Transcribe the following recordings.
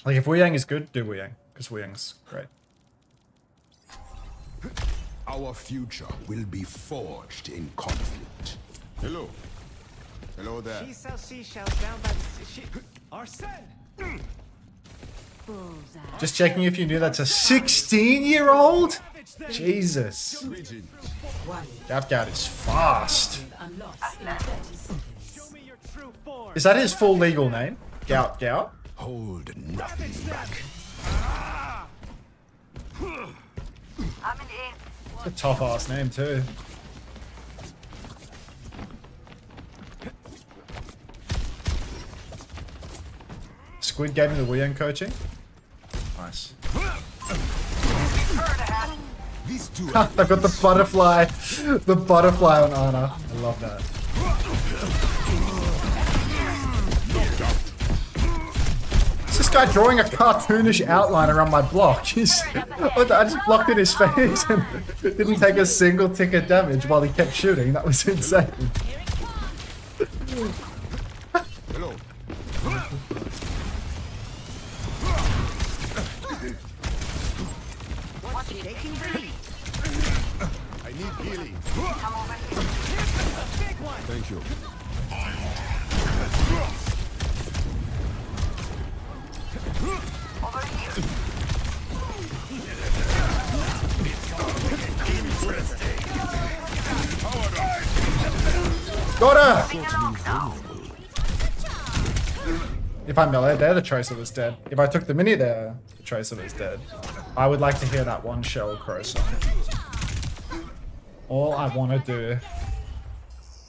Like if Wu Yang is good, do Wu Yang because Wu Yang's great. Our future will be forged in conflict. Hello. Hello there. She sells seashells down by the sea. Arsene! Just checking if you knew that's a 16-year-old? Jesus. Gav is fast. Show me your true form. Is that his full legal name? Gout. Hold nothing back. It's a tough ass name too. Squid gave me the Wu Yang coaching. Nice. These two I've got the butterfly. The butterfly on Ana. I love that. Is this guy drawing a cartoonish outline around my block? He's, I just blocked in his face and didn't take a single tick of damage while he kept shooting. That was insane. Hello. I need healing. Thank you. Got her! If I melee there, the Tracer was dead. If I took the mini there, the Tracer was dead. I would like to hear that one shell crow song. All I want to do.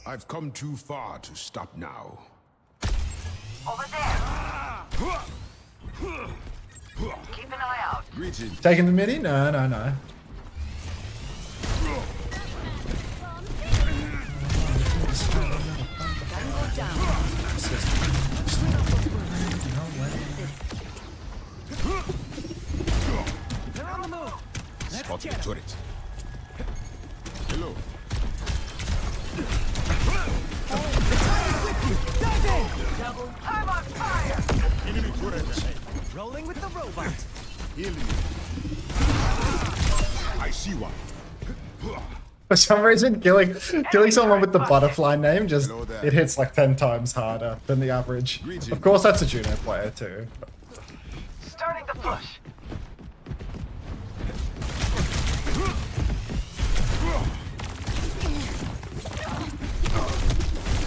I've come too far to stop now. Over there. Keep an eye out. Greetings. Taking the mini? No. They're on the move. Spot the turret. Hello. I'm on fire. Enemy turret. Rolling with the robot. Healing. I see one. For some reason, killing someone with the butterfly name just it hits like 10 times harder than the average. Of course, that's a Juno player too. Starting to push.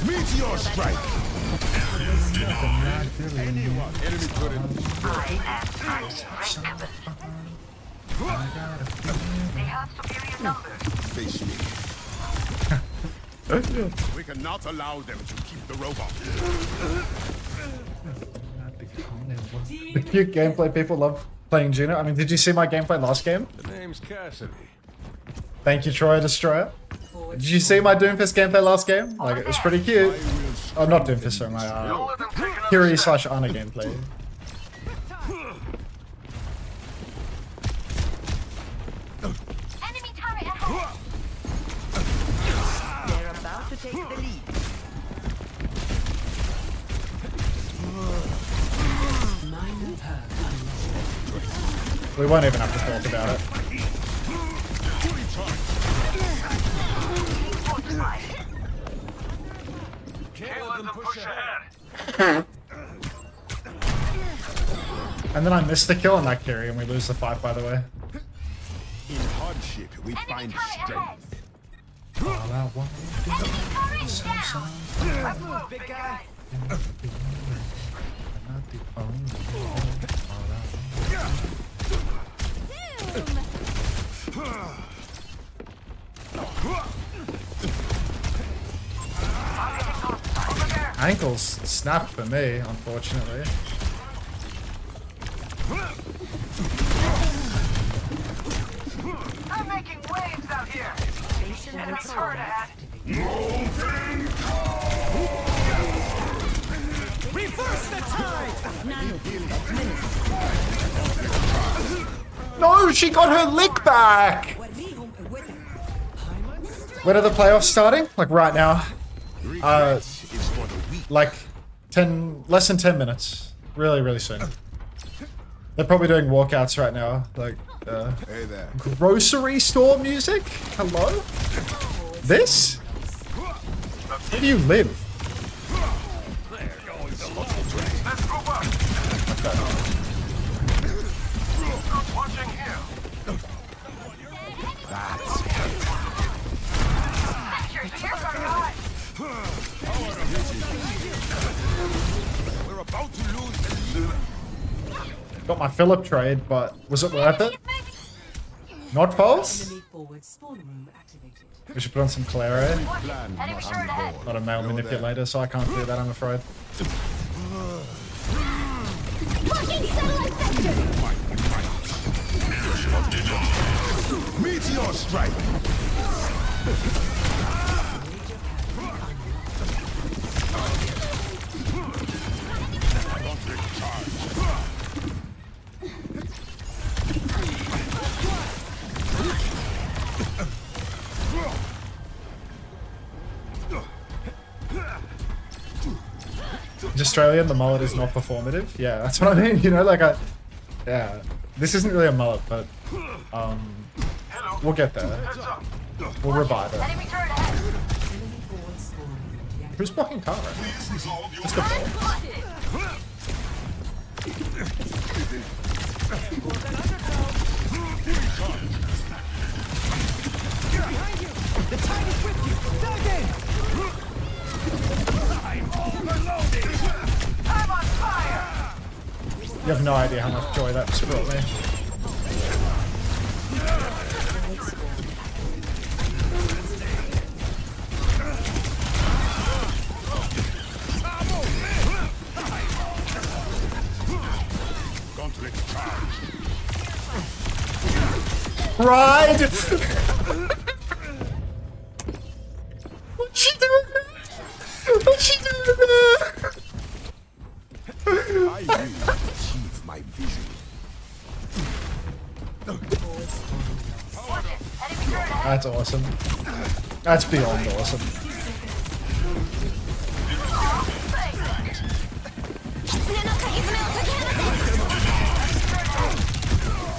Meteor strike. Enemy turret. I am unbreakable. They have superior numbers. Face me. We cannot allow them to keep the robot. Cute gameplay. People love playing Juno. I mean, did you see my gameplay last game? The name's Cassidy. Thank you, Troy Destroyer. Did you see my Doomfist gameplay last game? Like, it was pretty cute. Oh, not Doomfist, sorry, my Kiri/Ana gameplay. Enemy turret ahead. They're about to take the lead. We won't even have to talk about it. Can't let them push ahead. And then I missed the kill on that Kiri and we lose the fight, by the way. In hardship, we find strength. All I want is Let's move, big guy. Ankles snapped for me, unfortunately. I'm making waves out here. Enemy turret ahead. Reverse the tide. No, she got her lick back! When are the playoffs starting? Like right now. Regrets is for the weak. Like less than 10 minutes. Really, really soon. They're probably doing walkouts right now, like Hey there. grocery store music. Hello? This? Where do you live? Let's move up. Watching here. You're here or not? We're about to lose the lead. Got my Phillip trade, but was it worth it? Not false? Enemy forward spawn room activated. We should put on some Claro. Plan Enemy not turret on ahead. board. Not a male manipulator, so I can't do that, I'm afraid. Blocking satellite vector! Meteor strike. Is Australian, the mullet is not performative? Yeah, that's what I mean, you know, like yeah. This isn't really a mullet, but we'll get there. Heads up. We'll revive it. Enemy turret ahead. Enemy forward spawn room deactivated. Who's blocking Tara? Just the ball. Behind you! The tide is with you! Dive in! I'm on fire. You have no idea how much joy that just brought me. Ride! What's she doing there? What's she doing there? I will achieve my vision. Watch it. Enemy turret ahead. That's awesome. That's beyond awesome.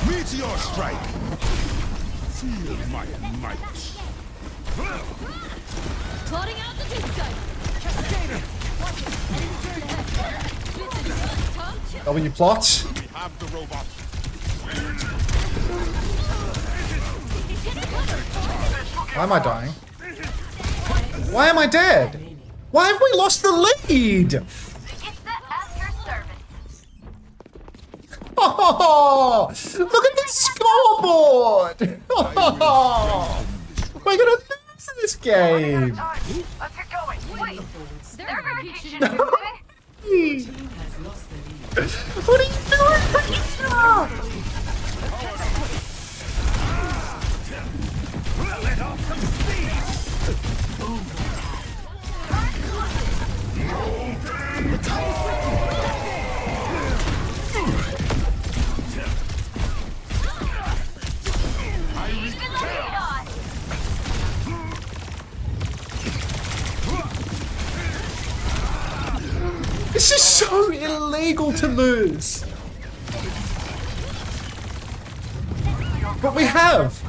Meteor strike. Feel my might. Plotting out the dig site! W plots. We have the robot. Why am I dying? Why am I dead? Why have we lost the lead? It's the after service. Oh, look at the scoreboard! Oh, we're gonna lose this game. Time. Let's get going. Wait. They're very teaching. Team has lost the lead. What are you doing? This is so illegal to lose. But we have.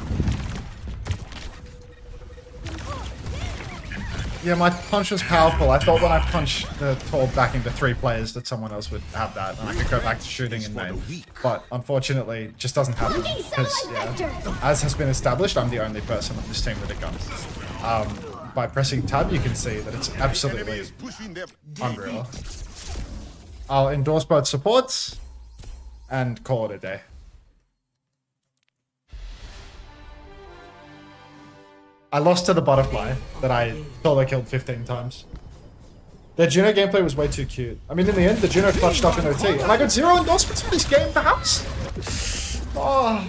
Yeah, my punch was powerful. I thought when I punched the tall back into 3 players that someone else would have that and I could go back to shooting in main. But unfortunately, it just doesn't happen. Because, yeah, as has been established, I'm the only person on this team with a gun. By pressing tab, you can see that it's absolutely Is pushing their unreal. I'll endorse both supports and call it a day. I lost to the butterfly that I solo killed 15 times. Their Juno gameplay was way too cute. I mean, in the end, the Juno clutched up in OT, and I got 0 endorsements for this game, perhaps? Oh.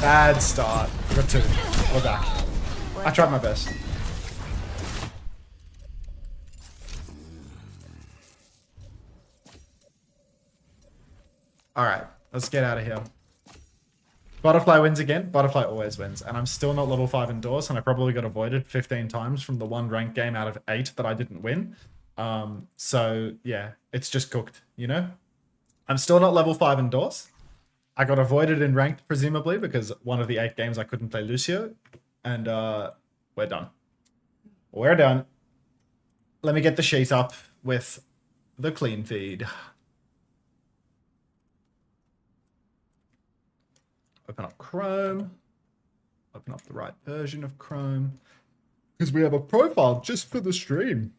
Bad start. I got 2. We're back. I tried my best. Alright, let's get out of here. Butterfly wins again. Butterfly always wins. And I'm still not level 5 indoors, and I probably got avoided 15 times from the 1 ranked game out of 8 that I didn't win. So, yeah, it's just cooked, you know? I'm still not level 5 in DOS. I got avoided in ranked, presumably, because one of the 8 games I couldn't play Lucio. And we're done. We're done. Let me get the sheet up with the clean feed. Open up Chrome. Open up the right version of Chrome. Because we have a profile just for the stream.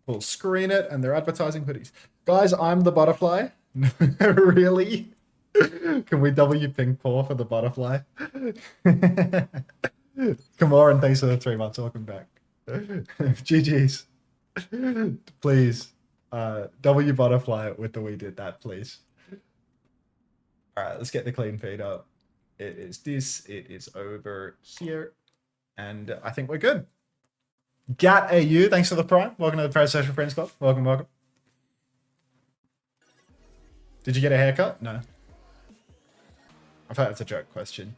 We'll screen it and they're advertising hoodies. Guys, I'm the butterfly. Really? Can we W ping Paw for the butterfly? Kamora, thanks for the 3 months. Welcome back. GG's. Please. W butterfly with the we did that, please. Alright, let's get the clean feed up. It is this. It is over here. And I think we're good. Gat AU, thanks for the prime. Welcome to the Pro Social Friends Club. Welcome, welcome. Did you get a haircut? No. I thought that's a joke question.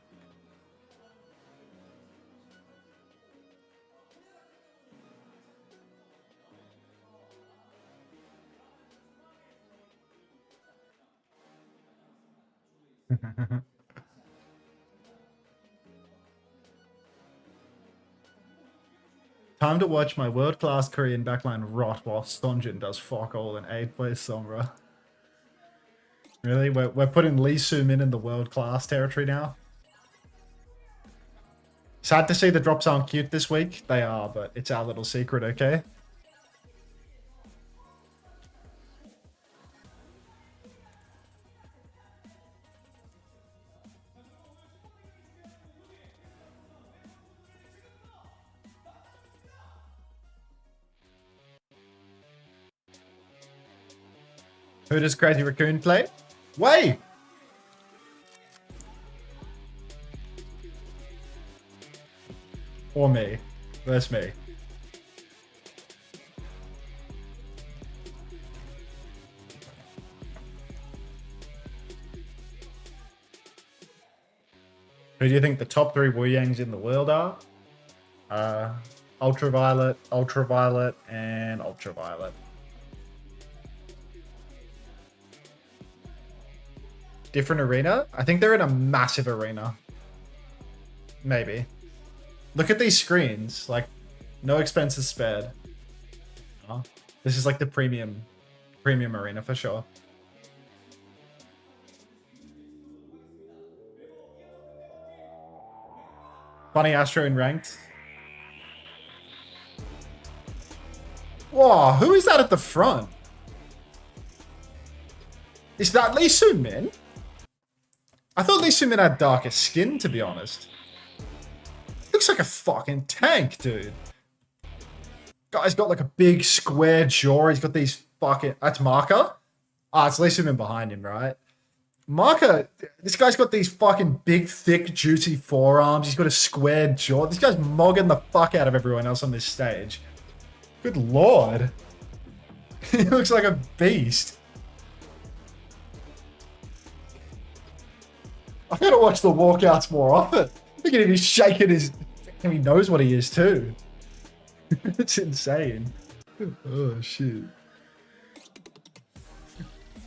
Time to watch my world-class Korean backline rot while Sonjin does fuck all and aid plays Sombra. Really? We're putting Lee Soo-min in the world-class territory now? Sad to see the drops aren't cute this week. They are, but it's our little secret, okay? Who does Crazy Raccoon play? Wait! Or me. That's me. Who do you think the top 3 Wu Yangs in the world are? Ultraviolet, Ultraviolet, and Ultraviolet. Different arena? I think they're in a massive arena. Maybe. Look at these screens. Like, no expenses spared. Oh, this is like the premium arena for sure. Funny Astro in ranked. Whoa, who is that at the front? Is that Lee Soo-min? I thought Lee Soo-min had darker skin, to be honest. Looks like a fucking tank, dude. Guy's got like a big square jaw. He's got these fucking... That's Marker? Ah, it's Lee Soo-min behind him, right? Marker, this guy's got these fucking big, thick, juicy forearms. He's got a square jaw. This guy's mogging the fuck out of everyone else on this stage. Good lord. He looks like a beast. I gotta watch the walkouts more often. Look at him, he's shaking his... He knows what he is too. It's insane. Oh shit.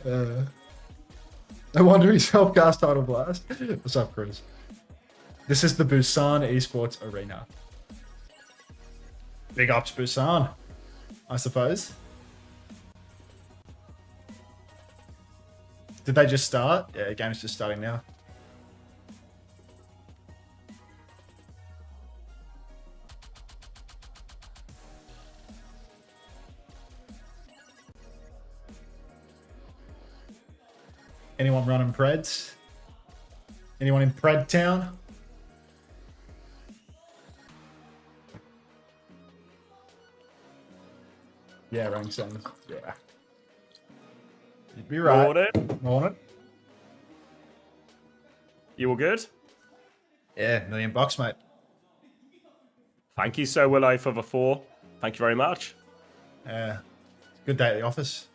No wonder he's self-cast title blast. What's up, Chris? This is the Busan Esports Arena. Big ups, Busan, I suppose. Did they just start? Yeah, the game's just starting now. Anyone running Preds? Anyone in Pred Town? Yeah, rank 7. Yeah. You'd be right. Morning. You all good? Yeah, $1 million, mate. Thank you, so will I, for the 4. Thank you very much. Good day at the office.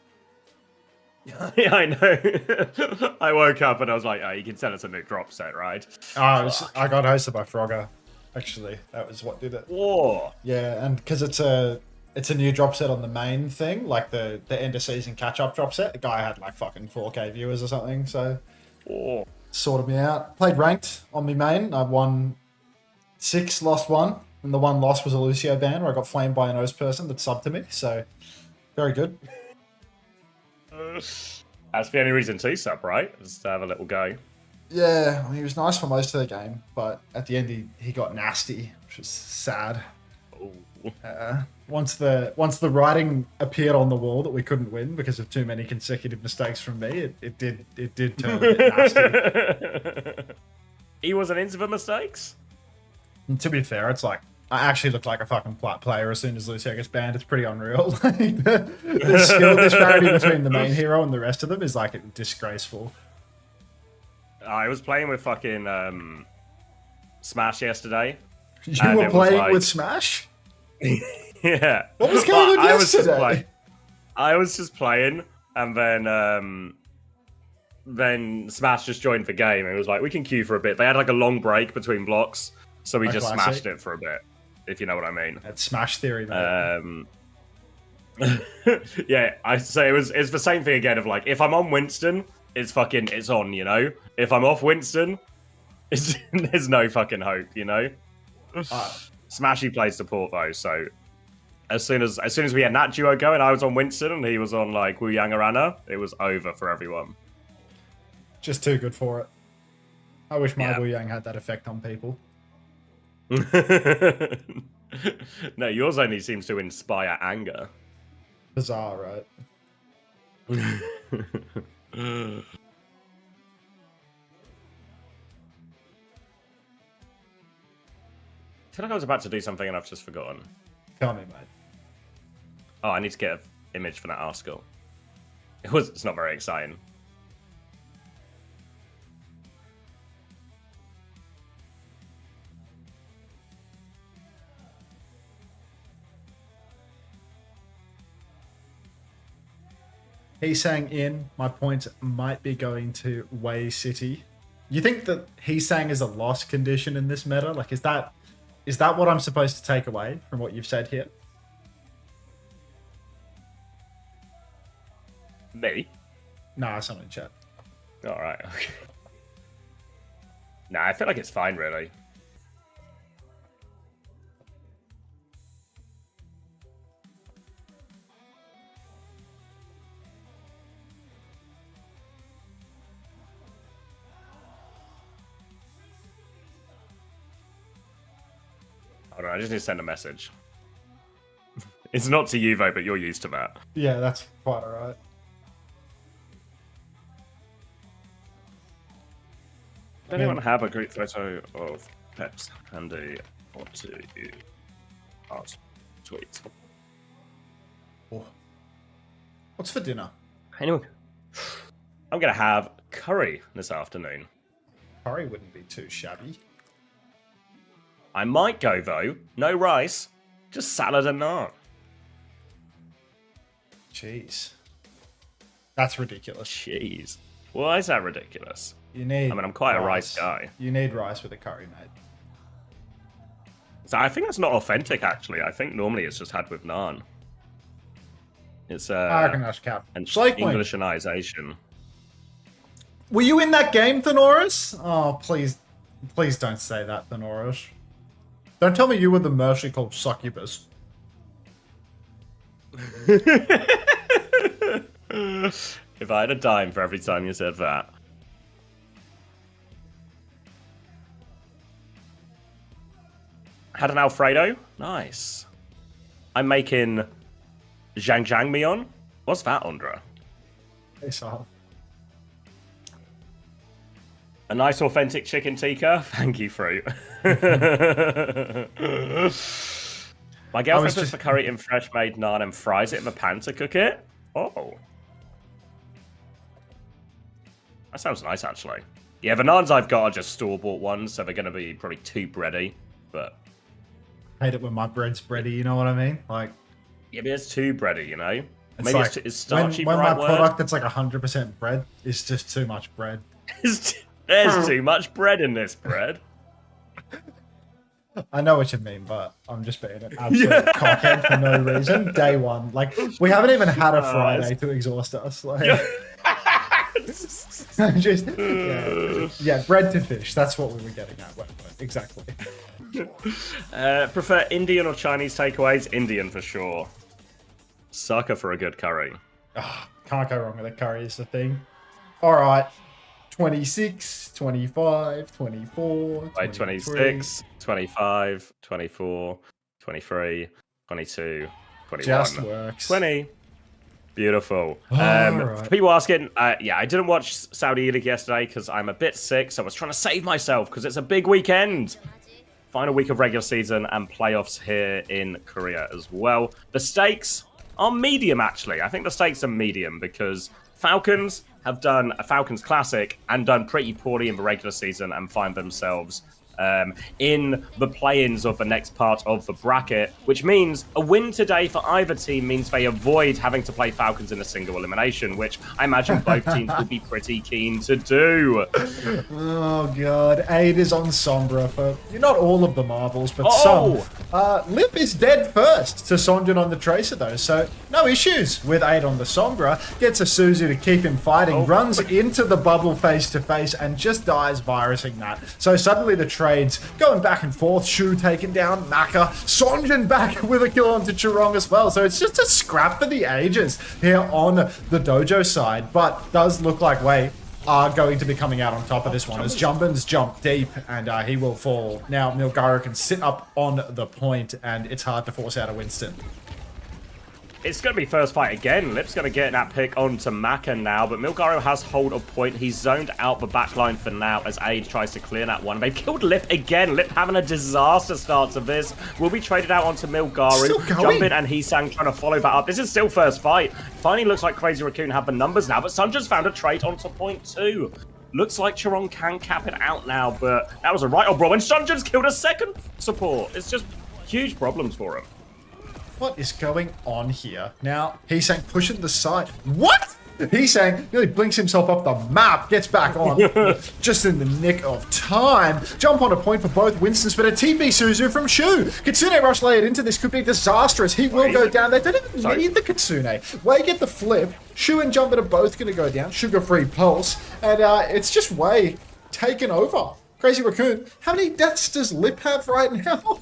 Yeah, I know. I woke up and I was like, oh, you can send us a new drop set, right? Oh, I got hosted by Frogger, actually. That was what did it. Whoa. Yeah, and because it's a it's a new drop set on the main thing, like the end of season catch up drop set. The guy had like fucking 4K viewers or something, so sorted me out. Played ranked on me main. I won 6, lost 1, and the one loss was a Lucio ban where I got flamed by an O's person that subbed to me. So very good. That's the only reason to sub, right? Just to have a little go. Yeah, I mean, he was nice for most of the game, but at the end he got nasty, which was sad. Once the writing appeared on the wall that we couldn't win because of too many consecutive mistakes from me, it did turn a bit nasty. He wasn't into the mistakes? And to be fair, it's like I actually look like a fucking plat player as soon as Lucio gets banned. It's pretty unreal. The skill disparity between the main hero and the rest of them is like disgraceful. I was playing with fucking Smash yesterday. You were playing with Smash? Yeah. What was going on yesterday? I was just playing, and then Smash just joined the game, and it was like, we can queue for a bit. They had like a long break between blocks, so we just smashed it for a bit, if you know what I mean. That's Smash theory, man. Yeah, I say it's the same thing again of like, if I'm on Winston, it's on, you know? If I'm off Winston, there's no fucking hope, you know? Smashy plays support though, so as soon as we had that duo going, I was on Winston and he was on like Wu Yang Arana, it was over for everyone. Just too good for it. I wish my Wu Yang had that effect on people. No, yours only seems to inspire anger. Bizarre, right? I feel like I was about to do something and I've just forgotten. Tell me, mate. Oh, I need to get an image for that article. It's not very exciting. He's saying my point might be going to Way City. You think that he's saying is a lost condition in this meta? Like, is that what I'm supposed to take away from what you've said here? Me? Nah, someone in chat. Alright, okay. Nah, I feel like it's fine, really. Hold on, I just need to send a message. It's not to you, though, but you're used to that. Yeah, that's quite alright. Does anyone have a group photo of Peps handy or to art tweet? Oh. What's for dinner? Anyone? I'm gonna have curry this afternoon. Curry wouldn't be too shabby. I might go though. No rice, just salad and naan. Jeez. That's ridiculous. Jeez. Why is that ridiculous? You need. I mean, I'm quite a rice guy. You need rice with a curry, mate. So I think that's not authentic, actually. I think normally it's just had with naan. It's I reckon that's cap. an Slake wing. Englishanization. Were you in that game, Thenoris? Oh, please don't say that, Thenoris. Don't tell me you were the mercy called Succubus. If I had a dime for every time you said that. Had an Alfredo? Nice. I'm making Zhang Mion. What's that, Andra? Hey, Sal. A nice authentic chicken tikka? Thank you, Fruit. My girlfriend puts the curry in fresh made naan and fries it in the pan to cook it. Oh. That sounds nice, actually. Yeah, the naans I've got are just store-bought ones, so they're going to be probably too bready, but... I hate it when my bread's bready, you know what I mean? Like... Yeah, but it's too bready, you know? It's Maybe like, it's starchy when the my right word? product that's like 100% bread is just too much bread. There's too much bread in this bread. I know what you mean, but I'm just being an absolute cockhead for no reason. Day one. Like, we haven't even had a Friday to exhaust us. Like, just, yeah, bread to fish. That's what we were getting at. Exactly. Prefer Indian or Chinese takeaways? Indian for sure. Sucker for a good curry. Can't go wrong with a curry is the thing. All right. 26, 25, 24, Wait, 26, 25, 24, 23, 22, 21. Just works. 20. Beautiful. Right. People asking, yeah, I didn't watch Saudi League yesterday because I'm a bit sick, so I was trying to save myself because it's a big weekend. Final week of regular season and playoffs here in Korea as well. The stakes are medium, actually. I think the stakes are medium because Falcons have done a Falcons Classic and done pretty poorly in the regular season and find themselves in the play-ins of the next part of the bracket, which means a win today for either team means they avoid having to play Falcons in a single elimination, which I imagine both teams would be pretty keen to do. Oh god, 8 is on Sombra for not all of the marbles, but some. Lip is dead first to Sonjin on the Tracer though, so no issues with 8 on the Sombra. Gets a Suzu to keep him fighting, runs into the bubble face to face and just dies virusing that. So suddenly the trades going back and forth. Shu taken down, Maka, Sonjin back with a kill onto Churong as well. So it's just a scrap for the ages here on the dojo side, but does look like Wei are going to be coming out on top of this one as Jumbin's jump deep and he will fall. Now Milgaro can sit up on the point and it's hard to force out a Winston. It's going to be first fight again. Lip's going to get that pick onto Maka now, but Milgaro has hold of point. He's zoned out the backline for now as Age tries to clear that one. They've killed Lip again. Lip having a disaster start to this. Will be traded out onto Milgaro. Jumpin and Heesang trying to follow that up. This is still first fight. Finally looks like Crazy Raccoon have the numbers now, but Sunja's found a trade onto point too. Looks like Churong can cap it out now, but that was a right-old bro. And Sunja's killed a second support. It's just huge problems for him. What is going on here? Now, Heesang pushing the side. What? Heesang nearly blinks himself off the map, gets back on just in the nick of time. Jump on a point for both Winstons, but a TP Suzu from Shu. Kitsune rush layered into this could be disastrous. He will go down. They don't even need the Kitsune. Wei get the flip. Shu and Jumpin are both going to go down. Sugar-free pulse. And it's just Wei taken over. Crazy Raccoon. How many deaths does Lip have right now?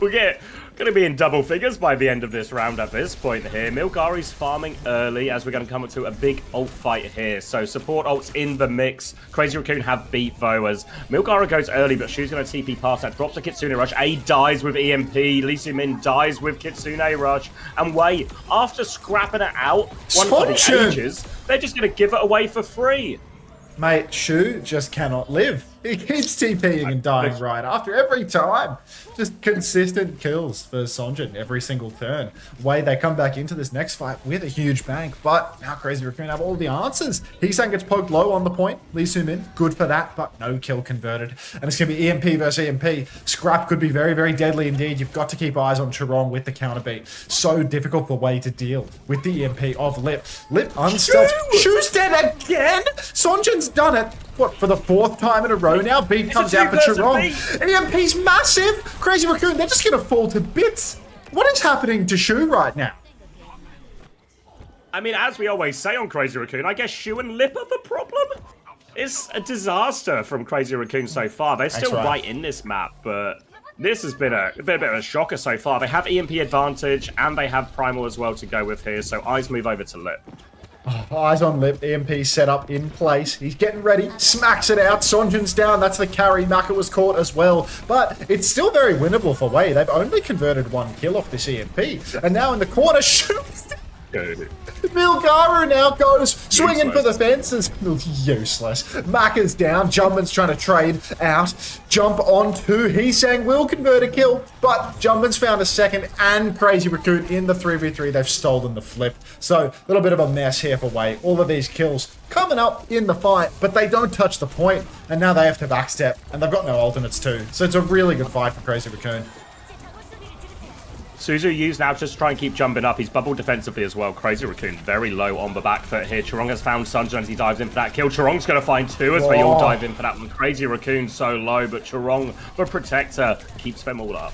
We're going to be in double figures by the end of this round at this point here. Milgari's farming early as we're going to come to a big ult fight here. So support ults in the mix. Crazy Raccoon have beat though as Milgaro goes early, but Shu's going to TP past that. Drops a Kitsune rush. A dies with EMP. Lee Soo-min dies with Kitsune rush. And Wei, after scrapping it out, one for the ages, they're just going to give it away for free. Mate, Shu just cannot live. He keeps TPing and dying right after every time. Just consistent kills for Sonjin every single turn. Wei, they come back into this next fight with a huge bank, but now Crazy Raccoon have all the answers. Heesang gets poked low on the point. Lee Soo-min, good for that, but no kill converted. And it's going to be EMP versus EMP. Scrap could be very, very deadly indeed. You've got to keep eyes on Churong with the counter beat. So difficult for Wei to deal with the EMP of Lip. Lip unstealth. Shu's dead again! Sonjin's done it. What, for the 4th time in a row now? Beat comes out for Churong. EMP's massive! Crazy Raccoon, they're just going to fall to bits. What is happening to Shu right now? I mean, as we always say on Crazy Raccoon, I guess Shu and Lip are the problem. It's a disaster from Crazy Raccoon so far. They're still right in this map, but this has been a bit of a shocker so far. They have EMP advantage, and they have Primal as well to go with here, so eyes move over to Lip. Eyes on Lip, EMP set up in place. He's getting ready, smacks it out. Sonjin's down, that's the carry. Maka was caught as well. But it's still very winnable for Wei. They've only converted 1 kill off this EMP. And now in the corner, shoots. Milgaro now goes swinging for the fences. Useless. Maka's down. Jumbin's trying to trade out. Jump onto Heesang will convert a kill, but Jumbin's found a second and Crazy Raccoon in the 3v3. They've stolen the flip. So a little bit of a mess here for Wei. All of these kills coming up in the fight, but they don't touch the point, and now they have to backstep, and they've got no alternates too. So it's a really good fight for Crazy Raccoon. Suzu used now just to try and keep jumping up. He's bubbled defensively as well. Crazy Raccoon very low on the back foot here. Charong has found Sunjun as he dives in for that kill. Charong's going to find two as they all dive in for that one. Crazy Raccoon so low, but Charong, the protector, keeps them all up.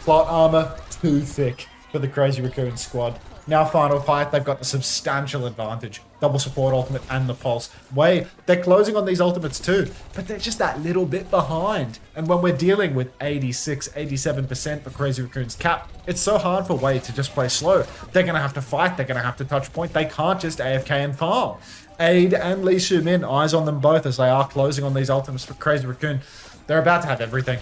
Plot armor too thick for the Crazy Raccoon squad. Now final fight, they've got the substantial advantage. Double support ultimate and the pulse. They're closing on these ultimates too, but they're just that little bit behind. And when we're dealing with 86, 87% for Crazy Raccoon's cap, it's so hard for Wei to just play slow. They're going to have to fight, they're going to have to touch point. They can't just AFK and farm. Aid and Lee Su-min, eyes on them both as they are closing on these ultimates for Crazy Raccoon. They're about to have everything.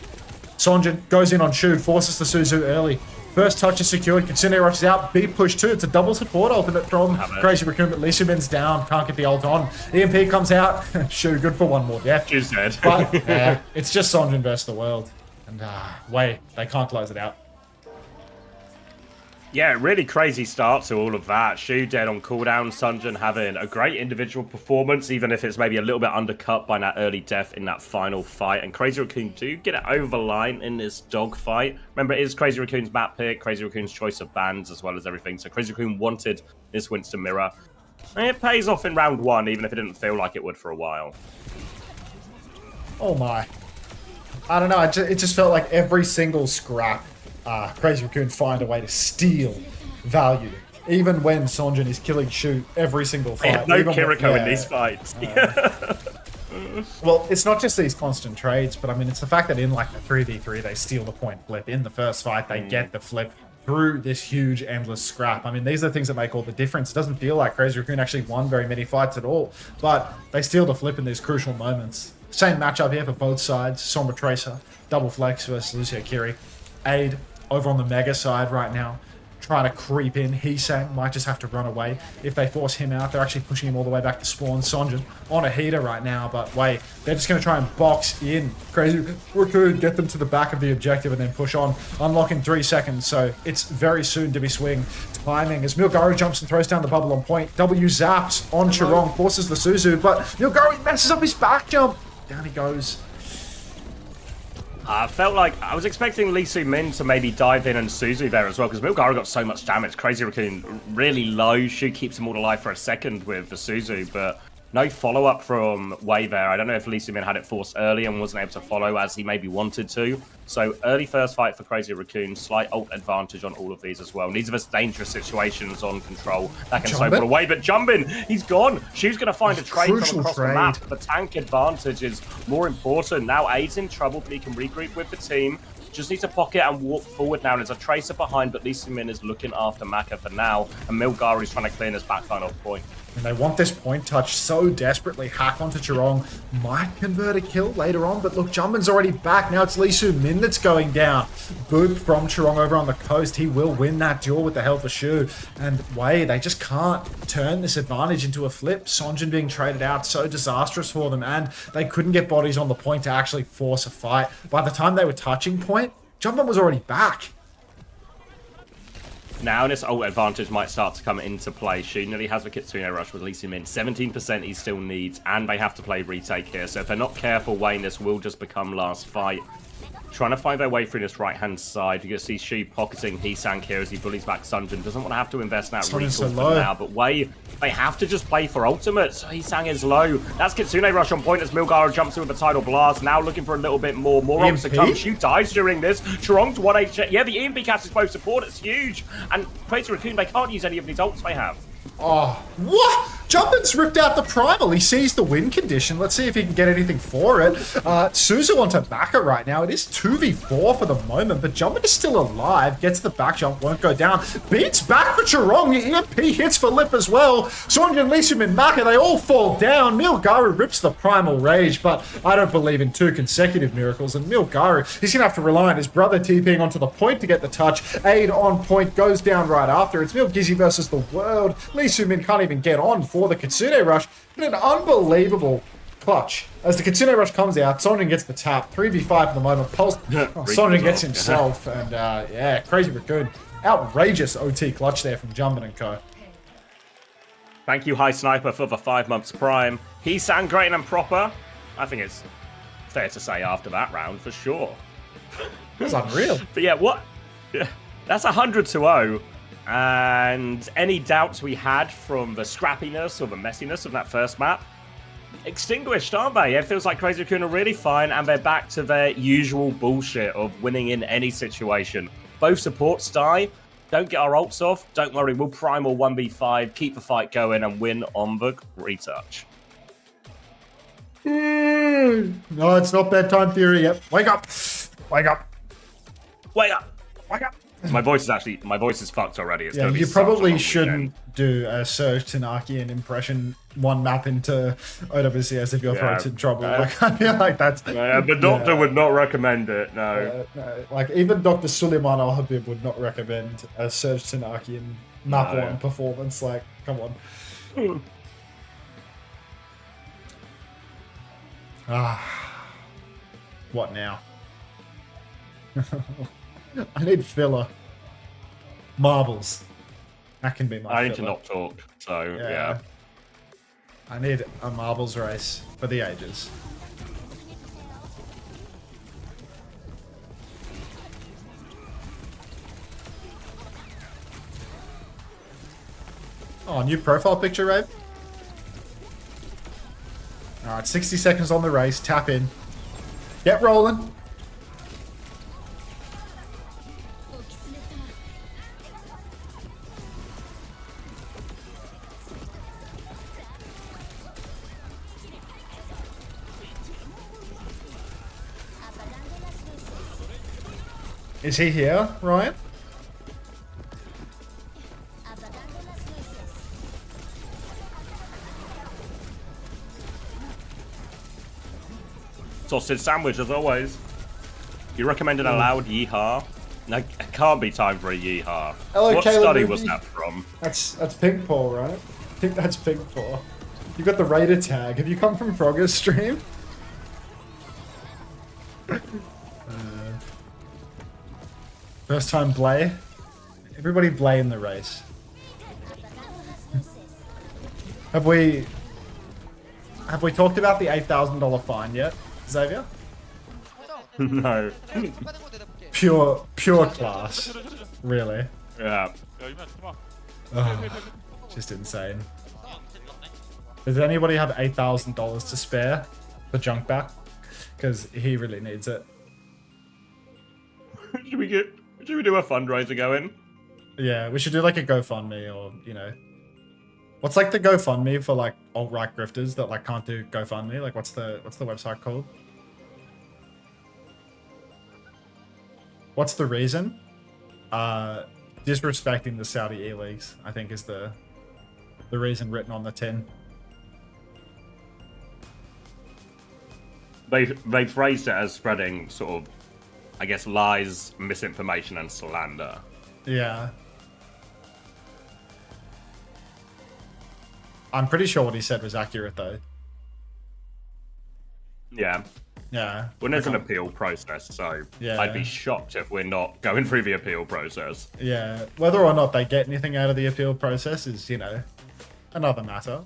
Sonjin goes in on Shu, forces the Suzu early. First touch is secured. Kitsune rushes out. B push 2. It's a double support ultimate from Crazy Raccoon, but Lee Su-min's down. Can't get the ult on. EMP comes out. Shu, good for one more death. Shu's dead. But it's just Sonjin versus the world. And Wei, they can't close it out. Yeah, really crazy start to all of that. Shu dead on cooldown, Sunjun having a great individual performance, even if it's maybe a little bit undercut by that early death in that final fight. And Crazy Raccoon do get it over the line in this dogfight. Remember, it is Crazy Raccoon's map pick, Crazy Raccoon's choice of bans as well as everything. So Crazy Raccoon wanted this Winston mirror. And it pays off in round 1, even if it didn't feel like it would for a while. Oh my. I don't know, it just felt like every single scrap Crazy Raccoon find a way to steal value. Even when Sonjin is killing Shu every single fight. No Kiriko in these fights. Well, it's not just these constant trades, but I mean, it's the fact that in like the 3v3, they steal the point flip. In the first fight, they get the flip through this huge, endless scrap. I mean, these are the things that make all the difference. It doesn't feel like Crazy Raccoon actually won very many fights at all, but they steal the flip in these crucial moments. Same matchup here for both sides. Sombra Tracer, double flex versus Lucio Kiri. Aid over on the Mega side right now, trying to creep in. Heesang might just have to run away. If they force him out, they're actually pushing him all the way back to spawn. Sonjin on a heater right now, but Wei, they're just going to try and box in Crazy Raccoon, get them to the back of the objective and then push on. Unlock in 3 seconds, so it's very soon to be swing timing as Milgaru jumps and throws down the bubble on point. W zaps on Charong, forces the Suzu, but Milgaru messes up his back jump. Down he goes. I felt like I was expecting Lee Su-min to maybe dive in and Suzu there as well, because Milgaru got so much damage. Crazy Raccoon really low. Shu keeps him all alive for a second with the Suzu, but no follow-up from Wei there. I don't know if Lee Su-min had it forced early and wasn't able to follow as he maybe wanted to. So early first fight for Crazy Raccoon, slight ult advantage on all of these as well. And these are the dangerous situations on control that can so put away. But Jumbin, he's gone. Shu's going to find a trade from across the map. The tank advantage is more important. Now Aid's in trouble, but he can regroup with the team. Just needs to pocket and walk forward now. There's a Tracer behind, but Lee Su-min is looking after Maka for now. And Milgaru is trying to clean his backline off point. And they want this point touch so desperately. Hack onto Charong. Might convert a kill later on, but look, Jumbin's already back. Now it's Lee Su-min that's going down. Boop from Charong over on the coast. He will win that duel with the help of Shu. And Wei, they just can't turn this advantage into a flip. Sonjin being traded out, so disastrous for them. And they couldn't get bodies on the point to actually force a fight. By the time they were touching point, Jumbin was already back. Now this ult advantage might start to come into play. Shu nearly has the Kitsune rush with Lee Su-min. 17% he still needs, and they have to play retake here. So if they're not careful, Wayne, this will just become last fight. Trying to find their way through this right-hand side. You can see Shu pocketing Heesang here as he bullies back Sunjin. Doesn't want to have to invest in that recall so for now, but Wei, they have to just play for ultimate. So Heesang is low. That's Kitsune rush on point as Milgaru jumps in with a tidal blast. Now looking for a little bit more. More ults to come. Shu dies during this. Charong's 1 Yeah, the EMP catches both support. It's huge. And Crazy Raccoon, they can't use any of these ults they have. Oh, what? Jumbin's ripped out the primal. He sees the win condition. Let's see if he can get anything for it. Suzu onto Maka right now. It is 2v4 for the moment, but Jumbin is still alive. Gets the back jump, won't go down. Beats back for Charong. The EMP hits for Lip as well. Sonjin, Lee Su-min, Maka, they all fall down. Milgaru rips the primal rage, but I don't believe in 2 consecutive miracles. And Milgaru, he's going to have to rely on his brother TPing onto the point to get the touch. Aid on point, goes down right after. It's Milgizzy versus the world. Lee Su-min can't even get on for the Kitsune rush, but an unbelievable clutch. As the Kitsune rush comes out, Sonjin gets the tap. 3v5 at the moment. Pulse, Sonjin gets himself, and yeah, Crazy Raccoon. Outrageous OT clutch there from Jumbin and co. Thank you, High Sniper, for the 5 months prime. Heesang great and proper. I think it's fair to say after that round, for sure. That's unreal. But yeah, what... That's 100-0. And any doubts we had from the scrappiness or the messiness of that first map, extinguished, aren't they? It feels like Crazy Raccoon are really fine, and they're back to their usual bullshit of winning in any situation. Both supports die. Don't get our ults off. Don't worry, we'll primal 1v5, keep the fight going, and win on the retouch. No, it's not bedtime theory yet. Wake up! Wake up! Wake up! Wake up! My voice is fucked already. It's Yeah, gonna be you such a probably long shouldn't weekend. do a Serge Tanakian impression one map into OWCS if your throat's in trouble. Like, I feel like that's... The doctor would not recommend it, no. no, like, even Dr. Suleiman Al-Habib would not recommend a Serge Tanakian map one performance. Like, come on. What now? I need filler. Marbles. That can be my I need to filler. not talk, so yeah. I need a marbles race for the ages. Oh, new profile picture, Rave? Alright, 60 seconds on the race. Tap in. Get rolling. Is he here, Ryan? Sausage sandwich as always. You recommended a loud yeehaw? No, it can't be time for a yeehaw. Hello, what Caleb study Ruby. was that from? That's Pink Paw, right? I think that's Pink Paw. You got the Raider tag. Have you come from Frogger's stream? First time Blay. Everybody Blay in the race. Have we talked about the $8,000 fine yet, Xavier? No. Pure class. Really. Yeah. Just insane. Does anybody have $8,000 to spare for junk back? Because he really needs it. Should we do a fundraiser going? Yeah, we should do like a GoFundMe or, you know. What's like the GoFundMe for like alt-right grifters that like can't do GoFundMe? Like what's the website called? What's the reason? Disrespecting the Saudi E-leagues, I think is the reason written on the tin. They phrased it as spreading sort of, I guess, lies, misinformation, and slander. Yeah. I'm pretty sure what he said was accurate though. Yeah. Yeah. Well, there's an appeal process, so Yeah. I'd be shocked if we're not going through the appeal process. Yeah. Whether or not they get anything out of the appeal process is, you know, another matter.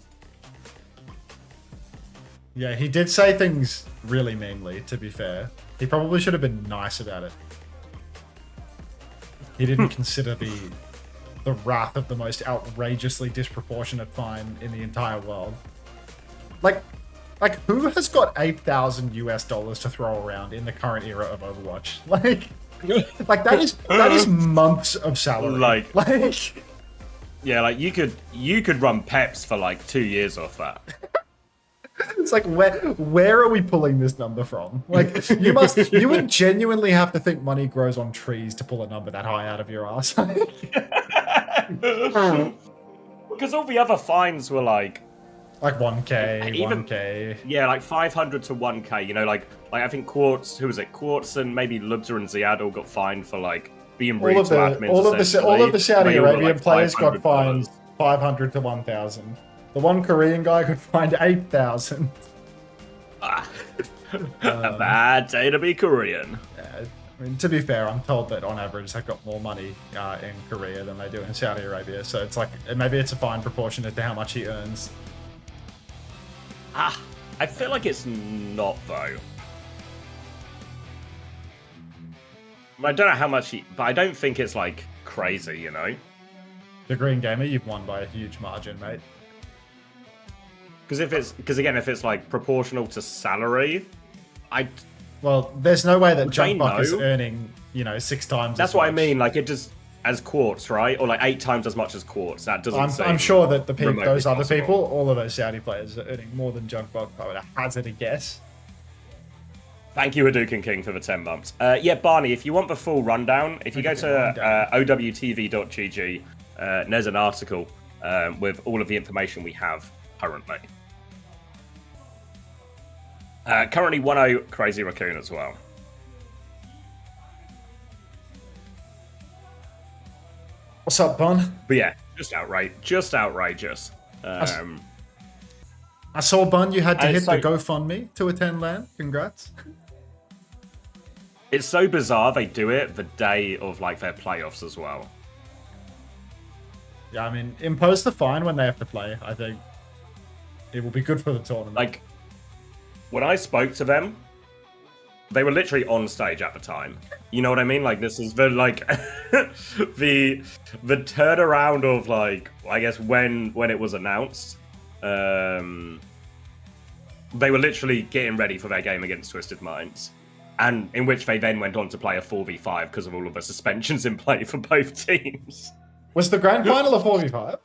Yeah, he did say things really meanly, to be fair. He probably should have been nice about it. He didn't consider the wrath of the most outrageously disproportionate fine in the entire world. Like who has got $8,000 to throw around in the current era of Overwatch? Like that is months of salary. Like yeah, like you could run Peps for like 2 years off that. it's like where are we pulling this number from? Like you would genuinely have to think money grows on trees to pull a number that high out of your ass. Because all the other fines were like 1K, even 1K. Yeah, like 500 to 1K. You know, like I think Quartz, who was it? Quartz and maybe Lubza and Ziad all got fined for like being rude to admins. All of the Saudi They all got, Arabian like, players got $500. fined 500 to 1,000. The one Korean guy got fined 8,000. A bad day to be Korean. I mean, to be fair, I'm told that on average they've got more money in Korea than they do in Saudi Arabia. So it's like maybe it's a fine proportionate to how much he earns. I feel like it's not though. I don't know how much but I don't think it's like crazy, you know? The Green Gamer, you've won by a huge margin, mate. Because again, if it's like proportional to salary, Well, there's no way that Jane, Junkbuck is no. earning, 6 times. That's as what I much. mean. Like it just as quartz, right? Or like 8 times as much as quartz. That doesn't. I'm sure that remotely those other possible. people, all of those Saudi players, are earning more than Junkbuck. I would hazard a guess. Thank you, Hadouken King, for the 10 months. Yeah, Barney, if you want the full rundown, if you go to owtv.gg, there's an article with all of the information we have currently. Currently 1-0 Crazy Raccoon as well. What's up, Bun? But yeah, just outrageous. I saw, Bun, you had to And hit it's the like- GoFundMe to attend LAN. Congrats. It's so bizarre they do it the day of like their playoffs as well. Yeah, I mean, impose the fine when they have to play. I think it will be good for the tournament. Like, when I spoke to them, they were literally on stage at the time. You know what I mean? Like, this is the, like, the turnaround of, like, I guess when it was announced, they were literally getting ready for their game against Twisted Minds. And in which they then went on to play a 4v5 because of all of the suspensions in play for both teams. Was the grand final a 4v5?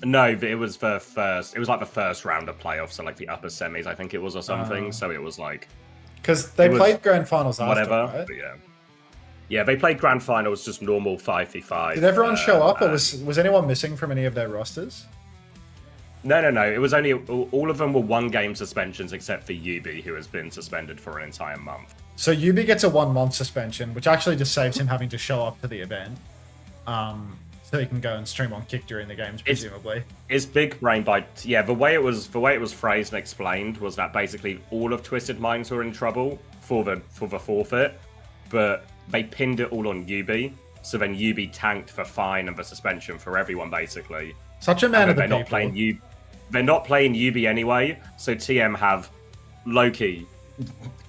No, it was the first. It was like the first round of playoffs, so like the upper semis, I think it was, or something. So it was like Because they It was played grand finals after, whatever. right? But yeah, they played grand finals, just normal 5v5. Did everyone show up, or was anyone missing from any of their rosters? No. It was only all of them were 1-game suspensions, except for Yubi, who has been suspended for an entire month. So Yubi gets a 1-month suspension, which actually just saves him having to show up to the event. So he can go and stream on Kick during the games, presumably. It's big brain by the way it was phrased and explained was that basically all of Twisted Minds were in trouble for the forfeit, but they pinned it all on Yubi. So then Yubi tanked the fine and the suspension for everyone, basically. Such a man of the They're people. not playing They're not playing Yubi anyway, so TM have Loki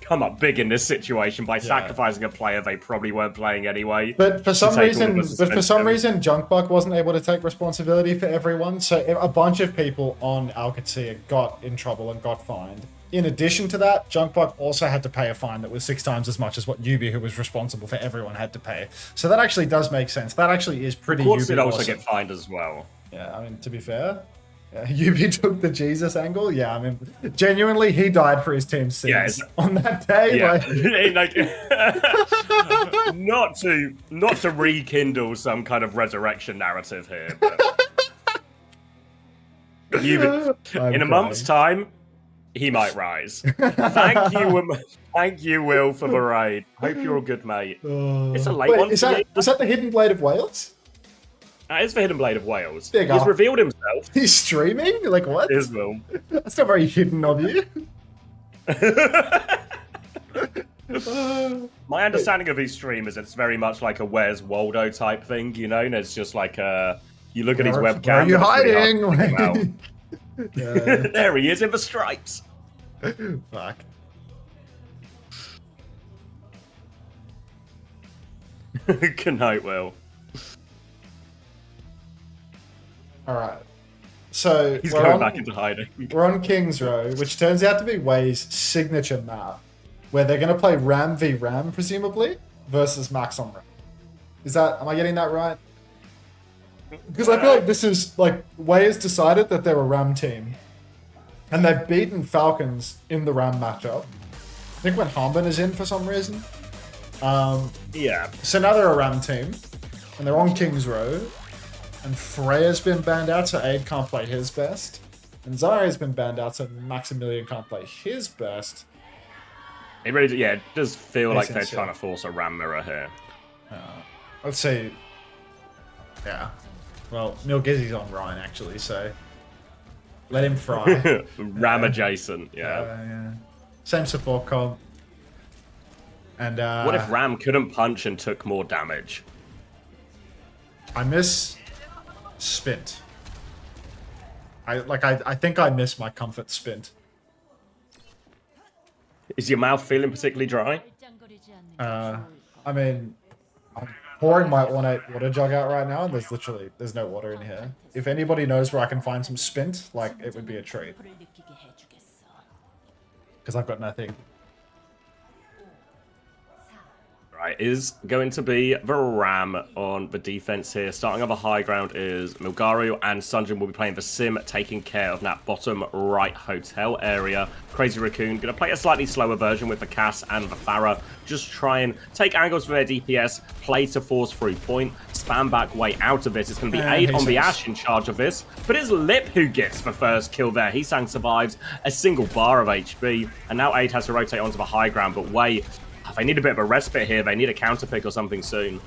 come up big in this situation by sacrificing a player they probably weren't playing anyway. But for some take all of reason, the suspension. Junkbuck wasn't able to take responsibility for everyone. So a bunch of people on OWCS got in trouble and got fined. In addition to that, Junkbuck also had to pay a fine that was 6 times as much as what Yubi, who was responsible for everyone, had to pay. So that actually does make sense. That actually is pretty Of course, Yubi it also awesome. get fined as well. Yeah, I mean, to be fair, Yubi took the Jesus angle. Yeah, I mean, genuinely, he died for his team's sins on that day. Yeah, Like, not to rekindle some kind of resurrection narrative here, but in a month's time, he might rise. Thank you, Will, for the raid. Hope you're a good mate. It's a late one. is that the Hidden Blade of Wales? That is the Hidden Blade of Wales. Big He's up. revealed himself. He's streaming? Like, what? Is Will. That's not very hidden of you. My understanding of his stream is it's very much like a Where's Waldo type thing, you know? And it's just like you look at his webcam. Where are you and it's really hard to hiding? figure out. There he is in the stripes. Fuck. Good night, Will. Alright. So, He's we're going on, back into hiding. we're on King's Row, which turns out to be Way's signature map, where they're going to play Ram v Ram, presumably, versus Max on Ram. Am I getting that right? Because I feel like this is, like, Way has decided that they're a Ram team. And they've beaten Falcons in the Ram matchup. I think when Harmon is in for some reason. Yeah. So now they're a Ram team. And they're on King's Row. And Freya's been banned out, so Aid can't play his best. And Zarya's been banned out, so Maximilian can't play his best. It really, it does feel like Makes they're sense, trying to force a ram mirror here. Let's see. Yeah. Well, Milgizzy's on Ryan, actually, so let him fry. Ram adjacent, yeah. Yeah. Same support comp. And What if Ram couldn't punch and took more damage? I miss Spint. I think I miss my comfort Spint. Is your mouth feeling particularly dry? I mean, I'm pouring my ornate water jug out right now, and there's no water in here. If anybody knows where I can find some spint, like, it would be a treat. Because I've got nothing. Right, is going to be the Ram on the defense here. Starting on the high ground is Milgaru, and Sunjin will be playing the Sim, taking care of that bottom right hotel area. Crazy Raccoon going to play a slightly slower version with the Cass and the Pharah. Just try and take angles for their DPS, play to force through point, spam back way out of this. It's going to be Aid on the Ashe in charge of this, but it's Lip who gets the first kill there. Hisang survives a single bar of HP, and now Aid has to rotate onto the high ground, but Wei, they need a bit of a respite here. They need a counter pick or something soon.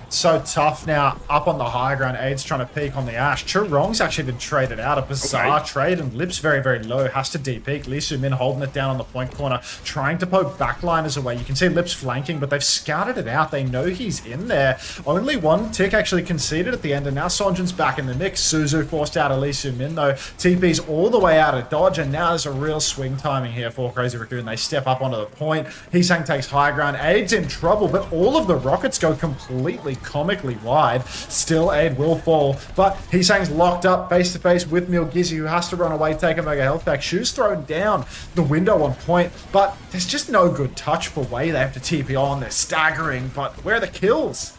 So tough now. Up on the high ground, Aid's trying to peek on the Ashe. Churong's actually been traded out. A bizarre trade, and Lip's very, very low. Has to de-peek. Lee Soo-min holding it down on the point corner, trying to poke backliners away. You can see Lip's flanking, but they've scouted it out. They know he's in there. Only one tick actually conceded at the end, and now Sonjin's back in the mix. Suzu forced out of Lee Soo-min, though. TP's all the way out of dodge, and now there's a real swing timing here for Crazy Raccoon. They step up onto the point. Hisang takes high ground. Aid's in trouble, but all of the rockets go completely comically wide. Still, Aid will fall, but Hisang's locked up face to face with Milgizzi, who has to run away, take a mega health back. Shoe's thrown down the window on point, but there's just no good touch for Wei. They have to TP on. They're staggering, but where are the kills?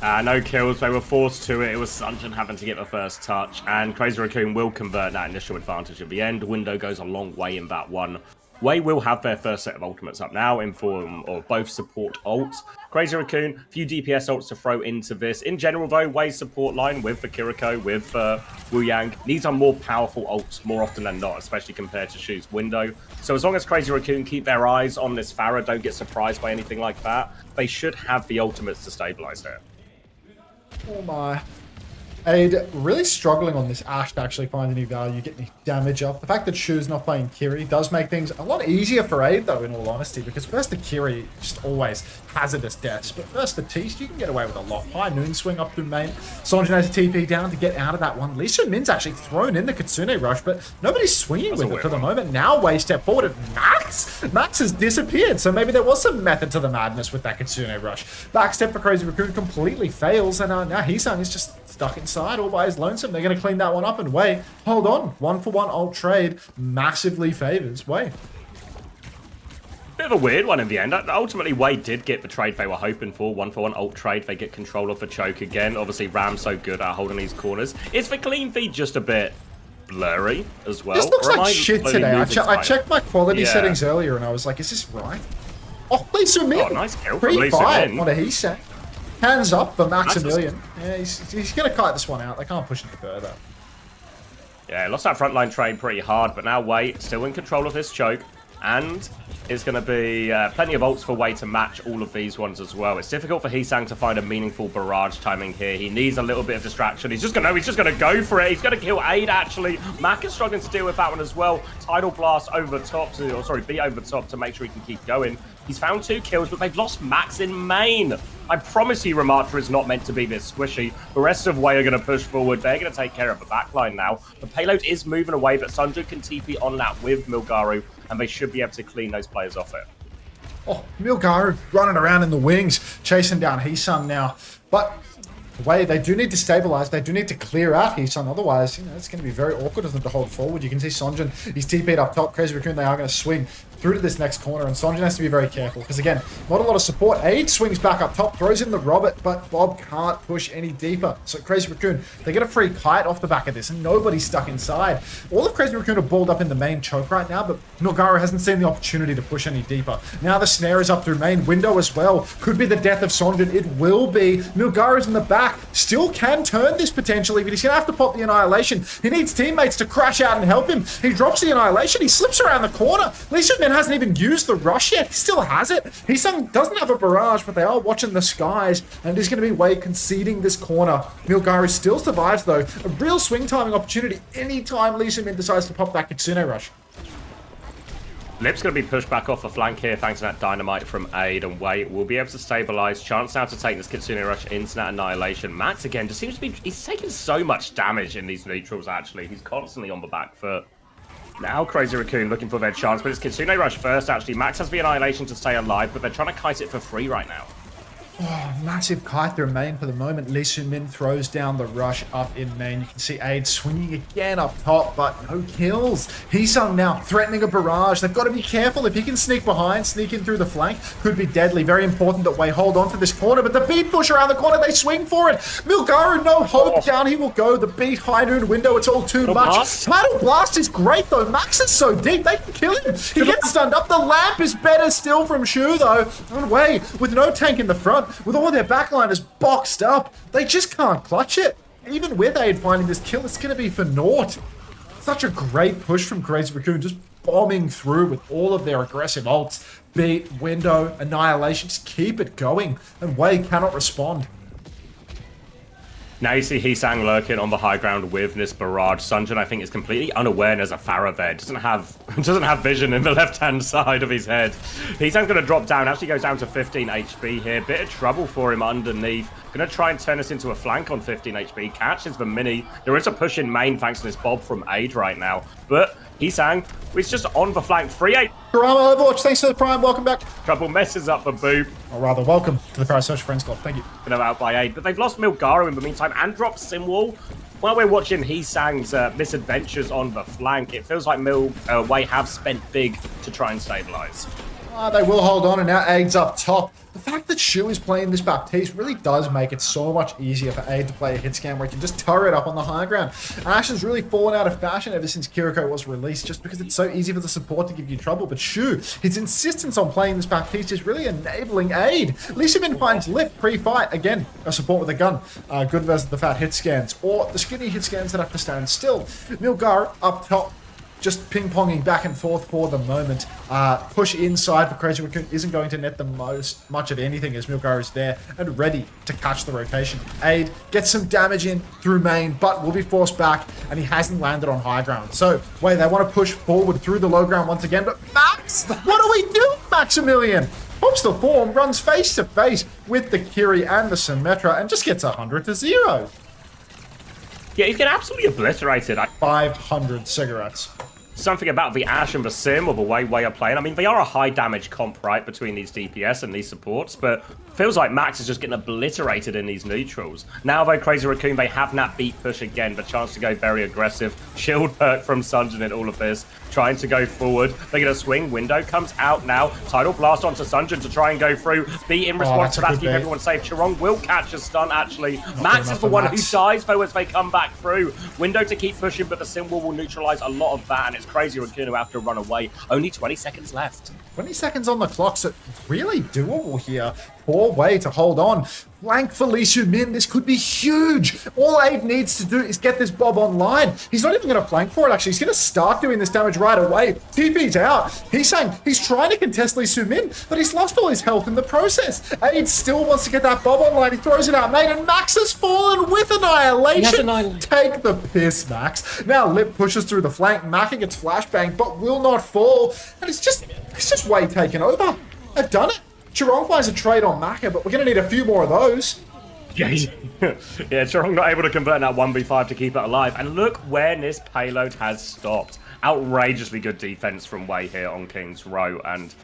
No kills. They were forced to it. It was Sunjin having to get the first touch, and Crazy Raccoon will convert that initial advantage at the end. Window goes a long way in that one. Wei will have their first set of ultimates up now in form of both support ults. Crazy Raccoon, a few DPS ults to throw into this. In general, though, Wei's support line with the Kiriko, with Wu Yang, these are more powerful ults more often than not, especially compared to Shu's window. So as long as Crazy Raccoon keep their eyes on this Pharah, don't get surprised by anything like that, they should have the ultimates to stabilize it. Oh my. Aid really struggling on this Ashe to actually find any value, get any damage up. The fact that Shu's not playing Kiri does make things a lot easier for Aid, though, in all honesty, because first the Kiri just always hazardous deaths, but first the Teast, you can get away with a lot. High Noon swing up through main. Sonjin has a TP down to get out of that one. Lee Soo-min's actually thrown in the Kitsune Rush, but nobody's swinging with it for the moment. Now Wei step forward and Max! Max has disappeared, so maybe there was some method to the madness with that Kitsune Rush. Backstep for Crazy Raccoon completely fails, and now Hisang is just stuck inside all by his lonesome. They're going to clean that one up, and Wei, hold on. 1-for-1 ult trade massively favors Wei. Bit of a weird one in the end. Ultimately, Wei did get the trade they were hoping for. 1-for-1 ult trade. They get control of the choke again. Obviously, Ram's so good at holding these corners. Is the clean feed just a bit blurry as well? This looks like shit today. I checked my quality settings earlier, and I was like, is this right? Oh, Lee Soo-min. Oh, nice kill from Lee Pre-fight Soo-min. on a Hisang. Hands up for Maximilian. Yeah, he's going to kite this one out. They can't push any further. Yeah, lost that frontline trade pretty hard, but now Wei still in control of this choke, and it's going to be plenty of ults for Wei to match all of these ones as well. It's difficult for Hisang to find a meaningful barrage timing here. He needs a little bit of distraction. He's just going to go for it. He's going to kill Aid, actually. Mac is struggling to deal with that one as well. Tidal Blast over the top, beat over the top to make sure he can keep going. He's found 2 kills, but they've lost Max in main. I promise you Ramatra is not meant to be this squishy. The rest of Wei are going to push forward. They're going to take care of the backline now. The payload is moving away, but Sunju can TP on that with Milgaru, and they should be able to clean those players off it. Oh, Milgaru running around in the wings, chasing down Hisang now. But Wei, they do need to stabilize. They do need to clear out Hisang. Otherwise, it's going to be very awkward for them to hold forward. You can see Sonjin, he's TP'd up top. Crazy Raccoon, they are going to swing through to this next corner, and Sonjin has to be very careful because, again, not a lot of support. Aid swings back up top, throws in the Robert, but Bob can't push any deeper. So Crazy Raccoon, they get a free kite off the back of this, and nobody's stuck inside. All of Crazy Raccoon are balled up in the main choke right now, but Milgaru hasn't seen the opportunity to push any deeper. Now the snare is up through main. Window as well. Could be the death of Sonjin. It will be. Milgaru's in the back. Still can turn this potentially, but he's going to have to pop the Annihilation. He needs teammates to crash out and help him. He drops the Annihilation. He slips around the corner. Lee Soo-min hasn't even used the rush yet. He still has it. Hisang doesn't have a barrage, but they are watching the skies, and it is going to be Wei conceding this corner. Milgaru still survives, though. A real swing timing opportunity anytime Lee Soo-min decides to pop that Kitsune Rush. Lip's going to be pushed back off the flank here thanks to that dynamite from Aid, and Wei will be able to stabilize. Chance now to take this Kitsune Rush into that Annihilation. Max, again, just seems to be... He's taking so much damage in these neutrals, actually. He's constantly on the back foot. Now Crazy Raccoon looking for their chance, but it's Kitsune Rush first, actually. Max has the Annihilation to stay alive, but they're trying to kite it for free right now. Oh, massive kite through main for the moment. Lee Min throws down the rush up in main. You can see Aid swinging again up top, but no kills. Heesung now threatening a barrage. They've got to be careful. If he can sneak behind, sneak in through the flank, could be deadly. Very important that Wei hold on to this corner, but the beat push around the corner, they swing for it. Milgaru, no hope. Down he will go. The beat high noon window, it's all too much. Tidal Blast is great though. Max is so deep, they can kill him. He gets stunned up. The lamp is better still from Shu though. And Wei, with no tank in the front, with all their backliners boxed up, they just can't clutch it. Even with Aid finding this kill, it's going to be for naught. Such a great push from Crazy Raccoon, just bombing through with all of their aggressive ults. Beat, window, annihilation, just keep it going. And Wei cannot respond. Now you see Heesang lurking on the high ground with this barrage. Sunjin, I think, is completely unaware there's a Pharah there. Doesn't have vision in the left-hand side of his head. Heesang's going to drop down. Actually goes down to 15 HP here. Bit of trouble for him underneath. Going to try and turn this into a flank on 15 HP. Catches the mini. There is a push in main thanks to this bob from Aid right now. But Heesang is just on the flank. 3-8. Karama Overwatch, thanks for the prime. Welcome back. Trouble messes up the boot. Or rather, welcome to the Parasocial Friends Club. Thank you. Out by Aid, but they've lost Milgaru in the meantime and dropped Simwall. While we're watching Heesang's misadventures on the flank, it feels like Wei have spent big to try and stabilize. They will hold on, and now Aid's up top. The fact that Shu is playing this Baptiste really does make it so much easier for Aid to play a hit scan where he can just turret up on the high ground. Ash has really fallen out of fashion ever since Kiriko was released, just because it's so easy for the support to give you trouble. But Shu, his insistence on playing this Baptiste is really enabling Aid. Lisa Min finds Lip pre-fight. Again, a support with a gun. Good versus the fat hit scans, or the skinny hit scans that have to stand still. Milgar up top, just ping-ponging back and forth for the moment. Push inside for Crazy Raccoon isn't going to net the much of anything as Milgar is there and ready to catch the rotation. Aid gets some damage in through main, but will be forced back, and he hasn't landed on high ground. So, wait, they want to push forward through the low ground once again, but Max, what do we do, Maximilian? Pops the form, runs face to face with the Kiri and the Symmetra, and just gets 100 to 0. Yeah, he's getting absolutely obliterated. 500 cigarettes. Something about the Ash and the Sim or the way are playing. I mean, they are a high damage comp, right, between these DPS and these supports, but feels like Max is just getting obliterated in these neutrals. Now, though, Crazy Raccoon, they have that beat push again, the chance to go very aggressive. Shield perk from Sunjin in all of this, trying to go forward. They're going to swing. Window comes out now. Tidal Blast onto Sunjin to try and go through. Beat in response to that to keep everyone safe. Chirong will catch a stun, actually. Max is the one who dies, though, as they come back through. Window to keep pushing, but the Sim will neutralize a lot of that, and it's Crazy Raccoon who have to run away. Only 20 seconds left. 20 seconds on the clock, so really doable here for Wei to hold on. Flank for Lee Min, this could be huge. All Aid needs to do is get this Bob online. He's not even going to flank for it, actually. He's going to start doing this damage right away. TP's out. He's saying he's trying to contest Lee Min, but he's lost all his health in the process. Aid still wants to get that Bob online. He throws it out, mate, and Max has fallen with Annihilation. Take the piss, Max. Now Lip pushes through the flank. Maka gets flashbang, but will not fall. And it's just Wei taken over. They've done it. Chirong finds a trade on Maka, but we're going to need a few more of those. Yeah, Chirong not able to convert that 1v5 to keep it alive. And look where this payload has stopped. Outrageously good defense from Wei here on King's Row. And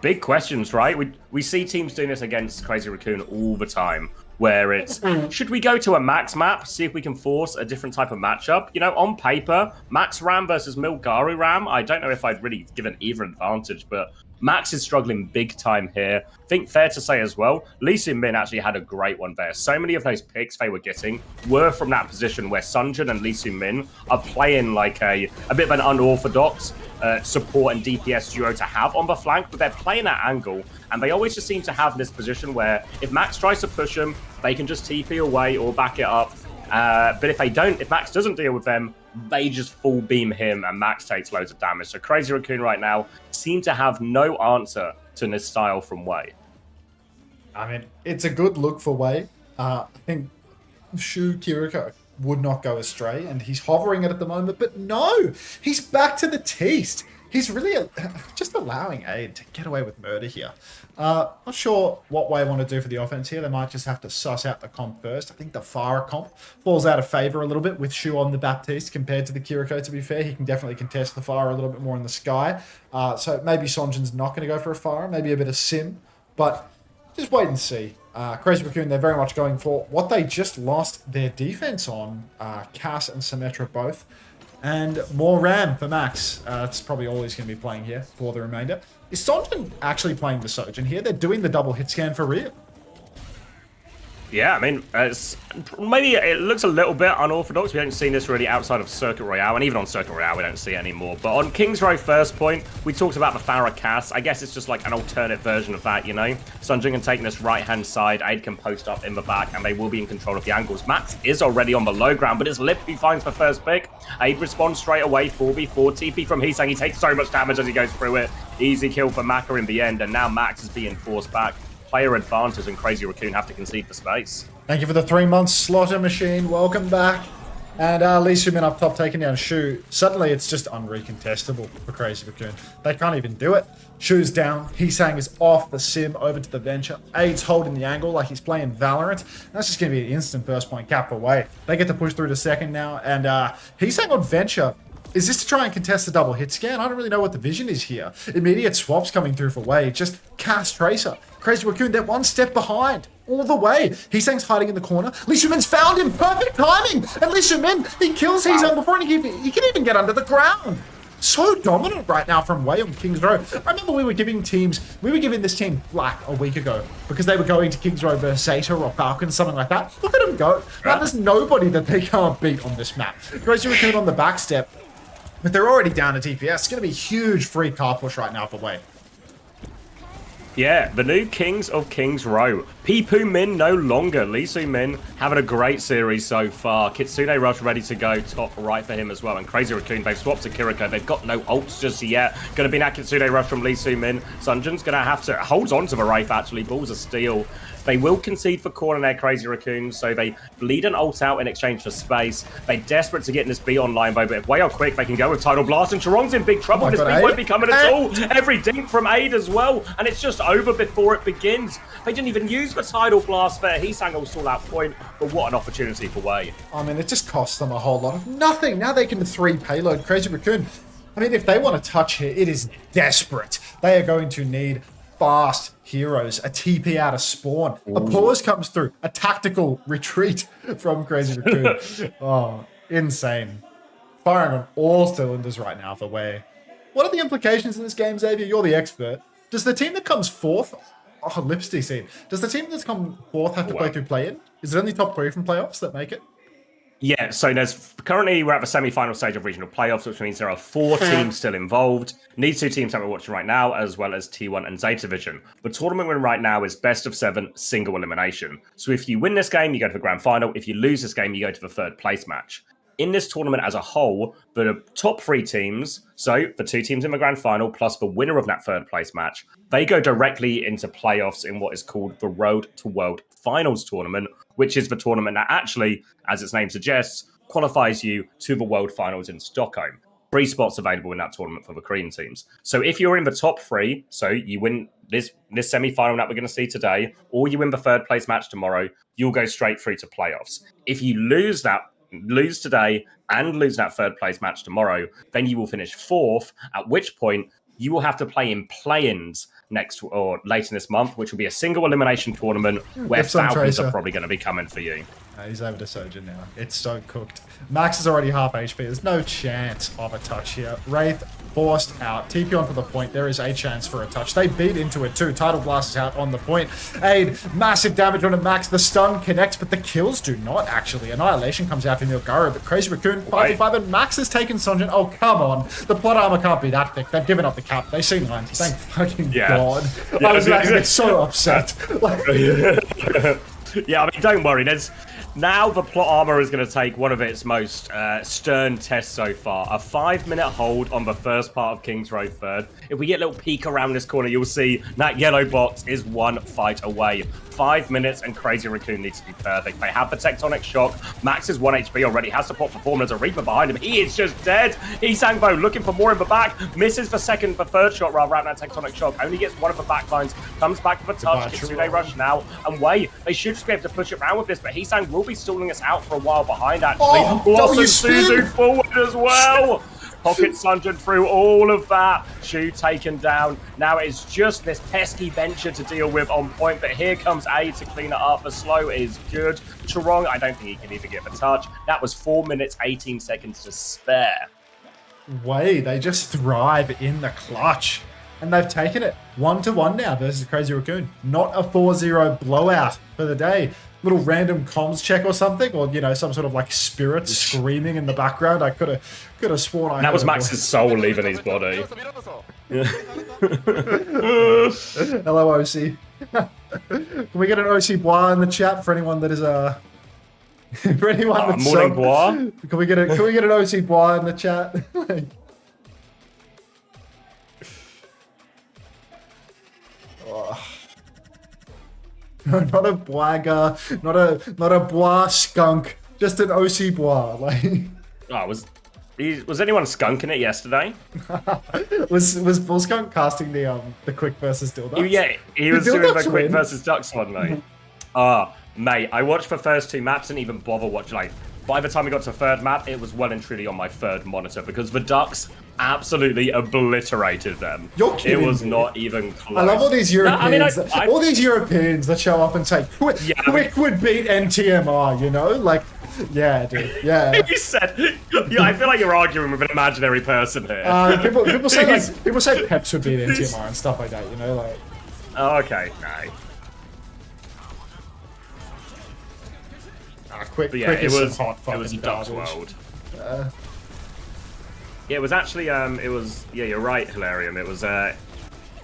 big questions, right? We see teams doing this against Crazy Raccoon all the time, where it's, should we go to a Max map, see if we can force a different type of matchup? You know, on paper, Max Ram versus Milgaru Ram, I don't know if I'd really given either advantage, but Max is struggling big time here. I think fair to say as well, Lee Min actually had a great one there. So many of those picks they were getting were from that position where Sunjin and Lee Min are playing like a bit of an unorthodox support and DPS duo to have on the flank, but they're playing that angle, and they always just seem to have this position where if Max tries to push them, they can just TP away or back it up. But if Max doesn't deal with them, they just full beam him and Max takes loads of damage. So Crazy Raccoon right now seem to have no answer to this style from Wei. I mean, it's a good look for Wei. I think Shu Kiriko would not go astray, and he's hovering it at the moment, but no! He's back to the teast. he's really just allowing Aid to get away with murder here. Not sure what way I want to do for the offense here. They might just have to suss out the comp first. I think the Farah comp falls out of favor a little bit with Shu on the Baptiste compared to the Kiriko, to be fair. He can definitely contest the Farah a little bit more in the sky. So maybe Sonjin's not going to go for a Farah, maybe a bit of Sim, but just wait and see. Crazy Raccoon, they're very much going for what they just lost their defense on, Cass and Symmetra both. And more RAM for Max. That's probably all he's going to be playing here for the remainder. Is Sonjin actually playing the Sojin here? They're doing the double hit scan for real. Yeah, I mean, maybe it looks a little bit unorthodox. We haven't seen this really outside of Circuit Royale, and even on Circuit Royale, we don't see it anymore. But on King's Row first point, we talked about the Farah Cass. I guess it's just like an alternate version of that, you know? Sunjin can take this right-hand side, Aid can post up in the back, and they will be in control of the angles. Max is already on the low ground, but it's Lip who finds the first pick. Aid responds straight away, 4v4. TP from Heesang, he takes so much damage as he goes through it. Easy kill for Maka in the end, and now Max is being forced back. Player advantage, and Crazy Raccoon have to concede the space. Thank you for the 3 months, Slaughter Machine. Welcome back. And Lee Sumin up top taking down Shu. Suddenly, it's just unrecontestable for Crazy Raccoon. They can't even do it. Shu's down. Heesang is off the sim over to the Venture. Aid's holding the angle like he's playing Valorant. That's just going to be an instant first point cap away. They get to push through to second now. And Heesang on Venture. Is this to try and contest the double hit scan? I don't really know what the vision is here. Immediate swaps coming through for Wade. Just cast Tracer. Crazy Raccoon, they're one step behind. All the way. Heesang's hiding in the corner. Lee Shumin's found him. Perfect timing. And Lee Shumin, he kills Heesang before he can even get under the ground. So dominant right now from Wei on King's Row. I remember we were giving this team flack a week ago because they were going to King's Row versus Zeta or Falcon, something like that. Look at them go. Now there's nobody that they can't beat on this map. Crazy Raccoon on the back step. But they're already down to TPS. It's going to be a huge free car push right now for Wei. Yeah, the new Kings of Kings Row. Pipu Min no longer. Lee Su Min having a great series so far. Kitsune Rush ready to go top right for him as well. And Crazy Raccoon, they've swapped to Kiriko. They've got no ults just yet. Going to be that Kitsune Rush from Lee Su Min. Sunjin's going to have to hold on to the Wraith actually. Balls of Steel. They will concede for corner there, Crazy Raccoon, so they bleed an ult out in exchange for space. They're desperate to get in this B online, but if way out quick, they can go with Tidal Blast, and Charong's in big trouble. This B won't be coming at all. Every dink from Aid as well, and it's just over before it begins. They didn't even use the Tidal Blast there. Heesang will stall out point, but what an opportunity for Wei. I mean, it just costs them a whole lot of nothing. Now they can 3 payload Crazy Raccoon. I mean, if they want to touch here, it is desperate. They are going to need fast heroes, a TP out of spawn. Ooh. A pause comes through, a tactical retreat from Crazy Raccoon. Oh, insane. Firing on all cylinders right now for Wei. What are the implications in this game, Xavier? You're the expert. Does the team that comes fourth, Lips DC, does the team that's come fourth have to play through play-in? Is it only top 3 from playoffs that make it? Yeah, so currently we're at the semi-final stage of regional playoffs, which means there are 4 teams still involved. These 2 teams that we're watching right now, as well as T1 and Zeta Division. The tournament we're in right now is best of 7, single elimination. So if you win this game, you go to the grand final. If you lose this game, you go to the 3rd place match. In this tournament as a whole, the top 3 teams, so the 2 teams in the grand final, plus the winner of that 3rd place match, they go directly into playoffs in what is called the Road to World Finals tournament, which is the tournament that actually, as its name suggests, qualifies you to the World Finals in Stockholm. 3 spots available in that tournament for the Korean teams. So if you're in the top 3, so you win this semi-final that we're going to see today, or you win the 3rd place match tomorrow, you'll go straight through to playoffs. If you lose today and lose that 3rd place match tomorrow, then you will finish 4th, at which point you will have to play in play-ins next or later this month, which will be a single elimination tournament where Falcons are probably going to be coming for you. He's over to Sojin now. It's so cooked. Max is already half HP. There's no chance of a touch here. Wraith forced out. TP on for the point. There is a chance for a touch. They beat into it too. Tidal Blast is out on the point. Aid, massive damage on a Max. The stun connects, but the kills do not actually. Annihilation comes out from Nilgara, but Crazy Raccoon 5v5 and Max has taken Sonjin. Oh, come on. The plot armor can't be that thick. They've given up the cap. They see 9. Thank fucking God. Yeah, I was about to get so upset. Yeah, I mean, don't worry. Now the plot armor is going to take one of its most stern tests so far. A 5-minute hold on the first part of King's Row 3rd. If we get a little peek around this corner, you'll see that yellow box is 1 fight away. 5 minutes, and Crazy Raccoon needs to be perfect. They have the Tectonic Shock. Max is 1 HP already, has support performance. A Reaper behind him. He is just dead. Isangbo looking for more in the back. Misses the third shot rather out that Tectonic Shock. Only gets one of the back lines. Comes back with a touch. Kitsune rush now. And Wei, they should just be able to push it around with this, but Hisang will be stalling us out for a while behind, actually. Oh, Blossom spin. Suzu forward as well. Pocket Sundered through all of that. Shu taken down. Now it's just this pesky venture to deal with on point, but here comes A to clean it up. The slow is good. Chorong, I don't think he can even get the touch. That was 4 minutes, 18 seconds to spare. Way, they just thrive in the clutch. And they've taken it 1-1 now versus Crazy Raccoon. Not a 4-0 blowout for the day. Little random comms check or something, or you know, some sort of like spirit screaming in the background. I could have sworn that was Max's soul leaving his body. Hello, OC. Can we get an OC Bois in the chat for anyone that is for anyone that's morning Bois? Can we get an OC Bois in the chat? No, not a Boiga, not a Bois skunk, just an OC Bois. Like, Oh, was anyone skunking it yesterday? was Bull Skunk casting the quick versus Dilducks? Yeah, he was doing the quick versus Ducks one, mate. Mate, I watched the first 2 maps and even bother watching. Like, by the time we got to the 3rd map, it was well and truly on my 3rd monitor because the Ducks absolutely obliterated them. You're kidding It was me. not even close. I love all these Europeans. No, I mean, all these Europeans that show up and say, "Quick would beat NTMR," you know, like, yeah, dude, yeah. You said, yeah, I feel like you're arguing with an imaginary person here. People say Peps would beat NTMR and stuff like that, you know, like. Oh, okay, no. Quick, But yeah, quick it is was some hot fucking a Ducks garbage. world. Yeah, it was actually yeah, you're right, Hilarium. It was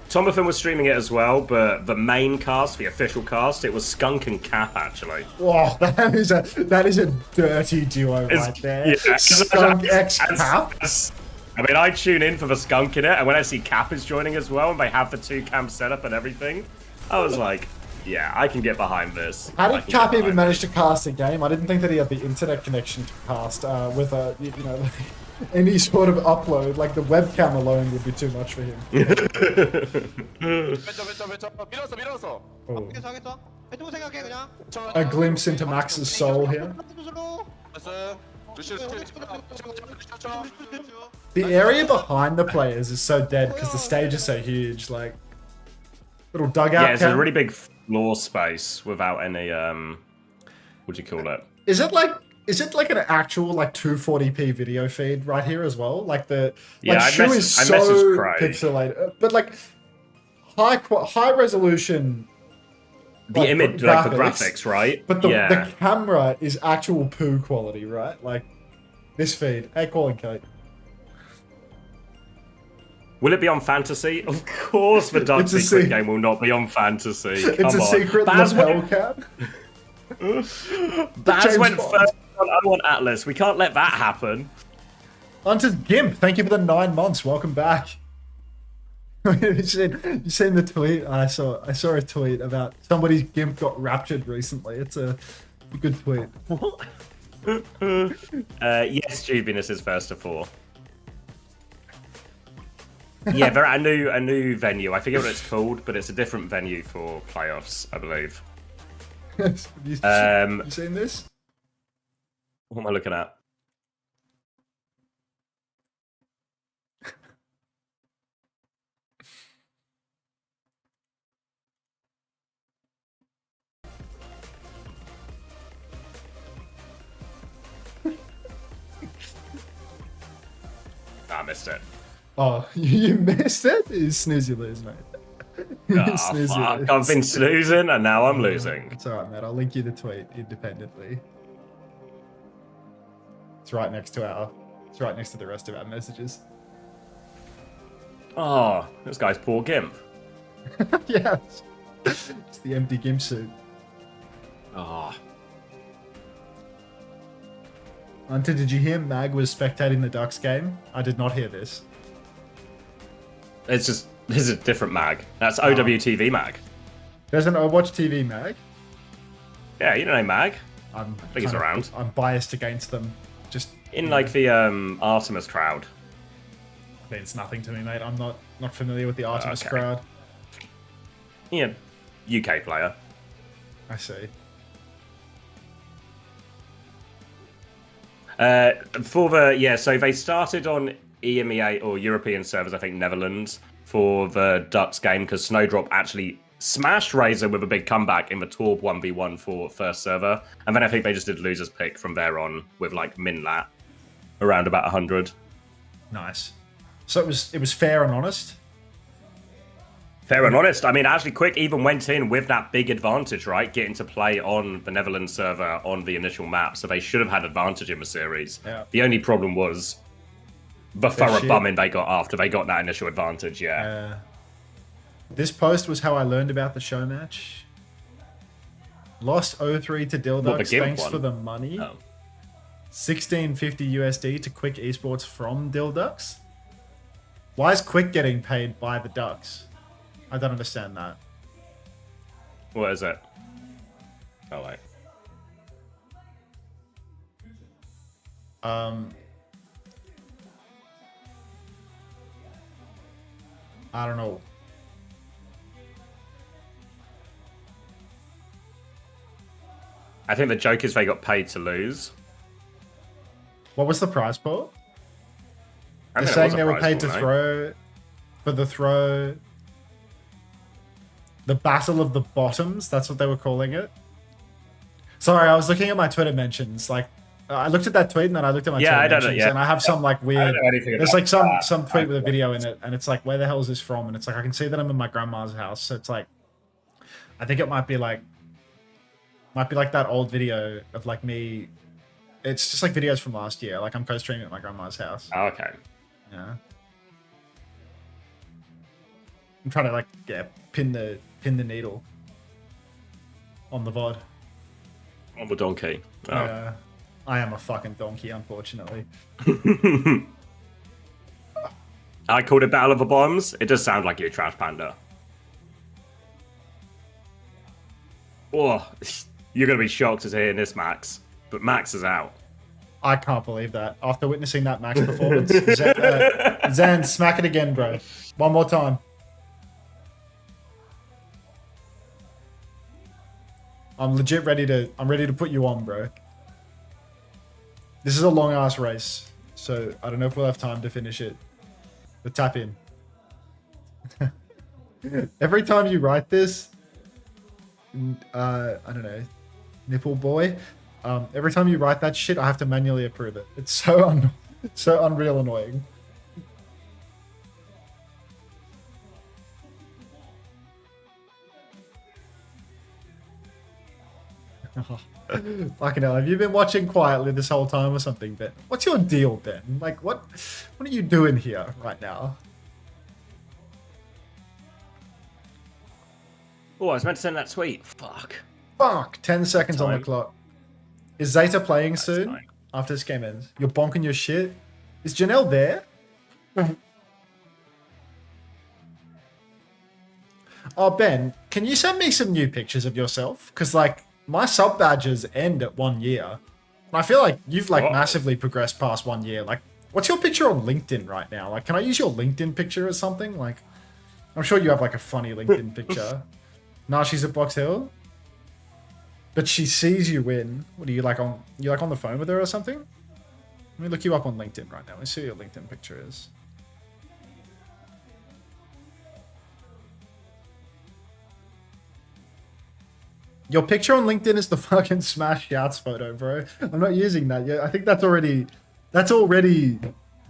Tomathan was streaming it as well, but the main cast, the official cast, it was Skunk and Cap actually. Whoa, that is a dirty duo right there. Yeah, Skunk X Cap. I mean, I tune in for the Skunk in it, and when I see Cap is joining as well, and they have the 2 camps set up and everything, I was like, yeah, I can get behind this. How did Cap even manage to cast a game? I didn't think that he had the internet connection to cast with a, you know, like, any sort of upload. Like the webcam alone would be too much for him. Oh. A glimpse into Max's soul here. The area behind the players is so dead because the stage is so huge. Like little dugout. Yeah, it's a really big floor space without any what do you call it? Is it like an actual like 240p video feed right here as well? Like the Shu is so pixelated, but like high resolution. The like, image, like the graphics, right? But the camera is actual poo quality, right? Like this feed. Hey, calling Kate. Will it be on Fantasy? Of course, the Dark Secret game will not be on Fantasy. Come it's a on. secret lapel cap. Baz went first on Atlas. We can't let that happen. Unter Gimp, thank you for the 9 months. Welcome back. you seen the tweet? I saw a tweet about somebody's Gimp got raptured recently. It's a good tweet. Yes, Jubinus is first to 4. Yeah, they're at a new venue. I forget what it's called, but it's a different venue for playoffs, I believe. you seen this? What am I looking at? I missed it. Oh, you missed it? You snooze, you lose, mate. Oh, fuck. I've been snoozing and now I'm losing. It's alright, mate. I'll link you the tweet independently. It's right next to the rest of our messages. Oh, this guy's poor Gimp. Yeah. It's the empty Gimp suit. Oh. Hunter, did you hear Mag was spectating the Ducks game? I did not hear this. It's just, this is a different mag. That's OWTV mag. There's an Overwatch TV mag. Yeah, you know Mag. I think he's around. I'm biased against them. Just In like the Artemis crowd. I mean, it's nothing to me, mate. I'm not familiar with the Artemis okay. crowd. Yeah, UK player. I see. So they started on EMEA or European servers, I think Netherlands, for the Ducks game because Snowdrop actually smashed Razor with a big comeback in the Torb 1v1 for first server, and then I think they just did losers pick from there on with like Minlat around about 100. Nice. So it was fair and honest. Fair and honest. I mean, actually, Quick even went in with that big advantage, right? Getting to play on the Netherlands server on the initial map, so they should have had advantage in the series. Yeah. The only problem was the thorough bumming they got after they got that initial advantage, yeah. This post was how I learned about the show match. Lost 0-3 to Dilducks, thanks for the money. Oh. 1650 USD to Quick Esports from Dilducks. Why is Quick getting paid by the Ducks? I don't understand that. What is it? Oh, wait. I don't know. I think the joke is they got paid to lose. What was the prize pool? I They're think it saying was a they were prize paid to pool, no? throw for the throw. The Battle of the Bottoms, that's what they were calling it. Sorry, I was looking at my Twitter mentions. Like, I looked at that tweet and then I looked at my Twitter mentions, and I have some like weird. There's like some tweet with a video in it, and it's like, where the hell is this from? And it's like, I can see that I'm in my grandma's house, so it's like, I think it might be like that old video of like me. It's just like videos from last year. Like I'm co-streaming at my grandma's house. Oh, okay. Yeah. I'm trying to like pin the needle on the VOD. On the donkey. Oh. I am a fucking donkey, unfortunately. I called it Battle of the Bombs. It does sound like you're a trash panda. Oh, you're going to be shocked to hear this, Max. But Max is out. I can't believe that. After witnessing that Max performance. Zan, smack it again, bro. One more time. I'm legit ready to put you on, bro. This is a long ass race, so I don't know if we'll have time to finish it. But tap in. Every time you write this, I don't know, nipple boy. Every time you write that shit, I have to manually approve it. It's so unreal annoying. Fucking hell, have you been watching quietly this whole time or something, Ben? What's your deal, Ben? Like, what are you doing here right now? Oh, I was meant to send that tweet. Fuck. 10 seconds on the clock. Is Zeta playing soon? Time. After this game ends? You're bonking your shit? Is Janelle there? Oh, Ben, can you send me some new pictures of yourself? Because, like, my sub badges end at 1 year. And I feel like you've, like, massively progressed past 1 year. Like, what's your picture on LinkedIn right now? Like, can I use your LinkedIn picture or something? Like, I'm sure you have, like, a funny LinkedIn picture. Nah, she's at Box Hill. But she sees you win. What are you, like, on the phone with her or something? Let me look you up on LinkedIn right now. Let me see what your LinkedIn picture is. Your picture on LinkedIn is the fucking Smash Shouts photo, bro. I'm not using that yet. I think that's already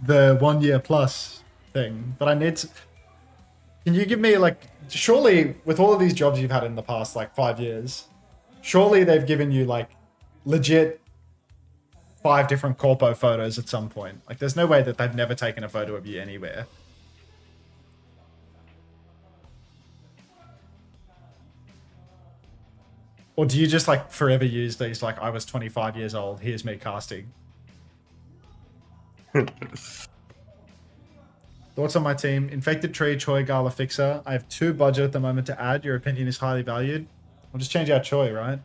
the 1 year plus thing. But I need to... Can you give me, like... Surely, with all of these jobs you've had in the past, like, 5 years, surely they've given you, like, legit 5 different corpo photos at some point. Like, there's no way that they've never taken a photo of you anywhere. Or do you just, like, forever use these, like, I was 25 years old, here's me casting? The Thoughts on my team? Infected Tree, Choi, Gala, Fixer. I have 2 budget at the moment to add. Your opinion is highly valued. We'll just change out Choi, right?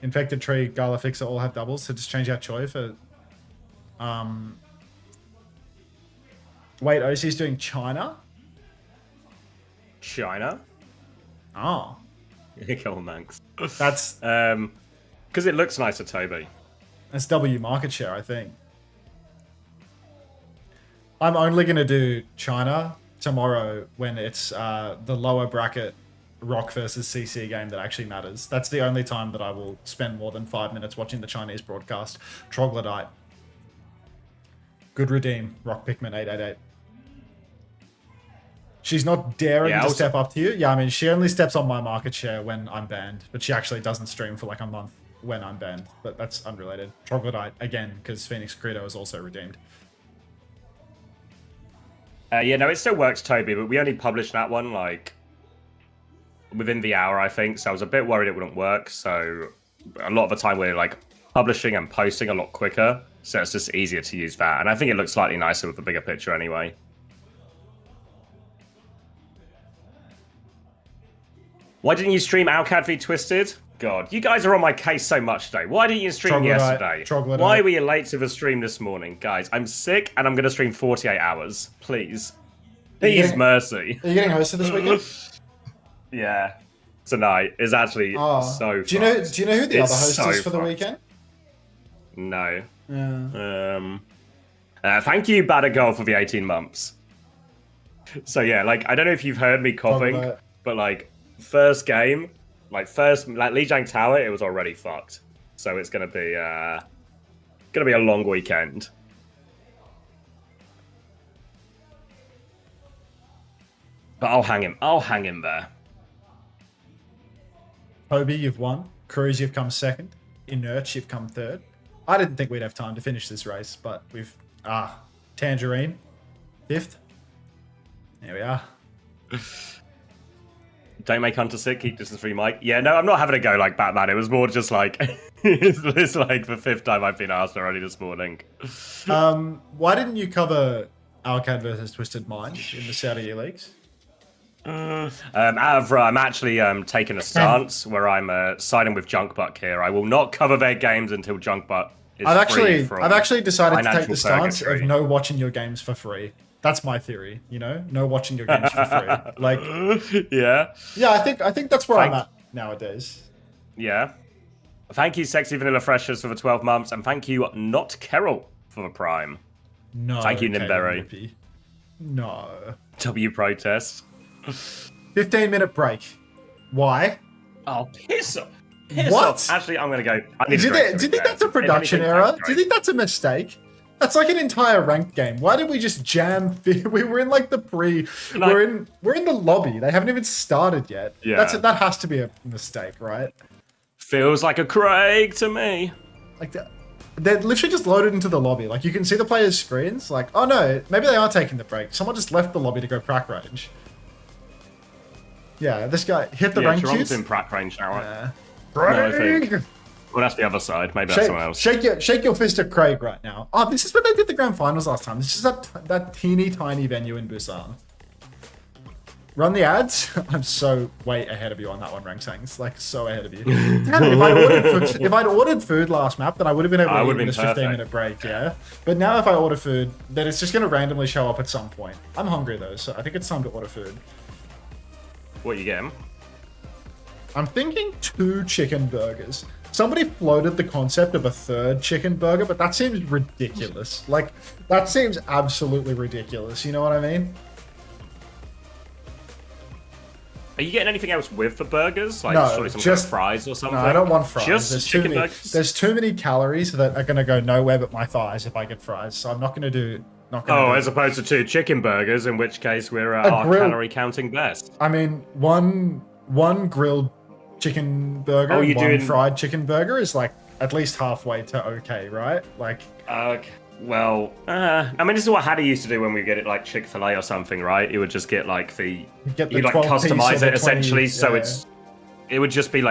Infected Tree, Gala, Fixer all have doubles, so just change out Choi for... Wait, OC's doing China? China? Oh. Come on, Manx. That's Because it looks nicer, Toby. that's W market share, I think. I'm only going to do China tomorrow when it's the lower bracket Rock versus CC game that actually matters. That's the only time that I will spend more than 5 minutes watching the Chinese broadcast. Troglodyte. Good redeem. Rock Pikmin 888. She's not daring to step up to you. Yeah, I mean, she only steps on my market share when I'm banned, but she actually doesn't stream for like a month when I'm banned. But that's unrelated. Troglodyte, again, because Phoenix Credo is also redeemed. Yeah, no, it still works, Toby, but we only published that one, like, within the hour, I think, so I was a bit worried it wouldn't work, so a lot of the time we're, like, publishing and posting a lot quicker, so it's just easier to use that, and I think it looks slightly nicer with the bigger picture anyway. Why didn't you stream Alcad v Twisted? God, you guys are on my case so much today. Why didn't you stream yesterday? Why were you late to the stream this morning? Guys, I'm sick and I'm going to stream 48 hours. Please. Please, mercy. Are you getting hosted this weekend? Yeah. Tonight is actually so Do you know who the other host is for the weekend? No. Yeah. Thank you, Badagal, for the 18 months. So yeah, like, I don't know if you've heard me coughing, but like, first game, like Lijiang Tower, it was already fucked. So it's gonna be a long weekend. But I'll hang him there. Toby, you've won. Cruz, you've come second. Inert, you've come third. I didn't think we'd have time to finish this race, but we've Tangerine, 5th. There we are. Don't make Hunter sick, keep distance free, Mike. Yeah, no, I'm not having a go like Batman. It was more just like, it's like the 5th time I've been asked already this morning. Why didn't you cover Alcad versus Twisted Mind in the Saudi E-Leagues? I'm actually taking a stance where I'm siding with Junkbuck here. I will not cover their games until Junkbuck is free from I've actually decided to take the stance purgatory. of no watching your games for free. That's my theory, you know? No watching your games for free. Like, yeah. Yeah, I think that's where I'm at nowadays. Yeah. Thank you, Sexy Vanilla Freshers, for the 12 months, and thank you, Not Carol, for the Prime. No. Thank you, Nimberry. No. W Protest. 15-minute break. Why? Oh, piss off. What? Actually, I'm going to go. Do you think that's a production error? Do you think that's a mistake? That's like an entire ranked game. Why did we just jam? We were in like the we're in the lobby. They haven't even started yet. Yeah. That has to be a mistake, right? Feels like a Craig to me. Like they're literally just loaded into the lobby. Like you can see the players' screens. Like, oh no, maybe they are taking the break. Someone just left the lobby to go prac range. Yeah, this guy hit the rank Sharon's queues. in prac range now, right? Yeah. No, I think. Well, that's the other side. Maybe that's someone else. Shake your fist at Craig right now. Oh, this is where they did the grand finals last time. This is that teeny tiny venue in Busan. Run the ads. I'm so way ahead of you on that one, Rangsangs. Like so ahead of you. Damn it, if I'd ordered food last map, then I would have been able to eat this 15-minute break. Yeah. But now if I order food, then it's just going to randomly show up at some point. I'm hungry though, so I think it's time to order food. What you getting? I'm thinking 2 chicken burgers. Somebody floated the concept of a 3rd chicken burger, but that seems ridiculous. Like, that seems absolutely ridiculous. You know what I mean? Are you getting anything else with the burgers? Like, No, surely some just kind of fries or something? No, I don't want fries. Just chicken burgers? There's too many calories that are going to go nowhere but my thighs if I get fries. So I'm not going to do... as opposed to 2 chicken burgers, in which case we're our calorie counting best. I mean, one grilled chicken burger and one fried chicken burger is like at least halfway to okay, right? Like, well, I mean, this is what Hattie used to do when we get it like Chick-fil-A or something, right? It would just get like you'd like customize it essentially, so it would just be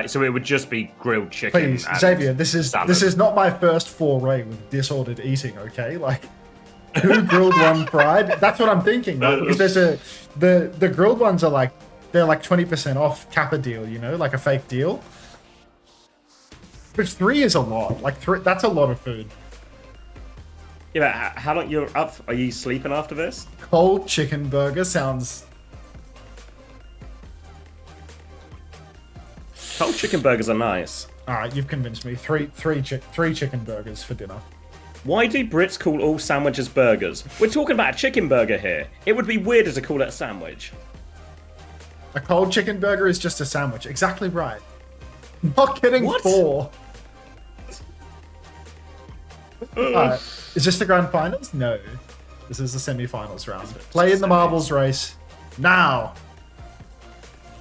grilled chicken. Please, Xavier, this is not my first foray with disordered eating, okay? Like, 2 grilled, 1 fried. That's what I'm thinking. Right? Because there's the grilled ones are like, they're like 20% off Kappa deal, you know, like a fake deal. Which 3 is a lot. Like 3, that's a lot of food. Yeah, but how long you're up? Are you sleeping after this? Cold chicken burger sounds. Cold chicken burgers are nice. All right, you've convinced me. Three chicken burgers for dinner. Why do Brits call all sandwiches burgers? We're talking about a chicken burger here. It would be weirder to call it a sandwich. A cold chicken burger is just a sandwich. Exactly right. Not getting What? 4. Alright, is this the grand finals? No. This is the semi-finals round. Play in the marbles race. Now!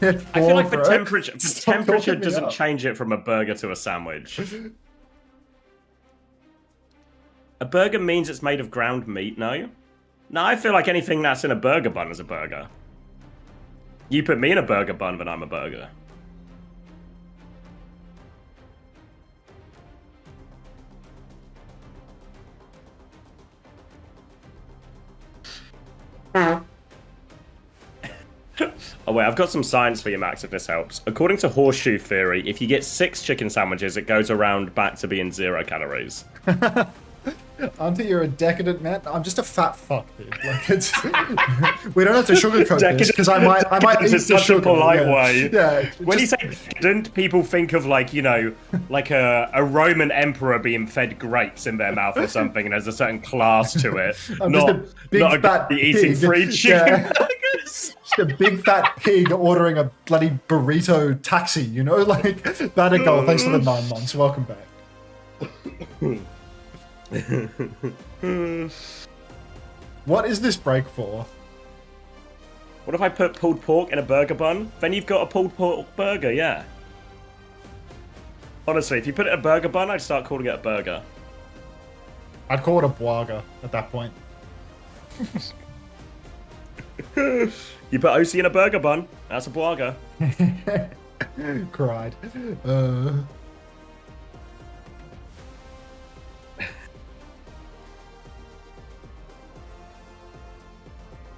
I feel like the bro. temperature Stop talking me doesn't up. change it from a burger to a sandwich. A burger means it's made of ground meat, no? No, I feel like anything that's in a burger bun is a burger. You put me in a burger bun, then I'm a burger. Oh wait, I've got some science for you, Max, if this helps. According to horseshoe theory, if you get 6 chicken sandwiches, it goes around back to being 0 calories. Unter, you're a decadent man. I'm just a fat fuck, dude. Like it's, we don't have to sugarcoat this because I might eat It's the such a sugar. polite Yeah. way. Yeah. When just- you say decadent, people think of like, you know, like a Roman emperor being fed grapes in their mouth or something, and there's a certain class to it. I'm not just a big not a fat guy eating pig. free chicken Yeah. burgers. just a big fat pig ordering a bloody burrito taxi, you know? Like, that a goal. Thanks for the 9 months. Welcome back. What is this break for? What if I put pulled pork in a burger bun? Then you've got a pulled pork burger, yeah. Honestly, if you put it in a burger bun, I'd start calling it a burger. I'd call it a bwaga at that point. You put OC in a burger bun, that's a burger. Cried.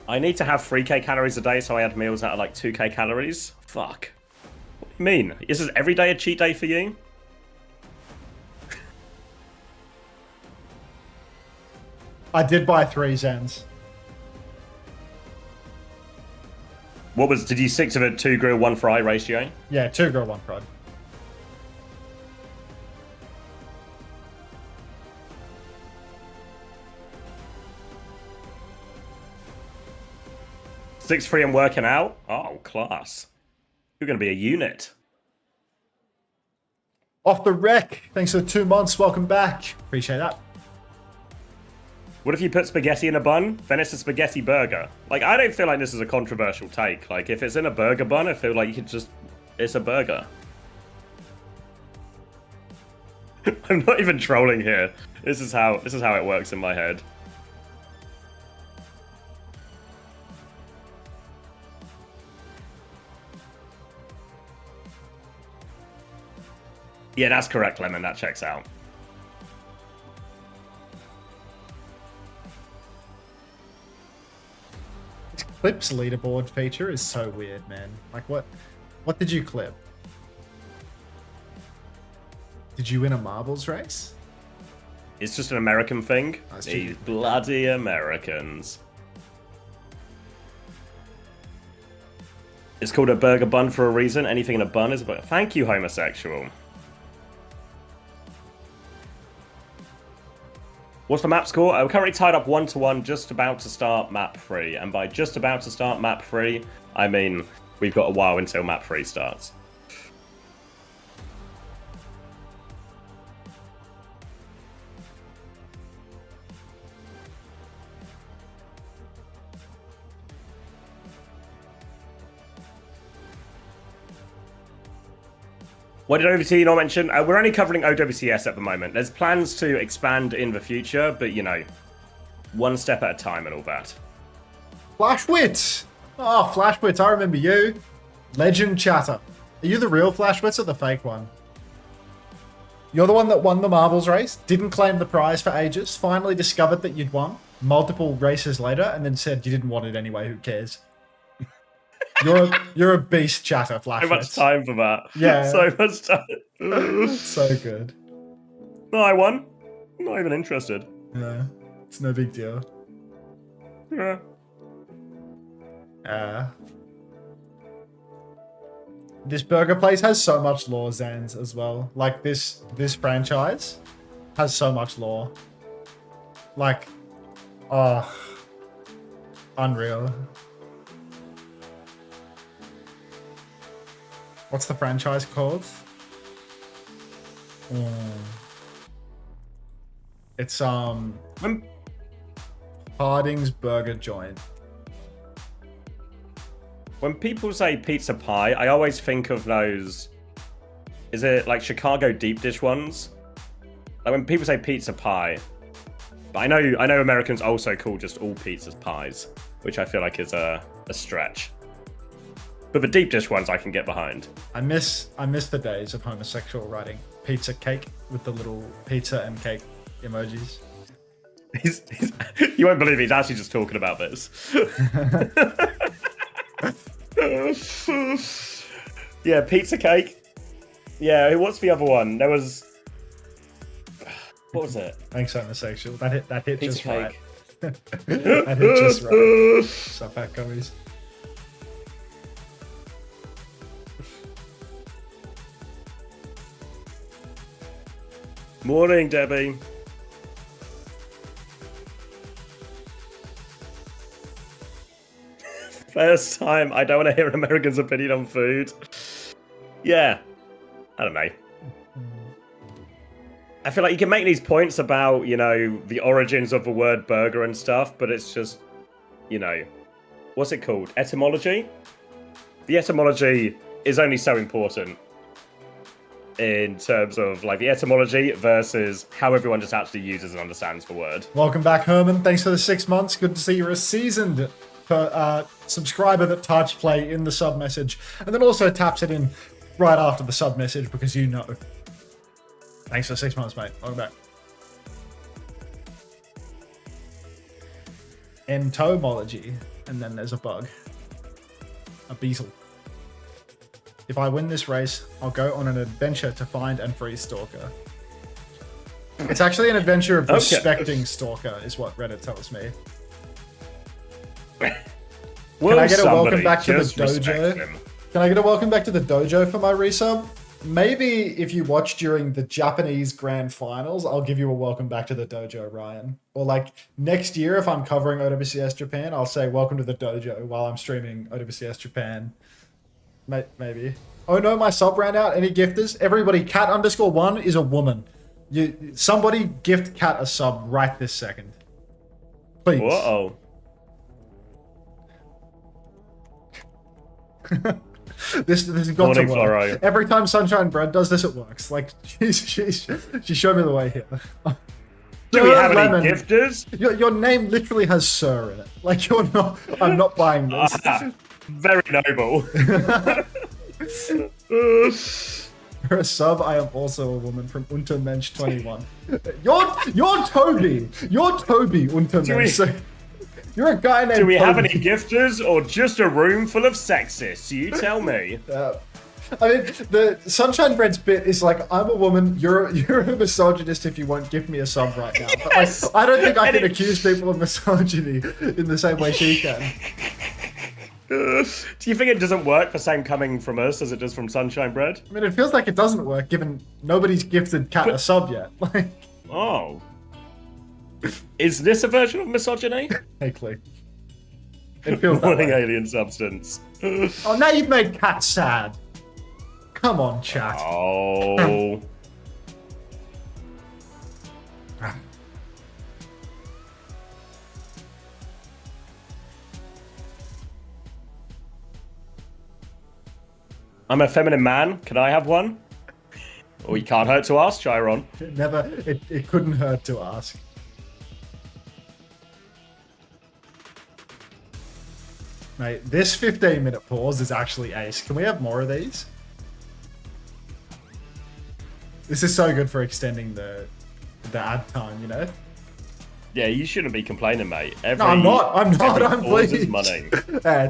I need to have 3k calories a day, so I had meals that are like 2k calories. Fuck. What do you mean? Is this every day a cheat day for you? I did buy 3 Zens. What was, did you stick to the 2 grill, 1 fry ratio? Yeah, 2 girl, 1 prod. Six free and working out? Oh, class. You're going to be a unit. Off the wreck. Thanks for the 2 months. Welcome back. Appreciate that. What if you put spaghetti in a bun? Then it's a spaghetti burger. Like, I don't feel like this is a controversial take. Like, if it's in a burger bun, I feel like you could just... It's a burger. I'm not even trolling here. This is how it works in my head. Yeah, that's correct, Lemon. That checks out. This clips leaderboard feature is so weird, man. Like, what did you clip? Did you win a marbles race? It's just an American thing. That's These true. bloody Americans. It's called a burger bun for a reason. Anything in a bun is a burger. Thank you, homosexual. What's the map score? We're currently tied up 1-1, just about to start map 3. And by just about to start map 3, I mean we've got a while until map 3 starts. What did OVT not mention? We're only covering OWCS at the moment. There's plans to expand in the future, but you know, one step at a time and all that. Flashwitz! Oh, Flashwitz, I remember you. Legend chatter. Are you the real Flashwitz or the fake one? You're the one that won the marbles race, didn't claim the prize for ages, finally discovered that you'd won. multiple races later and then said you didn't want it anyway. Who cares? You're a beast chatter, Flash. So much time for that. Yeah. So much time. So good. No, I won. I'm not even interested. Yeah. It's no big deal. Yeah. This burger place has so much lore, Zans, as well. Like this franchise has so much lore. Like, oh, unreal. What's the franchise called? It's Harding's Burger Joint. When people say pizza pie, I always think of those. Is it like Chicago deep dish ones? Like when people say pizza pie, but I know Americans also call just all pizzas pies, which I feel like is a stretch. But the deep dish ones I can get behind. I miss the days of homosexual writing pizza cake with the little pizza and cake emojis. You won't believe he's actually just talking about this. Yeah, pizza cake. Yeah, what's the other one? There was. What was it? Thanks, homosexual. That hit Pizza just right. cake. That hit just right. Sup, fat gummies. Morning, Debbie. First time. I don't want to hear an American's opinion on food. Yeah. I don't know. I feel like you can make these points about, you know, the origins of the word burger and stuff, but it's just, you know, what's it called? Etymology? The etymology is only so important in terms of, like, the etymology versus how everyone just actually uses and understands the word. Welcome back, Herman. Thanks for the 6 months. Good to see you're a seasoned subscriber that types play in the sub message and then also taps it in right after the sub message because you know. Thanks for 6 months, mate. Welcome back. Entomology. And then there's a bug. A beetle. If I win this race, I'll go on an adventure to find and free Stalker. It's actually an adventure of respecting Stalker, is what Reddit tells me. Can I get a welcome back to the dojo? Can I get a welcome back to the dojo for my resub? Maybe if you watch during the Japanese Grand Finals, I'll give you a welcome back to the dojo, Ryan. Or like next year, if I'm covering OWCS Japan, I'll say welcome to the dojo while I'm streaming OWCS Japan. Maybe. Oh no, my sub ran out. Any gifters? Everybody, cat_1 is a woman. Somebody gift cat a sub right this second. Please. Whoa. This has got Morning, to work. Floro. Every time Sunshine Bread does this, it works. Like she showed me the way here. Do we have any Lemon. gifters? Your name literally has "sir" in it. Like you're not. I'm not buying this. Very noble. You're a sub. I am also a woman from Untermensch 21. You're Toby. You're Toby Untermensch. You're a guy named. Do we have Toby. any gifters or just a room full of sexists? You tell me. I mean, the Sunshine Bread's bit is like, I'm a woman, you're a misogynist if you won't give me a sub right now. But Yes! I don't think I can accuse people of misogyny in the same way she can. Do you think it doesn't work the same coming from us as it does from Sunshine Bread? I mean, it feels like it doesn't work given nobody's gifted Cat a sub yet. Like, Oh. Is this a version of misogyny? likely. It feels that Morning way. alien substance. Oh, now you've made Cat sad. Come on, chat. Oh. I'm a feminine man. Can I have one? Oh, you can't hurt to ask, Chiron. It couldn't hurt to ask. Mate, this 15-minute pause is actually ace. Can we have more of these? This is so good for extending the ad time, you know? Yeah, you shouldn't be complaining, mate. No, I'm not. I'm cause is pleased. money.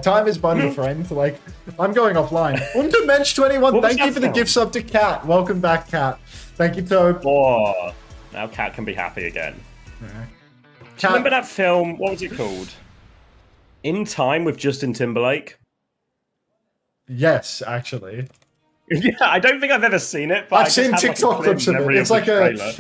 Time is money, friend. Like, I'm going offline. Untermensch21, What was thank you that for the from? gift sub to Cat. Welcome back, Cat. Thank you, Toad. Oh, now Cat can be happy again. Do you remember that film? What was it called? In Time with Justin Timberlake. Yes, actually. Yeah, I don't think I've ever seen it, but I've I just seen have, TikTok like, clips of it. memory It's the like trailer.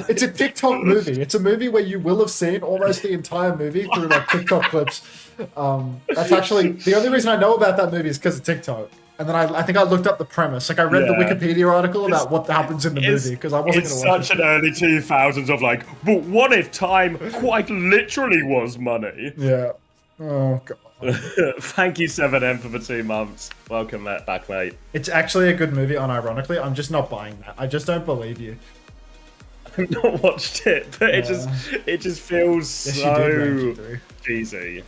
it's a TikTok movie. It's a movie where you will have seen almost the entire movie through like TikTok clips. That's actually the only reason I know about that movie is because of TikTok. And then I think I looked up the premise. Like I read the Wikipedia article about what happens in the movie because I wasn't going to watch It's it. such an early 2000s of like, but what if time quite literally was money? Yeah. Oh god. Thank you, 7M, for the 2 months. Welcome back, mate. It's actually a good movie, unironically. I'm just not buying that. I just don't believe you. I've not watched it, but it just feels Yes, so you did, cheesy.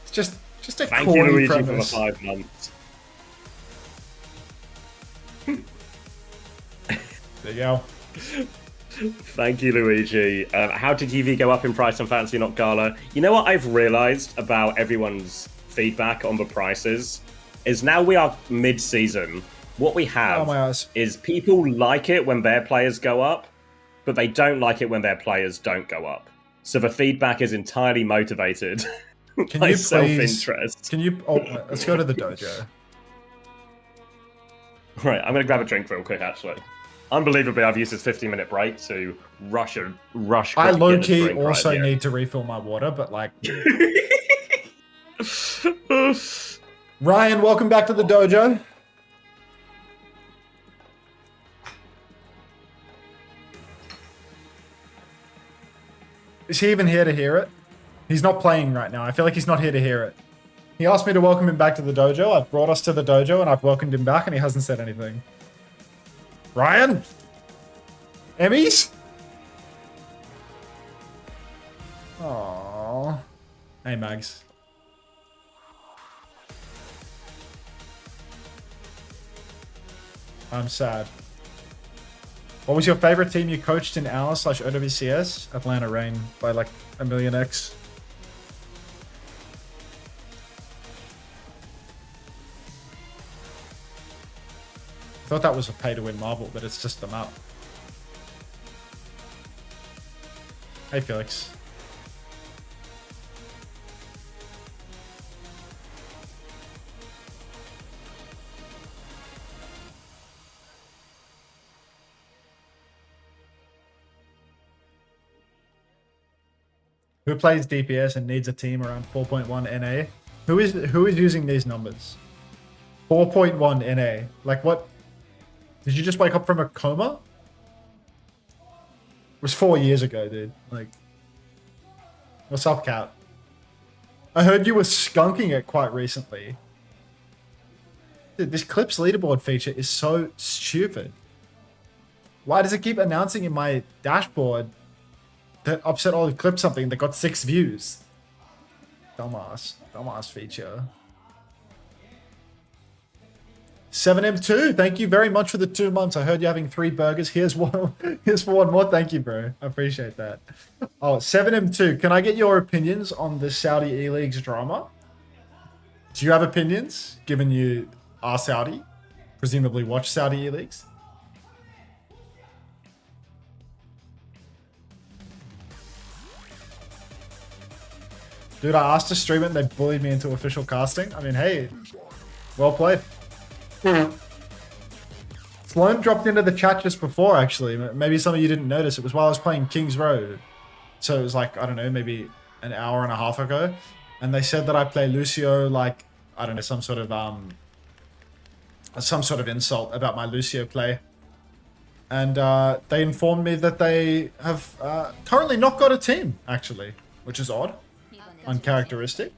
It's just a Thank you, corny Luigi, for the premise. 5 months. There you go. Thank you, Luigi. How did UV go up in price on Fantasy Not Gala? You know what I've realised about everyone's feedback on the prices? Is now we are mid-season, what we Oh have my eyes. is people like it when their players go up, but they don't like it when their players don't go up. So the feedback is entirely motivated Can by you please? self-interest. Can you? Oh, let's go to the dojo. Right, I'm going to grab a drink real quick, actually. Unbelievably, I've used this 15-minute break to rush. I quickly low get a key drink right also here. need to refill my water, but like. Ryan, welcome back to the dojo. Is he even here to hear it? He's not playing right now. I feel like he's not here to hear it. He asked me to welcome him back to the dojo. I've brought us to the dojo and I've welcomed him back and he hasn't said anything. Ryan? Emmys? Aww. Hey, Mags. I'm sad. What was your favorite team you coached in OWCS? Atlanta Reign by like a million X. I thought that was a pay-to-win marble, but it's just the map. Hey, Felix. Who plays DPS and needs a team around 4.1 NA? Who is using these numbers? 4.1 NA. Like what? Did you just wake up from a coma? It was 4 years ago, dude. Like, what's up, Cat? I heard you were skunking it quite recently. Dude, this Clips leaderboard feature is so stupid. Why does it keep announcing in my dashboard that Upset Olive clipped something that got 6 views? Dumbass feature. 7M2, thank you very much for the 2 months. I heard you're having 3 burgers. Here's one. Here's for one more. Thank you, bro. I appreciate that. Oh, 7M2, can I get your opinions on the Saudi E-League's drama? Do you have opinions, given you are Saudi? Presumably watch Saudi E-Leagues? Dude, I asked to stream it and they bullied me into official casting. I mean, hey, well played. Sloan dropped into the chat just before, actually. Maybe some of you didn't notice. It was while I was playing King's Road. So it was like, I don't know, maybe an hour and a half ago. And they said that I play Lucio like, I don't know, some sort of insult about my Lucio play. And they informed me that they have currently not got a team, actually, which is odd. Uncharacteristic.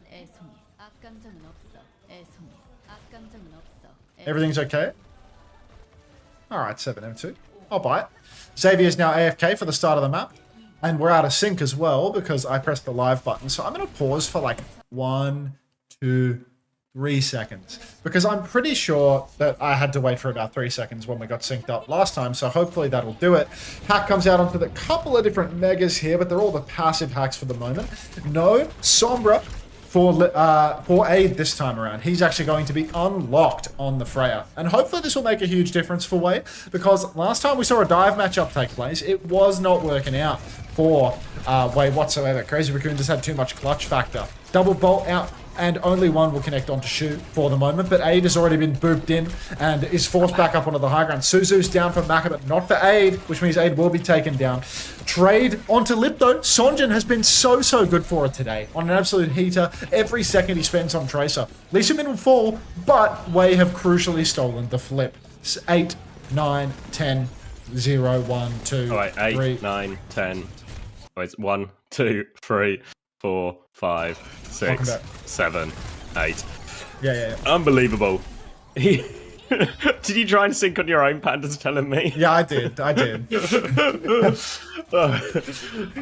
Everything's okay? Alright, 7M2. I'll buy it. Xavier's now AFK for the start of the map. And we're out of sync as well because I pressed the live button. So I'm going to pause for like 1, 2, 3 seconds. Because I'm pretty sure that I had to wait for about 3 seconds when we got synced up last time, so hopefully that'll do it. Hack comes out onto the couple of different megas here, but they're all the passive hacks for the moment. No Sombra for Aid this time around. He's actually going to be unlocked on the Freya. And hopefully this will make a huge difference for Wei, because last time we saw a dive matchup take place, it was not working out for Wei whatsoever. Crazy Raccoon just had too much clutch factor. Double bolt out, and only one will connect onto Shu for the moment, but Aid has already been booped in and is forced back up onto the high ground. Suzu's down for Maka, but not for Aid, which means Aid will be taken down. Trade onto Lip though. Sonjin has been so good for it today. On an absolute heater, every second he spends on Tracer. Lisa Min will fall, but Wei have crucially stolen the flip. 8, 9, 10, 0, 1, 2, All right, 8, 3. 9, 10. Oh, it's 1, 2, 3, 4, 5, 6, 7, 8. Yeah. Unbelievable. Did you try and sync on your own, Panda's telling me? Yeah, I did. All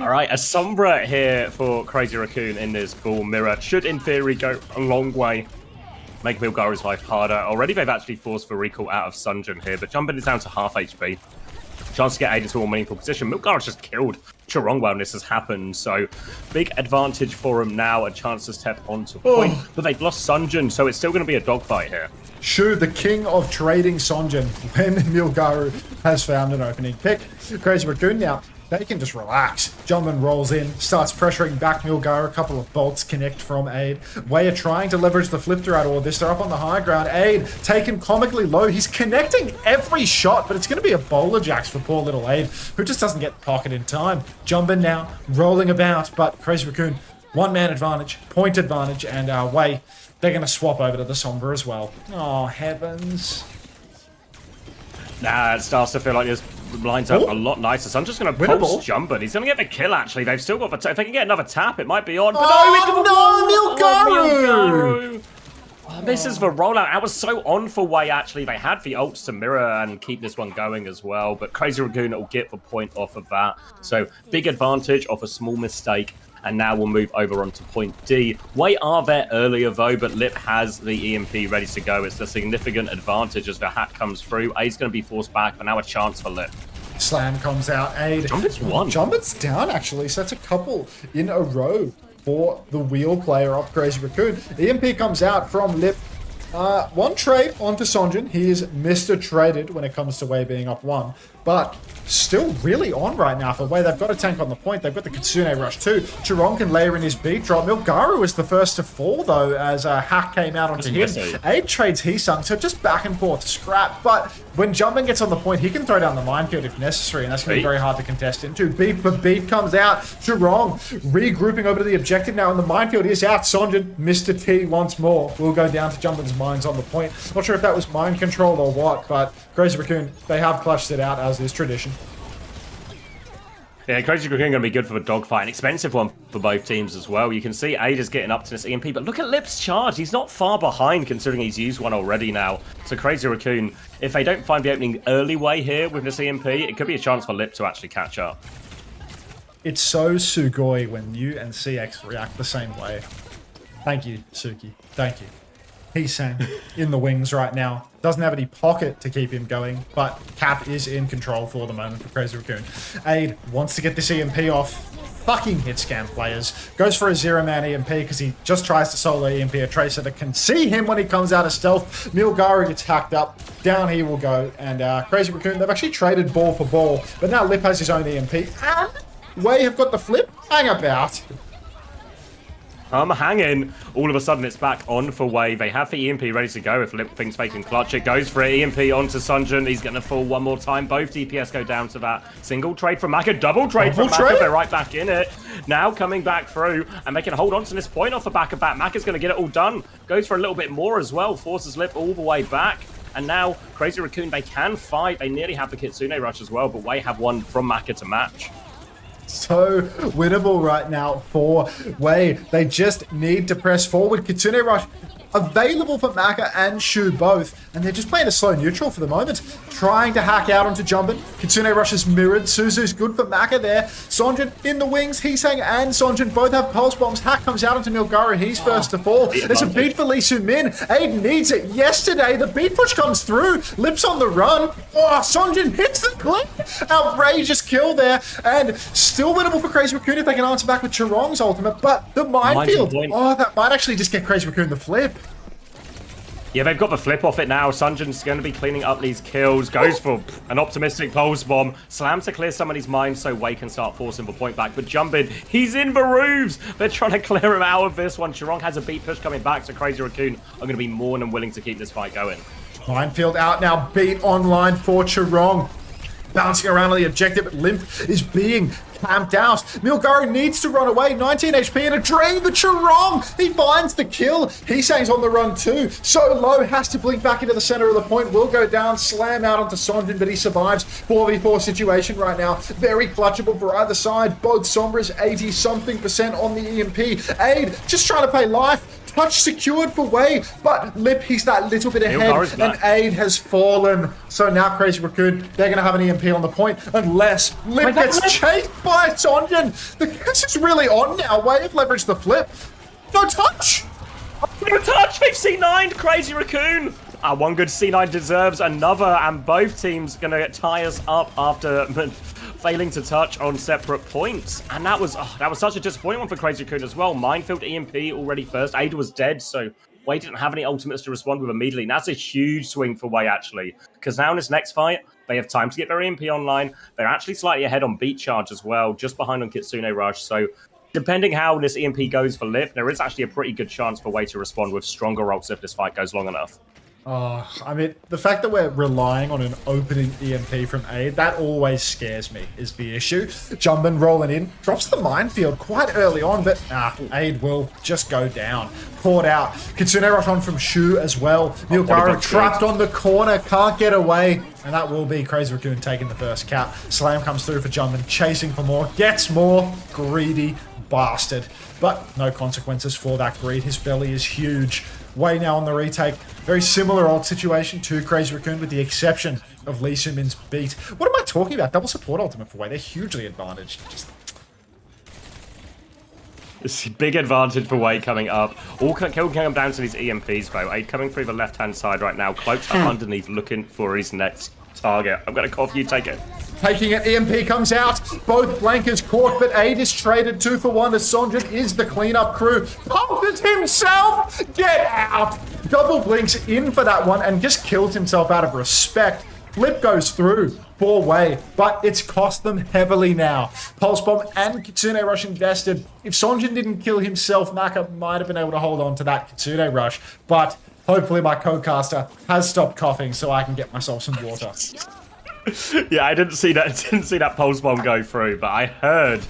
right, a Sombra here for Crazy Raccoon in this ball mirror. Should, in theory, go a long way. Make Milgaru's life harder. Already, they've actually forced the recall out of Sunjin here, but Jumpin is down to half HP. Chance to get Aid into a more meaningful position. Milgaru's just killed Chirong while this has happened, so big advantage for him now. A chance to step onto point, but they've lost Sunjin, so it's still going to be a dogfight here. Shu, the king of trading Sonjin when Milgaru has found an opening pick. Crazy Raccoon now, they can just relax. Jumpman rolls in, starts pressuring back Milgaru. A couple of bolts connect from Aid. Wei are trying to leverage the flip throughout all this. They're up on the high ground. Aid taken comically low. He's connecting every shot, but it's going to be a bowler jacks for poor little Aid, who just doesn't get the pocket in time. Jumpman now rolling about, but Crazy Raccoon, one-man advantage, point advantage, and Wei, they're going to swap over to the Sombra as well. Oh, heavens. Nah, it starts to feel like this lines up a lot nicer. So I'm just going to pulse Jumper. He's going to get the kill, actually. They've still got the... If they can get another tap, it might be on. But Milgaru! Oh, this is the rollout. I was so on for Wei, actually. They had the ults to mirror and keep this one going as well. But Crazy Raccoon will get the point off of that. So big advantage off a small mistake. And now we'll move over onto point D. Wei are there earlier though, but Lip has the EMP ready to go. It's a significant advantage as the hack comes through. Aid's going to be forced back, but now a chance for Lip. Slam comes out. Aid. Jumpit's won. Jumpit's down actually, so that's a couple in a row for the wheel player of Crazy Raccoon. EMP comes out from Lip. One trade onto Sonjin. He is Mr. Traded when it comes to Wei being up 1, but still really on right now for Wei. They've got a tank on the point. They've got the Kitsune Rush too. Chirong can layer in his beat drop. Milgaru is the first to fall though, as a hack came out onto him. Aid trades Heesung, so just back and forth scrap. But when Jumpman gets on the point, he can throw down the minefield if necessary, and that's going to be very hard to contest into. Beat for beat comes out. Chirong regrouping over to the objective now, and the minefield is out. Sonjin, Mr. T once more, will go down to Jumpman's mines on the point. Not sure if that was mind control or what, but Crazy Raccoon, they have clutched it out as is tradition. Yeah, Crazy Raccoon going to be good for the dogfight. An expensive one for both teams as well. You can see Aid is getting up to this EMP, but look at Lip's charge. He's not far behind considering he's used one already now. So Crazy Raccoon, if they don't find the opening early way here with this EMP, it could be a chance for Lip to actually catch up. It's so Sugoi when you and CX react the same way. Thank you, Suki. Thank you. He's saying in the wings right now. Doesn't have any pocket to keep him going, but Cap is in control for the moment for Crazy Raccoon. Aid wants to get this EMP off. Fucking hit scam players. Goes for a 0-man EMP because he just tries to solo EMP a Tracer that can see him when he comes out of stealth. Milgaru gets hacked up. Down he will go. And Crazy Raccoon, they've actually traded ball for ball, but now Lip has his own EMP. And Wei have got the flip. Hang about. I'm hanging. All of a sudden, it's back on for Wei. They have the EMP ready to go. If Lip thinks they can clutch it, goes for EMP onto Sunjin. He's going to fall one more time. Both DPS go down to that single trade from Maka. Double trade from Maka. They're right back in it. Now coming back through, and they can hold on to this point off the back of that. Maka's going to get it all done. Goes for a little bit more as well. Forces Lip all the way back. And now, Crazy Raccoon, they can fight. They nearly have the Kitsune Rush as well, but Wei have one from Maka to match. So winnable right now for Wei. They just need to press forward. Kitsune Rush available for Maka and Shu both, and they're just playing a slow neutral for the moment. Trying to hack out onto Jumbin. Kitsune Rush is mirrored. Suzu's good for Maka there. Sonjin in the wings. Heesang and Sonjin both have pulse bombs. Hack comes out onto Milgaru. He's first to fall. There's a beat for Lee Soo-min. Aid needs it yesterday. The beat push comes through. Lips on the run. Oh, Sonjin hits the clip. Outrageous kill there. And still winnable for Crazy Raccoon if they can answer back with Charong's ultimate. But the minefield. Oh, that might actually just get Crazy Raccoon the flip. Yeah, they've got the flip off it now. Sunjin's going to be cleaning up these kills. Goes for an optimistic pulse bomb. Slams to clear some of these mines so Wei can start forcing the point back. But Jumbin, he's in the roofs. They're trying to clear him out of this one. Charong has a beat push coming back, so Crazy Raccoon are going to be more than willing to keep this fight going. Minefield out now. Beat online for Charong. Bouncing around on the objective, but Limp is being camped out. Milgaru needs to run away. 19 HP and a drain. The Charong, he finds the kill. Heesang's on the run too. So low, has to blink back into the center of the point. Will go down, slam out onto Sonjin, but he survives. 4v4 situation right now. Very clutchable for either side. Both Sombras 80-something% on the EMP. Aid just trying to play life. Touch secured for Wei, but Lip, he's that little bit ahead, and Aid has fallen. So now Crazy Raccoon, they're going to have an EMP on the point, unless Lip gets chased by Sonjin. The curse is really on now. Wei have leveraged the flip. No touch! No touch! They've C9'd Crazy Raccoon! One good C9 deserves another, and both teams going to tie us up after failing to touch on separate points. And that was such a disappointing one for Crazy Raccoon as well. Minefield EMP already first. Ada was dead, so Wei didn't have any ultimates to respond with immediately. And that's a huge swing for Wei, actually. Because now in this next fight, they have time to get their EMP online. They're actually slightly ahead on beat charge as well, just behind on Kitsune Rush. So depending how this EMP goes for Lip, there is actually a pretty good chance for Wei to respond with stronger ults if this fight goes long enough. I mean, the fact that we're relying on an opening EMP from Aid, that always scares me, is the issue. Jumbin rolling in, drops the minefield quite early on, but Aid will just go down. Caught out. Kitsune Rush on from Shu as well. Milgaru trapped on the corner, can't get away. And that will be Crazy Raccoon taking the first cap. Slam comes through for Jumbin, chasing for more, gets more. Greedy bastard. But no consequences for that greed. His belly is huge. Wei now on the retake. Very similar old situation to Crazy Raccoon with the exception of Lee Soo-min's beat. What am I talking about? Double support ultimate for Wei. They're hugely advantaged. This big advantage for Wei coming up. All can come down to these EMPs though. Aid coming through the left-hand side right now. Cloak's up underneath looking for his next target. I'm going to call for you, take it. Taking it, EMP comes out. Both blankers caught, but Aid is traded 2 for 1 as Sonjin is the cleanup crew. Pumped himself! Get out! Double blinks in for that one and just kills himself out of respect. Flip goes through for Wei, but it's cost them heavily now. Pulse Bomb and Kitsune Rush invested. If Sonjin didn't kill himself, Maka might have been able to hold on to that Kitsune Rush, but hopefully my co-caster has stopped coughing so I can get myself some water. Yeah, I didn't see that pulse bomb go through, but I heard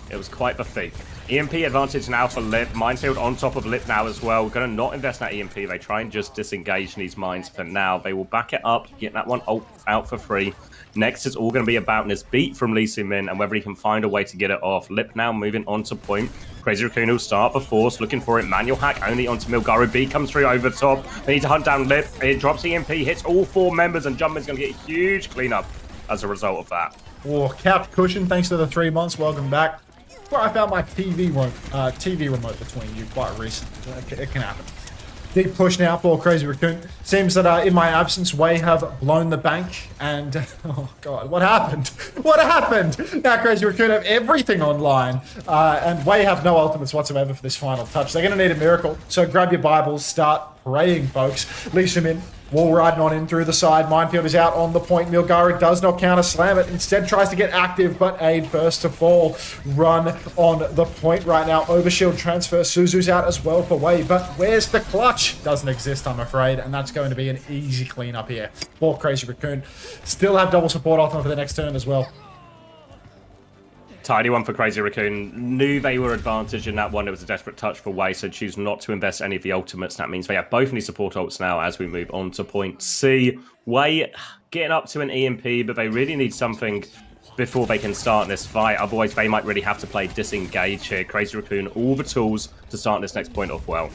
it was quite the feat. EMP advantage now for Lip. Minefield on top of Lip now as well. Going to not invest in that EMP. They try and just disengage these mines for now. They will back it up, get that one out for free. Next is all going to be about this beat from Lee Soo-min and whether he can find a way to get it off. Lip now moving on to point. Crazy Raccoon will start the force, looking for it. Manual hack only onto Milgaru. B comes through over the top. They need to hunt down Lip. It drops EMP, hits all 4 members, and Jumbin's going to get a huge cleanup as a result of that. Oh, couch cushion, thanks to the 3 months. Welcome back. Where I found my TV remote between you quite recently. It can happen. Deep push now for Crazy Raccoon. Seems that in my absence, Wei have blown the bank. And, oh god, what happened? What happened? Now Crazy Raccoon have everything online. And Wei have no ultimates whatsoever for this final touch. They're going to need a miracle. So grab your Bibles, start praying, folks. Lee Soo-min, wall riding on in through the side. Minefield is out on the point. Milgaru does not counter slam it. Instead tries to get active, but Aid first to fall. Run on the point right now. Overshield transfer. Suzu's out as well for Wei, but where's the clutch? Doesn't exist, I'm afraid, and that's going to be an easy cleanup here for Crazy Raccoon. Still have double support ultimate for the next turn as well. Tidy one for Crazy Raccoon. Knew they were advantaged in that one. It was a desperate touch for Wei, so choose not to invest any of the ultimates. That means they have both need support ults now as we move on to point C. Wei getting up to an EMP, but they really need something before they can start this fight. Otherwise, they might really have to play disengage here. Crazy Raccoon, all the tools to start this next point off well.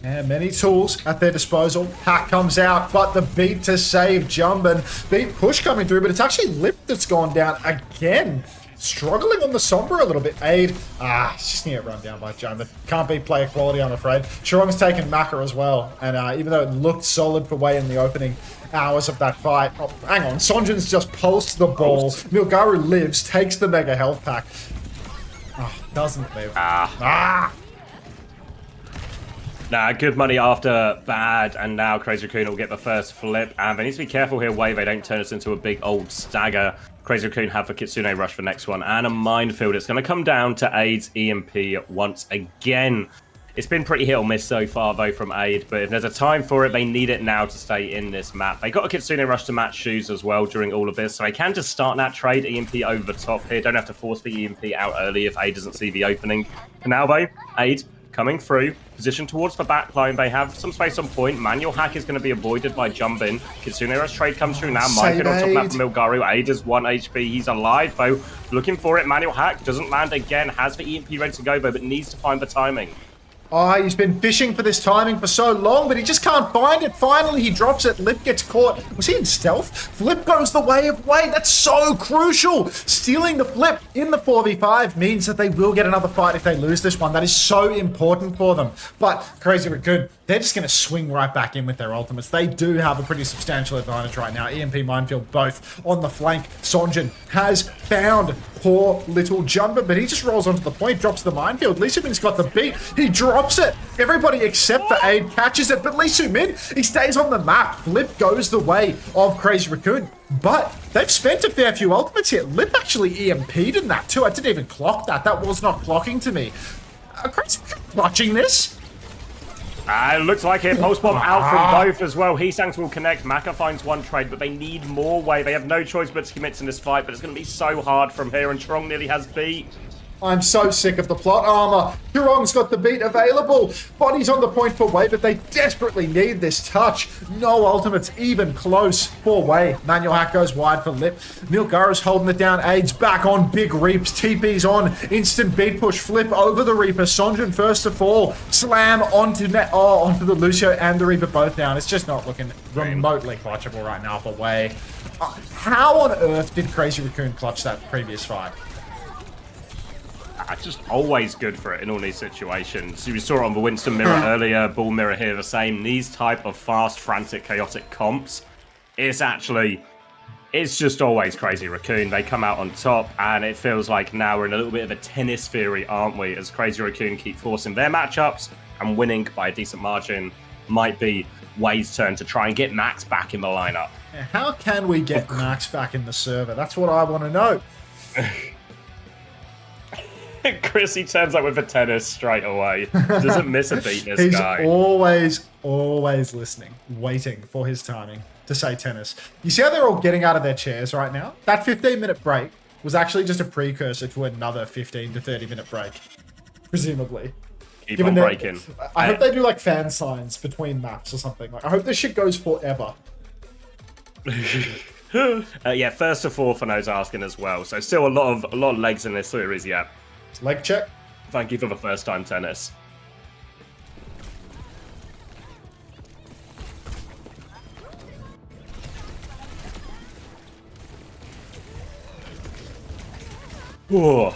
Yeah, many tools at their disposal. Hack comes out, but the beat to save Jumbin. Beat push coming through, but it's actually Lip that's gone down again. Struggling on the Sombra a little bit. Aid, it's just gonna get run down by Jumbin. Can't be player quality, I'm afraid. Chirong's taken Maka as well, and even though it looked solid for Wei in the opening hours of that fight. Oh, hang on, Sonjin's just pulsed the ball. Milgaru lives, takes the mega health pack. Doesn't live. Nah, good money after bad, and now Crazy Raccoon will get the first flip. And they need to be careful here, Wave. They don't turn this into a big old stagger. Crazy Raccoon have the Kitsune Rush for next one, and a minefield. It's going to come down to Aid's EMP once again. It's been pretty hit or miss so far, though, from Aid, but if there's a time for it, they need it now to stay in this map. They got a Kitsune Rush to match shoes as well during all of this, so they can just start that trade EMP over the top here. Don't have to force the EMP out early if Aid doesn't see the opening. For now, though, Aid coming through, position towards the back line. They have some space on point. Manual hack is going to be avoided by Jumbin. Kitsune Rush trade comes through now. Minefield on top of that from Milgaru. Aid is 1 HP. He's alive, though. Looking for it. Manual hack doesn't land again. Has the EMP ready to go, though, but needs to find the timing. Oh, he's been fishing for this timing for so long, but he just can't find it. Finally, he drops it. Lip gets caught. Was he in stealth? Flip goes the way of Wei. That's so crucial. Stealing the flip in the 4v5 means that they will get another fight if they lose this one. That is so important for them. But Crazy Raccoon, they're just going to swing right back in with their ultimates. They do have a pretty substantial advantage right now. EMP, Minefield, both on the flank. Sonjin has found poor little Jumper, but he just rolls onto the point, drops the Minefield. Lee Soo-min's got the beat. He drops it. Everybody except for Aid catches it, but Lee Soo-min, he stays on the map. Flip goes the way of Crazy Raccoon. But they've spent a fair few ultimates here. Lip actually EMP'd in that too. I didn't even clock that. That was not clocking to me. Crazy watching this. It looks like it. Pulse Bomb out from both as well. Hesangs will connect. Maka finds one trade, but they need more Wei. They have no choice but to commit to this fight, but it's going to be so hard from here, and Chirong nearly has beat. I'm so sick of the plot armor. Chirong's got the beat available. Body's on the point for Wei, but they desperately need this touch. No ultimates even close for Wei. Manual hack goes wide for Lip. Milgaru's holding it down. Aid's back on. Big Reaps. TP's on. Instant beat push. Flip over the Reaper. Sonjin first to fall. Slam onto onto the Lucio and the Reaper both down. It's just not looking remotely clutchable right now for Wei. How on earth did Crazy Raccoon clutch that previous fight? Just always good for it in all these situations. You saw it on the Winston mirror earlier, Bull mirror here the same. These type of fast, frantic, chaotic comps, it's just always Crazy Raccoon. They come out on top, and it feels like now we're in a little bit of a tennis theory, aren't we? As Crazy Raccoon keep forcing their matchups and winning by a decent margin. Might be Wei's turn to try and get Max back in the lineup. How can we get Max back in the server? That's what I want to know. Chris, he turns up with a tennis straight away. Doesn't miss a beat, this He's guy. always listening, waiting for his timing to say tennis. You see how they're all getting out of their chairs right now? That 15-minute break was actually just a precursor to another 15 to 30-minute break, presumably. Keep on breaking. I hope they do like fan signs between maps or something. Like, I hope this shit goes forever. Yeah, first to fourth, and I was asking as well. So still a lot of legs in this series, yeah. Leg check. Thank you for the first time tennis. Whoa.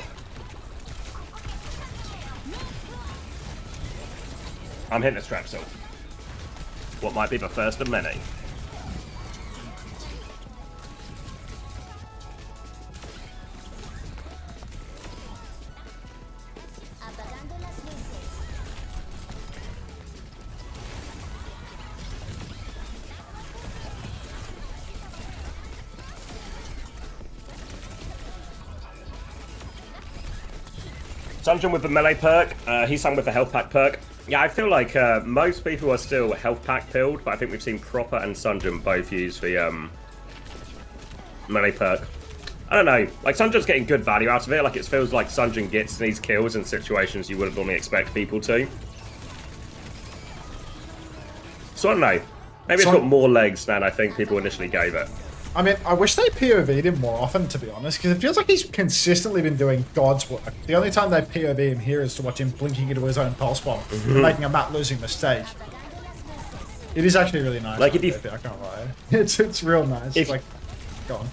I'm hitting a strapsil. What might be the first of many. Sunjin with the melee perk, Heesang with the health pack perk. Yeah, I feel like most people are still health pack pilled, but I think we've seen Proper and Sunjin both use the melee perk. I don't know, like Sunjin's getting good value out of it, like it feels like Sunjin gets these kills in situations you wouldn't normally expect people to. So I don't know, maybe it's got more legs than I think people initially gave it. I mean, I wish they POV'd him more often, to be honest, because it feels like he's consistently been doing God's work. The only time they POV him here is to watch him blinking into his own pulse bomb, making a map-losing mistake. It is actually really nice. Like, if you... I can't lie. It's real nice. Like, go on.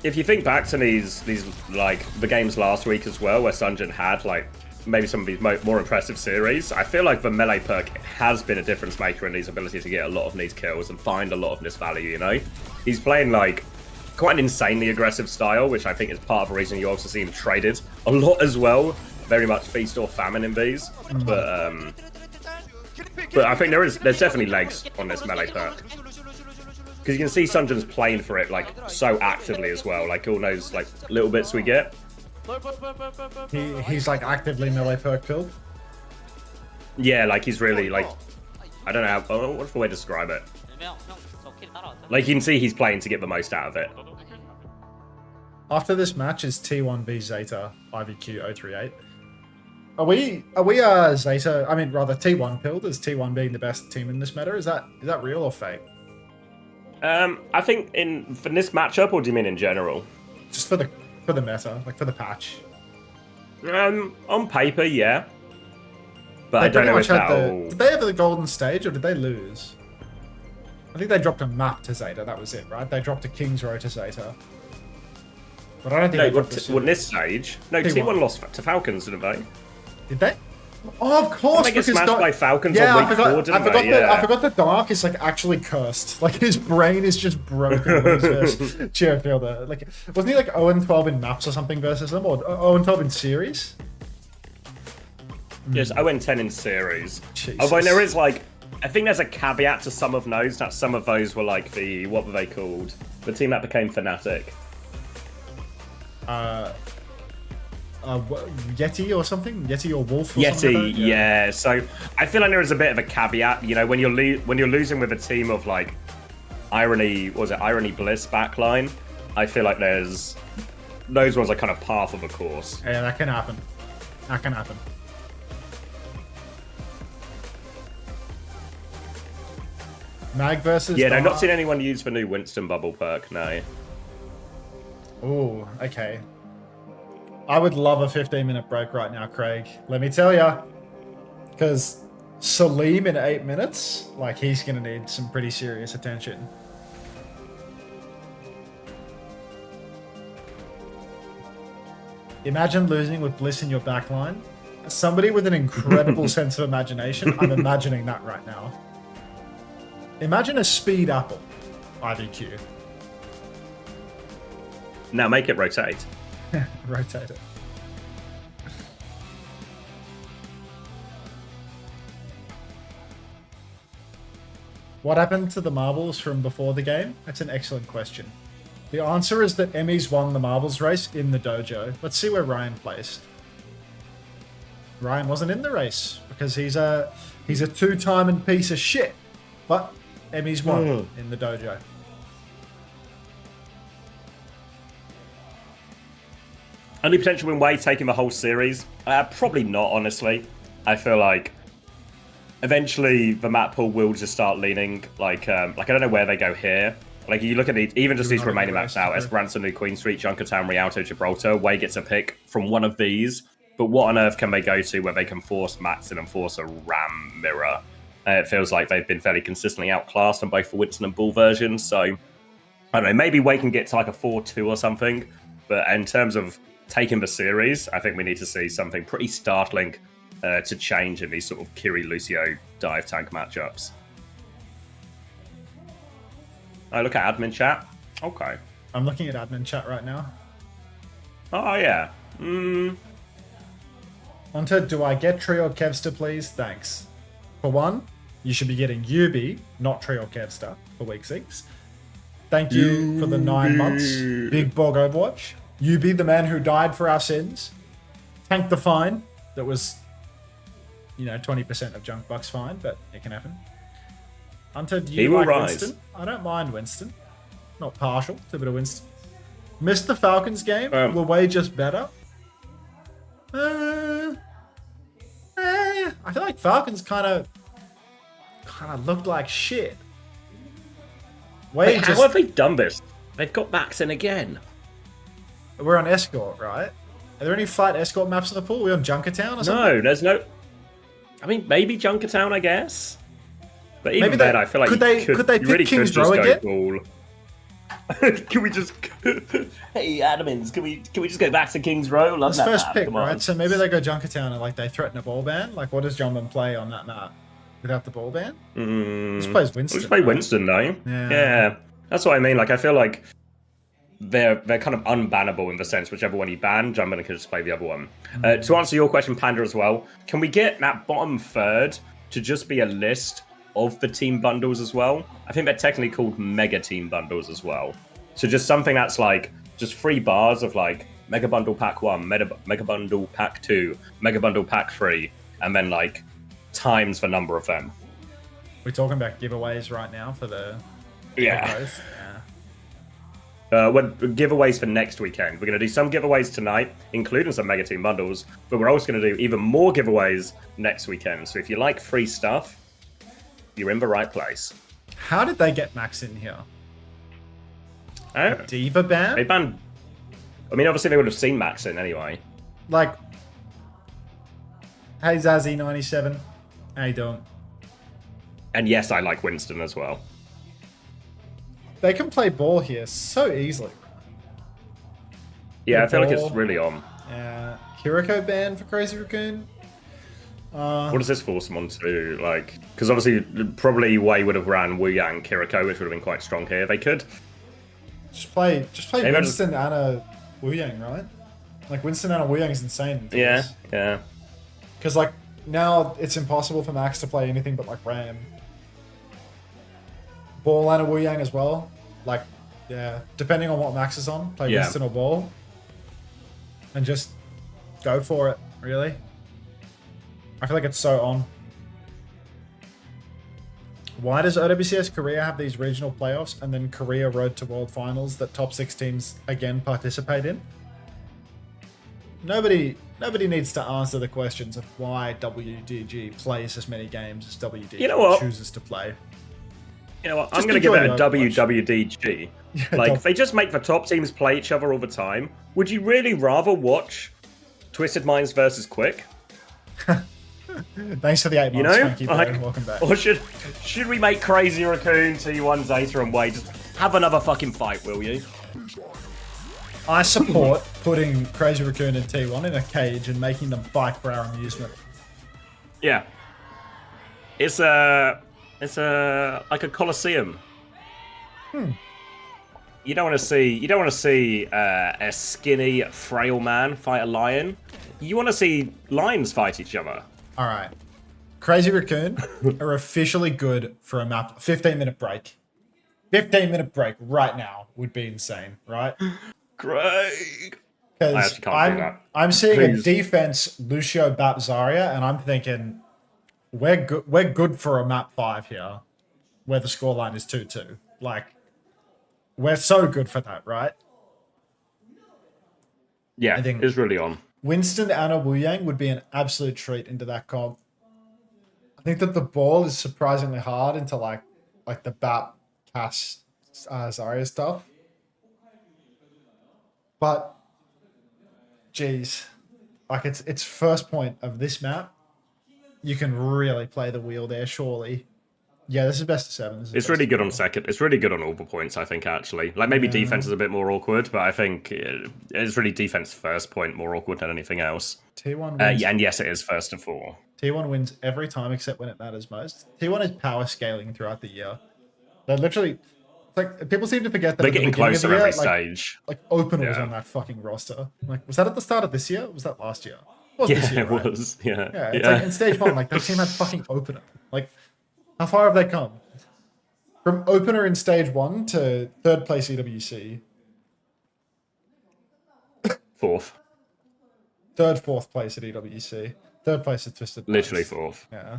If you think back to these like the games last week as well, where Sunjin had like maybe some of these more impressive series, I feel like the melee perk has been a difference maker in his ability to get a lot of these kills and find a lot of this value. You know, he's playing like quite an insanely aggressive style, which I think is part of the reason you also see him traded a lot as well. Very much feast or famine in these, but I think there's definitely legs on this melee perk. Because you can see Sunjin's playing for it like so actively as well, like all those like little bits we get. He's like actively melee perk pilled. Yeah, like he's really like, I don't know, what's the way to describe it? Like you can see he's playing to get the most out of it. After this match is T1 v Zeta IVQ 038. Are we Zeta? I mean, rather T1 pilled as T1 being the best team in this meta. Is that real or fake? I think for this matchup, or do you mean in general? Just for the meta, like for the patch. On paper, yeah. But They I don't know if Did they have the golden stage or did they lose? I think they dropped a map to Zeta. That was it, right? They dropped a King's Row to Zeta. But I don't think they dropped this stage. No, T1 lost to Falcons, didn't they? Did they? Oh, of course. They get smashed by Falcons yeah, on week 4, didn't they? I forgot the Dark is like actually cursed. Like his brain is just broken when he's versus Cheerfielder. Like, wasn't he like 0-12 in maps or something versus them, or 0-12 in series? Yes, 0-10 in series. Jesus. Although there is like, I think there's a caveat to some of those. That some of those were like what were they called? The team that became Fnatic. Yeti or something? Yeti or Wolf or Yeti, something like that? yeah. So I feel like there is a bit of a caveat. You know, when you're losing with a team of like Irony Bliss backline, I feel like those ones are kind of par for the course. Yeah, that can happen. That can happen. Mag versus Yeah, no, Dark. not seen anyone use the new Winston bubble perk, no. Oh, okay. I would love a 15-minute break right now, Craig. Let me tell ya. Because Salim in 8 minutes, like, he's going to need some pretty serious attention. Imagine losing with Bliss in your backline. As somebody with an incredible sense of imagination, I'm imagining that right now. Imagine a speed apple, IVQ. Now make it rotate. Rotate it. What happened to the marbles from before the game? That's an excellent question. The answer is that Emmys won the marbles race in the dojo. Let's see where Ryan placed. Ryan wasn't in the race because he's a two-timing piece of shit. But Emmys won in the dojo. Only potential win Wei taking the whole series? Probably not, honestly. I feel like eventually the map pool will just start leaning. Like I don't know where they go here. Like you look at even just these remaining maps now: Esperanza, New Queen Street, Junkertown, Rialto, Gibraltar. Wei gets a pick from one of these. But what on earth can they go to where they can force Maxon and force a Ram mirror? It feels like they've been fairly consistently outclassed on both the Winston and Bull versions. So I don't know. Maybe Wei can get to like a 4-2 or something. But in terms of taking the series, I think we need to see something pretty startling to change in these sort of Kiri Lucio dive tank matchups. Oh, look at admin chat. Okay. I'm looking at admin chat right now. Oh, yeah. Unter, do I get Tree or Kevster, please? Thanks. For one, you should be getting Yubi, not Tree or Kevster, for week 6. Thank you for the 9 months. Big Bog Overwatch. Yubi, the man who died for our sins. Tanked the fine. That was, 20% of Junk Buck's fine, but it can happen. Hunter, do you like Winston? I don't mind Winston. Not partial to a bit of Winston. Missed the Falcons game? Were Wei just better? I feel like Falcons kind of looked like shit. We How just have they done this? They've got Max in again. we're on escort, right? Are there any fight escort maps in the pool? We're on Junkertown or something? No, there's no. I mean, maybe Junkertown, I guess. But even Maybe then, they- I feel like could they pick King's Row go again? ball. Can we just? Hey, admins, can we just go back to King's Row? Love It's that first map, pick, come right? on. So maybe they go Junkertown and like they threaten a ball ban. Like, what does Jumban play on that map without the ball ban? Just plays Winston. Let's play right? Winston though. Yeah. That's what I mean. Like, I feel like they're kind of unbannable in the sense whichever one you ban, Jumban can just play the other one. To answer your question, Panda, as well, can we get that bottom third to just be a list of the team bundles as well? I think they're technically called mega team bundles as well. So just something that's like just 3 bars of like mega bundle pack 1, mega bundle pack 2, mega bundle pack 3, and then like times the number of them. We're talking about giveaways right now for the Yeah. growth. Yeah. Giveaways for next weekend. We're going to do some giveaways tonight, including some Mega Team bundles, but we're also going to do even more giveaways next weekend. So if you like free stuff, you're in the right place. How did they get Max in here? Oh, Diva ban? they banned. I mean, obviously they would have seen Max in anyway. Like, hey Zazzy97, how you doing? And yes, I like Winston as well. They can play ball here so easily. Yeah, I feel like ball. it's really on. Kiriko ban for Crazy Raccoon. What does this force them on to? Like, because obviously, probably Wei would have ran Wu Yang Kiriko, which would have been quite strong here. They could. Just play Maybe Winston and a Wu Yang, right? Like Winston and a Wu Yang is insane. Yeah, yeah. Because like now it's impossible for Max to play anything but like Ram. Ball and a Wu Yang as well. Like, yeah, depending on what Max is on, play Yeah. Winston or Ball, and just go for it. Really, I feel like it's so on. Why does OWCS Korea have these regional playoffs and then Korea Road to World Finals that top 6 teams again participate in? Nobody needs to answer the questions of why WDG plays as many games as WDG You know what? chooses to play. You know what? Just I'm going to give it a enjoy the Overwatch. WWDG. Yeah, Like, if they just make the top teams play each other all the time, would you really rather watch Twisted Minds versus Quick? Thanks for the 8 months, You know? Frankie, bro. Like, Welcome back. or should we make Crazy Raccoon, T1 Zeta, and Wade just have another fucking fight, will you? I support putting Crazy Raccoon and T1 in a cage and making them fight for our amusement. Yeah. It's like a coliseum. You don't want to see a skinny, frail man fight a lion. You want to see lions fight each other. All right. Crazy Raccoon are officially good for a map. 15-minute break. 15-minute break right now would be insane, right? Great. I Because actually can't do that. I'm seeing Please. a defense Lucio Bap Zarya, and I'm thinking we're good for a map 5 here, where the scoreline is 2-2. Like, we're so good for that, right? Yeah, I think- it's really on. Winston and a Wu Yang would be an absolute treat into that comp. I think that the ball is surprisingly hard into like the Bap Cass Zarya stuff. But geez, like it's first point of this map. You can really play the wheel there, surely. Yeah, this is best of 7. It's really good on second. It's really good on all the points, I think, actually. Like, maybe defense is a bit more awkward, but I think it's really defense first point more awkward than anything else. T1 wins. Yeah, and yes, it is first of all. T1 wins every time except when it matters most. T1 is power scaling throughout the year. They're literally... It's like, people seem to forget that They're at the getting beginning of the closer year, every stage. Like Open was Yeah. on that fucking roster. Like, was that at the start of this year? Or was that last year? It was this Yeah, year, it right? was. Yeah. Yeah, it's like in stage 1, like that team had fucking Opener. Like, how far have they come? From Opener in stage 1 to 3rd place EWC. Fourth. 3rd, 4th place at EWC. 3rd place at Twisted Literally Minds. fourth. Yeah.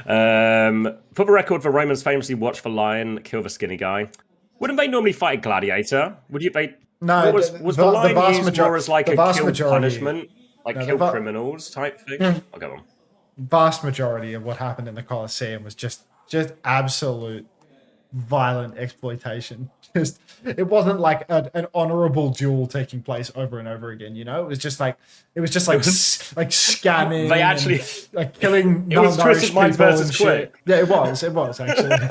For the record, the Romans famously watch the lion kill the skinny guy. Wouldn't they normally fight a gladiator? Would you? No, what was the line used more as like the a vast kill majority- punishment, like No, the kill va- criminals type thing? Yeah. I'll go on. Vast majority of what happened in the Colosseum was just absolute violent exploitation. Just it wasn't like an honorable duel taking place over and over again. You know, it was just like like scamming. They actually and, like killing. It was Twisted Minds people versus and shit. Quick. Yeah, it was actually.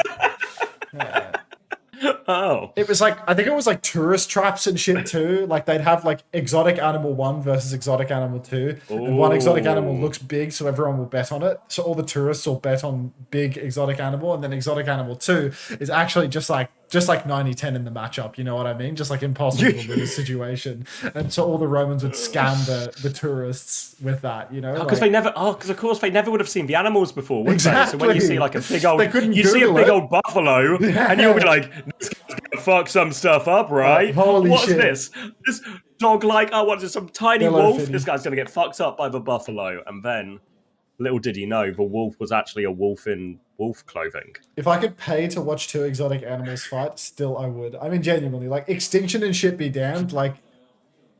Oh. It was like, I think it was like tourist traps and shit too. Like they'd have like exotic animal 1 versus exotic animal 2. And one exotic animal looks big, so everyone will bet on it. So all the tourists will bet on big exotic animal. And then exotic animal 2 is actually just like 90-10 in the matchup. You know what I mean? Just like impossible to win the situation. And so all the Romans would scam the tourists with that, you know? Because of course they never would have seen the animals before, would Exactly. they? So when you see like a big old, They couldn't you see a Google big it. old buffalo, and you'll be like, this guy's gonna fuck some stuff up, right? Holy What's shit. this? This dog like, oh, what is this, some tiny Hello, wolf? Finny. This guy's gonna get fucked up by the buffalo. And then, little did he know, the wolf was actually a wolf in wolf clothing. If I could pay to watch 2 exotic animals fight, still I would. I mean, genuinely, like extinction and shit be damned. Like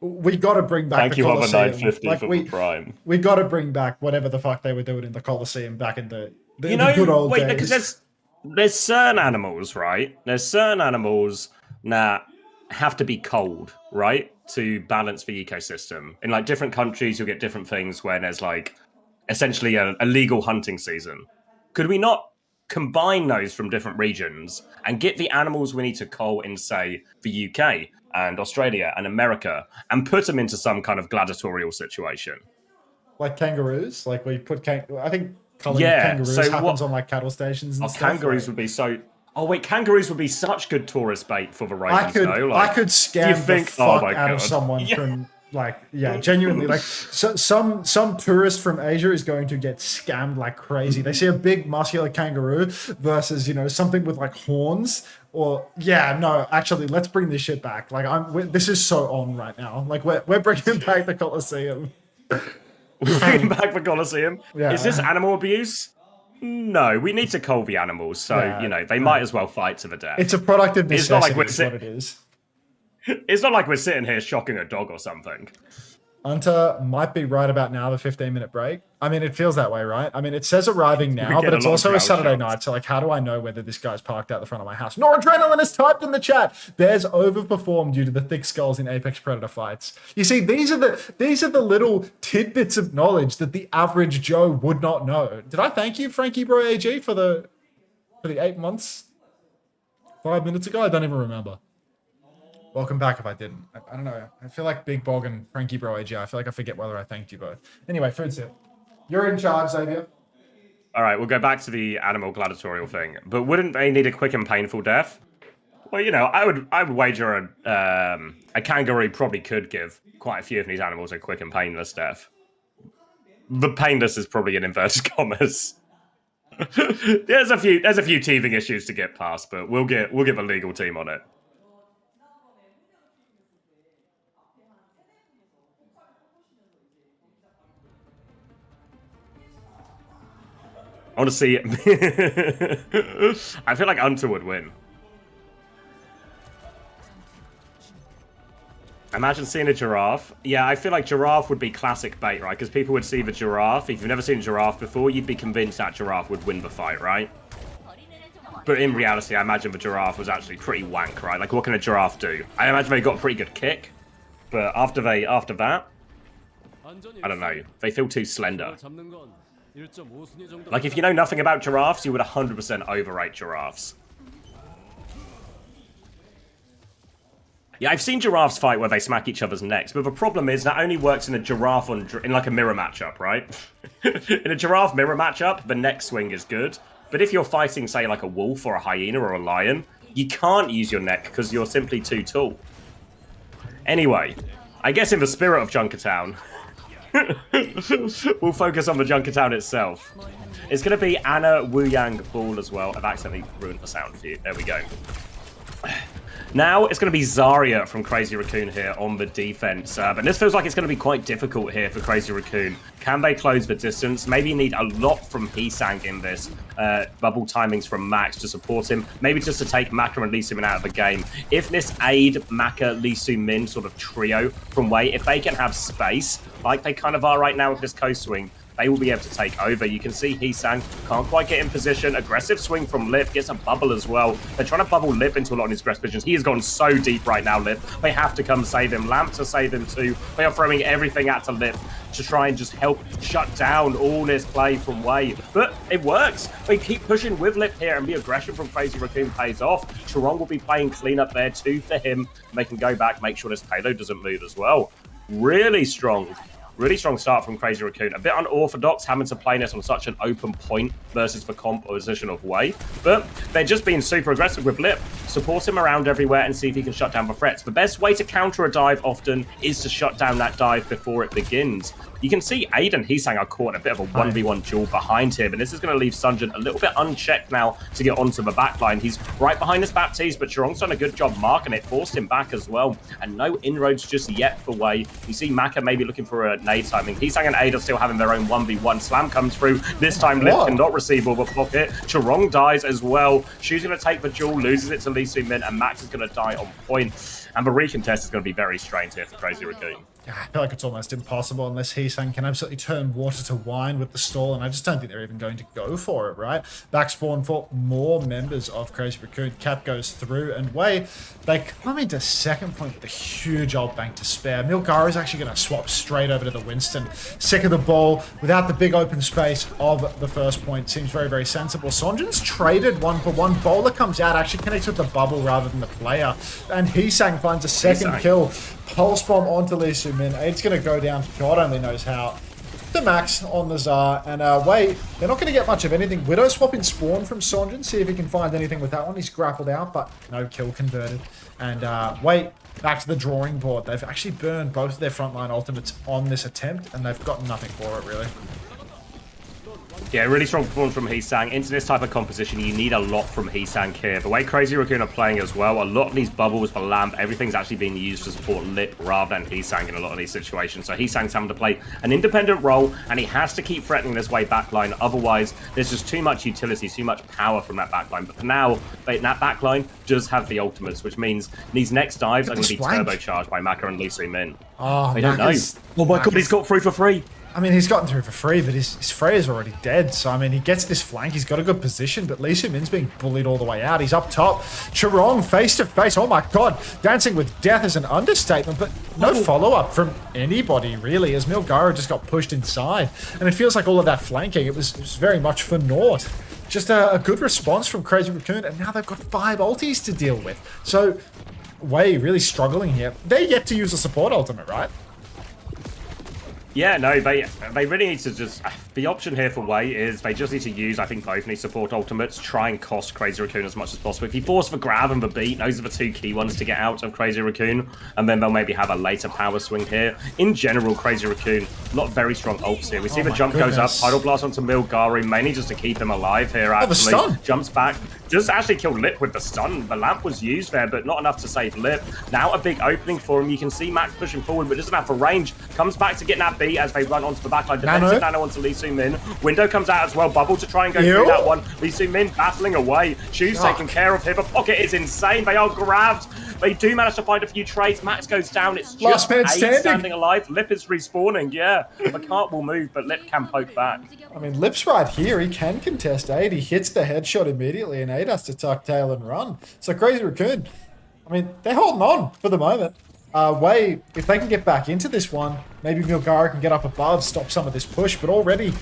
we got to bring back Thank the you, Colosseum. Other 950 Like for the prime. we got to bring back whatever the fuck they were doing in the Colosseum back in the You know, good old wait, days. because there's certain animals, right? There's certain animals that have to be cold, right, to balance the ecosystem. In like different countries, you'll get different things where there's like essentially a legal hunting season. Could we not combine those from different regions and get the animals we need to cull in, say, the UK and Australia and America, and put them into some kind of gladiatorial situation? Like kangaroos, like we put I think culling Yeah, kangaroos so happens what- on like cattle stations and Oh, stuff. kangaroos like- would be so. Oh wait, kangaroos would be such good tourist bait for the Romans. I could though. Like, I could you scam think, the oh fuck my out of God. someone Yeah. from like genuinely like some tourist from Asia is going to get scammed like crazy. They see a big muscular kangaroo versus something with like horns or actually let's bring this shit back. Like this is so on right now. Like we're bringing back the Colosseum. We're bringing back the Colosseum. Yeah. Is this animal abuse? No, we need to cull the animals, so Yeah. they might as well fight to the death. It's a product of It's not necessity. like Is we're what it is. It's not like we're sitting here shocking a dog or something. Unter might be right about now, the 15-minute break. I mean, it feels that way, right? I mean, it says arriving now, get but a it's lot of also a ground Saturday shots. night. So, like, how do I know whether this guy's parked out the front of my house? Noradrenaline is typed in the chat. Bears overperformed due to the thick skulls in Apex Predator fights. You see, these are the little tidbits of knowledge that the average Joe would not know. Did I thank you, Frankie Bro AG, for the 8 months 5 minutes ago? I don't even remember. Welcome back if I didn't. I don't know. I feel like Big Bog and Frankie Bro AG. I feel like I forget whether I thanked you both. Anyway, food sip. You're in charge, Xavier. All right, we'll go back to the animal gladiatorial thing. But wouldn't they need a quick and painful death? Well, I would wager a kangaroo probably could give quite a few of these animals a quick and painless death. The painless is probably in inverted commas. There's a few teething issues to get past, but we'll get a legal team on it. I want to see it. I feel like Unter would win. Imagine seeing a giraffe. Yeah, I feel like giraffe would be classic bait, right? Because people would see the giraffe. If you've never seen a giraffe before, you'd be convinced that giraffe would win the fight, right? But in reality, I imagine the giraffe was actually pretty wank, right? Like, what can a giraffe do? I imagine they got a pretty good kick. But after that, I don't know. They feel too slender. Like, if you know nothing about giraffes, you would 100% overrate giraffes. Yeah, I've seen giraffes fight where they smack each other's necks, but the problem is that only works in a giraffe in like a mirror matchup, right? In a giraffe mirror matchup, the neck swing is good. But if you're fighting, say, like a wolf or a hyena or a lion, you can't use your neck because you're simply too tall. Anyway, I guess in the spirit of Junkertown, we'll focus on the Junkertown itself. It's going to be Anna Wu Yang Ball as well. I've accidentally ruined the sound for you. There we go. Now it's going to be Zarya from Crazy Raccoon here on the defense. But this feels like it's going to be quite difficult here for Crazy Raccoon. Can they close the distance? Maybe you need a lot from Hisang in this. Bubble timings from Max to support him. Maybe just to take Maka and Lee Min out of the game. If this aid Maka, Lee Min sort of trio from Wei, if they can have space, like they kind of are right now with this coast swing, they will be able to take over. You can see Heesang can't quite get in position. Aggressive swing from Lip, gets a bubble as well. They're trying to bubble Lip into a lot of his aggressive positions. He has gone so deep right now, Lip. They have to come save him. Lamp to save him too. They are throwing everything at to Lip to try and just help shut down all this play from Wei. But it works. They keep pushing with Lip here, and the aggression from Crazy Raccoon pays off. Charong will be playing clean up there too for him. They can go back, make sure this payload doesn't move as well. Really strong start from Crazy Raccoon. A bit unorthodox having to play this on such an open point versus the composition of Wei. But they're just being super aggressive with Lip. Support him around everywhere and see if he can shut down the threats. The best way to counter a dive often is to shut down that dive before it begins. You can see Aid and Heesang are caught in a bit of a 1v1 duel behind him, and this is going to leave Sunjin a little bit unchecked now to get onto the backline. He's right behind this Baptiste, but Charong's done a good job marking it, forced him back as well, and no inroads just yet for Wei. You see Maka maybe looking for a nade timing. Heesang and Aid are still having their own 1v1. Slam comes through. This time Lip cannot receive all the pocket. Charong dies as well. Shu's going to take the duel, loses it to Lee Soo-min, and Max is going to die on point. And the recontest is going to be very strained here for Crazy Raccoon. I feel like it's almost impossible unless Heesang can absolutely turn water to wine with the stall, and I just don't think they're even going to go for it, right? Back spawn for more members of Crazy Raccoon. Cap goes through, and Wei, they come into second point with a huge ult bank to spare. Milgaru is actually going to swap straight over to the Winston. Sick of the ball, without the big open space of the first point. Seems very, very sensible. Sonjin's traded 1-for-1. Bowler comes out, actually connects with the bubble rather than the player, and Heesang finds a second kill. Pulse bomb onto Lee Soo-min. Aid's going to go down, God only knows how, to Max on the Tsar. And Wei, they're not going to get much of anything. Widow swapping spawn from Sonjin, see if he can find anything with that one. He's grappled out, but no kill converted. And Wei, back to the drawing board. They've actually burned both of their frontline ultimates on this attempt, and they've got nothing for it, really. Yeah, really strong performance from Heesang. Into this type of composition, you need a lot from Heesang here. The way Crazy Raccoon are playing as well, a lot of these bubbles for Lamp, everything's actually being used to support Lip rather than Heesang in a lot of these situations. So Heesang's having to play an independent role, and he has to keep threatening this way backline. Otherwise, there's just too much utility, too much power from that backline. But for now, that backline does have the ultimates, which means these next dives are going to be turbocharged by Maka and Lee Soo-min. Oh, I don't know. Oh my god, he's got through for free. I mean, he's gotten through for free, but his Freya's already dead. So, I mean, he gets this flank. He's got a good position, but Lee Soo-min's being bullied all the way out. He's up top. Charong face to face. Oh my god. Dancing with death is an understatement, but no follow-up from anybody, really, as Milgaru just got pushed inside. And it feels like all of that flanking, it was very much for naught. Just a good response from Crazy Raccoon, and now they've got 5 ultis to deal with. So, Wei really struggling here. They're yet to use a support ultimate, right? Yeah, no, they really need to just... The option here for Wei is they just need to use, I think, both need support ultimates, try and cost Crazy Raccoon as much as possible. If you force the grab and the beat, those are the 2 key ones to get out of Crazy Raccoon, and then they'll maybe have a later power swing here. In general, Crazy Raccoon, not very strong ults here. We see the jump goes up, Tidal Blast onto Milgaru, mainly just to keep him alive here, actually. The stun. Jumps back, does actually kill Lip with the stun. The lamp was used there, but not enough to save Lip. Now a big opening for him. You can see Max pushing forward, but doesn't have the range. Comes back to get that beat as they run onto the backline. Defensive nano onto Lee Soo-min. Window comes out as well. Bubble to try and go through that one. Lee Soo-min battling away. Shu's taken care of here. The pocket is insane. They are grabbed. They do manage to find a few trades. Max goes down. It's just Aid standing alive. Lip is respawning. Yeah, the cart will move, but Lip can poke back. I mean, Lip's right here. He can contest Aid. He hits the headshot immediately, and Aid has to tuck tail and run. So Crazy Raccoon, I mean, they're holding on for the moment. Wei, if they can get back into this one, maybe Milgaru can get up above, stop some of this push, but already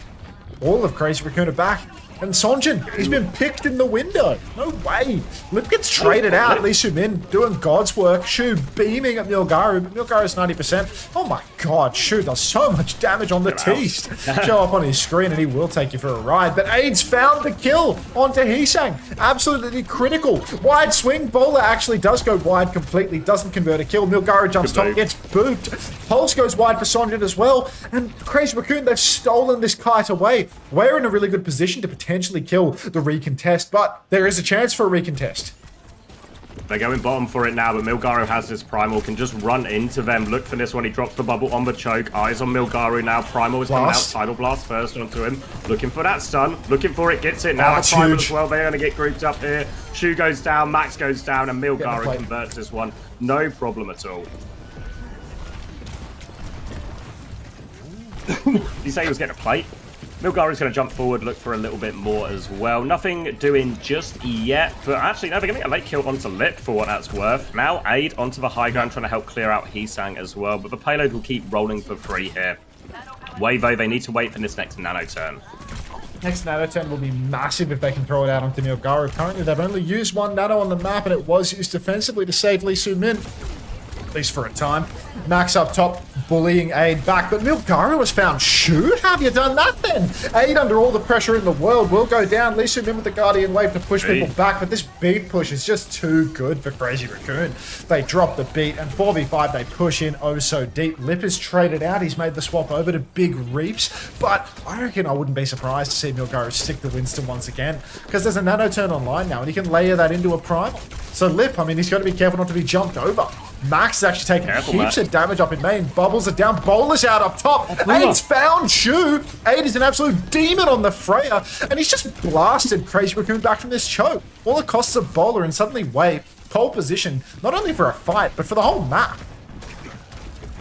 all of Crazy Raccoon are back. And Sonjin, he's been picked in the window. No way. Lip gets traded out. Lee Soo-min doing God's work. Shu beaming at Milgaru, but Milgaru's 90%. Oh my god, Shu does so much damage on the teast. Show up on his screen and he will take you for a ride. But Aid's found the kill onto Heesang. Absolutely critical. Wide swing. Bowler actually does go wide completely. Doesn't convert a kill. Milgaru jumps top, gets booped. Pulse goes wide for Sonjin as well. And Crazy Raccoon, they've stolen this kite away. We're in a really good position to potentially kill the recontest, but there is a chance for a recontest. They're going bottom for it now, but Milgaru has this Primal, can just run into them. Look for this one. He drops the bubble on the choke. Eyes on Milgaru now. Primal is coming out. Tidal Blast first onto him. Looking for that stun. Looking for it. Gets it. Now the Primal as well. They're going to get grouped up here. Shu goes down. Max goes down. And Milgaru converts this one. No problem at all. Did you say he was getting a plate? Milgari's going to jump forward, look for a little bit more as well. Nothing doing just yet, but actually, no, they're going to get a late kill onto Lip for what that's worth. Now, Aid onto the high ground, trying to help clear out Heesang as well, but the payload will keep rolling for free here. Wavo, they need to wait for this next nano turn. Next nano turn will be massive if they can throw it out onto Milgaru. Currently, they've only used one nano on the map, and it was used defensively to save Lee Su-min. At least for a time. Max up top, bullying Aid back, but Milgaru has found Shu. How have you done that then? Aid, under all the pressure in the world, will go down. Lee Su-min with the Guardian Wave to push people back, but this beat push is just too good for Crazy Raccoon. They drop the beat, and 4v5 they push in oh so deep. Lip is traded out. He's made the swap over to Big Reaps, but I reckon I wouldn't be surprised to see Milgaru stick to Winston once again, because there's a nano turn online now, and he can layer that into a primal. So Lip, I mean, he's got to be careful not to be jumped over. Max is actually taking heaps of damage up in main. Bubbles are down. Bowler's out up top. Aid's found Shu. Aid is an absolute demon on the Freya. And he's just blasted Crazy Raccoon back from this choke. All the costs of Bowler and suddenly Wave. Pole position, not only for a fight, but for the whole map.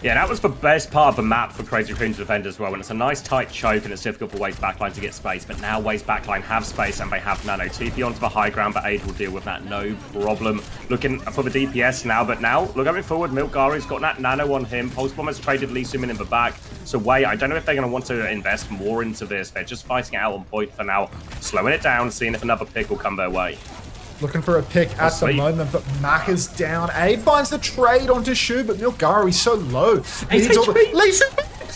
Yeah, that was the best part of the map for Crazy Raccoon to defend as well. And it's a nice tight choke, and it's difficult for Wave's backline to get space. But now Wave's backline have space, and they have nano. TP onto the high ground, but Aid will deal with that, no problem. Looking for the DPS now, but now, look going forward, Milgaru's got that nano on him. Pulse Bomb has traded Lee Su-min in the back. So Wave, I don't know if they're going to want to invest more into this. They're just fighting it out on point for now. Slowing it down, seeing if another pick will come their way. Looking for a pick at the moment, but Mac is down. Aid finds the trade onto Shu, but Milgaru, he's so low.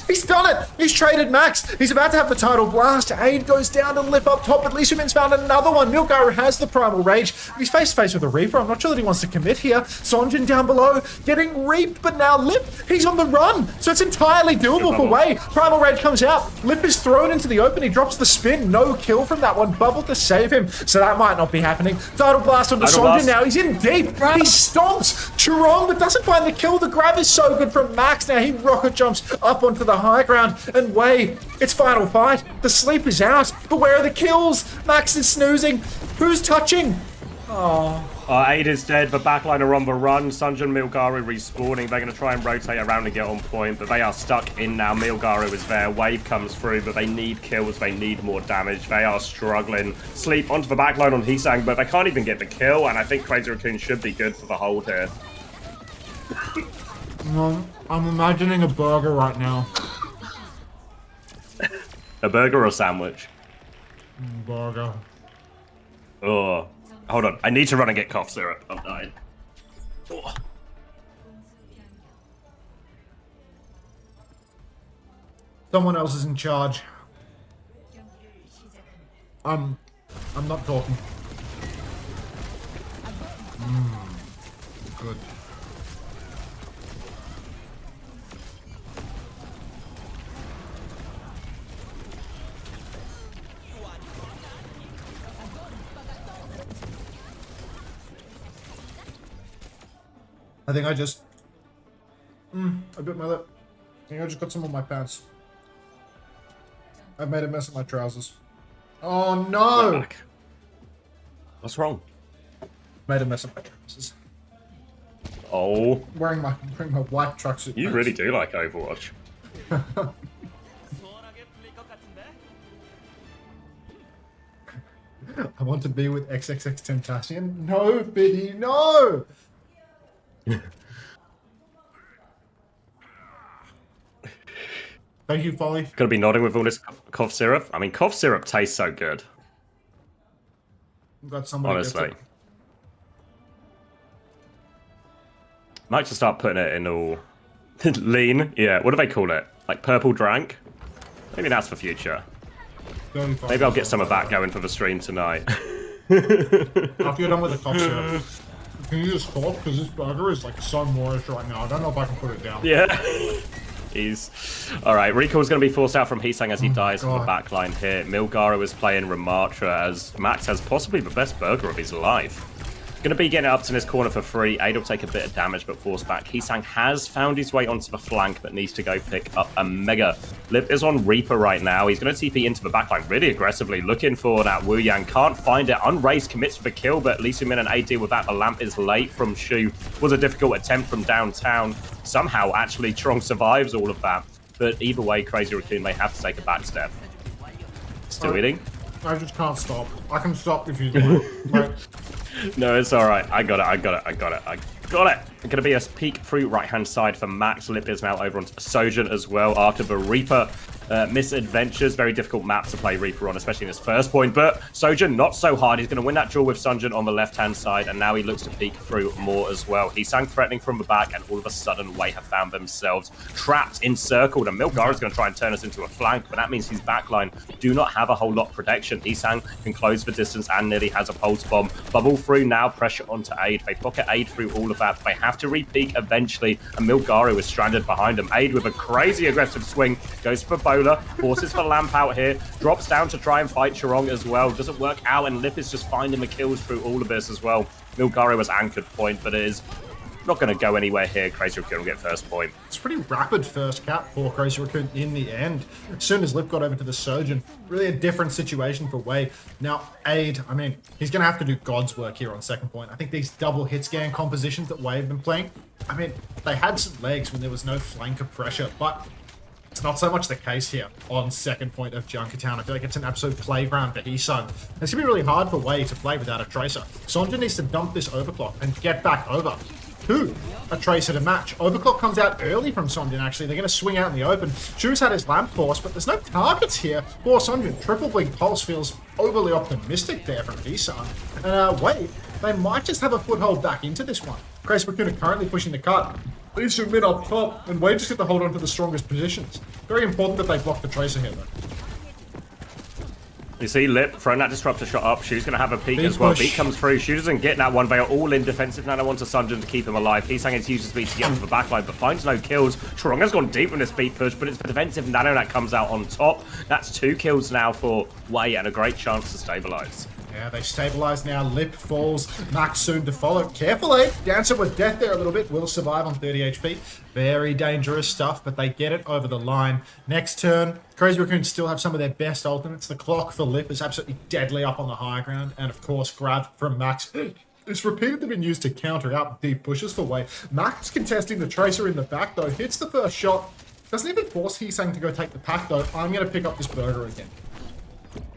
He's done it! He's traded Max. He's about to have the title blast. Aid goes down to Lip up top, but Lee Su-min's found another one. Milgaru has the primal rage. He's face to face with a Reaper. I'm not sure that he wants to commit here. Sonjin down below, getting reaped, but now Lip, he's on the run. So it's entirely doable for Wei. Primal rage comes out. Lip is thrown into the open. He drops the spin. No kill from that one. Bubble to save him. So that might not be happening. Title blast onto Sonjin now. He's in deep. He stomps Chirong, but doesn't find the kill. The grab is so good from Max. Now he rocket jumps up onto the high ground, and Wei, it's final fight. The sleep is out, but where are the kills? Max is snoozing. Who's touching? Oh. Aid is dead. The backline are on the run. Sunjin and Milgaru respawning. They're going to try and rotate around and get on point, but they are stuck in now. Milgaru is there. Wave comes through, but they need kills. They need more damage. They are struggling. Sleep onto the backline on Heesang, but they can't even get the kill, and I think Crazy Raccoon should be good for the hold here. I'm imagining a burger right now. A burger or sandwich? Burger. Oh, hold on. I need to run and get cough syrup. I'm dying. Oh. Someone else is in charge. I'm not talking. Good. I think I just... I bit my lip. I think I just got some on my pants. I made a mess of my trousers. Oh no! What's wrong? Made a mess of my trousers. Oh. Wearing my white tracksuit. You really do like Overwatch. I want to be with XXX Tentacion. No, Biddy, no! Thank you, Folly. Gonna be nodding with all this cough syrup. I mean, cough syrup tastes so good. I've got somebody. Honestly. Might just start putting it in all lean. Yeah, what do they call it? Like purple drank? Maybe that's for future. Maybe I'll get some of that going for the stream tonight. After you're done with the cough syrup, can you just cough? Because this burger is like so moist right now. I don't know if I can put it down. Yeah. Alright, Rico's going to be forced out from Heesang as he dies from the backline here. Milgaru is playing Ramatra as Max has possibly the best burger of his life. Going to be getting it up to this corner for free. Aid will take a bit of damage but force back. Heesang has found his way onto the flank but needs to go pick up a Mega. Lip is on Reaper right now. He's going to TP into the backline really aggressively, looking for that Wu Yang. Can't find it. Unraised commits for the kill, but Lee Su-min and Aid deal with that. The lamp is late from Shu. Was a difficult attempt from downtown. Somehow, actually, Trong survives all of that. But either way, Crazy Raccoon may have to take a back step. Still eating? I just can't stop. I can stop if you like. Like, No, it's alright. I got it. Going to be a peek through right-hand side for Max. Lip is now over on Sojourn as well after the Reaper misadventures. Very difficult map to play Reaper on, especially in his first point. But Sojourn, not so hard. He's going to win that duel with Sunjun on the left-hand side, and now he looks to peek through more as well. He sang threatening from the back, and all of a sudden, Wei have found themselves trapped, encircled, and Milgar is going to try and turn us into a flank, but that means his backline do not have a whole lot of protection. Isang can close the distance and nearly has a pulse bomb. Bubble through now, pressure onto Aid. They pocket Aid through all of that. They have to re-peek eventually, and Milgaru is stranded behind him. Aid with a crazy aggressive swing, goes for Bowler, forces for Lamp out here, drops down to try and fight Chirong as well. Doesn't work out, and Lip is just finding the kills through all of this as well. Milgaru was anchored point, but it is not going to go anywhere here. Crazy Raccoon will get first point. it's a pretty rapid first cap for Crazy Raccoon in the end. As soon as Lip got over to the Surgeon, really a different situation for Wei. Now, Aid, I mean, he's going to have to do God's work here on second point. I think these double hit scan compositions that Wei have been playing, I mean, they had some legs when there was no flanker pressure, but it's not so much the case here on second point of Junkertown. I feel like it's an absolute playground for Heesung. It's going to be really hard for Wei to play without a Tracer. Sonja needs to dump this overclock and get back over to a Tracer to match. Overclock comes out early from Sonjin, actually. They're going to swing out in the open. Shu's had his lamp force, but there's no targets here for Sonjin. Triple Blink Pulse feels overly optimistic there from Heesung. And Wei, they might just have a foothold back into this one. Crazy Raccoon are currently pushing the cut. Lee Soo-min up top, and Wei just get to hold on to the strongest positions. Very important that they block the Tracer here, though. You see Lip throwing that disruptor shot up. Shu's going to have a peek Big as well. push. Beat comes through. Shu doesn't get that one. They are all in defensive now. They want to Sunjun to keep him alive. He's saying it's used speed to get onto the backline, but finds no kills. Chirong has gone deep in this beat push, but it's the defensive Nano that comes out on top. That's 2 kills now for Wei and a great chance to stabilize. Yeah, they stabilize now. Lip falls. Max soon to follow. Carefully. Dancer with death there a little bit. Will survive on 30 HP. Very dangerous stuff, but they get it over the line. Next turn, Crazy Raccoon still have some of their best ultimates. The clock for Lip is absolutely deadly up on the high ground. And of course, grab from Max. It's repeatedly been used to counter out deep pushes for Wei. Max contesting the Tracer in the back, though. Hits the first shot. Doesn't even force Heesang to go take the pack, though. I'm going to pick up this burger again.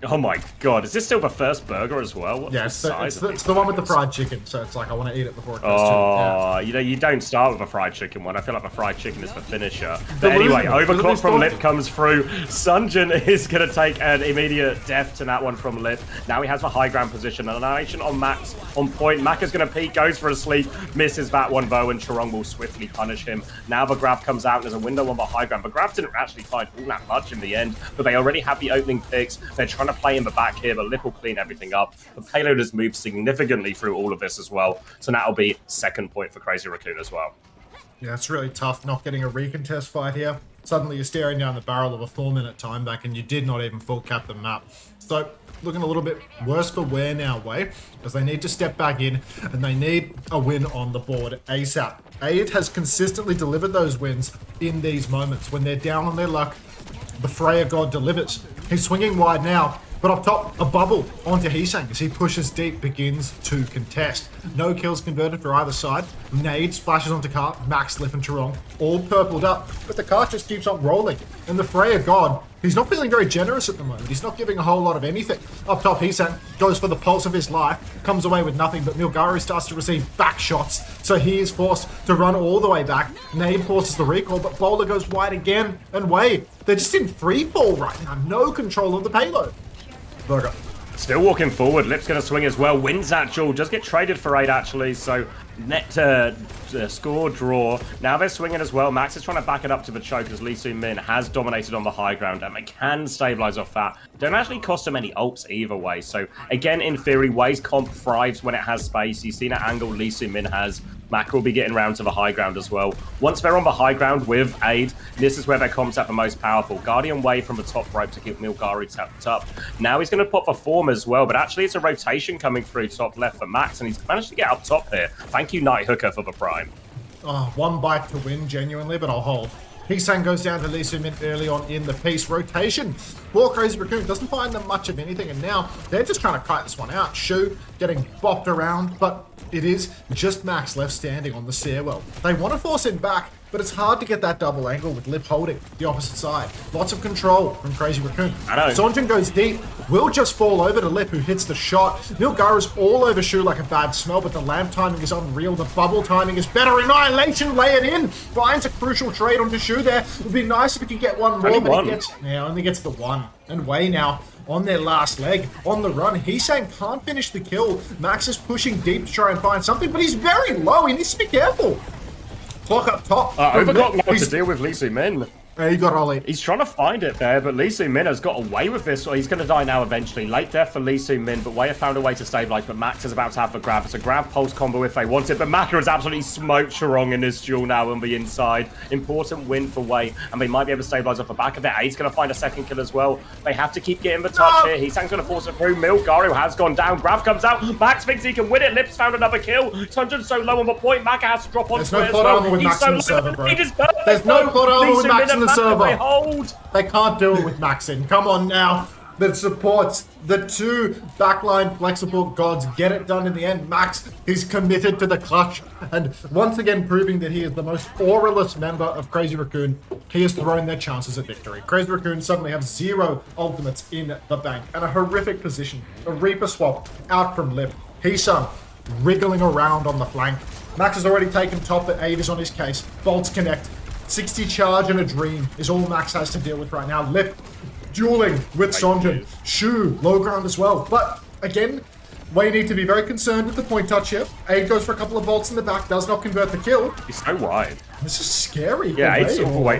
Oh my god, is this still the first burger as well? What's Yeah, the it's size the, of it's the one with the fried chicken, so it's like I want to eat it before it goes Oh, you know, you don't start with a fried chicken one. I feel like the fried chicken is the finisher. But The anyway, losing- overclock the from losing- Lip comes through. Sunjun is going to take an immediate death to that one from Lip. Now he has the high ground position. Annihilation on Max on point. Mac is going to peek, goes for a sleep, misses that one though, and Chirong will swiftly punish him. Now the grab comes out, and there's a window on the high ground. But grab didn't actually find all that much in the end, but they already have the opening picks. They're trying to play in the back here, but Lip will clean everything up. The payload has moved significantly through all of this as well, so that'll be second point for Crazy Raccoon as well. Yeah, it's really tough not getting a recontest fight here. Suddenly you're staring down the barrel of a 4-minute time back and you did not even full cap the map. So looking a little bit worse for Wei now, Wei, because they need to step back in and they need a win on the board ASAP. Aid has consistently delivered those wins in these moments. When they're down on their luck, the Freya God delivers. He's swinging wide now, but up top, a bubble onto Heesang as he pushes deep, begins to contest. No kills converted for either side. Nade splashes onto Cart, Max, Lip, and Chirong, all purpled up, but the cart just keeps on rolling. And the Freya God, he's not feeling very generous at the moment. He's not giving a whole lot of anything. Up top, Heesang goes for the pulse of his life, comes away with nothing, but Milgaru starts to receive back shots, so he is forced to run all the way back. Nade forces the recall, but Bowler goes wide again, and Wei, they're just in free fall right now. No control of the payload. Burger. Still walking forward. Lip's going to swing as well. Wins that duel. Just get traded for 8 actually. So net score draw. Now they're swinging as well. Max is trying to back it up to the choke as Lee Soo-min has dominated on the high ground and they can stabilize off that. Don't actually cost them any ults either way. So again, in theory, Wei's comp thrives when it has space. You've seen that angle Lee Soo-min has. Mac will be getting round to the high ground as well. Once they're on the high ground with Aid, this is where their comps at the most powerful. Guardian Wei from the top rope to keep Milgaru tapped up. Now he's going to pop a form as well, but actually it's a rotation coming through top left for Max, and he's managed to get up top here. Thank you, Night Hooker, for the prime. Oh, one bite to win, genuinely, but I'll hold. Heesang goes down to Lee Soo-min early on in the piece. Rotation for Crazy Raccoon doesn't find them much of anything, and now they're just trying to kite this one out. Shu getting bopped around, but it is just Max left standing on the stairwell. They want to force him back, but it's hard to get that double angle with Lip holding the opposite side. Lots of control from Crazy Raccoon. I know. Sonjin goes deep, will just fall over to Lip, who hits the shot. Nilgara's all over Shu like a bad smell, but the lamp timing is unreal. The bubble timing is better. Annihilation, lay it in. Finds a crucial trade onto Shu there. It would be nice if he could get one more, Only but one. he gets, only gets the one. And Wei now on their last leg, on the run. Heesang can't finish the kill. Max is pushing deep to try and find something, but he's very low. He needs to be careful. Clock up top. Overclock now to He's- deal with Lee Min. He got Ollie. He's trying to find it there, but Lee Min has got away with this. Or he's going to die now eventually. Late death for Lee Min, but Wei have found a way to stabilize. But Max is about to have the grab. It's a grab pulse combo if they want it. But Maka has absolutely smoked Sharong in this duel now on the inside. Important win for Wei, and they might be able to stabilize off the back of it. Aid's going to find a second kill as well. They have to keep getting the touch here. Heesang's going to force it through. Milgaru has gone down. Grab comes out. Max thinks he can win it. Lips found another kill. Tunjin's so low on the point. Maka has to drop onto There's no it as plot well. armor with He's Max so in the low. server, bro. It is perfect. There's no plot armor Lee with Min Max in and the Maka, server. they hold. They can't do it with Max in. Come on now. The supports, the two backline flex support gods get it done in the end. Max is committed to the clutch, and once again proving that he is the most auraless member of Crazy Raccoon. He has thrown their chances at victory. Crazy Raccoon suddenly have 0 ultimates in the bank and a horrific position. A Reaper swap out from Lip. Heesung wriggling around on the flank. Max has already taken top, but Aid is on his case. Bolts connect. 60 charge and a dream is all Max has to deal with right now. Lip dueling with Sonjin. Shu, low ground as well. But again, we need to be very concerned with the point touch here. Aid goes for a couple of bolts in the back, does not convert the kill. He's so wide. This is scary. Yeah, Wei, he's all the way.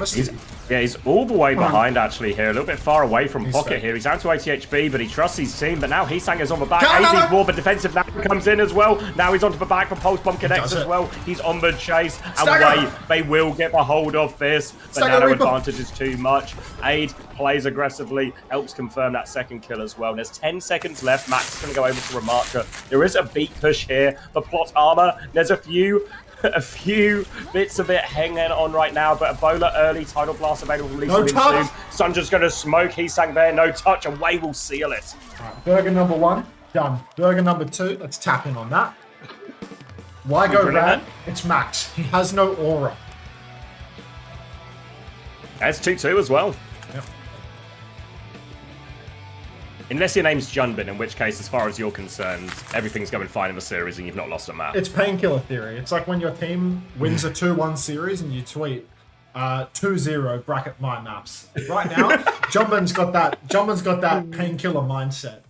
He's all the way Come on. behind actually here, a little bit far away from He's pocket fair. here. He's out to ATHB, but he trusts his team. But now Heesang is on the back. Come on, AZ's more of a defensive now comes in as well. Now he's onto the back for Pulse Bomb connects does as it. well. He's on the chase. And Stagger. Wei, they will get the hold of this. But Stagger now the Reaper. advantage is too much. Aid plays aggressively, helps confirm that second kill as well. And there's 10 seconds left. Max is going to go over to Remarker. There is a beat push here. The plot armor, there's a few bits of it hanging on right now, but Ebola early tidal blast available from Lee No Min touch. soon. Sunja's going to smoke. Heesang there, no touch, and Wei will seal it. Burger number 1, done. Burger number 2, let's tap in on that. Why go Brilliant. red? It's Max. He has no aura. That's 2-2 as well. Yep. Unless your name's Junbin, in which case, as far as you're concerned, everything's going fine in the series and you've not lost a map. It's painkiller theory. It's like when your team wins a 2-1 series and you tweet 2-0 bracket my maps. Right now, Jumbin's got that painkiller mindset.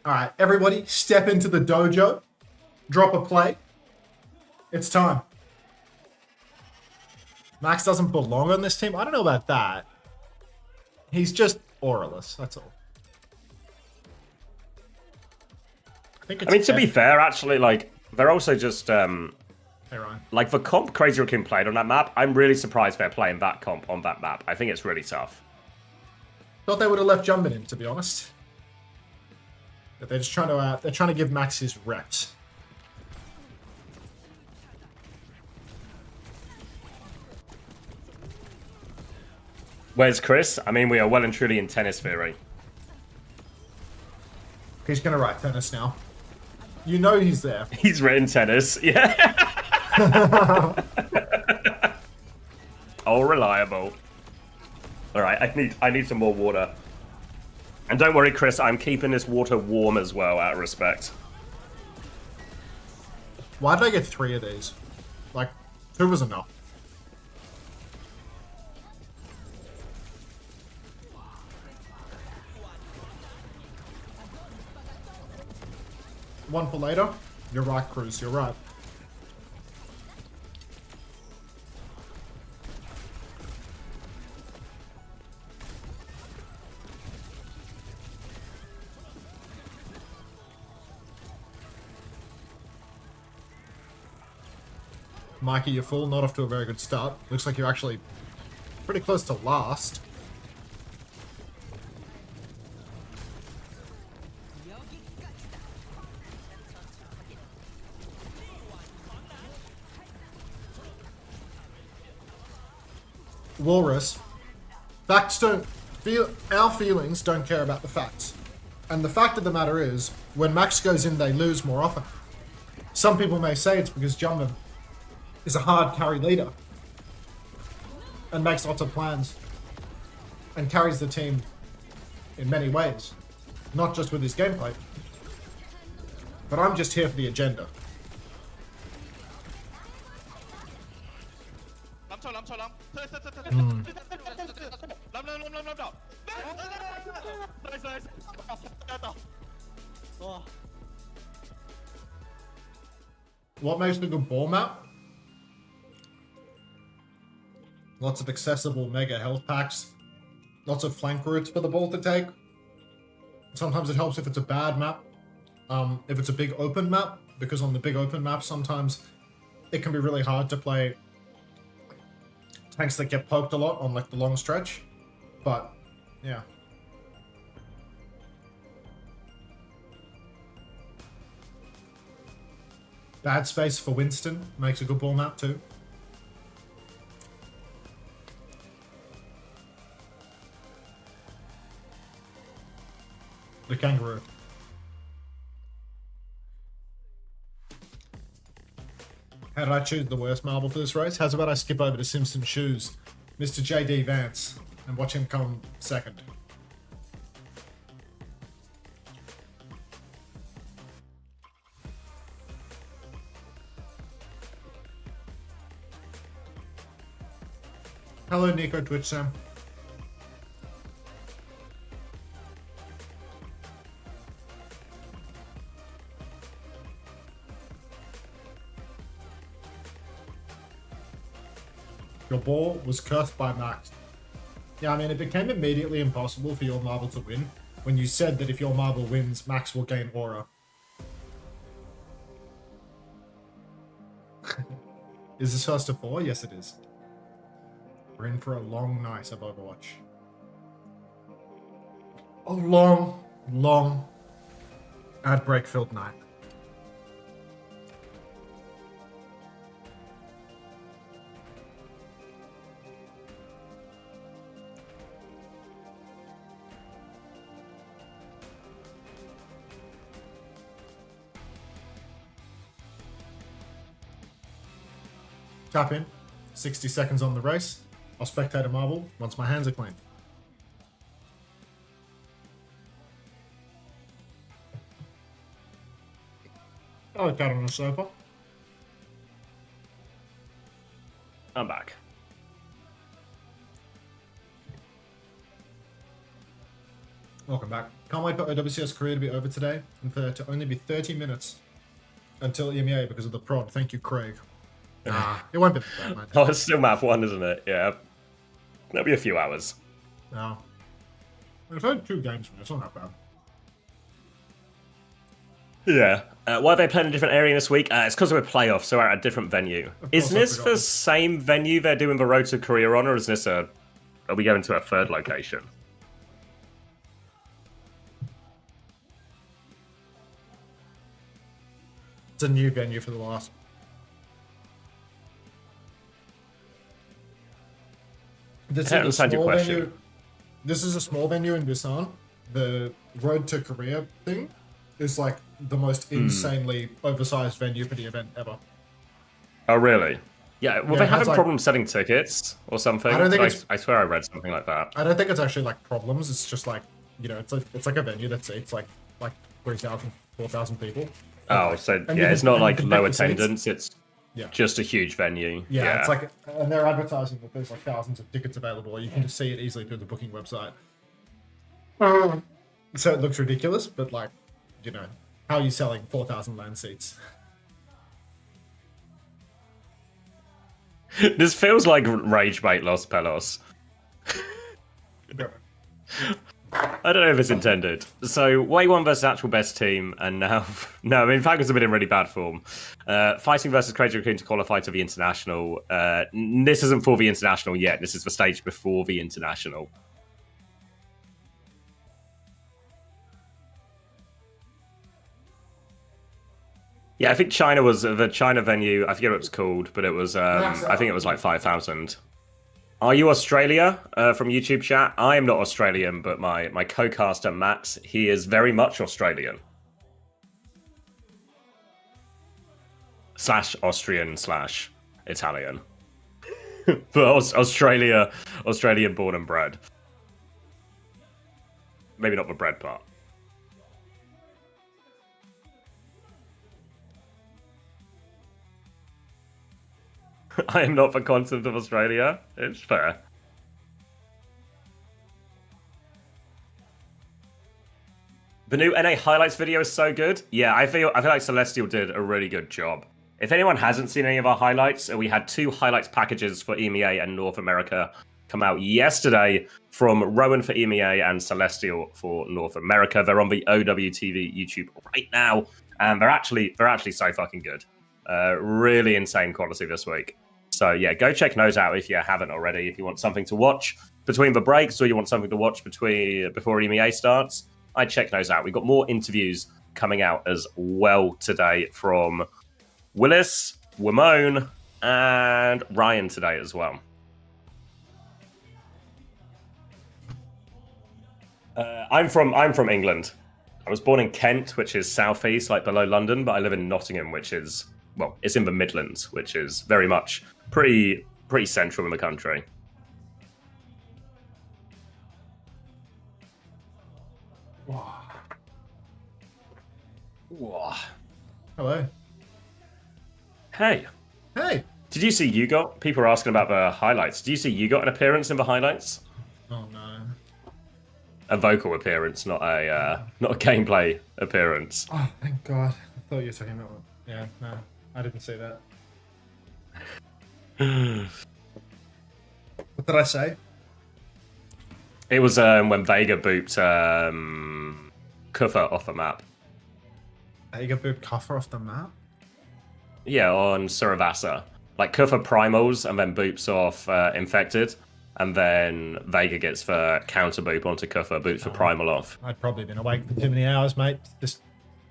Alright, everybody step into the dojo, drop a play. It's time. Max doesn't belong on this team. I don't know about that. He's just auraless, that's all. I mean, to be fair, actually, like, they're also just, Hey, Ryan. like, the comp Crazy Raccoon played on that map, I'm really surprised they're playing that comp on that map. I think it's really tough. Thought they would have left Jumbin in, to be honest. But they're just trying to give Max his reps. Where's Chris? I mean, we are well and truly in tennis theory. He's gonna write tennis now. You know he's there. He's written tennis, yeah. All reliable. All right, I need some more water. And don't worry, Chris, I'm keeping this water warm as well, out of respect. Why did I get 3 of these? Like, 2 was enough. One for later. You're right, Cruz. You're right. Mikey, you're full. Not off to a very good start. Looks like you're actually pretty close to last. Walrus, facts don't feel. Our feelings don't care about the facts, and the fact of the matter is, when Max goes in, they lose more often. Some people may say it's because Jumbin is a hard carry leader and makes lots of plans and carries the team in many ways, not just with his gameplay. But I'm just here for the agenda. What makes a good ball map? Lots of accessible mega health packs. Lots of flank routes for the ball to take. Sometimes it helps if it's a bad map. If it's a big open map, because on the big open map, sometimes it can be really hard to play tanks that get poked a lot on like the long stretch. But, yeah. Bad space for Winston makes a good ball map too. The kangaroo. How did I choose the worst marble for this race? How's about I skip over to Simpson Shoes, Mr. JD Vance, and watch him come second? Hello, Nico Twitch Sam. Your ball was cursed by Max. Yeah, I mean, it became immediately impossible for your marble to win when you said that if your marble wins, Max will gain aura. Is this first to 4? Yes, it is. We're in for a long night of Overwatch. A long, long ad break filled night. Tap in. 60 seconds on the race. I'll spectate a marble once my hands are clean. I like that on a sofa. I'm back. Welcome back. Can't wait for OWCS Korea to be over today and for there to only be 30 minutes until EMEA because of the prod. Thank you, Craig. Nah, it won't be that, mate. Oh, it's still map 1, isn't it? Yeah. That'll be a few hours. No. There's only 2 games from it. It's not that bad. Yeah. Why are they playing a different area this week? It's because we're playoffs, so we're at a different venue. Isn't this the same venue they're doing the Road to Korea on, or is this are we going to a third location? It's a new venue for the last. This I don't understand your question. Venue. This is a small venue in Busan. The Road to Korea thing is like the most insanely oversized venue for the event ever. Oh, really? Yeah, well, they having like, problems selling tickets or something? I don't think I swear I read something like that. I don't think it's actually like problems. It's just like, you know, it's like a venue that seats like 3,000, 4,000 people. Oh, so and yeah, it's not like can low pick the seats. attendance. It's just a huge venue. Yeah, it's like, and they're advertising that there's like thousands of tickets available. You can just see it easily through the booking website. So it looks ridiculous, but like, you know, how are you selling 4,000 land seats? This feels like rage bait Los Pelos. I don't know if it's intended. So, Way 1 versus actual best team, and now... No, I mean, Falcons have been in really bad form. Fighting versus Crazy Raccoon to qualify to the International. This isn't for the International yet. This is the stage before the International. Yeah, I think China was... The China venue, I forget what it's called, but it was... I think it was like 5,000. Are you Australia from YouTube chat? I am not Australian, but my co-caster Max, he is very much Australian. /Austrian/ Italian. But Australian born and bred. Maybe not the bread part. I am not the continent of Australia. It's fair. The new NA highlights video is so good. Yeah, I feel like Celestial did a really good job. If anyone hasn't seen any of our highlights, we had 2 highlights packages for EMEA and North America come out yesterday from Rowan for EMEA and Celestial for North America. They're on the OWTV YouTube right now, and they're actually so fucking good. Really insane quality this week. So yeah, go check those out if you haven't already. If you want something to watch between the breaks, or you want something to watch before EMEA starts, I'd check those out. We've got more interviews coming out as well today from Willis, Wimone, and Ryan today as well. I'm from England. I was born in Kent, which is southeast, like below London, but I live in Nottingham, which is, well, it's in the Midlands, which is very much pretty central in the country. Wow. Whoa. Hello. Hey. Hey. Did you see you got? People are asking about the highlights. Did you see you got an appearance in the highlights? Oh no. A vocal appearance, not a gameplay appearance. Oh, thank God. I thought you were talking about... Yeah, no. I didn't see that. What did I say? It was when Vega booped Kufa off the map. Vega booped Kuffer off the map? Yeah, on Suravasa. Like Kufa primals and then boops off Infected. And then Vega gets the counter boop onto Kufa, boops for primal off. I'd probably been awake for too many hours, mate. Just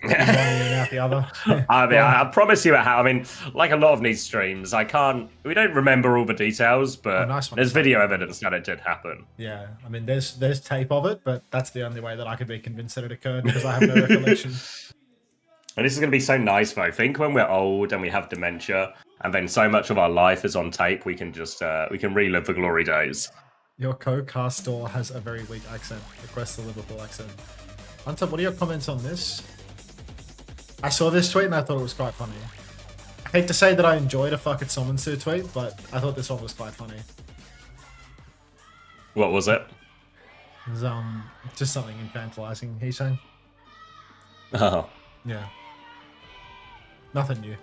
one in and out the other. I mean, I promise you how. I mean, like a lot of these streams, we don't remember all the details, but nice one. there's video evidence that it did happen. Yeah, I mean, there's tape of it, but that's the only way that I could be convinced that it occurred, because I have no recollection. And this is going to be so nice, though. Think when we're old and we have dementia, and then so much of our life is on tape, we can just we can relive the glory days. Your co-cast store has a very weak accent. Request the Liverpool accent. Unter, what are your comments on this? I saw this tweet and I thought it was quite funny. I hate to say that I enjoyed a fuck it someone's tweet, but I thought this one was quite funny. What was it? It was just something infantilizing, he's saying. Oh. Yeah. Nothing new.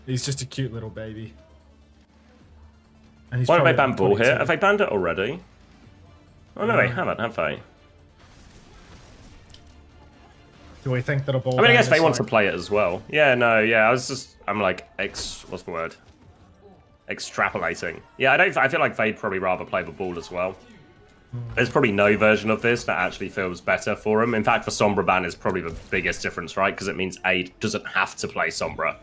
He's just a cute little baby. And he's Why don't they probably ban Ball here? 22. Have they banned it already? Oh no, they haven't, have they? Do we think that a ball? I mean, I guess ban they is want like... to play it as well. Yeah, no, yeah. I'm like, what's the word? Extrapolating. Yeah, I feel like they'd probably rather play the ball as well. There's probably no version of this that actually feels better for him. In fact, the Sombra ban is probably the biggest difference, right? Because it means Aid doesn't have to play Sombra.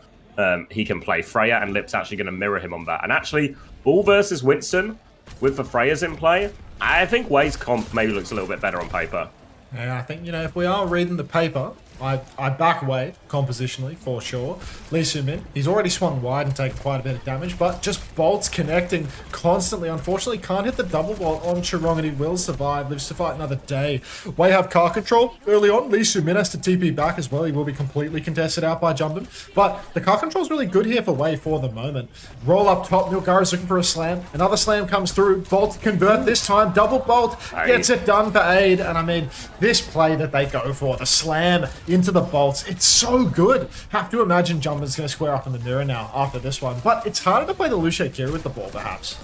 He can play Freya, and Lip's actually going to mirror him on that. And actually, Ball versus Winston, with the Freyas in play, I think Way's comp maybe looks a little bit better on paper. Yeah, I think, if we are reading the paper, I back Wade compositionally, for sure. Lee Min, he's already swung wide and taken quite a bit of damage, but just bolts connecting constantly. Unfortunately, can't hit the double bolt on Chirong, and he will survive. Lives to fight another day. Wei have car control early on. Lee Min has to TP back as well. He will be completely contested out by Jumpin. But the car control is really good here for Wei for the moment. Roll up top. Nilgara's looking for a slam. Another slam comes through. Bolt convert this time. Double bolt gets it done for Aid. And I mean, this play that they go for, the slam into the bolts, it's so good. Have to imagine Jumpin's going to square up in the mirror now after this one. But it's harder to play the Lucia Kiri with the ball, perhaps.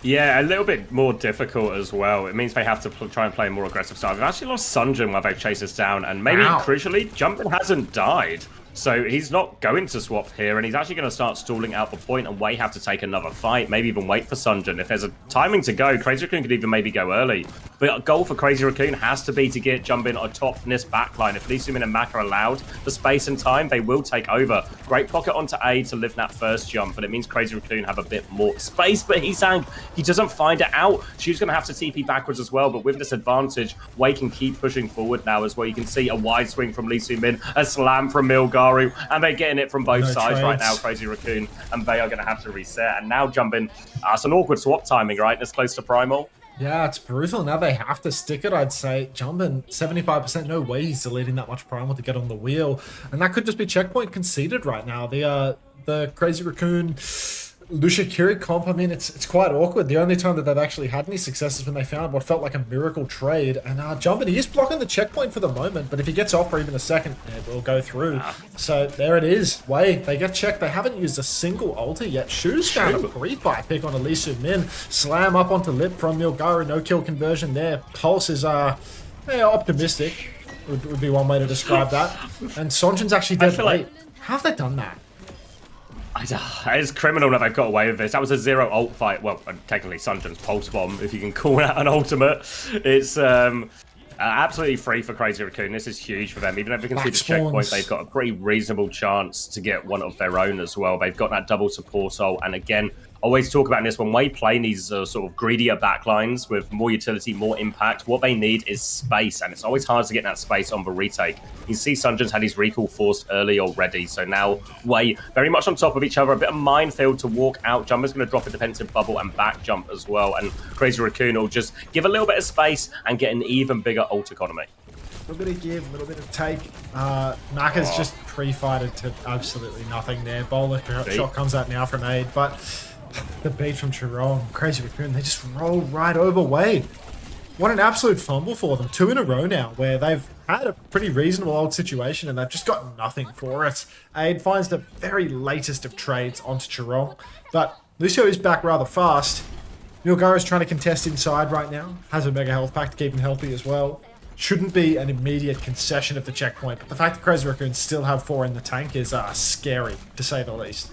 Yeah, a little bit more difficult as well. It means they have to try and play a more aggressive style. They've actually lost Sunjin while they chase us down, and maybe crucially, Jumpin hasn't died. So he's not going to swap here, and he's actually going to start stalling out the point, and Wei have to take another fight, maybe even wait for Sunjin. If there's a timing to go, Crazy Raccoon could even maybe go early. But a goal for Crazy Raccoon has to be to get Jumpin atop this backline. If Lee Sumin and Mac are allowed the space and time, they will take over. Great pocket onto A to lift that first jump, but it means Crazy Raccoon have a bit more space, but he doesn't find it out. Shu's going to have to TP backwards as well, but with this advantage, Wei can keep pushing forward now as well. You can see a wide swing from Lee Sumin, a slam from Milgaru, and they're getting it from both sides right now, Crazy Raccoon, and they are going to have to reset. And now Jumpin, it's an awkward swap timing, right? This close to Primal. Yeah, it's brutal. Now they have to stick it, I'd say. Jumpin, 75%, no way he's deleting that much Primal to get on the wheel. And that could just be checkpoint conceded right now. The Crazy Raccoon Lucia Kiri comp, I mean, it's quite awkward. The only time that they've actually had any success is when they found what felt like a miracle trade. And Jumpin, he is blocking the checkpoint for the moment, but if he gets off for even a second, it will go through. So there it is. Wei, they get checked. They haven't used a single ulti yet. Shu's found a pre-fight pick on Alisu Min. Slam up onto Lip from Milgaru. No kill conversion there. Pulse is optimistic, would be one way to describe that. And Sonjin's actually dead late. How have they done that? It's criminal that they've got away with this. That was a 0 ult fight. Well, technically Sunjin's pulse bomb, if you can call that an ultimate. It's absolutely free for Crazy Raccoon. This is huge for them. Even if they can see the checkpoint, they've got a pretty reasonable chance to get one of their own as well. They've got that double support ult, and again, always talk about this when we play these sort of greedier backlines with more utility, more impact. What they need is space, and it's always hard to get that space on the retake. You see Sunjin's had his recall forced early already, so now Wei very much on top of each other. A bit of minefield to walk out. Jumper's going to drop a defensive bubble and back jump as well, and Crazy Raccoon will just give a little bit of space and get an even bigger ult economy. A little bit of give, a little bit of take. Maka's just pre-fighted to absolutely nothing there. Bowler shot comes out now from Aid, but the beat from Chirong, Crazy Raccoon, they just roll right over Wei. What an absolute fumble for them. 2 in a row now where they've had a pretty reasonable old situation and they've just got nothing for it. Aid finds the very latest of trades onto Chirong, but Lucio is back rather fast. Milgaru's trying to contest inside right now. Has a mega health pack to keep him healthy as well. Shouldn't be an immediate concession of the checkpoint, but the fact that Crazy Raccoon still have 4 in the tank is scary, to say the least.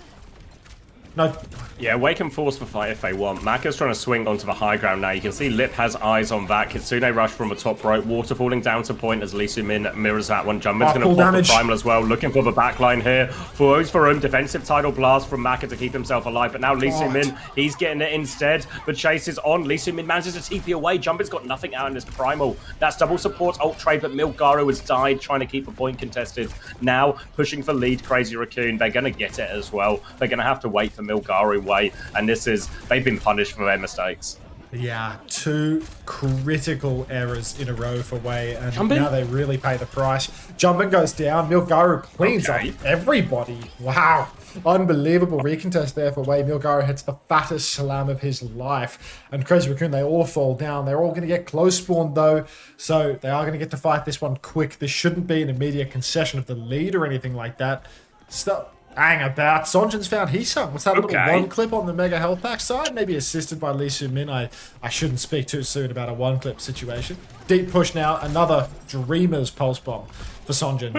No. Yeah, Wei can force the fight if they want. Maka's trying to swing onto the high ground now. You can see Lip has eyes on that. Kitsune rush from the top right. Water falling down to point as Lee Min mirrors that one. Jumpin's going to pop the Primal as well. Looking for the backline here. Flows for him. Defensive tidal blast from Maka to keep himself alive. But now Lee Min, he's getting it instead. The chase is on. Lee Min manages to TP away. Jumpin's got nothing out in this Primal. That's double support ult trade, but Milgaru has died trying to keep the point contested. Now pushing for lead Crazy Raccoon. They're going to get it as well. They're going to have to wait for Milgaru Wei, and they've been punished for their mistakes. Yeah, 2 critical errors in a row for Wei, and now they really pay the price. Jumpin goes down, Milgaru cleans up everybody. Wow, unbelievable recontest there for Wei. Milgaru hits the fattest slam of his life, and Crazy Raccoon, they all fall down. They're all going to get close spawned though, so they are going to get to fight this one quick. This shouldn't be an immediate concession of the lead or anything like that. Stop. Hang about. Sonjin's found Heesung. What's that little one clip on the mega health pack side? Maybe assisted by Lee Min. I shouldn't speak too soon about a one clip situation. Deep push now. Another Dreamer's pulse bomb for Sonjin.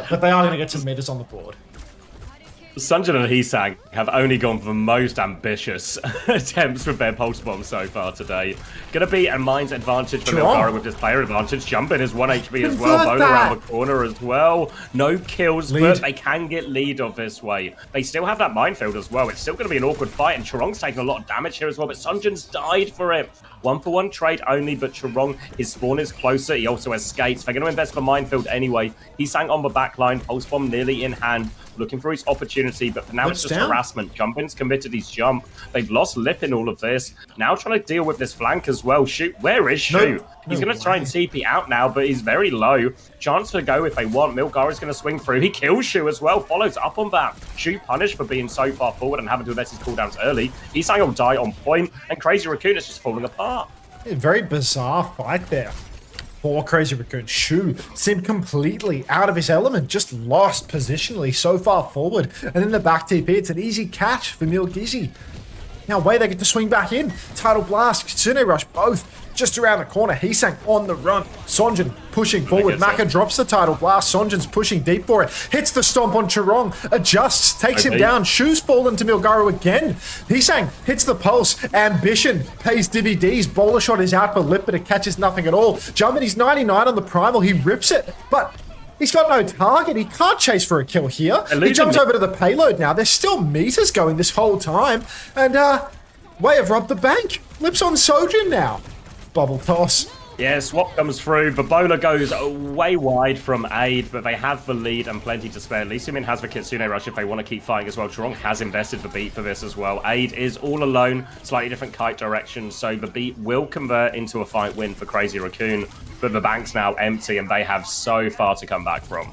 But they are going to get some meters on the board. Sunjin and Heesang have only gone for the most ambitious attempts with their pulse bomb so far today. Gonna be a Mind's advantage for Milgaru with this player advantage. Jumpin is 1 HP as well, Bola around the corner as well. No kills, but they can get lead of this way. They still have that minefield as well. It's still gonna be an awkward fight, and Chirong's taking a lot of damage here as well, but Sunjin's died for it. 1-for-1 trade only, but Chirong, his spawn is closer. He also has skates. They're going to invest for minefield anyway. He sang on the back line, pulse bomb nearly in hand, looking for his opportunity, but for now it's just harassment. Jumpin's committed his jump. They've lost Lip in all of this. Now trying to deal with this flank as well. Shoot, where is Shu? He's going to try and TP out now, but he's very low. Chance to go if they want. Milgaru's going to swing through. He kills Shu as well, follows up on that. Shu punished for being so far forward and having to invest his cooldowns early. He's saying he'll die on point, and Crazy Raccoon is just falling apart. A very bizarre fight there for Crazy Raccoon. Shu seemed completely out of his element, just lost positionally so far forward. And in the back TP, it's an easy catch for Milgizzi. Now Wei, they get to swing back in. Tidal Blast, Kitsune Rush, both just around the corner. Heesang on the run. Sonjin pushing forward. Maka drops the Tidal Blast. Sonjin's pushing deep for it. Hits the stomp on Chirong. Adjusts. Takes him down. Shoes fallen to Milgaru again. Heesang hits the pulse. Ambition pays DVDs. Bowler shot is out for Lip, but it catches nothing at all. Jumping, he's 99 on the Primal. He rips it, but he's got no target. He can't chase for a kill here. He jumps over to the payload now. There's still meters going this whole time. And, Wei have robbed the bank. Lip's on Sojin now. Bubble toss. Yeah, swap comes through. Babola goes way wide from Aid, but they have the lead and plenty to spare. Lee Min has the Kitsune Rush if they want to keep fighting as well. Chirong has invested the beat for this as well. Aid is all alone, slightly different kite direction, so the beat will convert into a fight win for Crazy Raccoon, but the bank's now empty and they have so far to come back from.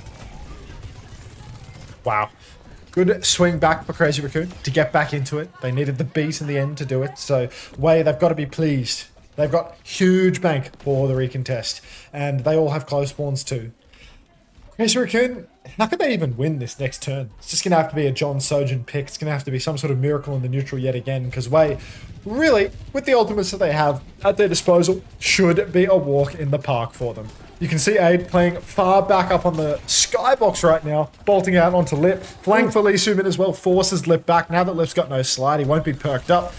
Wow. Good swing back for Crazy Raccoon to get back into it. They needed the beat in the end to do it, so Wei, they've got to be pleased. They've got huge bank for the recontest, and they all have close spawns too. Crazy Raccoon, how could they even win this next turn? It's just going to have to be a John Sojin pick. It's going to have to be some sort of miracle in the neutral yet again, because Wei, really, with the ultimates that they have at their disposal, should be a walk in the park for them. You can see Aid playing far back up on the skybox right now, bolting out onto Lip. Flank for Lee Min as well, forces Lip back. Now that Lip's got no slide, he won't be perked up.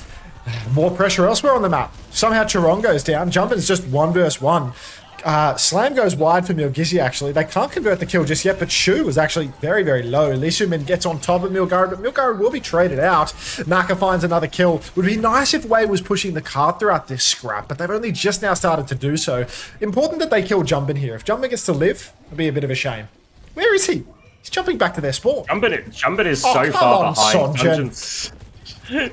More pressure elsewhere on the map. Somehow Chirong goes down. Jumpin's just 1 versus 1. Slam goes wide for Milgizzi, actually. They can't convert the kill just yet, but Shu was actually very, very low. Lee Min gets on top of Milgaru, but Milgaru will be traded out. Naka finds another kill. Would be nice if Wei was pushing the card throughout this scrap, but they've only just now started to do so. Important that they kill Jumpin here. If Jumpin gets to live, it'll be a bit of a shame. Where is he? He's jumping back to their spawn. Jumpin is so far behind. Sonjin.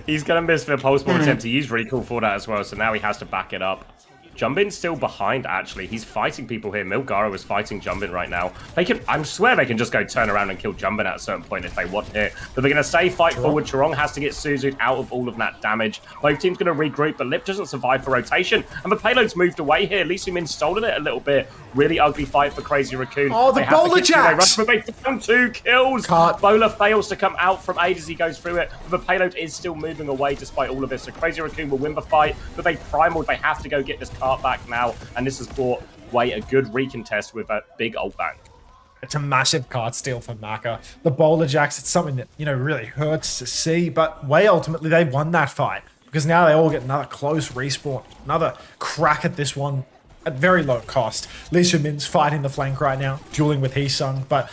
He's going to miss the pulse bomb attempt to use recall for that as well, so now he has to back it up. Jumbin's still behind, actually. He's fighting people here. Milgaru is fighting Jumbin right now. They can, I swear they can just go turn around and kill Jumbin at a certain point if they want here. But they're going to stay fight forward. Chirong has to get Suzu out of all of that damage. Both teams going to regroup, but Lip doesn't survive for rotation. And the payload's moved away here. Lee Min's stolen it a little bit. Really ugly fight for Crazy Raccoon. Oh, the bowler jacks! They found 2 kills. Bowler fails to come out from Aid as he goes through it. But the payload is still moving away despite all of this. So Crazy Raccoon will win the fight, but they primal. They have to go get this cart back now. And this has brought Wei a good recontest with a big ult bank. It's a massive card steal for Maka. The bowler jacks, it's something that, you know, really hurts to see. But Wei, ultimately, they won that fight. Because now they all get another close respawn. Another crack at this one at very low cost. Lee Min's fighting the flank right now, dueling with Heesung, but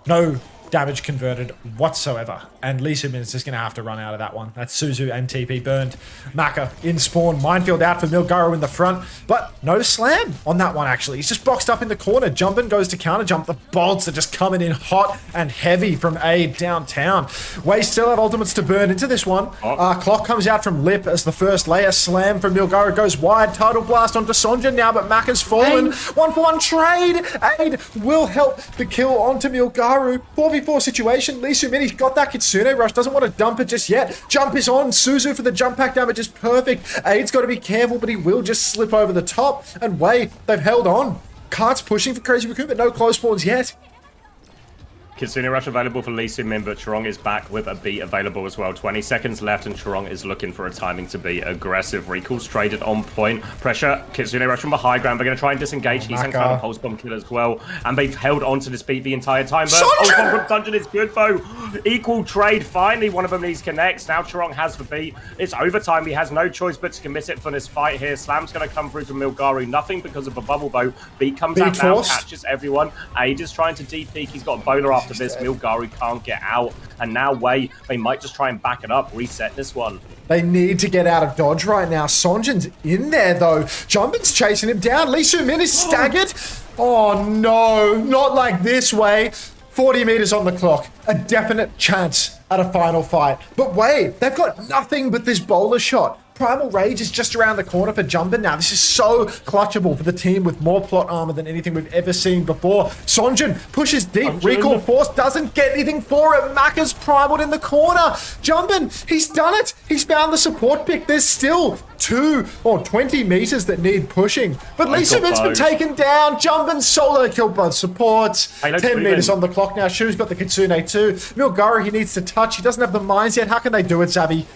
no damage converted whatsoever. And Lee Min is just going to have to run out of that one. That's Suzu and TP burned. Maka in spawn. Minefield out for Milgaru in the front. But no slam on that one, actually. He's just boxed up in the corner. Jumpin goes to counter jump. The bolts are just coming in hot and heavy from Aid downtown. Wei still have ultimates to burn into this one. Clock comes out from Lip as the first layer. Slam from Milgaru goes wide. Tidal Blast onto Sonjin now, but Maka's fallen. 1-for-1 trade. Aid will help the kill onto Milgaru. 4v4 situation. Lee Min, he's got that Kitsune Rush, doesn't want to dump it just yet. Jump is on. Suzu for the jump pack damage is perfect. Aid's got to be careful, but he will just slip over the top. And Wei, they've held on. Cart's pushing for Crazy Raccoon, but no close spawns yet. Kitsune Rush available for Lee Min, but Chirong is back with a beat available as well. 20 seconds left, and Chirong is looking for a timing to be aggressive. Recall's traded on point. Pressure, Kitsune Rush from the high ground. They're going to try and disengage. He's found a pulse bomb kill as well, and they've held on to this beat the entire time. But pulse bomb from Sunjin is good, though. Equal trade. Finally, one of them needs connects. Now Chirong has the beat. It's overtime. He has no choice but to commit it for this fight here. Slam's going to come through from Milgaru. Nothing because of a bubble bow. Beat comes out now, catches everyone. Aid is trying to deep peek. He's got a bowler after this. Milgaru can't get out, and now Wei, they might just try and back it up, reset this one. They need to get out of dodge right now. Sonjin's in there though. Jumpin's chasing him down. Lee Min is staggered. Oh no, not like this, Wei. 40 meters on the clock. A definite chance at a final fight. But Wei, they've got nothing but this bowler shot. Primal Rage is just around the corner for Jumpin now. This is so clutchable for the team with more plot armor than anything we've ever seen before. Sonjin pushes deep. Recall Force doesn't get anything for it. Maka's primaled in the corner. Jumpin, he's done it. He's found the support pick. There's still 2 or 20 meters that need pushing. But Lee Min's been taken down. Jumpin solo killed both supports. 10 meters on the clock now. Shu's got the Kitsune too. Milgaru, he needs to touch. He doesn't have the mines yet. How can they do it, Zabi?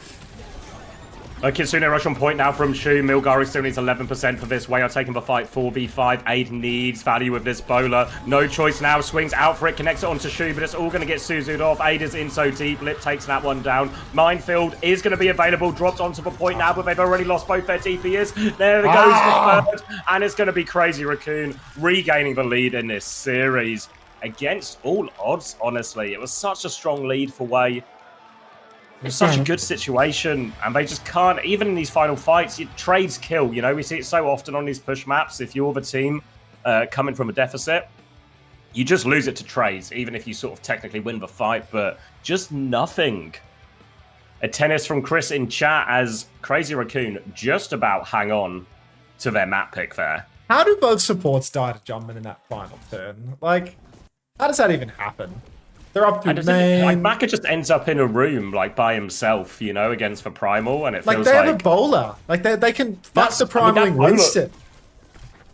Kitsune rush on point now from Shu. Milgari still needs 11% for this. Way are taking the fight 4v5. Aid needs value with this bowler. No choice now. Swings out for it. Connects it onto Shu, but it's all going to get Suzu'd off. Aid is in so deep. Lip takes that one down. Minefield is going to be available. Dropped onto the point now, but they've already lost both their DPS. There goes the third. And it's going to be Crazy Raccoon regaining the lead in this series. Against all odds, honestly. It was such a strong lead for Way. It's such a good situation, and they just can't, even in these final fights, trades kill, you know? We see it so often on these push maps. If you're the team coming from a deficit, you just lose it to trades, even if you sort of technically win the fight, but just nothing. A tennis from Chris in chat as Crazy Raccoon just about hang on to their map pick there. How do both supports die to Jumpman in that final turn? Like, how does that even happen? They're up to main. Like, Maka just ends up in a room, like, by himself, you know, against the Primal, and it feels like... they have a bowler. Like, they can fuck the Primal in Winston.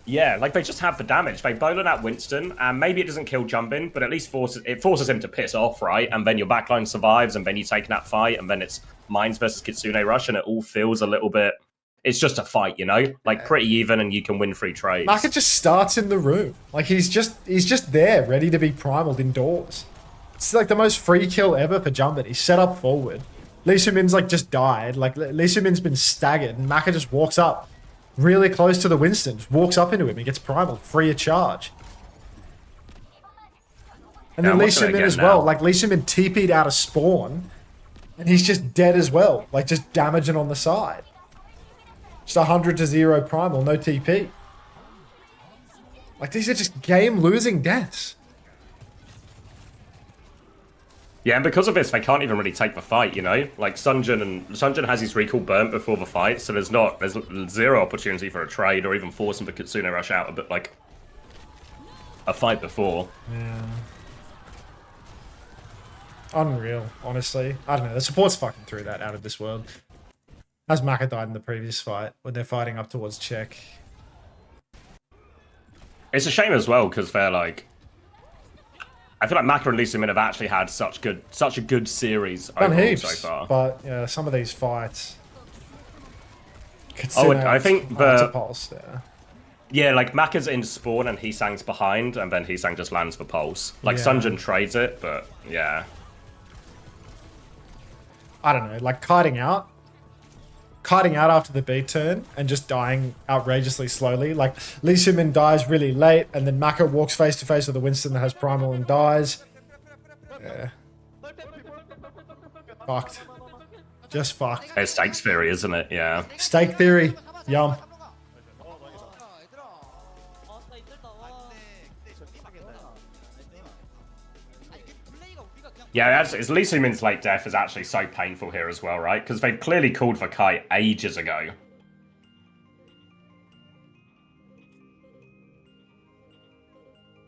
Yeah, like, they just have the damage. They bowling at Winston, and maybe it doesn't kill Jumpin, but at least forces him to piss off, right? And then your backline survives, and then you take that fight, and then it's Mines versus Kitsune Rush, and it all feels a little bit... It's just a fight, you know? Like, pretty even, and you can win free trades. Maka just starts in the room. Like, he's just there, ready to be primaled indoors. It's like the most free kill ever for Jumpin. He's set up forward. Lee Sumin's like just died. Like Lee Sumin's been staggered, and Maka just walks up really close to the Winston. Just walks up into him. He gets primal, free of charge. And then Lee Sumin as well. Like Lee Sumin TP'd out of spawn, and he's just dead as well. Like just damaging on the side. Just 100-0 primal, no TP. Like these are just game losing deaths. Yeah, and because of this, they can't even really take the fight, you know? Like, Sunjin has his recall burnt before the fight, so there's zero opportunity for a trade or even forcing the Kitsune Rush out a bit, like, a fight before. Yeah. Unreal, honestly. I don't know, the support's fucking threw that out of this world. As Maka died in the previous fight, when they're fighting up towards check. It's a shame as well, because they're, like... I feel like Maka and Lee Sumin have actually had such a good series overall so far. But yeah, some of these fights. I think the pulse there. Yeah, like Maka's in spawn and Heesang's behind, and then Heesang just lands the pulse. Like Sunjin trades it, but yeah. I don't know, like kiting out after the B turn and just dying outrageously slowly. Like Lee Sumin dies really late, and then Maka walks face to face with the Winston that has primal and dies. Yeah. Fucked. Just fucked. It's stakes theory, isn't it? Yeah. Stake theory. Yum. Yeah, it's Lee Sumin's late death is actually so painful here as well, right? Because they've clearly called for Kai ages ago.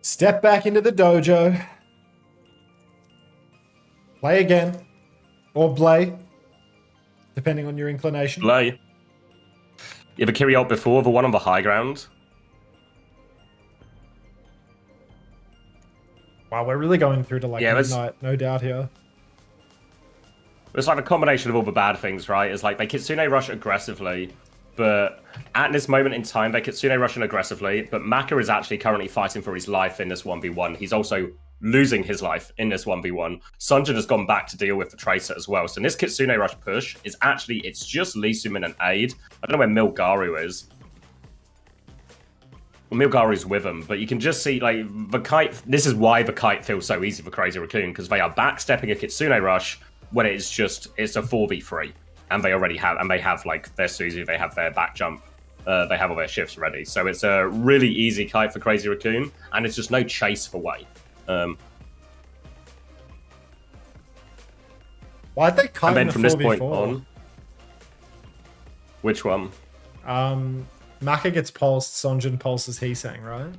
Step back into the dojo. Play again. Or blay. Depending on your inclination. Blay. You ever carry out before, the one on the high ground? Wow, we're really going through to like midnight, no doubt here. It's like a combination of all the bad things, right? It's like they Kitsune rush aggressively, but at this moment in time, they Kitsune rushing aggressively, but Maka is actually currently fighting for his life in this 1v1. He's also losing his life in this 1v1. Sunjin has gone back to deal with the Tracer as well. So in this Kitsune rush push is actually, it's just Lee Sumin and Aid. I don't know where Milgaru is. Well, Milgaru's with him, but you can just see, like, the kite... This is why the kite feels so easy for Crazy Raccoon, because they are backstepping a Kitsune rush when it's just... It's a 4v3, and they already have... And they have, like, their Suzu, they have their back jump, they have all their shifts ready. So it's a really easy kite for Crazy Raccoon, and it's just no chase for Way. Why'd they kite and then in from the 4v4? this point on... Which one? Maka gets pulsed, Sunjin pulses Heesang, right?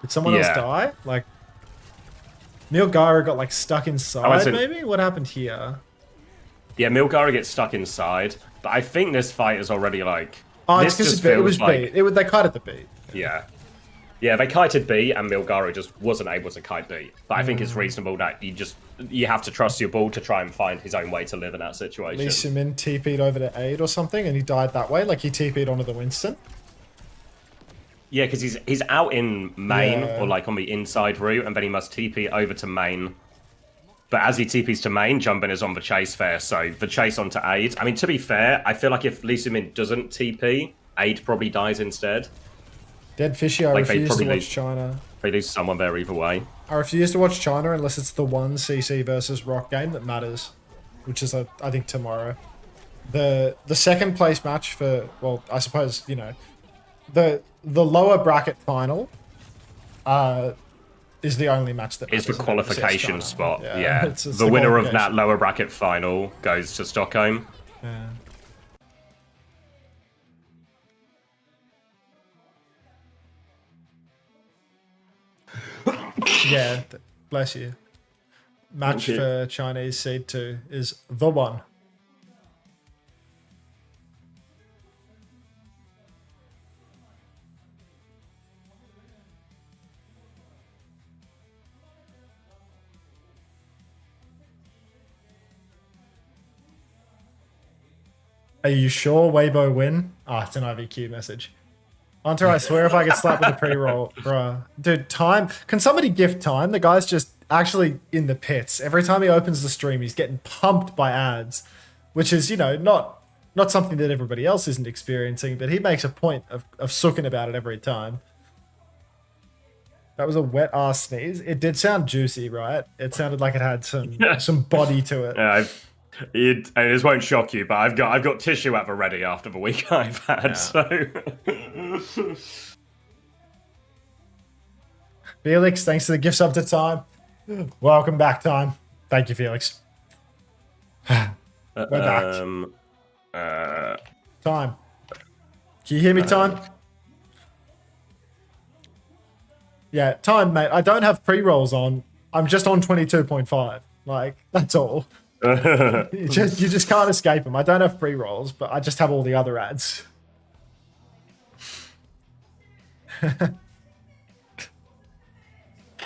Did someone else die? Like, Milgaru got like stuck inside, maybe? What happened here? Yeah, Milgaru gets stuck inside, but I think this fight is already like... Oh, it's because it was like... B. They kited the B. Yeah. Yeah, they kited B, and Milgaru just wasn't able to kite B. But I think it's reasonable that you just... you have to trust your ball to try and find his own way to live in that situation. Lee Min TP'd over to aid or something, and he died that way. Like he TP'd onto the Winston. Yeah, because he's out in main Yeah. or like on the inside route, and then he must TP over to main. But as he TPs to main, Jumbin is on the chase fair, so the chase onto aid. I mean, to be fair, I feel like if Lee Min doesn't TP, aid probably dies instead. Dead Fishy, I Like, they refuse to probably watch lose. China. They lose someone there either way. I refuse to watch China unless it's the one CC versus Rock game that matters, which is, I think, tomorrow. The second place match for, well, I suppose, you know, the lower bracket final is the only match that Is the matters. qualification China. spot, Yeah, yeah. it's The winner of that qualification. lower bracket final goes to Stockholm. Yeah. Yeah, bless you. Match Thank you. for Chinese Seed 2 is the one. Are you sure Weibo win? Ah, it's an IVQ message. Unter, I swear if I get slapped with a pre-roll, bruh. Dude, time. Can somebody gift time? The guy's just actually in the pits. Every time he opens the stream, he's getting pumped by ads, which is, you know, not something that everybody else isn't experiencing, but he makes a point of sooking about it every time. That was a wet ass sneeze. It did sound juicy, right? It sounded like it had some body to it. Yeah, and this won't shock you, but I've got tissue at the ready after the week I've had. So Felix, thanks for the gift sub to Time. Welcome back, Time. Thank you, Felix. We're back. Time. Can you hear me, Time? Yeah, Time, mate. I don't have pre-rolls on. I'm just on 22.5. Like, that's all. You just can't escape them. I don't have pre-rolls, but I just have all the other ads.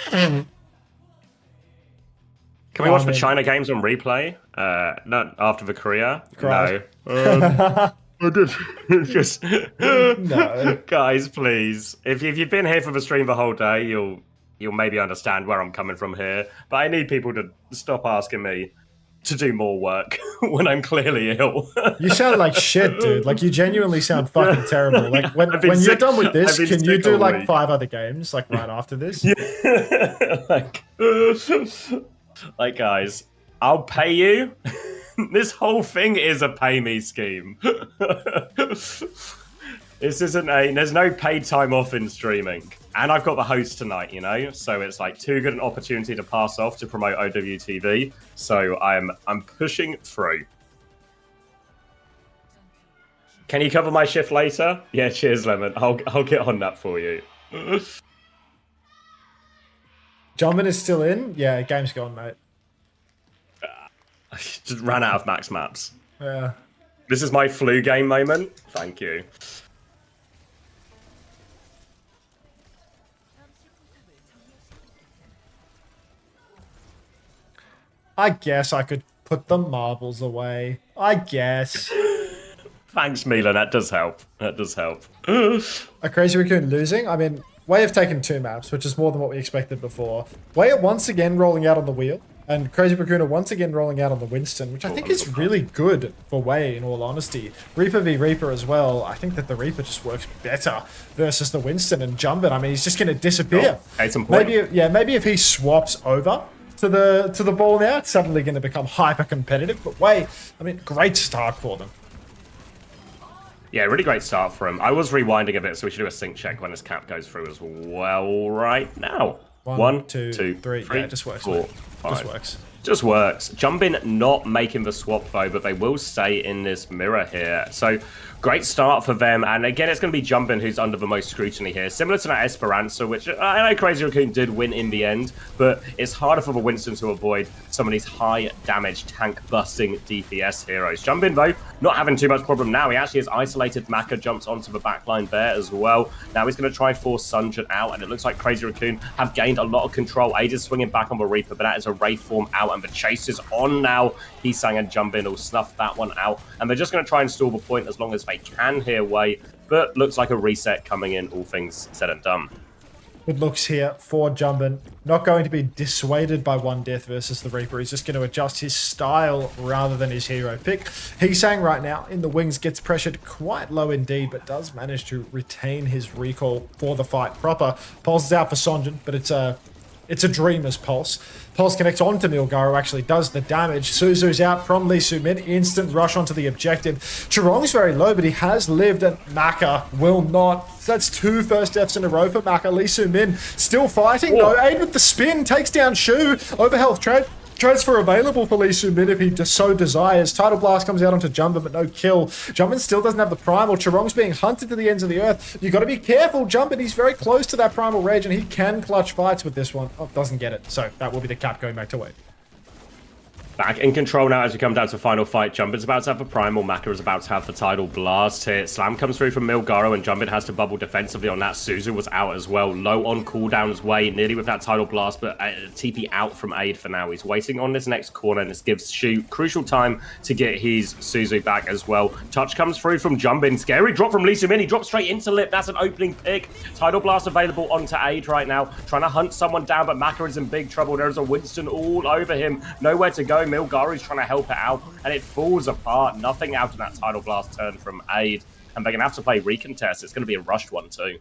Can we watch the China games on replay? Not after the Korea. Cried. No. I did. Just No. guys, please. If you've been here for the stream the whole day, you'll maybe understand where I'm coming from here. But I need people to stop asking me to do more work when I'm clearly ill. You sound like shit, dude. Like, you genuinely sound fucking terrible. Like, when I've been you're sick- done with this, I've been can you sick do, all like, week. 5 other games, like, right after this? like guys, I'll pay you. This whole thing is a pay me scheme. This isn't there's no paid time off in streaming. And I've got the host tonight, you know? So it's like too good an opportunity to pass off to promote OWTV. So I'm pushing through. Can you cover my shift later? Yeah, cheers, Lemon. I'll get on that for you. Jumpman is still in? Yeah, game's gone, mate. Just ran out of max maps. Yeah. This is my flu game moment. Thank you. I guess I could put the marbles away. I guess. Thanks, Milan. That does help. That does help. A Crazy Raccoon losing? I mean, Way have taken 2 maps, which is more than what we expected before. Way are once again rolling out on the wheel, and Crazy Raccoon are once again rolling out on the Winston, which I think is really good for Way, in all honesty. Reaper v Reaper as well. I think that the Reaper just works better versus the Winston and Jumbin. I mean, he's just going to disappear. Case in point. Maybe if he swaps over to the ball now, it's suddenly going to become hyper competitive. But Way, I mean, great start for them. Yeah, really great start for him. I was rewinding a bit, so we should do a sync check when his cap goes through as well right now. 1, 2, 3. Yeah, it just works. 4, mate. 5. Just works. Just works. Jumbin not making the swap though, but they will stay in this mirror here. So great start for them. And again, it's going to be Jumbin who's under the most scrutiny here. Similar to that Esperanza, which I know Crazy Raccoon did win in the end, but it's harder for the Winston to avoid some of these high damage tank busting DPS heroes. Jumbin though, not having too much problem now. He actually has isolated Maka, jumps onto the backline there as well. Now he's going to try and force Sunjun out, and it looks like Crazy Raccoon have gained a lot of control. Aid is swinging back on the Reaper, but that is a Wraith form out and the chase is on now. Heesang and Jumbin will snuff that one out, and they're just going to try and stall the point as long as they can here, Wei, but looks like a reset coming in, all things said and done. Good looks here for Jumbin. Not going to be dissuaded by one death versus the Reaper. He's just going to adjust his style rather than his hero pick. Heesang right now in the wings gets pressured quite low indeed, but does manage to retain his recall for the fight proper. Pulse is out for Sonjin, but it's a Dreamer's Pulse. Pulse connects onto Milgaro, actually does the damage. Suzu's out from Lee Su-min. Instant rush onto the objective. Chirong's very low, but he has lived, and Maka will not. So that's 2 first deaths in a row for Maka. Lee Su-min still fighting. No, aid with the spin. Takes down Shu. Overhealth transfer available for Lee Su-min if he so desires. Tidal Blast comes out onto Jumbin, but no kill. Jumbin still doesn't have the Primal. Chirong's being hunted to the ends of the earth. You got to be careful. Jumbin, he's very close to that Primal Rage, and he can clutch fights with this one. Oh, doesn't get it. So that will be the cap going back to Wade. Back in control now as we come down to final fight. Jumbin's about to have the Primal, Maka is about to have the Tidal Blast here. Slam comes through from Milgaro, and Jumbin has to bubble defensively on that. Suzu was out as well, low on cooldowns Way, nearly with that Tidal Blast, but TP out from aid for now. He's waiting on this next corner, and this gives Shu crucial time to get his Suzu back as well. Touch comes through from Jumbin. Scary drop from Lee Su-min. He drops straight into Lip. That's an opening pick. Tidal Blast available onto aid right now. Trying to hunt someone down, but Maka is in big trouble. There's a Winston all over him. Nowhere to go. Milgaro's trying to help it out, and it falls apart. Nothing out in that Tidal Blast turn from aid, and they're going to have to play recontest. It's going to be a rushed one too.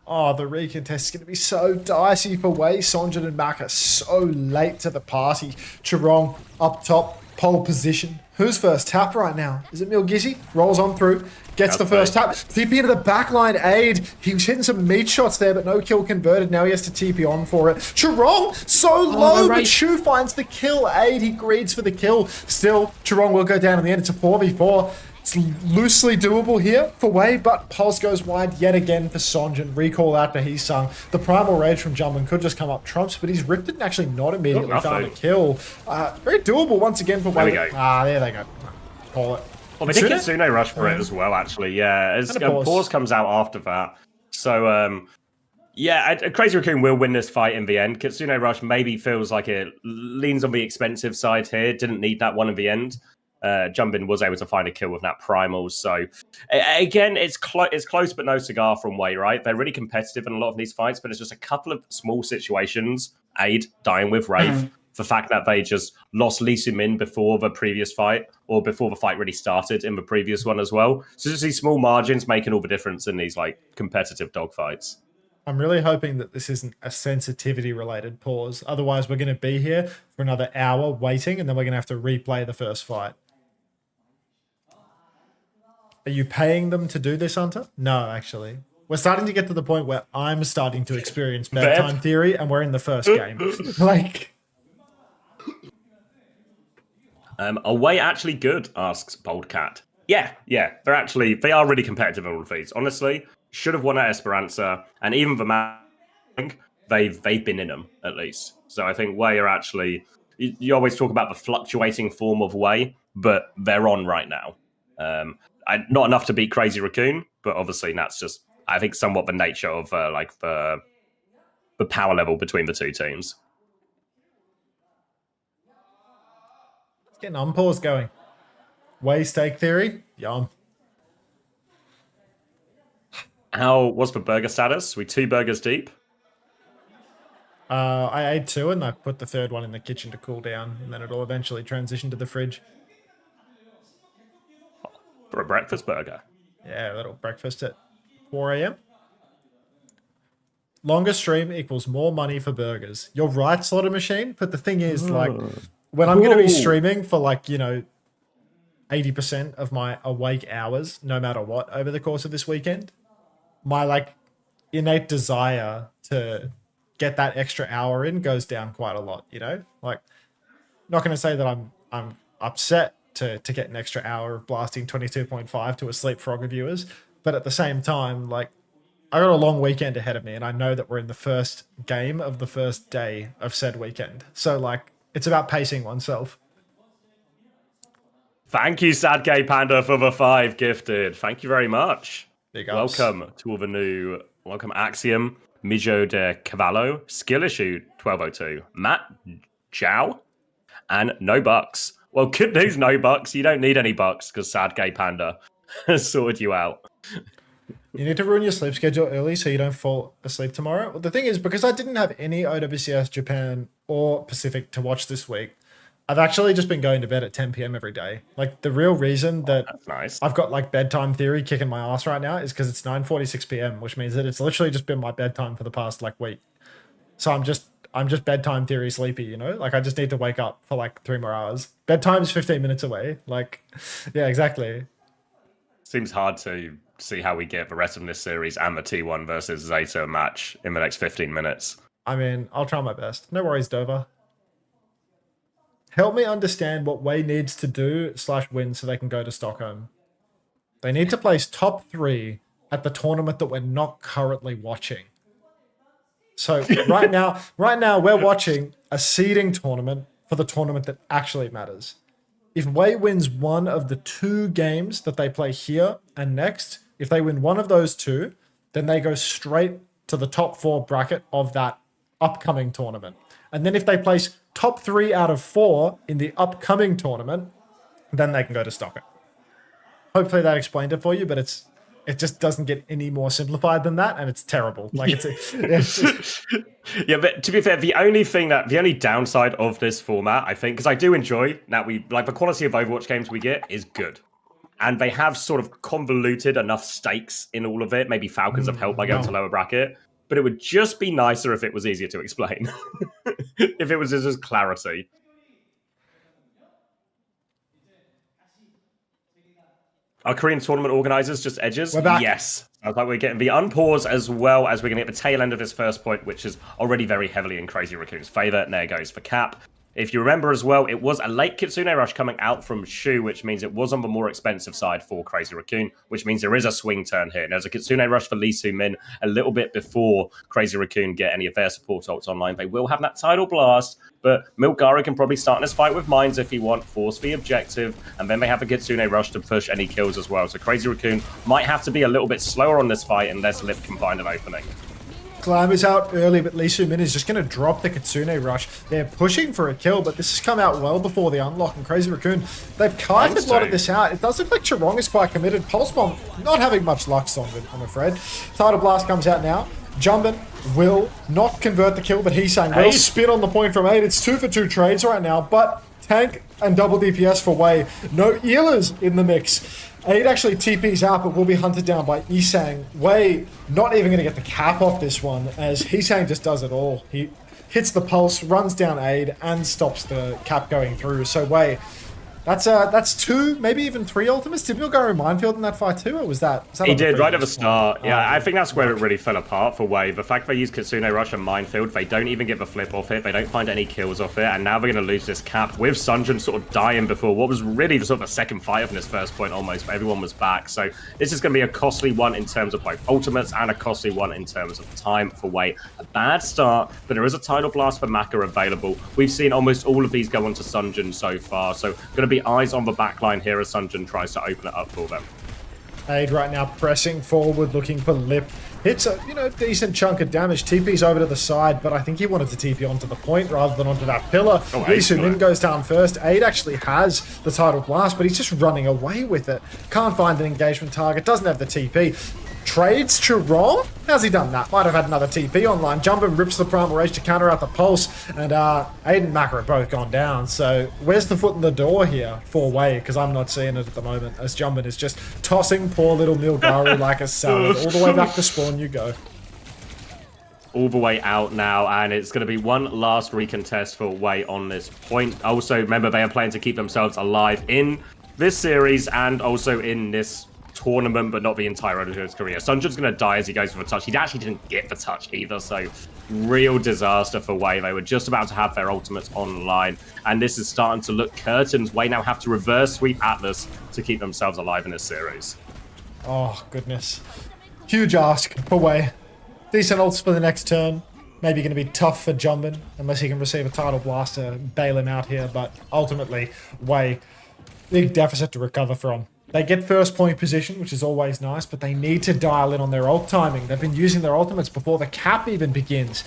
Oh, the recontest is going to be so dicey for Wei, Sonjin, and Maka. So late to the party. Chirong up top, pole position. Who's first tap right now? Is it Milgizzi? Rolls on through, gets the first tap. TP into the backline aid. He was hitting some meat shots there, but no kill converted. Now he has to TP on for it. Chirong, so low, but Shu finds the kill. Aid, he greeds for the kill. Still, Chirong will go down in the end. It's a 4v4. It's loosely doable here for Wei, but Pulse goes wide yet again for Sonjin. Recall out to Heesang. The Primal Rage from Jumbin could just come up trumps, but he's ripped it and actually not immediately found a kill. Very doable once again for Wei. There we go. There they go. Call it. Well, they did Kitsune rush for it as well, actually. Yeah, as pause comes out after that. So, yeah, Crazy Raccoon will win this fight in the end. Kitsune rush maybe feels like it leans on the expensive side here. Didn't need that one in the end. Jumbin was able to find a kill with that Primal. So, again, it's close but no cigar from Wei, right? They're really competitive in a lot of these fights, but it's just a couple of small situations. Aid dying with Wraith. The fact that they just lost Lee Su-min before the previous fight, or before the fight really started in the previous one as well. So just these small margins making all the difference in these like competitive dogfights. I'm really hoping that this isn't a sensitivity-related pause. Otherwise, we're going to be here for another hour waiting, and then we're going to have to replay the first fight. Are you paying them to do this, Unter? No, actually. We're starting to get to the point where I'm starting to experience bedtime theory, and we're in the first game. Like... Are Wei actually good? Asks Bold Cat. Yeah, they are really competitive in all of these. Honestly, should have won at Esperanza, and even the match, they've been in them at least. So I think Wei are actually. You always talk about the fluctuating form of Wei, but they're on right now. Not enough to beat Crazy Raccoon, but obviously that's just I think somewhat the nature of like the power level between the two teams. Getting unpause going. Wei stake theory? Yum. What's the burger status? We 2 burgers deep? I ate 2 and I put the third one in the kitchen to cool down, and then it'll eventually transition to the fridge. For a breakfast burger? Yeah, a little breakfast at 4 a.m. Longer stream equals more money for burgers. You're right, Slaughter Machine, but the thing is, like... When I'm going to be streaming for 80% of my awake hours, no matter what, over the course of this weekend, my innate desire to get that extra hour in goes down quite a lot, you know? Like, not going to say that I'm upset to get an extra hour of blasting 22.5 to asleep frog reviewers, but at the same time, I got a long weekend ahead of me, and I know that we're in the first game of the first day of said weekend. So, it's about pacing oneself. Thank you, Sad Gay Panda, for the 5 gifted. Thank you very much. Big ups. Welcome to all the new. Welcome, Axiom, Mijo de Cavallo, Skill Issue 1202, Matt Chow, and no bucks. Well, good news, no bucks. You don't need any bucks because Sad Gay Panda has sorted you out. You need to ruin your sleep schedule early so you don't fall asleep tomorrow. Well, the thing is, because I didn't have any OWCS Japan or Pacific to watch this week, I've actually just been going to bed at 10 p.m. every day. Like, the real reason that That's nice. I've got, like, bedtime theory kicking my ass right now is because it's 9:46 p.m., which means that it's literally just been my bedtime for the past, like, week. So I'm just bedtime theory sleepy, you know? Like, I just need to wake up for, like, 3 more hours. Bedtime's 15 minutes away. Like, yeah, exactly. Seems hard to see how we get the rest of this series and the T1 versus Zeta match in the next 15 minutes. I mean, I'll try my best. No worries, Dover. Help me understand what Wei needs to do / win so they can go to Stockholm. They need to place top 3 at the tournament that we're not currently watching. So right now we're watching a seeding tournament for the tournament that actually matters. If Wei wins one of the 2 games that they play here and next, if they win one of those 2, then they go straight to the top 4 bracket of that upcoming tournament. And then if they place top 3 out of 4 in the upcoming tournament, then they can go to Stockholm. Hopefully that explained it for you, but it just doesn't get any more simplified than that, and it's terrible. Like it's just... Yeah, but to be fair, the only downside of this format, I think, because I do enjoy that we like the quality of Overwatch games we get is good. And they have sort of convoluted enough stakes in all of it. Maybe Falcons have helped by going to lower bracket. But it would just be nicer if it was easier to explain. If it was just clarity. Are Korean tournament organizers just edges? We're back. Yes. I thought we're getting the unpause as well as we're going to get the tail end of this first point, which is already very heavily in Crazy Raccoon's favor. And there goes for Cap. If you remember as well, it was a late Kitsune Rush coming out from Shu, which means it was on the more expensive side for Crazy Raccoon, which means there is a swing turn here. There's a Kitsune Rush for Lee Soo-min a little bit before Crazy Raccoon get any of their support ults online. They will have that tidal blast, but Milgara can probably start in this fight with mines if he want, force the objective, and then they have a Kitsune Rush to push any kills as well. So Crazy Raccoon might have to be a little bit slower on this fight unless Lip can find an opening. Glam is out early, but Lee Soo-min is just going to drop the Kitsune Rush. They're pushing for a kill, but this has come out well before the unlock, and Crazy Raccoon, they've kind of blotted this out. It does look like Chirong is quite committed. Pulse Bomb not having much luck, I'm afraid. Tidal Blast comes out now. Jumbin will not convert the kill, but he's saying will spin on the point from 8. It's 2 for 2 trades right now, but tank and double DPS for Wei. No healers in the mix. 8 actually TPs out, but will be hunted down by Isang. Wei not even going to get the cap off this one, as Isang just does it all. He hits the pulse, runs down Aid, and stops the cap going through. So Wei, that's 2, maybe even 3 ultimates. Did Milgaro Minefield in that fight too, or was that he did right at the start. Yeah, I think that's where it really fell apart for Wei. The fact they use Kitsune Rush and Minefield, they don't even get the flip off it. They don't find any kills off it, and now they're going to lose this cap with Sunjun sort of dying before what was really the sort of a second fight from this first point almost, but everyone was back. So this is going to be a costly one in terms of both ultimates and a costly one in terms of time for Wei. A bad start, but there is a Tidal Blast for Maka available. We've seen almost all of these go onto Sunjun so far, so going to be eyes on the backline here as Sunjun tries to open it up for them. Aid right now pressing forward, looking for Lip. Hits a decent chunk of damage. TP's over to the side, but I think he wanted to TP onto the point rather than onto that pillar. Lee Soo-min goes down first. Aid actually has the Tidal Blast, but he's just running away with it. Can't find an engagement target, doesn't have the TP. Trades Chirong? How's he done that? Might have had another TP online. Jumbin rips the Primal Rage to counter out the Pulse, and Aid and Maka have both gone down. So where's the foot in the door here for Wei? Because I'm not seeing it at the moment, as Jumbin is just tossing poor little Milgaru like a salad. All the way back to spawn you go. All the way out now, and it's going to be one last recontest for Wei on this point. Also, remember, they are playing to keep themselves alive in this series and also in this tournament, but not the entire road of his career. Sunjun's going to die as he goes for the touch. He actually didn't get the touch either, so real disaster for Wei. They were just about to have their ultimates online, and this is starting to look curtains. Wei now have to reverse sweep Atlas to keep themselves alive in this series. Oh, goodness. Huge ask for Wei. Decent ults for the next turn. Maybe going to be tough for Jumbin, unless he can receive a Tidal Blast to bail him out here, but ultimately, Wei, big deficit to recover from. They get first point position, which is always nice, but they need to dial in on their ult timing. They've been using their ultimates before the cap even begins.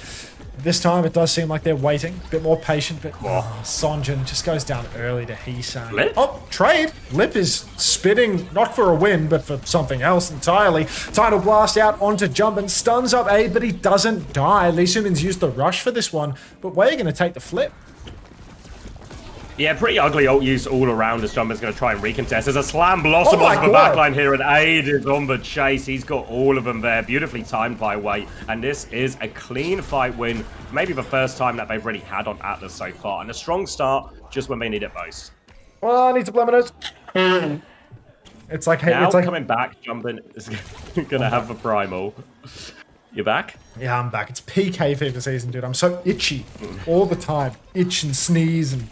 This time it does seem like they're waiting, a bit more patient, but Sonjin just goes down early to Heesang. Lip? Oh, trade. Lip is spitting, not for a win, but for something else entirely. Tidal Blast out onto Jumpin, stuns up Aid, but he doesn't die. Lee Sumin's used the rush for this one, but we're going to take the flip. Yeah, pretty ugly ult use all around as Jumpin's going to try and recontest. There's a Slam Blossom on the backline here, and Aid is on the chase. He's got all of them there, beautifully timed by Wei, and this is a clean fight win. Maybe the first time that they've really had on Atlas so far, and a strong start just when they need it most. Well, I need to blame it. It's like, hey, now it's like coming back, Jumpin is going to have the primal. You're back? Yeah, I'm back. It's PK fever season, dude. I'm so itchy all the time. Itch and sneeze and...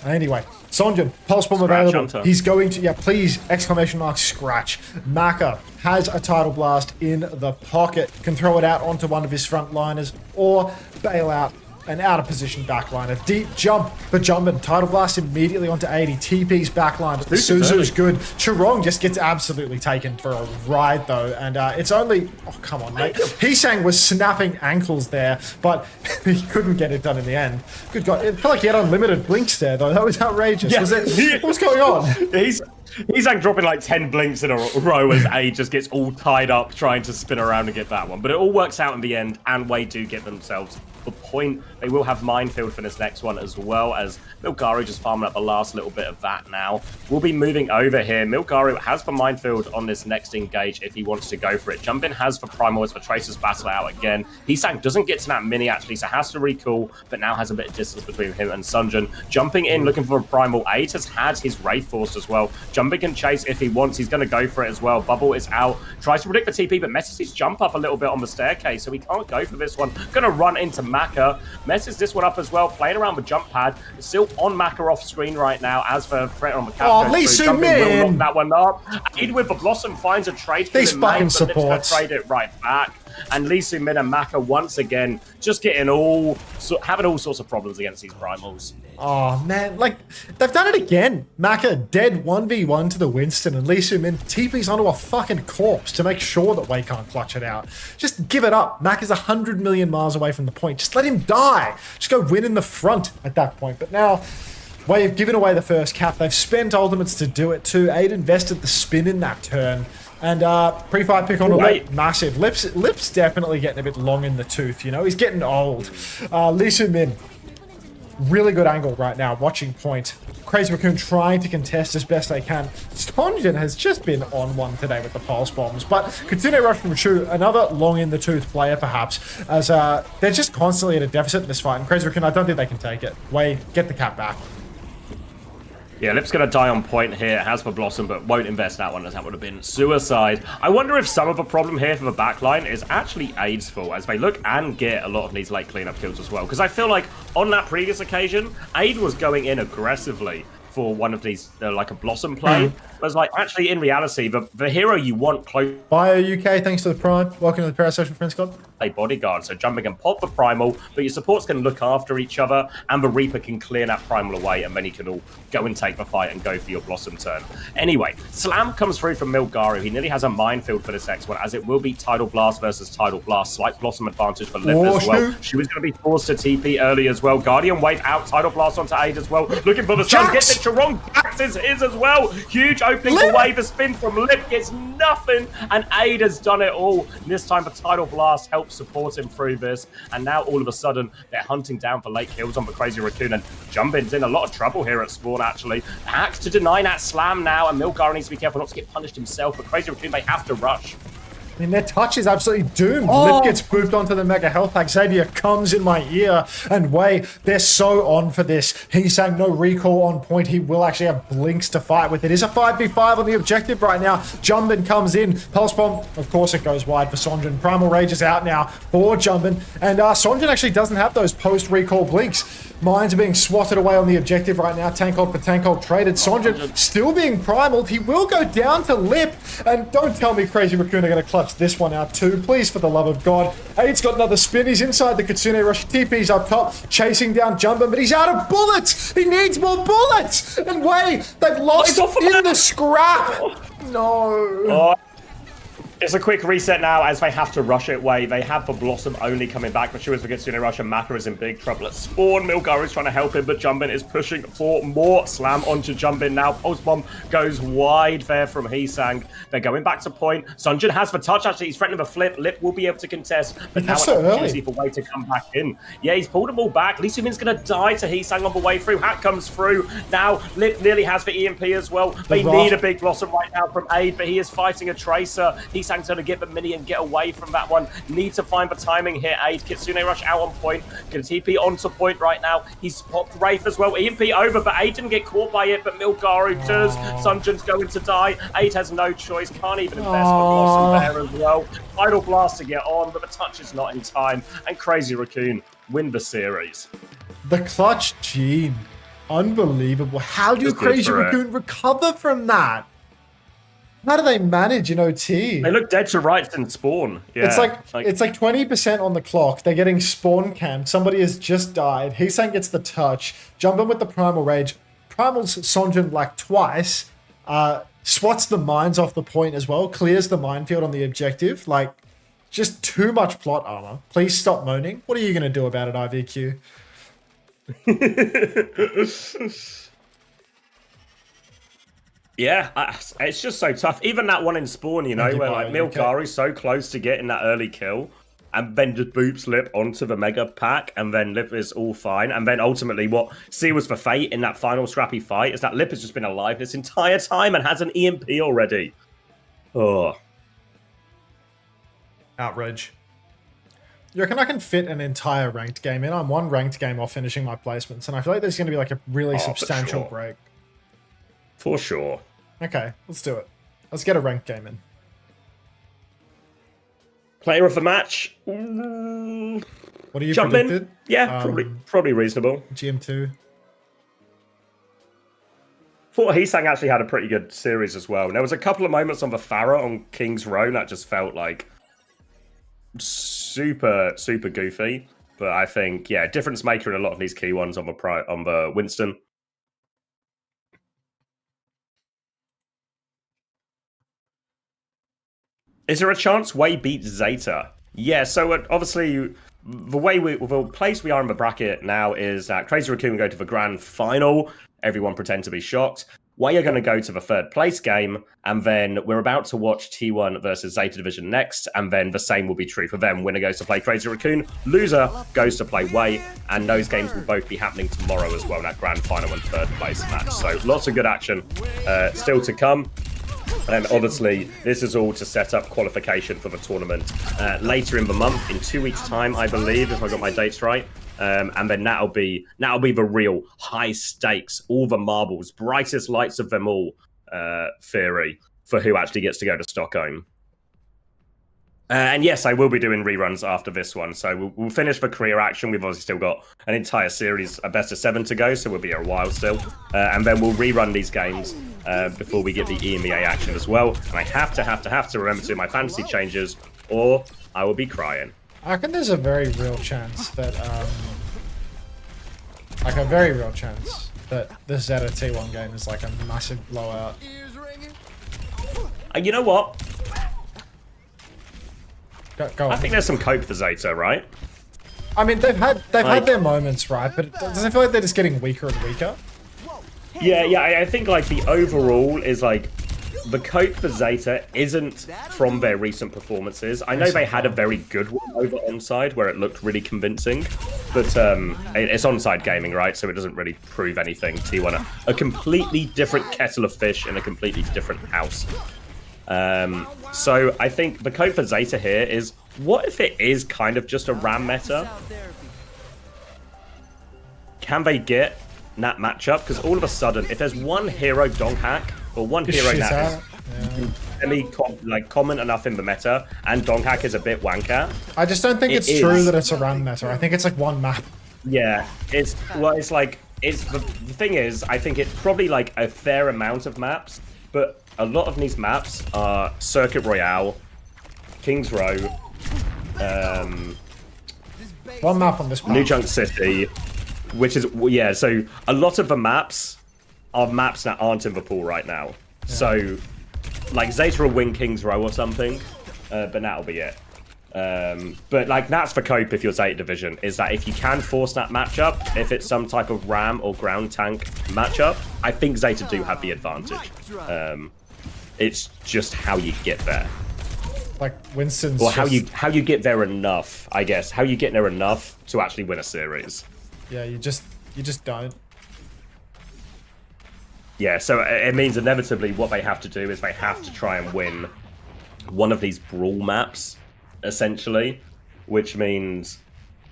Anyway, Sonjin, Pulse Bomb available. Unter. He's going to... Yeah, please, exclamation mark, scratch. Maka has a Tidal Blast in the pocket. Can throw it out onto one of his frontliners or bail out an out-of-position backline. A deep jump for Jumpin. Tidal Blast immediately onto 80. TP's backline. But the Suzu's good. Chirong just gets absolutely taken for a ride, though. And it's only... Oh, come on, mate. Heesang was snapping ankles there, but he couldn't get it done in the end. Good God. It felt like he had unlimited blinks there, though. That was outrageous. Yeah. Was it? What's going on? He's like dropping like 10 blinks in a row as A just gets all tied up trying to spin around and get that one. But it all works out in the end, and Wei do get themselves the point. They will have Minefield for this next one as well, as Milgaru just farming up the last little bit of that now. We'll be moving over here. Milgaru has the Minefield on this next engage if he wants to go for it. Jumpin has for Primal as for Tracer's battle out again. Heesang doesn't get to that mini actually, so has to recall, but now has a bit of distance between him and Sunjin. Jumping in, looking for a Primal. Aid has had his Wraith Force as well. Jumpin can chase if he wants. He's going to go for it as well. Bubble is out. Tries to predict the TP, but messes his jump up a little bit on the staircase, so he can't go for this one. Going to run into Maka. Messes this one up as well, playing around with jump pad. Still on Maka off screen right now, as for threat on the cap. Oh, Lee Sumin will knock that one up. Aid with the Blossom finds a trade. These fucking supports. Trade it right back. And Lee Sumin and Maka once again just getting having all sorts of problems against these primals. Oh man, like they've done it again. Maka dead 1v1 to the Winston, and Lee Sumin TP's onto a fucking corpse to make sure that Wei can't clutch it out. Just give it up. Maka's 100 million miles away from the point. Just let him die. Just go win in the front at that point. But now Wei have given away the first cap. They've spent ultimates to do it too. Aid invested the spin in that turn. And pre-fight pick on a Lip, massive. Lip's definitely getting a bit long in the tooth, you know? He's getting old. Lee Sumin, really good angle right now, watching point. Crazy Raccoon trying to contest as best they can. Sonjin has just been on one today with the pulse bombs, but continue rush from Chu, another long in the tooth player perhaps, as they're just constantly at a deficit in this fight. And Crazy Raccoon, I don't think they can take it. Wei, get the cap back. Yeah, Lip's going to die on point here, has for Blossom, but won't invest that one, as that would have been suicide. I wonder if some of the problem here for the backline is actually Aid's fault, as they look and get a lot of these late cleanup kills as well. Because I feel like on that previous occasion, Aid was going in aggressively for one of these, like a Blossom play. Whereas, like, actually, in reality, the hero you want close... Bio UK, thanks to the Prime. Welcome to the Parasocial Friends Squad. A bodyguard, so Jumping can pop the Primal, but your supports can look after each other, and the Reaper can clear that Primal away, and then you can all go and take the fight and go for your Blossom turn. Anyway, Slam comes through from Milgaru. He nearly has a Minefield for this next one, as it will be Tidal Blast versus Tidal Blast. Slight Blossom advantage for Lip as well. She was going to be forced to TP early as well. Guardian Wave out, Tidal Blast onto Aid as well. Looking for the stun, gets it. Chirong Jax is his as well. Huge opening for Wave. The spin from Lip gets nothing, and Aid has done it all. And this time the Tidal Blast helps support him through this, and now all of a sudden they're hunting down for late kills on the Crazy Raccoon, and Jumpin's in a lot of trouble here at spawn actually. Hacks to deny that slam now, and Milgaru needs to be careful not to get punished himself, but Crazy Raccoon, they have to rush. I mean, their touch is absolutely doomed. Lip gets booped onto the Mega Health Pack. Xavier comes in my ear. And Wei, they're so on for this. He's saying no recall on point. He will actually have blinks to fight with. It is a 5v5 on the objective right now. Jumpin comes in. Pulse Bomb, of course it goes wide for Sonjin. Primal Rage is out now for Jumpin. And Sonjin actually doesn't have those post-recall blinks. Mines are being swatted away on the objective right now. Tank hold for tank hold traded. Sonjin still being primaled. He will go down to Lip. And don't tell me Crazy Raccoon are going to clutch touch this one out too. Please, for the love of God. Eight's got another spin. He's inside the Kitsune Rush. TP's up top, chasing down Jumbo, but he's out of bullets. He needs more bullets. And they've lost in the scrap. No. It's a quick reset now as they have to rush it away. They have the Blossom only coming back, but Shua's for Kitsune Rush and Maka is in big trouble at spawn. Milgaru's trying to help him, but Jumbin is pushing for more. Slam onto Jumbin now. Pulse Bomb goes wide there from Heesang. They're going back to point. Sunjin has the touch. Actually, he's threatening the flip. Lip will be able to contest, but now an opportunity for Way to come back in. Yeah, he's pulled them all back. Lee Sumin's going to die to Heesang on the way through. Hack comes through. Now, Lip nearly has the EMP as well. They need a big Blossom right now from Aid, but he is fighting a Tracer. Heesang's going to get the mini and get away from that one. Need to find the timing here. Aid, Kitsune Rush out on point. Gonna TP onto point right now. He's popped Wraith as well. EMP over, but Aid didn't get caught by it, but Milgaru does. Sunjin's going to die. Aid has no choice. Can't even invest for Blossom there as well. Final blast to get on, but the touch is not in time. And Crazy Raccoon win the series. The clutch gene. Unbelievable. How do Crazy Raccoon recover from that? How do they manage in OT? They look dead to rights in spawn. Yeah, it's like 20% on the clock. They're getting spawn camped. Somebody has just died. Heesang gets the touch. Jump in with the Primal Rage. Primal's Sonjin like twice. Swats the mines off the point as well. Clears the minefield on the objective. Like, just too much plot armor. Please stop moaning. What are you going to do about it, IVQ? Yeah, it's just so tough. Even that one in spawn, you know, where like Milgaru's so close to getting that early kill, and then just boops Lip onto the mega pack, and then Lip is all fine. And then ultimately what seals the fate in that final scrappy fight is that Lip has just been alive this entire time and has an EMP already. Oh. Outrage. You reckon I can fit an entire ranked game in? I'm one ranked game off finishing my placements, and I feel like there's going to be like a really substantial break. For sure. Okay, let's do it. Let's get a ranked game in. Player of the match. What are you predicted? In. Yeah, probably reasonable. GM2. Thought Heesang actually had a pretty good series as well. There was a couple of moments on the Pharah on King's Row that just felt like super goofy. But I think, yeah, difference maker in a lot of these key ones on the Winston. Is there a chance Way beats Zeta? Yeah, so obviously the place we are in the bracket now is that Crazy Raccoon go to the grand final. Everyone pretend to be shocked. Way are going to go to the third place game, and then we're about to watch T1 versus Zeta Division next, and then the same will be true for them. Winner goes to play Crazy Raccoon, loser goes to play Way, and those games will both be happening tomorrow as well, that grand final and third place match. So lots of good action still to come. And obviously, this is all to set up qualification for the tournament later in the month, in 2 weeks' time, I believe, if I got my dates right. And then that'll be the real high stakes, all the marbles, brightest lights of them all theory for who actually gets to go to Stockholm. And yes, I will be doing reruns after this one. So we'll finish the career action. We've obviously still got an entire series, a best of 7 to go, so we'll be a while still. And then we'll rerun these games before we get the EMEA action as well. And I have to remember to do my fantasy changes, or I will be crying. I reckon there's a very real chance that, like a very real chance that this Zeta T1 game is like a massive blowout. And you know what? Go on. I think there's some cope for Zeta, right? I mean, they've had their moments, right? But doesn't it feel like they're just getting weaker and weaker? Yeah. I think like the overall is like the cope for Zeta isn't from their recent performances. I know they had a very good one over onside where it looked really convincing, but it's onside gaming, right? So it doesn't really prove anything. T1 a completely different kettle of fish in a completely different house. So I think the cope for Zeta here is, what if it is kind of just a Ram meta? Can they get that matchup? Because all of a sudden, if there's one hero Dong hack, or one hero that is common enough in the meta, and Dong hack is a bit wanker. I just don't think it's true that it's a Ram meta. I think it's like one map. Yeah, the thing is, I think it's probably like a fair amount of maps, but a lot of these maps are Circuit Royale, Kings Row, One map on this path. New Junk City, which is, yeah, so a lot of the maps are maps that aren't in the pool right now. Yeah. So, like, Zeta will win Kings Row or something, but that'll be it. But, like, that's the cope if you're Zeta Division, is that if you can force that matchup, if it's some type of ram or ground tank matchup, I think Zeta do have the advantage. It's just how you get there. Like Winston's or how you get there enough, I guess. How you get there enough to actually win a series. Yeah, you just don't. Yeah, so it means inevitably what they have to do is they have to try and win one of these brawl maps, essentially, which means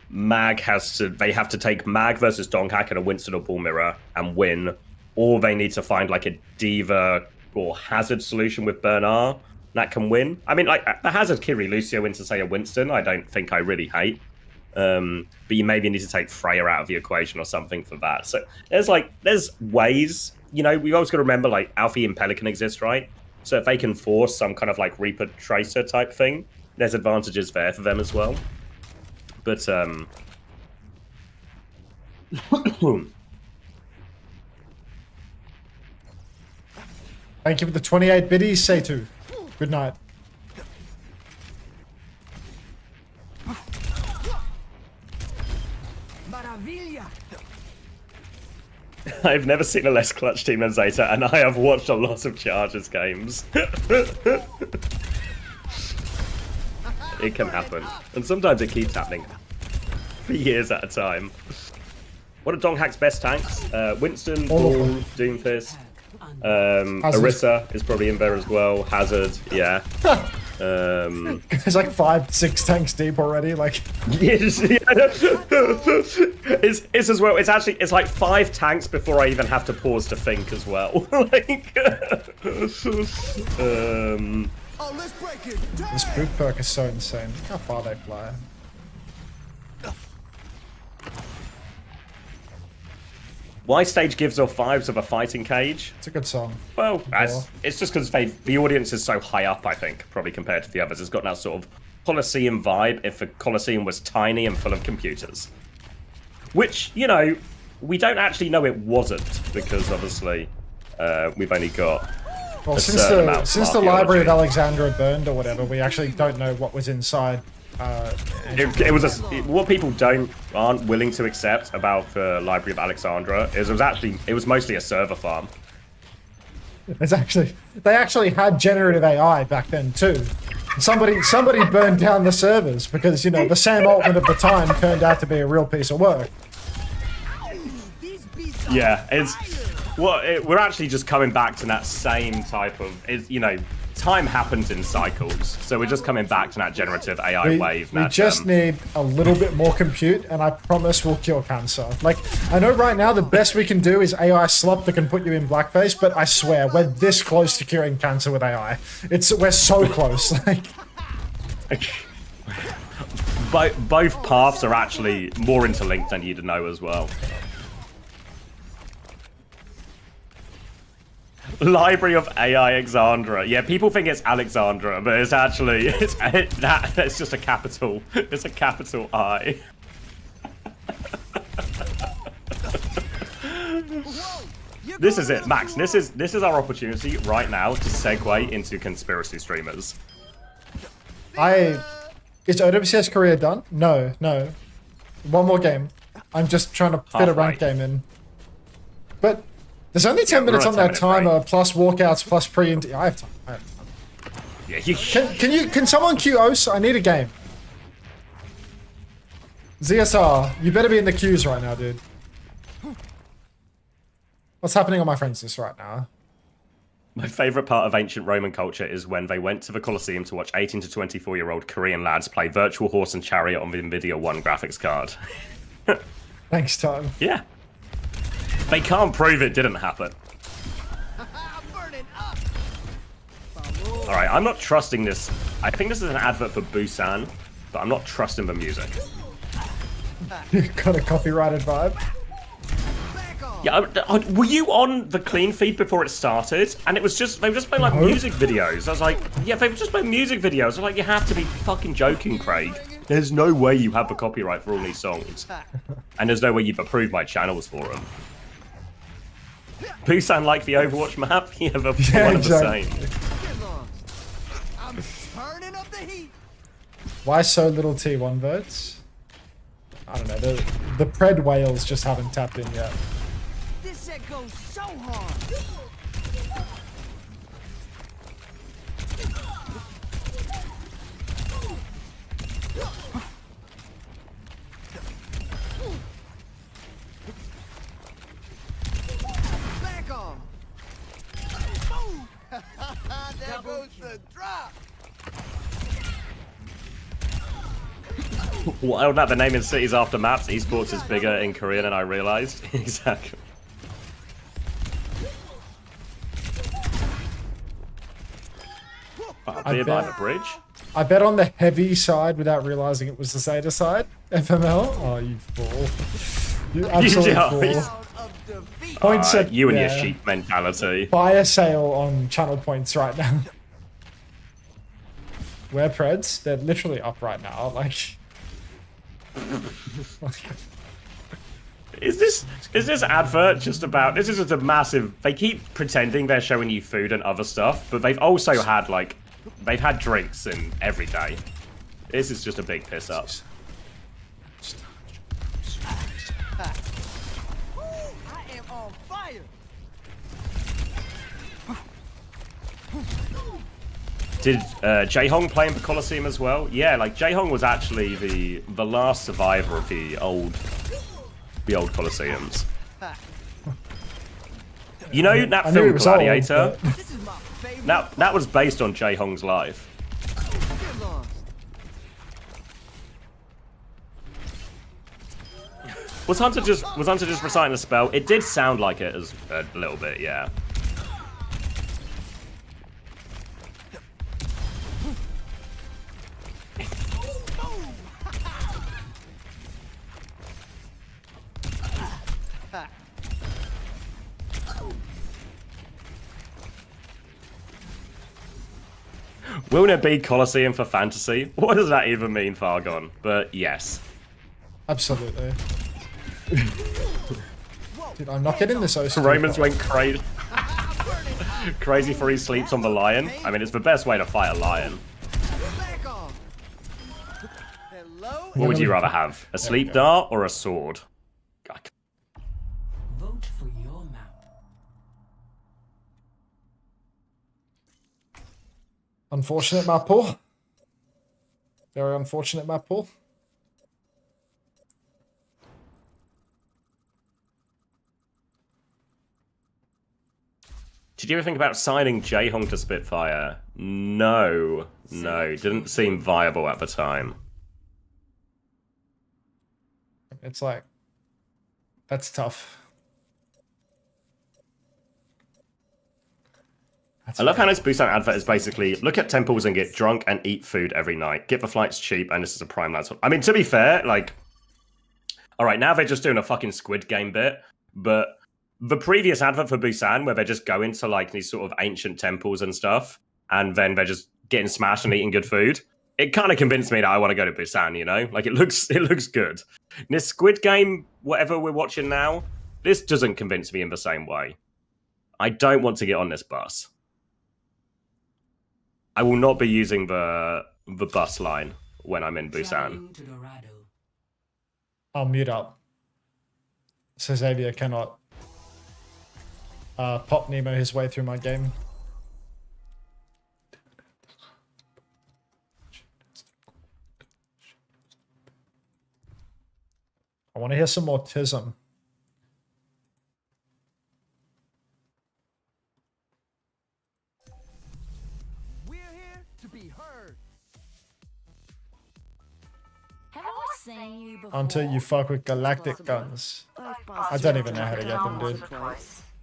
they have to take Mag versus Donghack and a Winston or Ball Mirror and win, or they need to find like a Diva or Hazard solution with Bernard that can win. I mean, like, the Hazard Kiri Lucio into, say, a Winston, I don't think I really hate. But you maybe need to take Freya out of the equation or something for that. So there's ways, you know, we've always got to remember, like, Alfie and Pelican exist, right? So if they can force some kind of, like, Reaper Tracer type thing, there's advantages there for them as well. But, Thank you for the 28 biddies, Seitu. Good night. I've never seen a less clutch team than Zeta, and I have watched a lot of Chargers games. It can happen. And sometimes it keeps happening. For years at a time. What are Donghack's best tanks? Winston, Bull, Doomfist. Orisa is probably in there as well. Hazard, yeah. It's like 5-6 tanks deep already. Like, it's as well. It's like 5 tanks before I even have to pause to think as well. Like, this boot perk is so insane. Look how far they fly. Why stage gives off vibes of a fighting cage? It's a good song. Well, it's just because the audience is so high up, I think, probably compared to the others. It's got that sort of Colosseum vibe if the Colosseum was tiny and full of computers. Which, you know, we don't actually know it wasn't, because obviously we've only got well, since the Library of Alexandria burned or whatever, we actually don't know what was inside. It was what people aren't willing to accept about the Library of Alexandria is it was mostly a server farm. They actually had generative AI back then too. Somebody burned down the servers because, you know, the Sam Altman of the time turned out to be a real piece of work. Yeah, we're actually just coming back to that same type of, you know, time happens in cycles, so we're just coming back to that generative AI wave. We just need a little bit more compute, and I promise we'll cure cancer. Like, I know right now the best we can do is AI slop that can put you in blackface, but I swear we're this close to curing cancer with AI. We're so close. Like, both paths are actually more interlinked than you'd know as well. Library of AI Alexandra. Yeah, people think it's Alexandra, but it's actually it's just a capital. It's a capital I. This is it, Max. This is our opportunity right now to segue into conspiracy streamers. Is OWCS career done? No. One more game. I'm just trying to fit a ranked game in. But there's only 10 minutes on that timer, plus walkouts, plus I have time. Yeah, Can someone queue OS? I need a game. ZSR, you better be in the queues right now, dude. What's happening on my friends list right now? My favorite part of ancient Roman culture is when they went to the Colosseum to watch 18 to 24-year-old Korean lads play Virtual Horse and Chariot on the Nvidia One graphics card. Thanks, Tom. Yeah. They can't prove it didn't happen. Alright, I'm not trusting this. I think this is an advert for Busan, but I'm not trusting the music. You got a copyrighted vibe? Yeah, were you on the clean feed before it started? And it was just, they were just playing like music videos. I was like, yeah, they were just playing music videos. I was like, you have to be fucking joking, Craig. There's no way you have the copyright for all these songs. And there's no way you've approved my channels for them. Busan like the Overwatch map? Yeah, they're one of the same. I'm turning up the heat. Why so little T1 votes? I don't know. The Pred whales just haven't tapped in yet. This set goes so hard. Back off. Boom. There goes the drop. Well, that the name in cities after maps, esports is bigger in Korea than I realized. Exactly. Beer by the bridge? I bet on the heavy side without realizing it was the Zeta side. FML? Oh, you fool. You absolute fool. Points at, you and your sheep mentality. Fire sale on channel points right now. Where Preds? They're literally up right now. Like... Is this advert just about... This is just a massive... They keep pretending they're showing you food and other stuff, but they've also had, like... They've had drinks in every day. This is just a big piss up. I am on fire. Did Jaehong play in the Coliseum as well? Yeah, like Jaehong was actually the last survivor of the old Coliseums. You know that film Gladiator? This is my favorite. That was based on Jaehong's life. Get lost. Was Hunter just reciting a spell? It did sound like it as a little bit, yeah. Will there be Coliseum for fantasy? What does that even mean, Fargon? But yes. Absolutely. Dude, I'm not getting this OC. Romans went crazy. Crazy for he sleeps on the lion. I mean, it's the best way to fight a lion. Back off. Hello. What would you rather have? A sleep dart or a sword? Vote for your map. Unfortunate map pool. Very unfortunate map pool. Did you ever think about signing Jaehong to Spitfire? No. No, didn't seem viable at the time. It's like, that's tough. I love how this Busan advert is basically, look at temples and get drunk and eat food every night. Get the flights cheap, and this is a prime night. I mean, to be fair, like... Alright, now they're just doing a fucking Squid Game bit, but the previous advert for Busan, where they're just going to, like, these sort of ancient temples and stuff, and then they're just getting smashed and eating good food, it kind of convinced me that I want to go to Busan, you know? Like, it looks good. And this Squid Game, whatever we're watching now, this doesn't convince me in the same way. I don't want to get on this bus. I will not be using the bus line when I'm in Busan. I'll mute up. So Xavier cannot pop Nemo his way through my game. I want to hear some more Tism. We're here to be heard. Have I seen you before? Until you fuck with galactic guns. I don't even know how to get them, dude.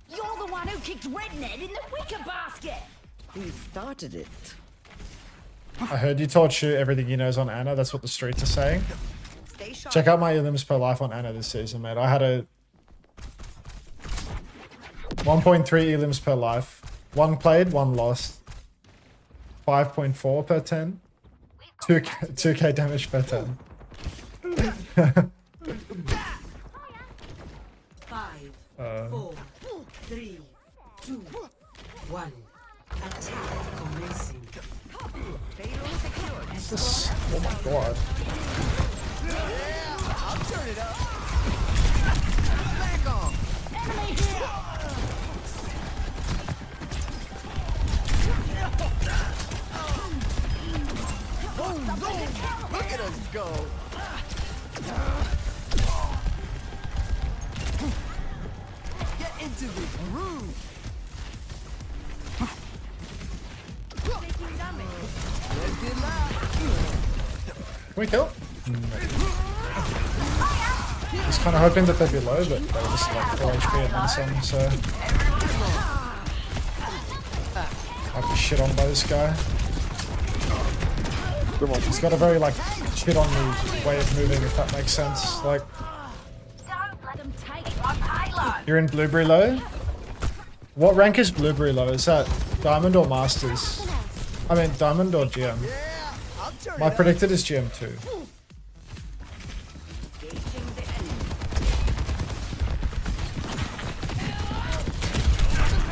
You're the one who kicked Rednet in the wicker basket. He started it. I heard you told Shoot everything he knows on Anna. That's what the streets are saying. Stay sharp. Check out my elims per life on Anna this season, mate. I had a 1.3 elims per life. 1 played, 1 lost. 5.4 per 10. 2k damage per 10. 5, 4, 3, 2, 1. Attack commencing. This, oh my god. I'll turn it up. Back off. Boom, boom. Look at us go. Get into the groove. Let's get loud. Can we kill? I was kind of hoping that they'd be low, but they were just like 4 HP and then some, so... I'd be shit on by this guy. He's got a very, like, shit on me way of moving, if that makes sense. Like, Don't let them take my payload. you're in Blueberry Low? What rank is Blueberry Low? Is that Diamond or Masters? I mean, Diamond or GM? Yeah, I'll turn My it up. predicted is GM2.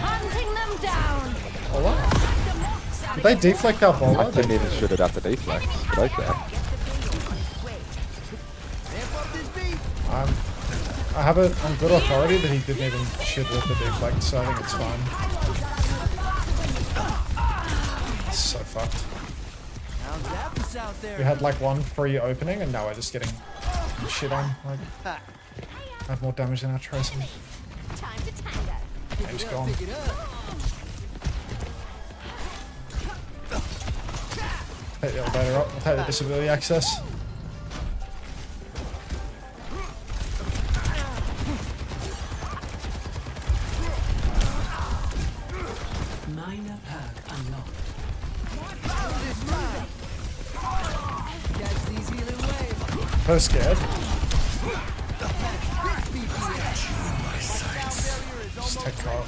Hunting them down. Oh wow. Did they deflect our bowler? I didn't even shoot it at the deflect. But okay. Amp up this beat. I have it on good authority that he didn't even shoot with the deflect, so I think it's fine. It's so fucked. How's that for South there? We had like 1 free opening and now we're just getting shit on. Like, I have more damage than our Tracer. Time to tango. Game's gone. Pick it up. Take the elevator up. I'll take the disability access. Minor perk unlocked. Catch these healing waves. So scared. Just take Carl.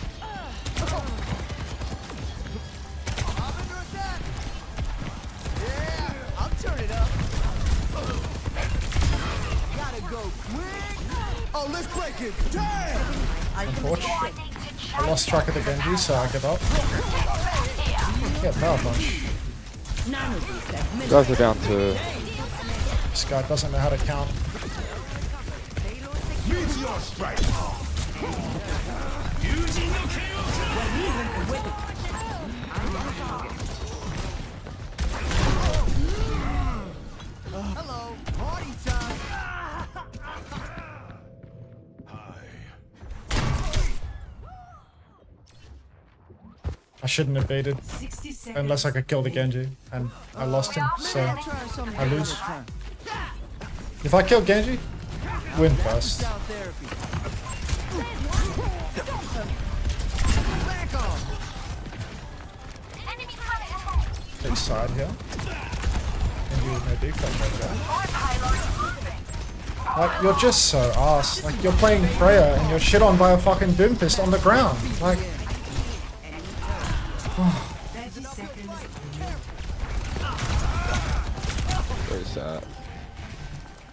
I'm under attack. Yeah, I'll turn it up. Gotta go quick. Oh, let's break it. Damn! Unfortunate. I lost track of the Genji, so I give up. Yeah, power punch. You guys are down to This guy doesn't know how to count. Meteor strike. Hello, party time. I shouldn't have baited 60 seconds. unless I could kill the Genji, and I lost him, so Try something I lose. different. If I kill Genji, win first. Sound therapy. Back off. Enemy turret ahead. Big side here. Genji with no deflect over there. My payload's moving. Like, you're just so ass. Like, you're playing Freya and you're shit on by a fucking Doomfist on the ground. Like, 30 seconds. very sad.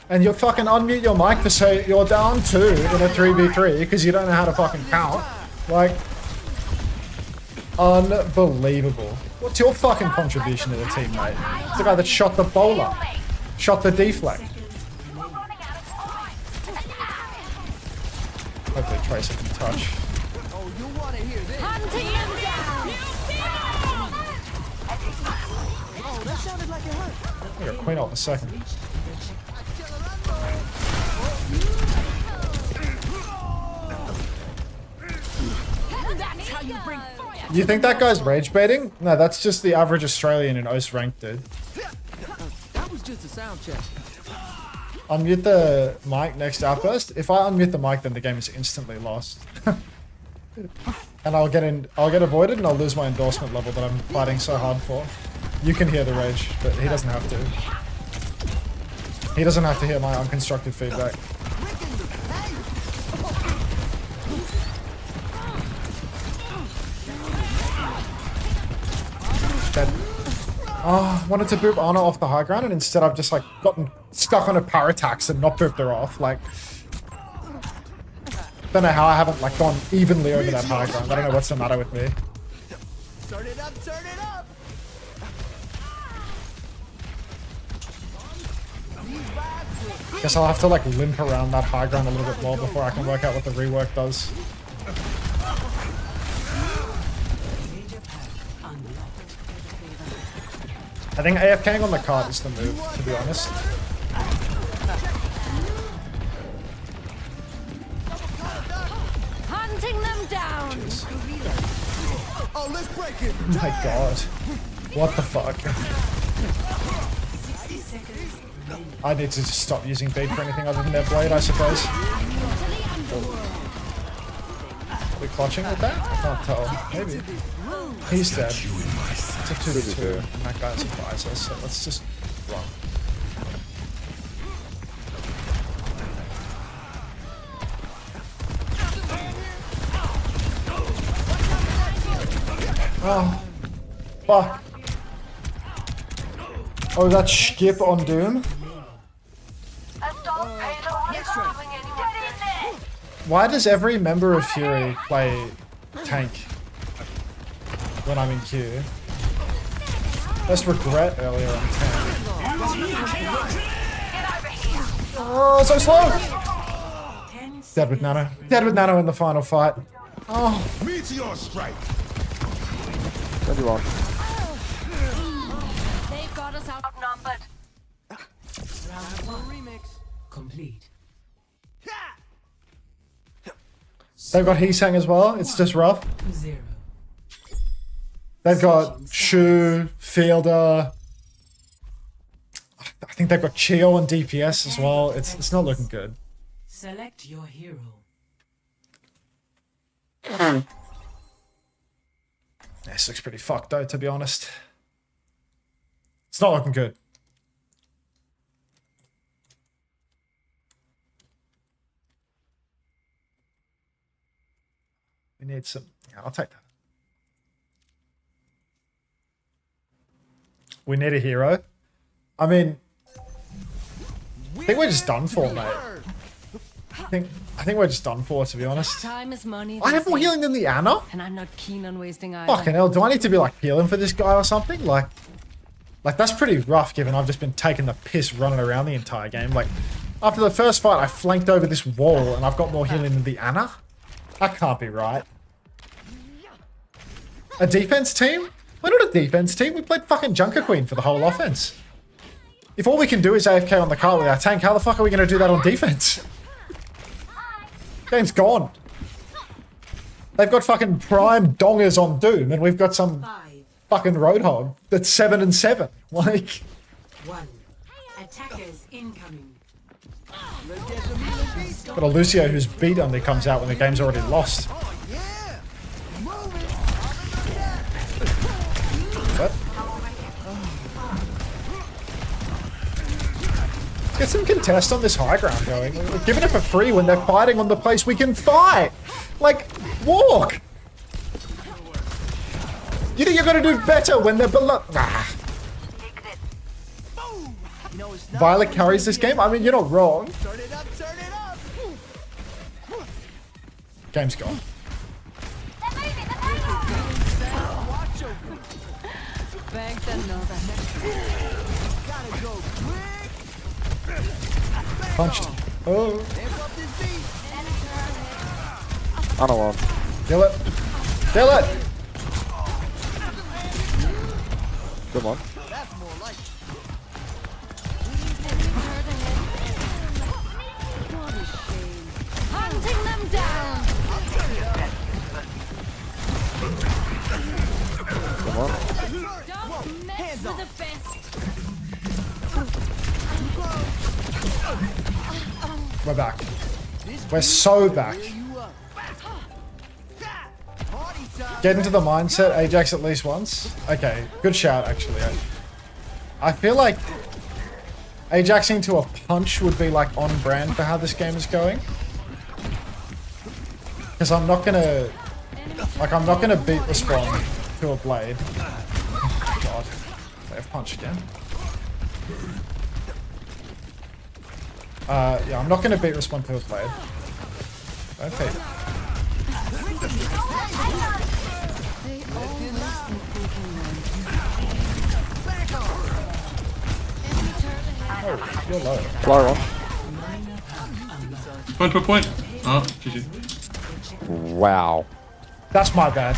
and you fucking unmute your mic to say you're down 2 in a 3v3 because you don't know how to fucking count. Like, unbelievable. What's your fucking contribution to the team, mate? It's the guy that shot the bowler, shot the deflect. We're running out of time. Hopefully Tracer can touch. Oh, you want to hear this? Hunting them down. Oh, that sounded like it hurt. I got Queen ult in a second. That's how you bring fire. You think that guy's rage baiting? No, that's just the average Australian in OS ranked, dude. That was just a sound check. Unmute the mic next outburst. If I unmute the mic, then the game is instantly lost. And I'll get avoided and I'll lose my endorsement level that I'm fighting so hard for. You can hear the rage, but he doesn't have to. He doesn't have to hear my unconstructive feedback. Oh, I wanted to boop Anna off the high ground, and instead I've just like gotten stuck on a power attacks and not booped her off. Like, don't know how I haven't like gone evenly over that high ground. I don't know what's the matter with me. Turn it up, turn it up. Guess I'll have to like limp around that high ground a little bit more before I can work out what the rework does. I think AFKing on the cart is the move, to be honest. Hunting them down. Oh, let's break it. Oh my god. What the fuck? I need to just stop using bead for anything other than their blade, I suppose. Are we clutching with that? I can't tell. Maybe. He's dead. It's a 2v2, and that guy's a visor, so let's just run. Oh. Fuck. Oh, that skip on Doom? Why does every member of Fury play tank when I'm in queue? Let's regret earlier on tank. Oh, so slow! Dead with Nano. Dead with Nano in the final fight. Oh. Meteor strike. What do you want? They've got us outnumbered. Remix complete. They've got Heesang as well. It's just rough. 0. They've got Shu, Fielder. I think they've got Chio and DPS as well. It's not looking good. Select your hero. This looks pretty fucked though, to be honest. It's not looking good. We need some... Yeah, I'll take that. We need a hero. I mean... I think we're just done for, mate. I think we're just done for, to be honest. Time is money. I have more healing than the Anna? And I'm not keen on wasting either. Fucking hell, do I need to be like healing for this guy or something? Like that's pretty rough given I've just been taking the piss running around the entire game. Like, after the first fight, I flanked over this wall and I've got more healing than the Anna? That can't be right. A defense team? We're not a defense team. We played fucking Junker Queen for the whole offense. If all we can do is AFK on the cart with our tank, how the fuck are we going to do that on defense? Game's gone. They've got fucking prime dongers on Doom, and we've got some 5, fucking Roadhog that's 7-7. Like, 1. Attackers incoming. got a Lucio whose beat only comes out when the game's already lost. Yeah. Move it. What? Get some contest on this high ground going. We're giving it for free when they're fighting on the place we can fight. Like, walk. You think you're gonna do better when they're below? Ah. Violet carries this game? I mean, you're not wrong. Turn it up, turn it up. Game's gone. Watch over. Thanks another. Gotta go quick. Punched. Oh. Amp up this beat. I don't want. Kill it. Kill it. Come on. That's more like it. Hunting them down. Come on. Don't mess with the best. We're back. We're so back. Get into the mindset, Ajax at least once. Okay, good shout actually. I feel like Ajaxing to a punch would be like on brand for how this game is going. Because I'm not gonna beat the spawn to a blade. Oh, God. punch again. Yeah, I'm not going to beat respond to a blade. Don't feed it. Oh, you're low. Fly on. Point. Oh, GG. Wow. That's my bad.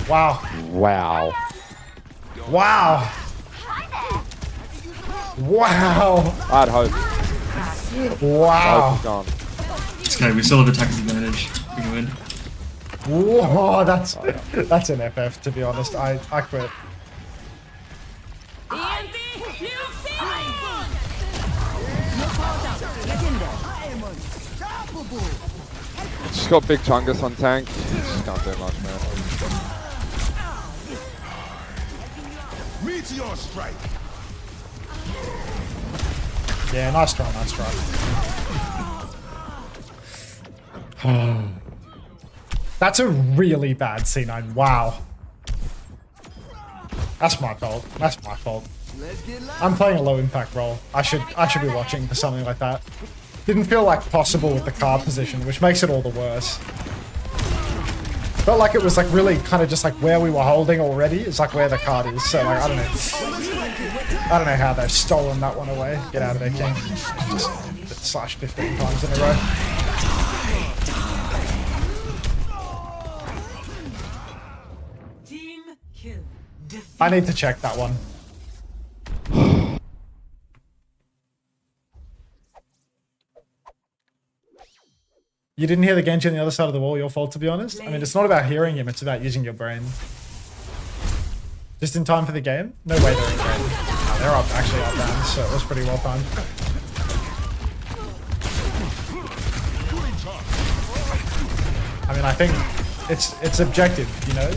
Wow. Wow. Wow. Wow. I had hope. Wow. Hope is gone. It's okay, we still have attack advantage. We can win. Whoa, that's an FF, to be honest. I quit. She's got big Chungus on tank. Just can't do much, man. Meteor strike. Yeah, nice try, nice try. That's a really bad C9. Wow. That's my fault. That's my fault. I'm playing a low impact role. I should be watching for something like that. Didn't feel like possible with the card position, which makes it all the worse. Felt like it was like really kind of just like where we were holding already is like where the card is. So like I don't know how they've stolen that one away. Get out of there, King. Just slash 15 times in a row. Team kill. Defeat. I need to check that one. You didn't hear the Genji on the other side of the wall, your fault, to be honest. I mean, it's not about hearing him, it's about using your brain. Just in time for the game? No way they're in game. No, they're up, actually up down, so it was pretty well timed. I mean, I think it's objective, you know?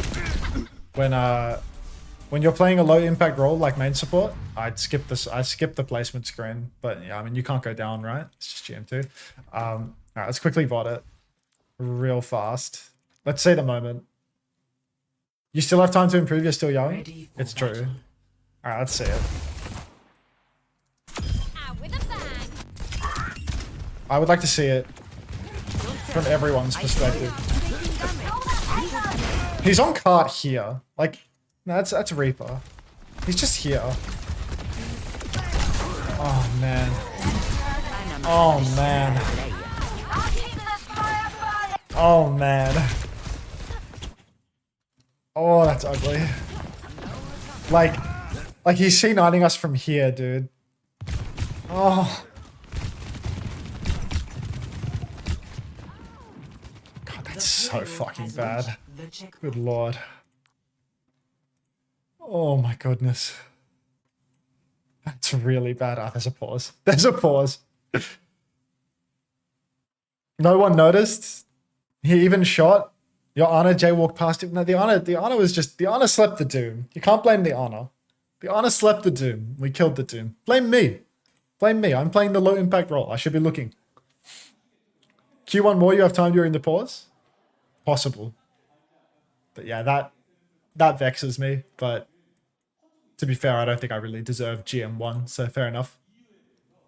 When you're playing a low impact role like main support, I skip the placement screen, but yeah, I mean, you can't go down, right? It's just GM2. All right, let's quickly VOD it real fast. Let's see the moment. You still have time to improve, you're still young. It's true. All right, let's see it. I would like to see it from everyone's perspective. He's on cart here. Like, no, that's Reaper. He's just here. Oh, man. Oh, man. Oh, man. Oh, that's ugly. Like he's C9ing us from here, dude. Oh. God, that's so fucking bad. Good lord. Oh my goodness. That's really bad. Ah, there's a pause. There's a pause. No one noticed. He even shot. Your Honor Jay walked past him. No, the Honor was just, the Honor slept the Doom. You can't blame the Honor. The Honor slept the Doom. We killed the Doom. Blame me. Blame me. I'm playing the low impact role. I should be looking. Q1 more, you have time during the pause? Possible. But yeah, that vexes me. But to be fair, I don't think I really deserve GM1, so fair enough.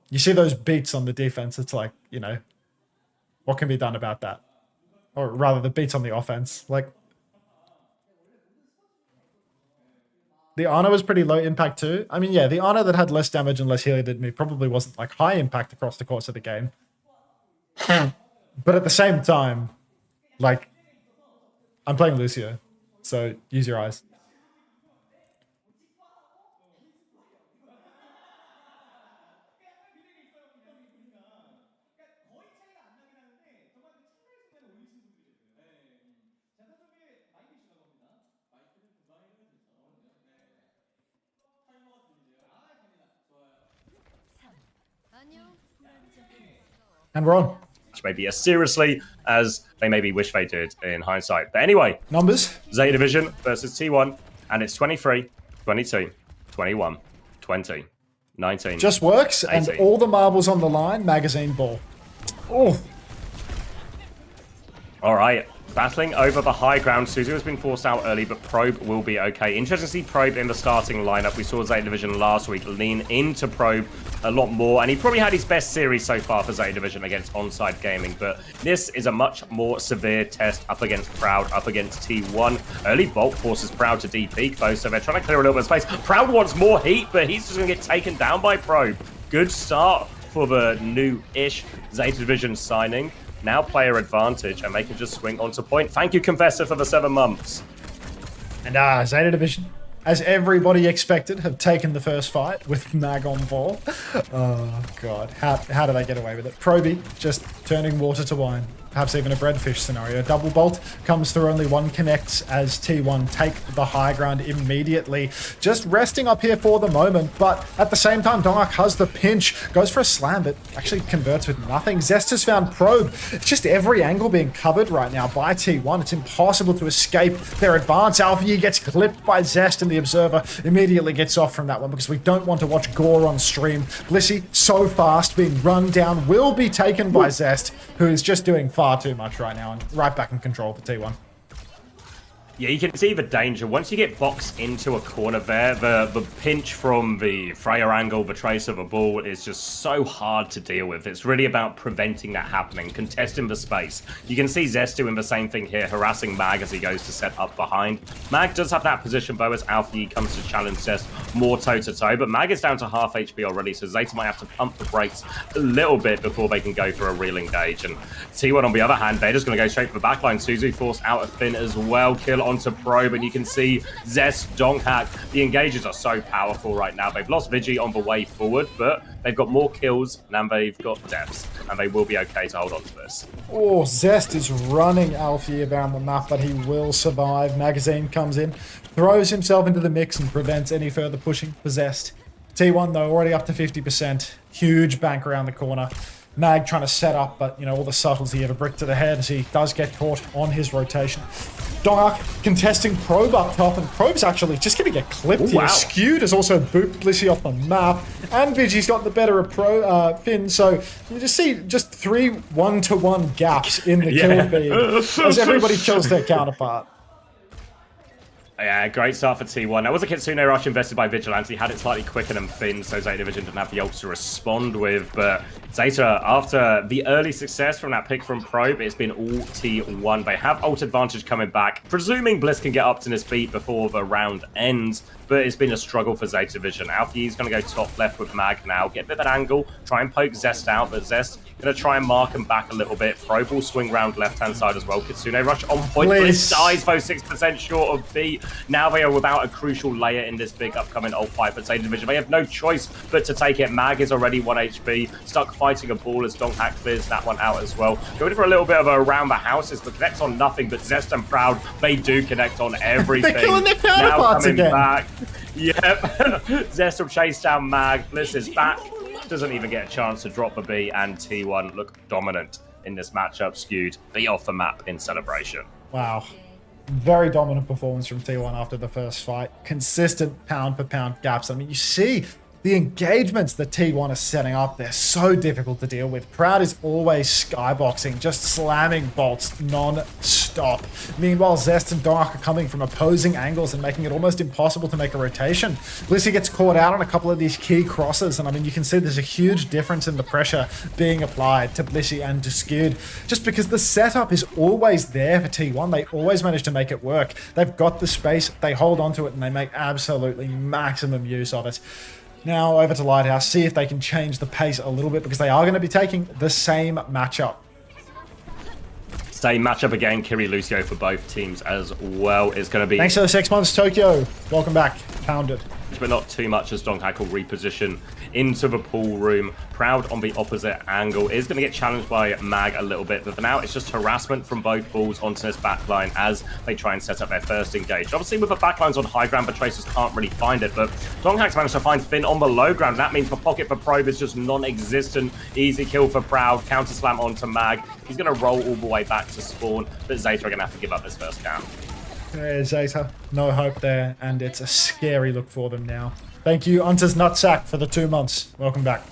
You see those beats on the defense, it's like, you know, what can be done about that? Or rather, the beats on the offense. Like, the Ana was pretty low impact too. I mean, yeah, the Ana that had less damage and less healing than me probably wasn't like high impact across the course of the game. But at the same time, like, I'm playing Lucio, so use your eyes. And we're on. Maybe as seriously as they maybe wish they did in hindsight. But anyway, Numbers. Zeta Division versus T1, and it's 23, 22, 21, 20, 19. Just works, 18. and all the marbles on the line, magazine ball. Oh. All right. Battling over the high ground. Suzu has been forced out early, but Probe will be okay. Interesting to see Probe in the starting lineup. We saw Zeta Division last week lean into Probe a lot more, and he probably had his best series so far for Zeta Division against Onside Gaming, but this is a much more severe test up against Proud, up against T1. Early Bolt forces Proud to DP though, so they're trying to clear a little bit of space. Proud wants more heat, but he's just going to get taken down by Probe. Good start for the new-ish Zeta Division signing. Now player advantage, and they can just swing onto point. Thank you, Confessor, for the 7 months. And Zeta Division, as everybody expected, have taken the first fight with Mag on ball. Oh, God. How do they get away with it? Proby just turning water to wine. Perhaps even a breadfish scenario. Double bolt comes through, only one connects as T1 take the high ground immediately. Just resting up here for the moment, but at the same time, Dongak has the pinch, goes for a slam, but actually converts with nothing. Zest has found Probe. It's just every angle being covered right now by T1. It's impossible to escape their advance. Alpha gets clipped by Zest, and the Observer immediately gets off from that one because we don't want to watch gore on stream. Blissey, so fast, being run down, will be taken by Zest, who is just doing far too much right now and right back in control for T1. Yeah, you can see the danger. Once you get boxed into a corner there, the pinch from the Freya angle, the trace of a ball is just so hard to deal with. It's really about preventing that happening, contesting the space. You can see Zest doing the same thing here, harassing Mag as he goes to set up behind. Mag does have that position, though, as Alfie comes to challenge Zest more toe-to-toe, but Mag is down to half HP already, so Zeta might have to pump the brakes a little bit before they can go for a real engage. And T1, on the other hand, they're just going to go straight for the backline. Suzu forced out of Finn as well, kill onto Probe, and you can see Zest, Donghack. The engages are so powerful right now. They've lost Vigi on the way forward, but they've got more kills and they've got deaths, and they will be okay to hold on to this. Oh, Zest is running Alfie around the map, but he will survive. Magazine comes in, throws himself into the mix and prevents any further pushing for Zest. T1, though, already up to 50%. Huge bank around the corner. Mag trying to set up, but, you know, all the subtlety of a brick to the head as he does get caught on his rotation. Dongak contesting Probe up top, and Probe's actually just going to get clipped here. Wow. Skewed has also booped Blissey off the map, and Vigi's got the better of Finn, so you just see just 3 1-to-1 gaps in the kill feed as everybody kills their counterpart. Yeah, great start for T1. That was a Kitsune rush invested by Vigilante. Had it slightly quicker than Finn, so Zeta Division didn't have the ult to respond with. But Zeta, after the early success from that pick from Probe, it's been all T1. They have ult advantage coming back, presuming Bliss can get up to this beat before the round ends. But it's been a struggle for Zeta Division. Alfie's going to go top left with Mag now, get a bit of an angle, try and poke Zest out, but Zest going to try and mark him back a little bit. Probe will swing round left-hand side as well. Kitsune rush on point. Bliss dies, though, 6% short of B. Now they are without a crucial layer in this big upcoming ult fight for Zeta Division. They have no choice but to take it. Mag is already 1 HP, stuck fighting a ball as Donghack clears that one out as well. Going for a little bit of a around the houses, but connects on nothing. But Zest and Proud, they do connect on everything. They're killing their now counterparts coming again. back. Yep. Zest will chase down Mag. Bliss is back. Doesn't even get a chance to drop a B, and T1 look dominant in this matchup. Skewed B off the map in celebration. Wow. Very dominant performance from T1 after the first fight. Consistent pound-for-pound gaps. I mean, you see the engagements that T1 is setting up, they're so difficult to deal with. Proud is always skyboxing, just slamming bolts non-stop. Meanwhile, Zest and Dark are coming from opposing angles and making it almost impossible to make a rotation. Blissey gets caught out on a couple of these key crosses, and I mean, you can see there's a huge difference in the pressure being applied to Blissey and to Skewed, just because the setup is always there for T1. They always manage to make it work. They've got the space, they hold onto it, and they make absolutely maximum use of it. Now over to Lighthouse, see if they can change the pace a little bit, because they are going to be taking the same matchup. Same matchup again, Kiri Lucio for both teams as well. It's going to be... Thanks for the 6 months, Tokyo. Welcome back. Pounded. But not too much as Donghack will reposition into the pool room. Proud on the opposite angle is going to get challenged by Mag a little bit, but for now it's just harassment from both balls onto this backline as they try and set up their first engage. Obviously with the backlines on high ground, the Tracers can't really find it, but Donghack's managed to find Finn on the low ground. That means the pocket for Probe is just non-existent. Easy kill for Proud, counter slam onto Mag. He's going to roll all the way back to spawn, but Zeta are going to have to give up this first camp. Zeta, no hope there, and it's a scary look for them now. Thank you, Unter's Nutsack, for the 2 months. Welcome back.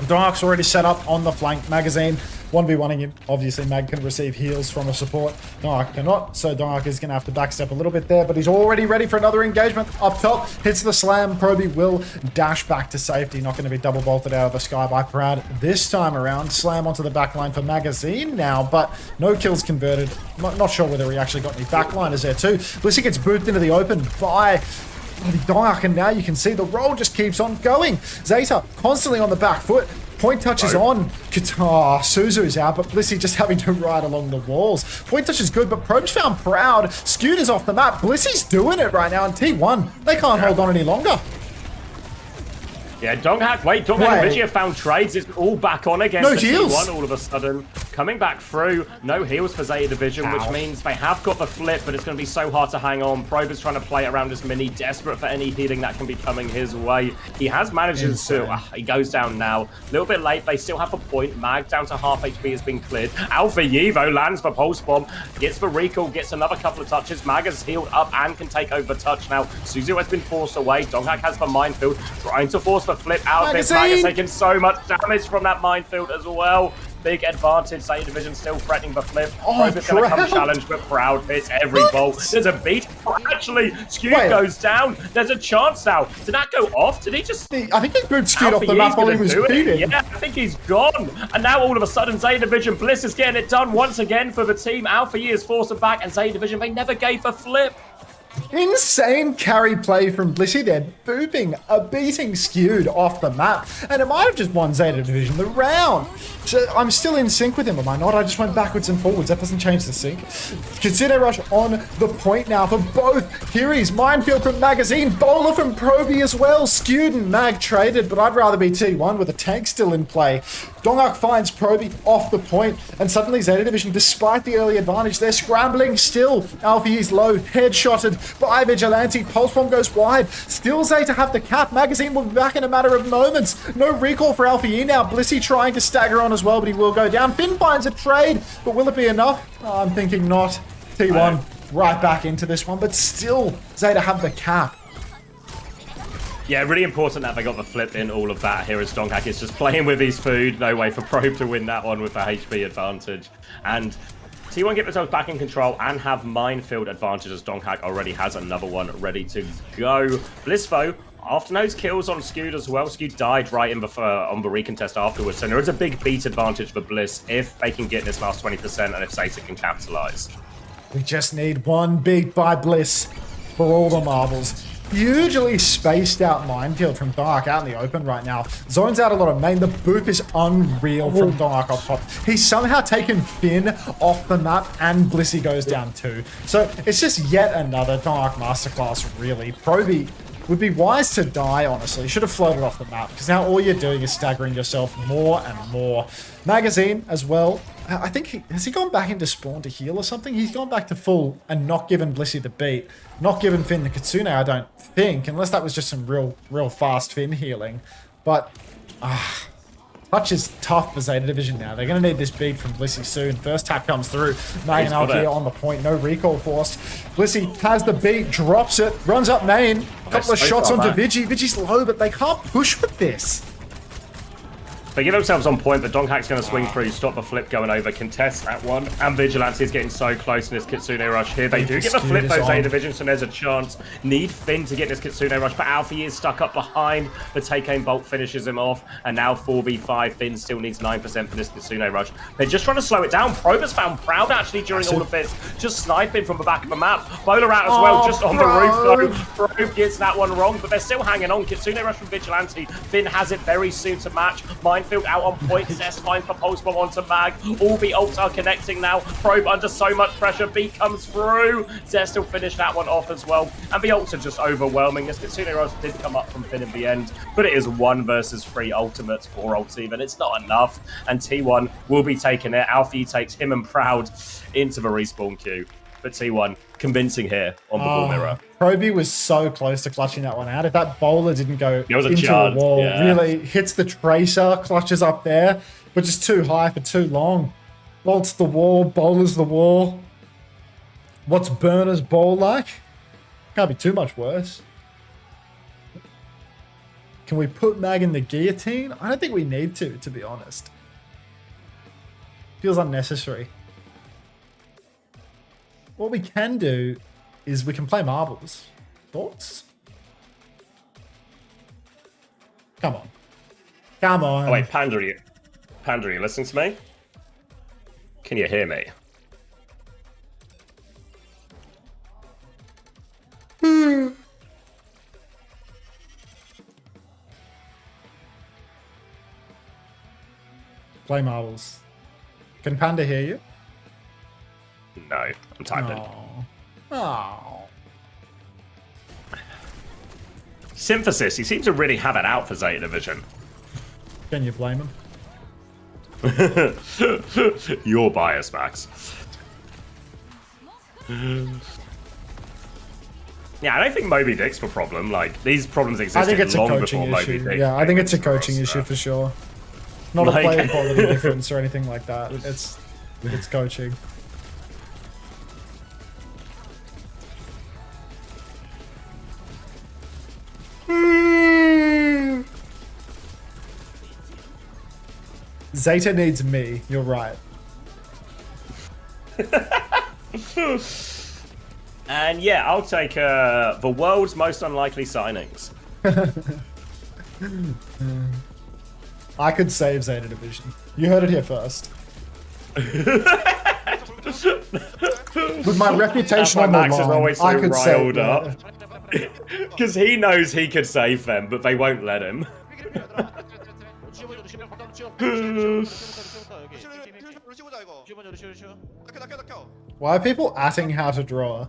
Dark's already set up on the flank. Magazine 1v1ing him. Obviously, Mag can receive heals from a support. Dark cannot, so Dark is going to have to backstep a little bit there, but he's already ready for another engagement. Up top, hits the slam. Proby will dash back to safety. Not going to be double bolted out of the sky by Proud this time around. Slam onto the backline for Magazine now, but no kills converted. Not sure whether he actually got any backliners there too. Blissey gets booped into the open by Dark, and now you can see the roll just keeps on going. Zeta constantly on the back foot. Point touch is on. Qatar. Suzu's out, but Blissey just having to ride along the walls. Point touch is good, but Probe's found Proud. Scooter's off the map. Blissey's doing it right now, and T1, they can't hold on any longer. Yeah, Donghack and Vigia found trades. It's all back on again for T1 all of a sudden. Coming back through. No heals for Zeta Division, which means they have got the flip, but it's going to be so hard to hang on. Probe is trying to play around this mini, desperate for any healing that can be coming his way. He has managed to... he goes down now. A little bit late. They still have a point. Mag down to half HP has been cleared. Alpha Yevo lands the pulse bomb. Gets the recall. Gets another couple of touches. Mag has healed up and can take over touch now. Suzu has been forced away. Donghack has the minefield. Trying to force the flip out of it. Mag has taken so much damage from that minefield as well. Big advantage. Zeta Division still threatening the flip. Probe is going to come challenge, but Proud hits every ball. There's a beat. Actually, Skew goes down. There's a chance now. Did that go off? Did he just... I think he moved Skew off the map while he was beating. Yeah, I think he's gone. And now all of a sudden, Zeta Division, Bliss is getting it done once again for the team. Alpha Yi is forced back, and Zeta Division, they never gave a flip. Insane carry play from Blissey there, booping a beating Skewed off the map, and it might have just won Zeta Division the round. So I'm still in sync with him, am I not? I just went backwards and forwards. That doesn't change the sync. Kitsune Rush on the point now for both Kiris. Minefield from Magazine, Bowler from Proby as well. Skewed and Mag traded, but I'd rather be T1 with a tank still in play. Donghack finds Proby off the point, and suddenly Zeta Division, despite the early advantage, they're scrambling still. Alpha is low, headshotted by Vigilante. Pulse bomb goes wide. Still Zeta have the cap. Magazine will be back in a matter of moments. No recall for Alpha E now. Blissey trying to stagger on as well, but he will go down. Finn finds a trade, but will it be enough? Oh, I'm thinking not. T1 right back into this one, but still Zeta have the cap. Yeah, really important that they got the flip in all of that here as Donghack is just playing with his food. No way for Probe to win that one with the HP advantage. And T1 get themselves back in control and have minefield advantage as Donghack already has another one ready to go. Blissfo, after those kills on Skewed as well, Skewed died right in on the recontest afterwards. So there is a big beat advantage for Bliss if they can get this last 20% and if Zeta can capitalize. We just need one beat by Bliss for all the marbles. Hugely spaced out minefield from Dark out in the open right now. Zones out a lot of main. The boop is unreal from Dark up top. He's somehow taken Finn off the map and Blissey goes down too. So it's just yet another Dark masterclass really. Proby would be wise to die, honestly. Should have floated off the map because now all you're doing is staggering yourself more and more. Magazine as well. I think has he gone back into spawn to heal or something? He's gone back to full and not given Blissey the beat. Not given Finn the Kitsune, I don't think, unless that was just some real fast Finn healing. But touch is tough for Zeta Division now. They're going to need this beat from Blissey soon. First tap comes through. Mag and Alkia on the point. No recall forced. Blissey has the beat, drops it, runs up main. A couple of shots onto Vigi. Vigi's low, but they can't push with this. They give themselves on point, but Donghack's going to swing through, stop the flip going over, contest that one. And Vigilante is getting so close in this Kitsune Rush here. They do get the flip, though, Zeta Division, so there's a chance. Need Finn to get this Kitsune Rush, but Alpha is stuck up behind. The take-aim bolt finishes him off, and now 4v5. Finn still needs 9% for this Kitsune Rush. They're just trying to slow it down. Probe has found Proud, actually, during all of this. Just sniping from the back of the map. Bowler out as well, just on the roof, though. Probe gets that one wrong, but they're still hanging on. Kitsune Rush from Vigilante. Finn has it very soon to match. Minefield out on point. Zest finds the pulse bomb onto Mag. All the ults are connecting now. Probe under so much pressure. Beat comes through. Zest will finish that one off as well. And the ults are just overwhelming. This Kitsune Rush did come up from Finn in the end, but it is 1 versus 3 ultimates, 4 ults even. It's not enough. And T1 will be taking it. Alfie takes him and Proud into the respawn queue. But T1 convincing here on the ball mirror. Proby was so close to clutching that one out. If that bowler didn't go into chance, the wall, really hits the tracer, clutches up there, but just too high for too long. Bolts the wall, bowlers the wall. What's Burner's bowl like? Can't be too much worse. Can we put Mag in the guillotine? I don't think we need to be honest. Feels unnecessary. What we can do is we can play marbles. Thoughts? Come on. Come on. Oh wait, Panda, are you listening to me? Can you hear me? Play marbles. Can Panda hear you? No, I'm typing. Oh. Synthesis, he seems to really have it out for Zeta Division. Can you blame him? Your bias, Max. Yeah, I don't think Moby Dick's the problem. Like, these problems I existed think it's a long coaching before Moby issue. Dick. Yeah, I think it's a came into coaching the issue roster. for sure. Not a Like- player quality difference or anything like that. It's coaching. Zeta needs me. You're right. And yeah, I'll take the world's most unlikely signings. I could save Zeta Division. You heard it here first. With my reputation on the Max is line, always so I could save. riled up. Because he knows he could save them, but they won't let him. Why are people atting how to draw?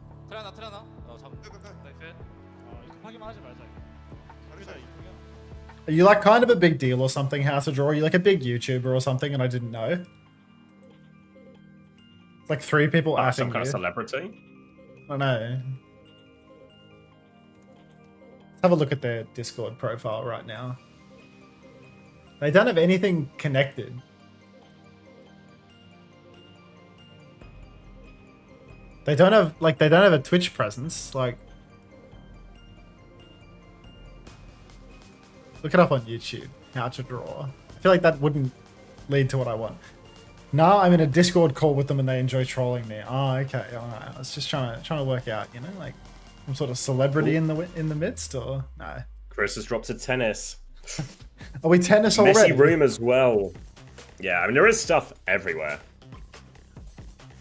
Are you like kind of a big deal or something, how to draw? Are you like a big YouTuber or something and I didn't know? It's like 3 people atting Some kind of you. celebrity. I don't know. Let's have a look at their Discord profile right now. They don't have anything connected. They don't have a Twitch presence. Like, look it up on YouTube. How to draw. I feel like that wouldn't lead to what I want. No, I'm in a Discord call with them and they enjoy trolling me. Oh, okay, all right. I was just trying to work out, you know, like some sort of celebrity in the midst, or no? Chris has dropped to tennis. Are we tennis already? Messy room as well. Yeah, I mean, there is stuff everywhere.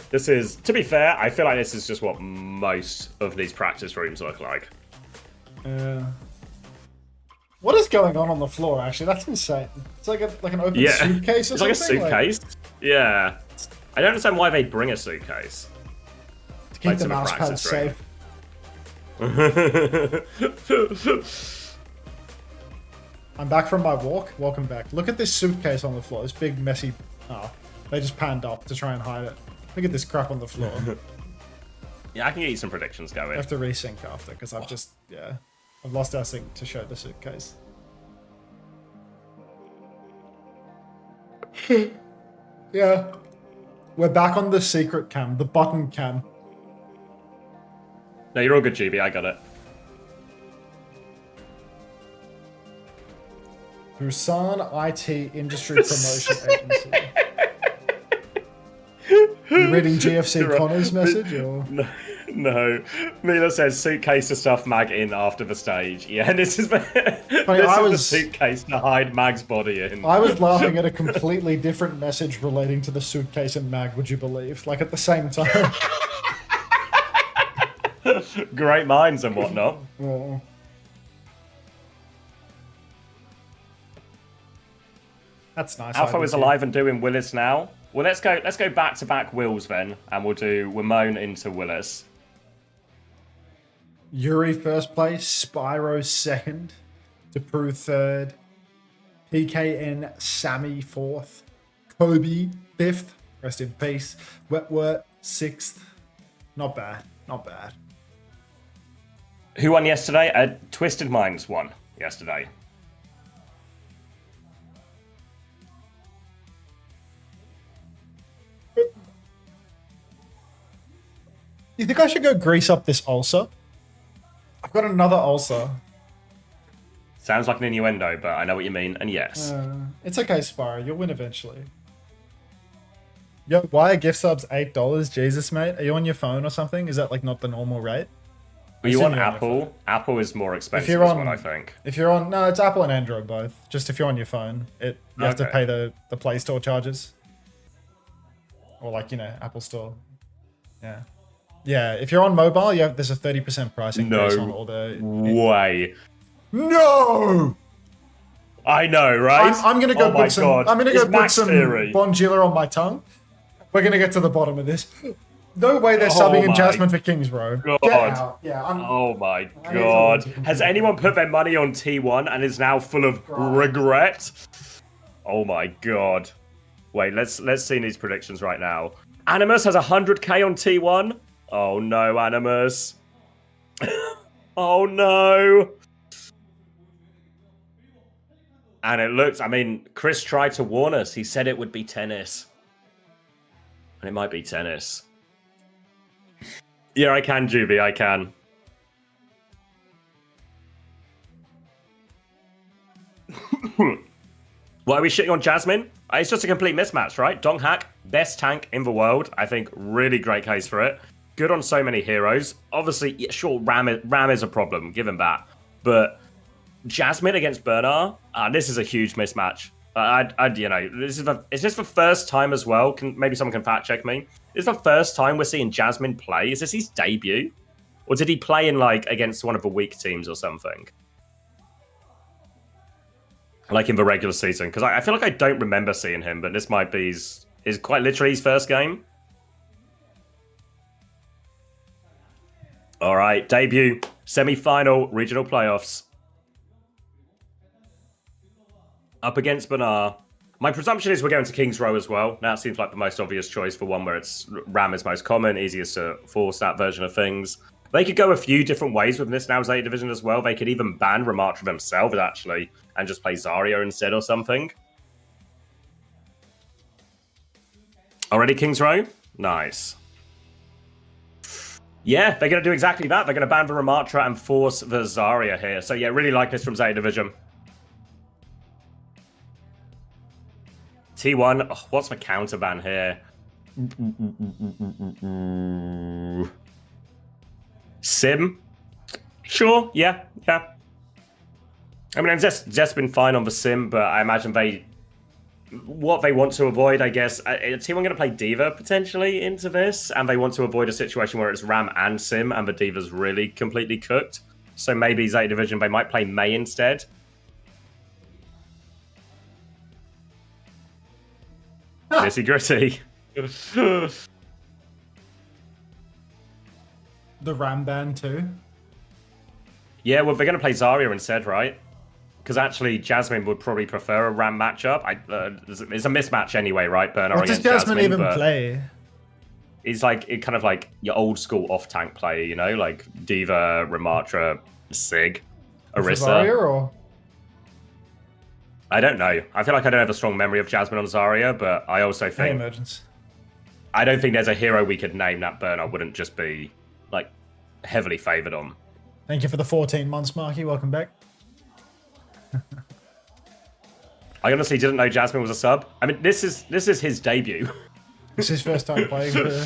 This is, to be fair, I feel like this is just what most of these practice rooms look like. What is going on the floor? Actually, that's insane. It's like an open suitcase or it's something. Like a suitcase. Yeah. I don't understand why they bring a suitcase. To keep Like the to the mouse pads practice safe. I'm back from my walk. Welcome back. Look at this suitcase on the floor. This big messy. Oh, they just panned up to try and hide it. Look at this crap on the floor. Yeah, I can get you some predictions I going. have to resync after because I've lost our sync to show the suitcase. Yeah. We're back on the secret cam, the button cam. No, you're all good, GB. I got it. Busan IT Industry Promotion Agency. You reading GFC Connor's message or? No. Mila says suitcase to stuff Mag in after the stage. Yeah, this is the the suitcase to hide Mag's body in. I was laughing at a completely different message relating to the suitcase and Mag, would you believe? Like at the same time. Great minds and whatnot. Oh. That's nice. Alpha is alive and doing Willis now. Well, let's go back to back Wills then, and we'll do Ramon into Willis. Yuri first place, Spyro second, Deprue third, PKN Sammy fourth, Kobe fifth, rest in peace, Wetwort sixth. Not bad, not bad. Who won yesterday? Twisted Minds won yesterday. You think I should go grease up this ulcer? I've got another ulcer. Sounds like an innuendo, but I know what you mean, and yes. It's okay, Spyro. You'll win eventually. Yo, why are gift subs $8? Jesus, mate. Are you on your phone or something? Is that like not the normal rate? Are you on Assuming you're on your Apple? phone. Apple is more expensive, you're is on- what I think. If you're on, no, it's Apple and Android both. Just if you're on your phone, you have to Okay. pay the Play Store charges, or like Apple Store. Yeah, yeah. If you're on mobile, there's a 30% price increase on all the. Way. No. I know, right? I'm gonna go Oh my put some. God. I'm gonna It's go put Max some Theory. Bonjila on my tongue. We're gonna get to the bottom of this. No way they're Oh subbing in my Jasmine for Kings, bro. God. Get out. Yeah, Oh my I need god. someone to Has compete anyone with put their money on T1 and is now full of regret? Oh my god. Wait, let's see these predictions right now. Animus has 100k on T1. Oh no, Animus. Oh no. And it looks, I mean, Chris tried to warn us. He said it would be tennis. And it might be tennis. Yeah, I can, Juby, I can. Why are we shitting on Jasmine? It's just a complete mismatch, right? Donghack, best tank in the world. I think really great case for it. Good on so many heroes. Obviously, yeah, sure, Ram is a problem, give him that. But Jasmine against Bernard, this is a huge mismatch. Is this the first time as well? Maybe someone can fact check me. Is this the first time we're seeing Jasmine play? Is this his debut? Or did he play in against one of the weak teams or something? Like in the regular season? Because I feel like I don't remember seeing him, but this might be is quite literally his first game. All right, debut, semi-final, regional playoffs. Up against Bernard. My presumption is we're going to King's Row as well. That seems like the most obvious choice for one where it's Ram is most common, easiest to force that version of things. They could go a few different ways with this now Zeta Division as well. They could even ban Ramatra themselves, actually, and just play Zarya instead or something. Already King's Row? Nice. Yeah, they're going to do exactly that. They're going to ban the Ramatra and force the Zarya here. So yeah, really like this from Zeta Division. T1, oh, what's the counter ban here? Sim? Sure, yeah. I mean, I've just been fine on the Sim, but I imagine what they want to avoid, I guess, T1 going to play Diva potentially into this, and they want to avoid a situation where it's Ram and Sim, and the Diva's really completely cooked. So maybe Zeta Division, they might play Mei instead. Nitty gritty. The Ram ban too. Yeah, well, they're going to play Zarya instead, right? Because actually, Jasmine would probably prefer a Ram matchup. It's a mismatch anyway, right? Bernard What does against Jasmine even play? He's kind of like your old school off tank player, you know, like Diva, Ramatra, Sig, Orisa. Zarya or? I don't know. I feel like I don't have a strong memory of Jasmine on Zarya, but I also think Emergence. I don't think there's a hero we could name that Bernard wouldn't just be heavily favored on. Thank you for the 14 months, Marky. Welcome back. I honestly didn't know Jasmine was a sub. I mean, this is his debut. This is his first time playing for...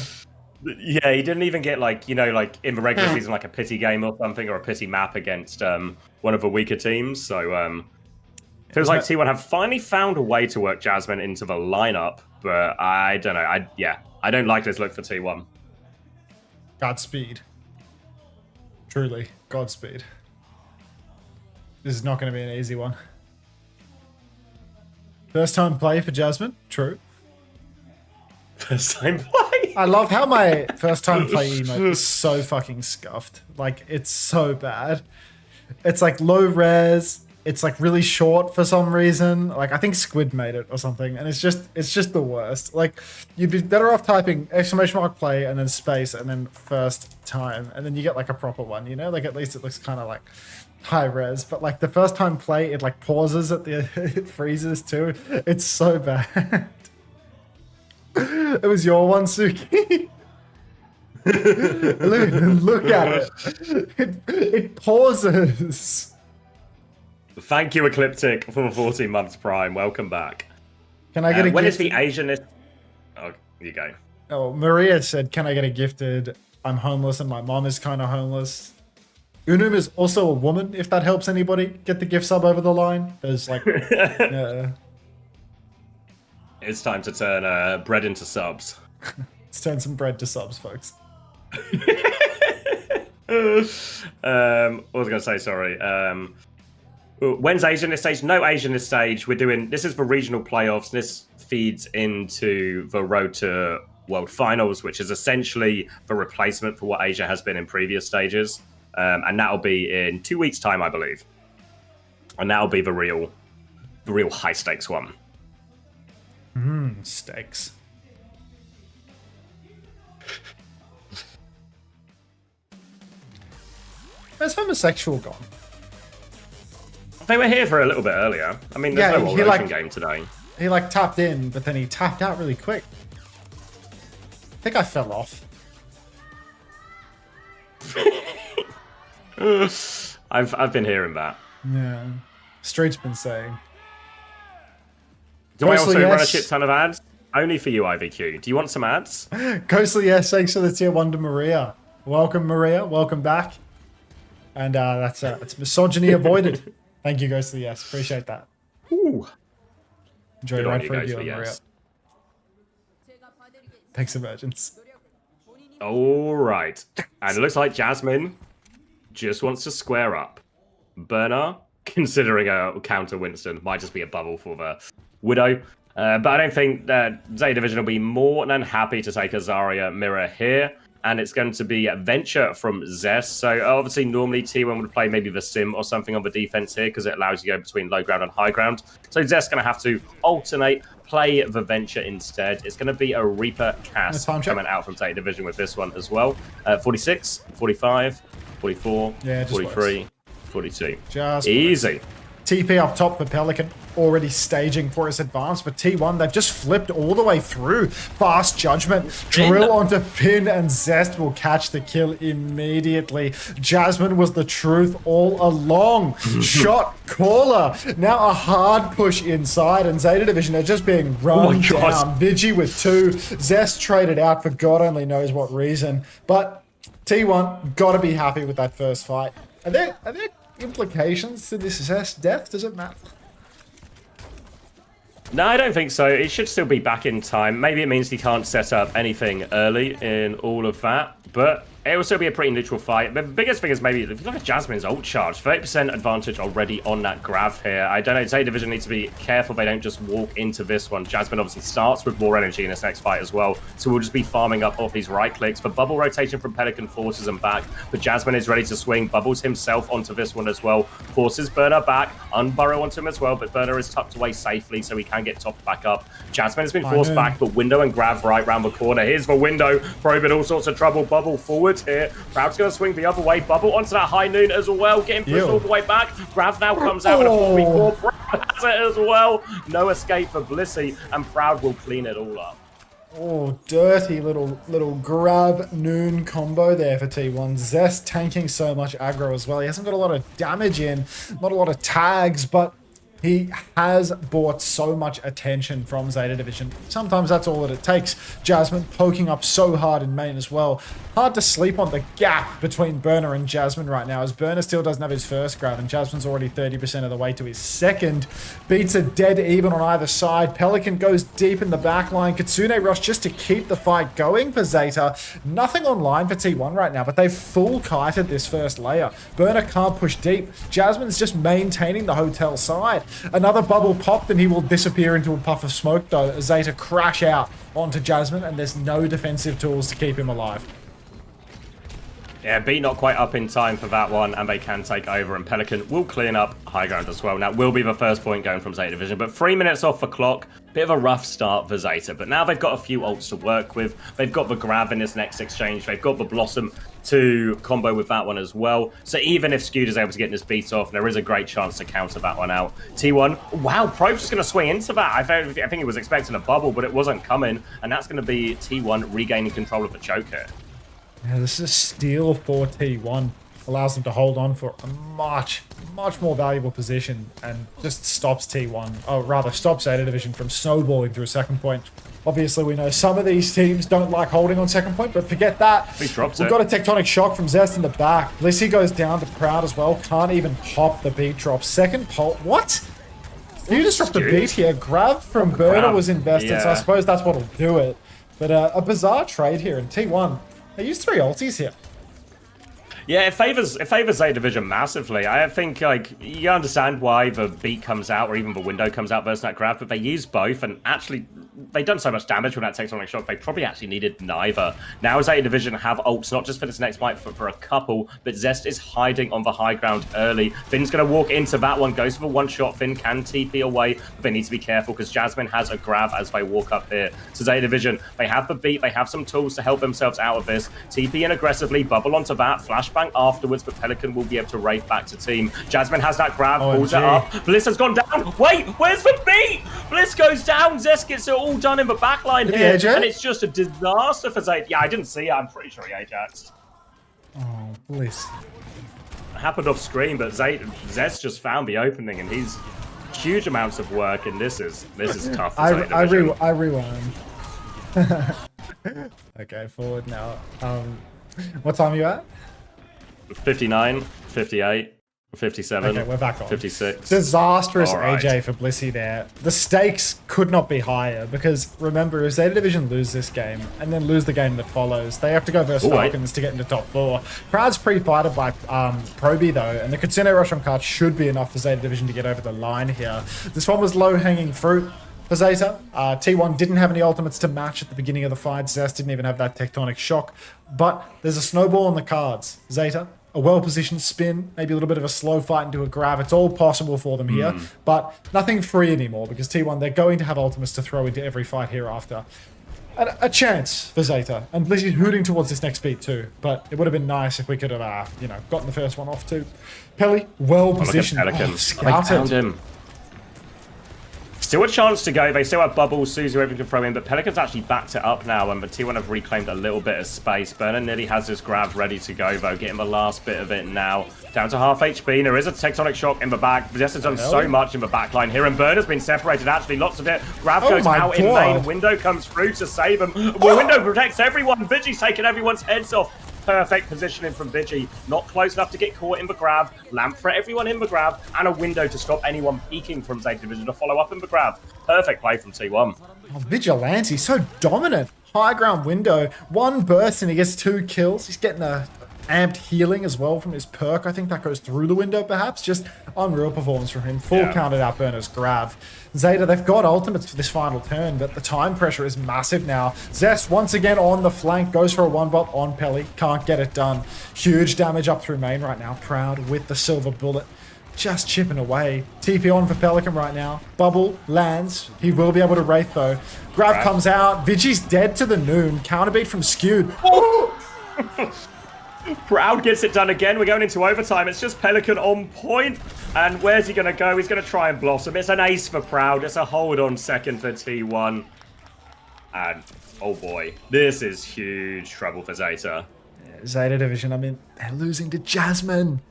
Yeah, he didn't even get in the regular season a pity game or something, or a pity map against one of the weaker teams. So feels like T1 have finally found a way to work Jasmine into the lineup, but I don't know. I don't like this look for T1. Godspeed. Truly, Godspeed. This is not going to be an easy one. First time play for Jasmine? True. First time play? I love how my first time play emote is so fucking scuffed. It's so bad. It's low res. It's really short for some reason. I think Squid made it or something, and it's just the worst. You'd be better off typing !play and then space and then first time, and then you get a proper one, you know? At least it looks kind of high res, but the first time play, it pauses at the it freezes too. It's so bad. It was your one, Suki. look at it. It pauses. Thank you, Ecliptic, for the 14 months prime. Welcome back. Can I get a when gift? is the Asian? You go. Oh, Maria said, can I get a gifted? I'm homeless and my mom is kind of homeless. Unum is also a woman, if that helps anybody get the gift sub over the line. There's like... It's time to turn bread into subs. Let's turn some bread to subs, folks. What was I going to say? Sorry. When's Asian this stage? No Asian this stage. We're doing... This is for regional playoffs. This feeds into the road to World Finals, which is essentially the replacement for what Asia has been in previous stages. And that'll be in 2 weeks' time, I believe. And that'll be the real high stakes one. Stakes. Where's homosexual gone? They were here for a little bit earlier. I mean, there's no Ocean game today. He like tapped in, but then he tapped out really quick. I think I fell off. I've been hearing that. Yeah. Street's been saying. Do I also run a shit ton of ads? Only for you, IVQ. Do you want some ads? Ghostly, yes, thanks for the tier 1 to Maria. Welcome, Maria. Welcome back. And it's misogyny avoided. Thank you, Ghostly, yes. Appreciate that. Ooh. Enjoy your ride for you, Maria. Thanks, Emergence. All right. And it looks like Jasmine just wants to square up. Burner, considering a counter Winston, might just be a bubble for the Widow. But I don't think that Zeta Division will be more than happy to take a Zarya mirror here. And it's going to be a venture from Zest. So obviously, normally T1 would play maybe the Sim or something on the defense here because it allows you to go between low ground and high ground. So Zest's going to have to alternate, play the venture instead. It's going to be a Reaper cast coming out from Zeta Division with this one as well. 46, 45, 44, 43, 42. Just easy. TP up top for Pelican, already staging for his advance, but T1, they've just flipped all the way through. Fast judgment, drill onto Pin, and Zest will catch the kill immediately. Jasmine was the truth all along. Shot caller. Now a hard push inside, and Zeta Division are just being run down. Vigi with 2. Zest traded out for God only knows what reason, but T1 gotta be happy with that first fight. Are there implications to this Zest death? Does it matter? No, I don't think so. It should still be back in time. Maybe it means he can't set up anything early in all of that, but it will still be a pretty neutral fight. The biggest thing is maybe, if you look at Jasmine's ult charge, 30% advantage already on that grab here. I don't know, Zeta Division need to be careful they don't just walk into this one. Jasmine obviously starts with more energy in this next fight as well, so we'll just be farming up off these right clicks. But bubble rotation from Pelican forces him back, but Jasmine is ready to swing, bubbles himself onto this one as well, forces Burner back, unburrow onto him as well, but Burner is tucked away safely so he can get topped back up. Jasmine has been forced back, but window and grab right round the corner. Here's the window, probing all sorts of trouble, bubble forward here. Proud's going to swing the other way. Bubble onto that high noon as well. Getting pushed all the way back. Grav now comes out with a 4v4. Proud has it as well. No escape for Blissey. And Proud will clean it all up. Oh, dirty little grab noon combo there for T1. Zest tanking so much aggro as well. He hasn't got a lot of damage in. Not a lot of tags, but he has brought so much attention from Zeta Division. Sometimes that's all that it takes. Jasmine poking up so hard in main as well. Hard to sleep on the gap between Burner and Jasmine right now, as Burner still doesn't have his first grab, and Jasmine's already 30% of the way to his second. Beats are dead even on either side. Pelican goes deep in the back line. Kitsune rush just to keep the fight going for Zeta. Nothing online for T1 right now, but they've full kited this first layer. Burner can't push deep. Jasmine's just maintaining the hotel side. Another bubble popped and he will disappear into a puff of smoke though, as Zeta crash out onto Jasmine, and there's no defensive tools to keep him alive. Yeah, B not quite up in time for that one, and they can take over, and Pelican will clean up high ground as well. Now, will be the first point going from Zeta Division, but 3 minutes off the clock. Bit of a rough start for Zeta, but now they've got a few ults to work with. They've got the grab in this next exchange. They've got the Blossom to combo with that one as well. So even if Skewed is able to get this beat off, there is a great chance to counter that one out. T1, wow, Probe's just going to swing into that. I think he was expecting a bubble, but it wasn't coming, and that's going to be T1 regaining control of the choke here. Yeah, this is a steal for T1. allows them to hold on for a much more valuable position and just stops T1, or rather stops Zeta Division from snowballing through a second point. Obviously, we know some of these teams don't like holding on second point, but forget that. He drops We've got a tectonic shock from Zest in the back. Blissey goes down to Proud as well. Can't even pop the beat drop. Second pole. What? You just dropped the beat here. Grab from Burner was invested, so I suppose that's what'll do it. But a bizarre trade here in T1. They use 3 ultis here. Yeah, it favors Zeta Division massively. I think, like, you understand why the beat comes out or even the window comes out versus that grab, but they use both, and actually, they've done so much damage with that tectonic shock, they probably actually needed neither. Now Zeta Division have ults, not just for this next fight, for a couple, but Zest is hiding on the high ground early. Finn's going to walk into that one, goes for the one shot. Finn can TP away, but they need to be careful because Jasmine has a grab as they walk up here. So Zeta Division, they have the beat, they have some tools to help themselves out of this. TP in aggressively, bubble onto that, flashbang afterwards, but Pelican will be able to raid back to team. Jasmine has that grab, pulls it up. Bliss has gone down. Wait, where's the beat? Bliss goes down. Zest gets it all done in the backline here, and it's just a disaster for Zeta. Yeah, I didn't see it. I'm pretty sure he Ajaxed. Oh, Bliss. It happened off screen, but Zest just found the opening, and he's huge amounts of work, and this is tough. For I rewind. Okay, forward now. What time are you at? 59, 58, 57. Okay, we're back on. 56. Disastrous Right. AJ for Blissey there. The stakes could not be higher because remember, if Zeta Division lose this game and then lose the game that follows, they have to go versus Falcons to get into top 4. Crowd's pre-fighted by Proby though, and the Kitsune rush on card should be enough for Zeta Division to get over the line here. This one was low-hanging fruit for Zeta. T1 didn't have any ultimates to match at the beginning of the fight. Zest didn't even have that tectonic shock. But there's a snowball on the cards. Zeta, a well-positioned spin, maybe a little bit of a slow fight into a grab. It's all possible for them here. But nothing free anymore because T1, they're going to have ultimates to throw into every fight hereafter. A chance for Zeta. And Blizzy's hooting towards this next beat too. But it would have been nice if we could have, you know, gotten the first one off too. Pelly, well-positioned. Scouted him. Still a chance to go. They still have bubbles. Suzu, everything can throw in, but Pelican's actually backed it up now, and the T1 have reclaimed a little bit of space. Burner nearly has his grab ready to go, though, getting the last bit of it now. Down to half HP. There is a tectonic shock in the back. Vest has done so much in the back line here, and Burner's been separated, actually. Lots of it. Grab goes out in main. Window comes through to save him. The window protects everyone. Vigi's taking everyone's heads off. Perfect positioning from Vigi. Not close enough to get caught in the grab. Lamp for everyone in the grab. And a window to stop anyone peeking from Zeta Division to follow up in the grab. Perfect play from T1. Oh, Vigilante, so dominant. High ground window. One burst and he gets 2 kills. He's getting a amped healing as well from his perk. I think that goes through the window perhaps. Just unreal performance from him. Full counted out Burner's grab. Zeta, they've got ultimates for this final turn, but the time pressure is massive now. Zest once again on the flank, goes for a 1-bot on Pelly. Can't get it done. Huge damage up through main right now. Proud with the silver bullet. Just chipping away. TP on for Pelican right now. Bubble lands. He will be able to Wraith though. Grab comes out. Vigi's dead to the noon. Counterbeat from Skewed. Proud gets it done again. We're going into overtime. It's just Pelican on point. And where's he going to go? He's going to try and blossom. It's an ace for Proud. It's a hold on second for T1. And, oh boy, this is huge trouble for Zeta. Yeah, Zeta Division, I mean, they're losing to Jasmine.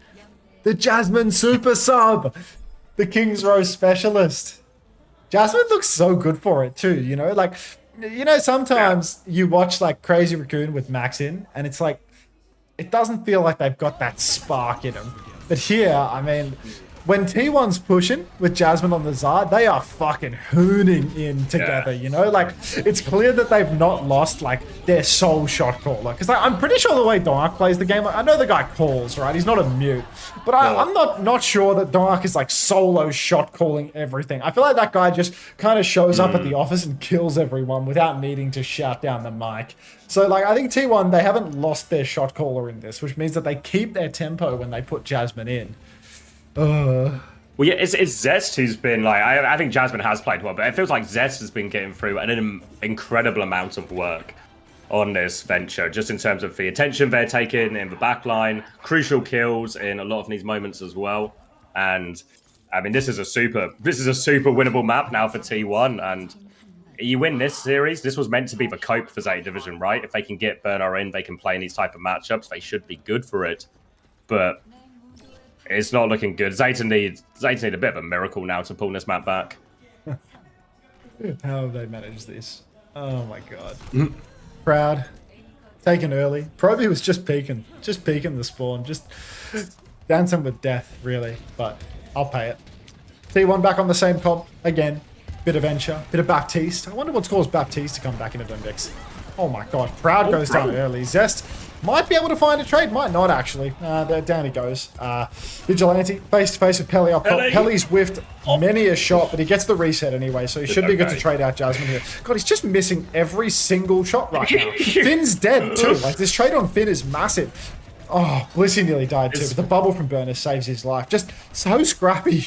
The Jasmine super sub. The King's Row specialist. Jasmine looks so good for it too, you know? Like, you know, sometimes you watch like Crazy Raccoon with Max in, and it's like, it doesn't feel like they've got that spark in them. But here, I mean, when T1's pushing with Jasmine on the Zard, they are fucking hooning in together, you know? Like, it's clear that they've not lost, like, their sole shot caller. Because like, I'm pretty sure the way Dark plays the game, I know the guy calls, right? He's not a mute. But I'm not sure that Dark is, like, solo shot calling everything. I feel like that guy just kind of shows up at the office and kills everyone without needing to shout down the mic. So, like, I think T1, they haven't lost their shot caller in this, which means that they keep their tempo when they put Jasmine in. Well, yeah, it's Zest who's been like, I think Jasmine has played well, but it feels like Zest has been getting through an incredible amount of work on this venture, just in terms of the attention they're taking in the backline, crucial kills in a lot of these moments as well. And I mean, this is a super winnable map now for T1. And you win this series, this was meant to be the cope for Zeta Division, right? If they can get Burner in, they can play in these type of matchups, they should be good for it. but it's not looking good. Zeta need a bit of a miracle now to pull this map back. How have they managed this? Oh my god. Proud. Taken early. Proby was just peeking the spawn, just dancing with death, really. But I'll pay it. T1 back on the same comp again. Bit of Venture, bit of Baptiste. I wonder what's caused Baptiste to come back into Vindix. Oh my god, Proud goes down early. Zest might be able to find a trade, might not actually. Down he goes. Vigilante, face to face with Pelly up top. Pelly's whiffed many a shot, but he gets the reset anyway, so he should be good to trade out Jasmine here. God, he's just missing every single shot right now. Finn's dead too. Like, this trade on Finn is massive. Oh, Blissey nearly died too, but the bubble from Burner saves his life. Just so scrappy.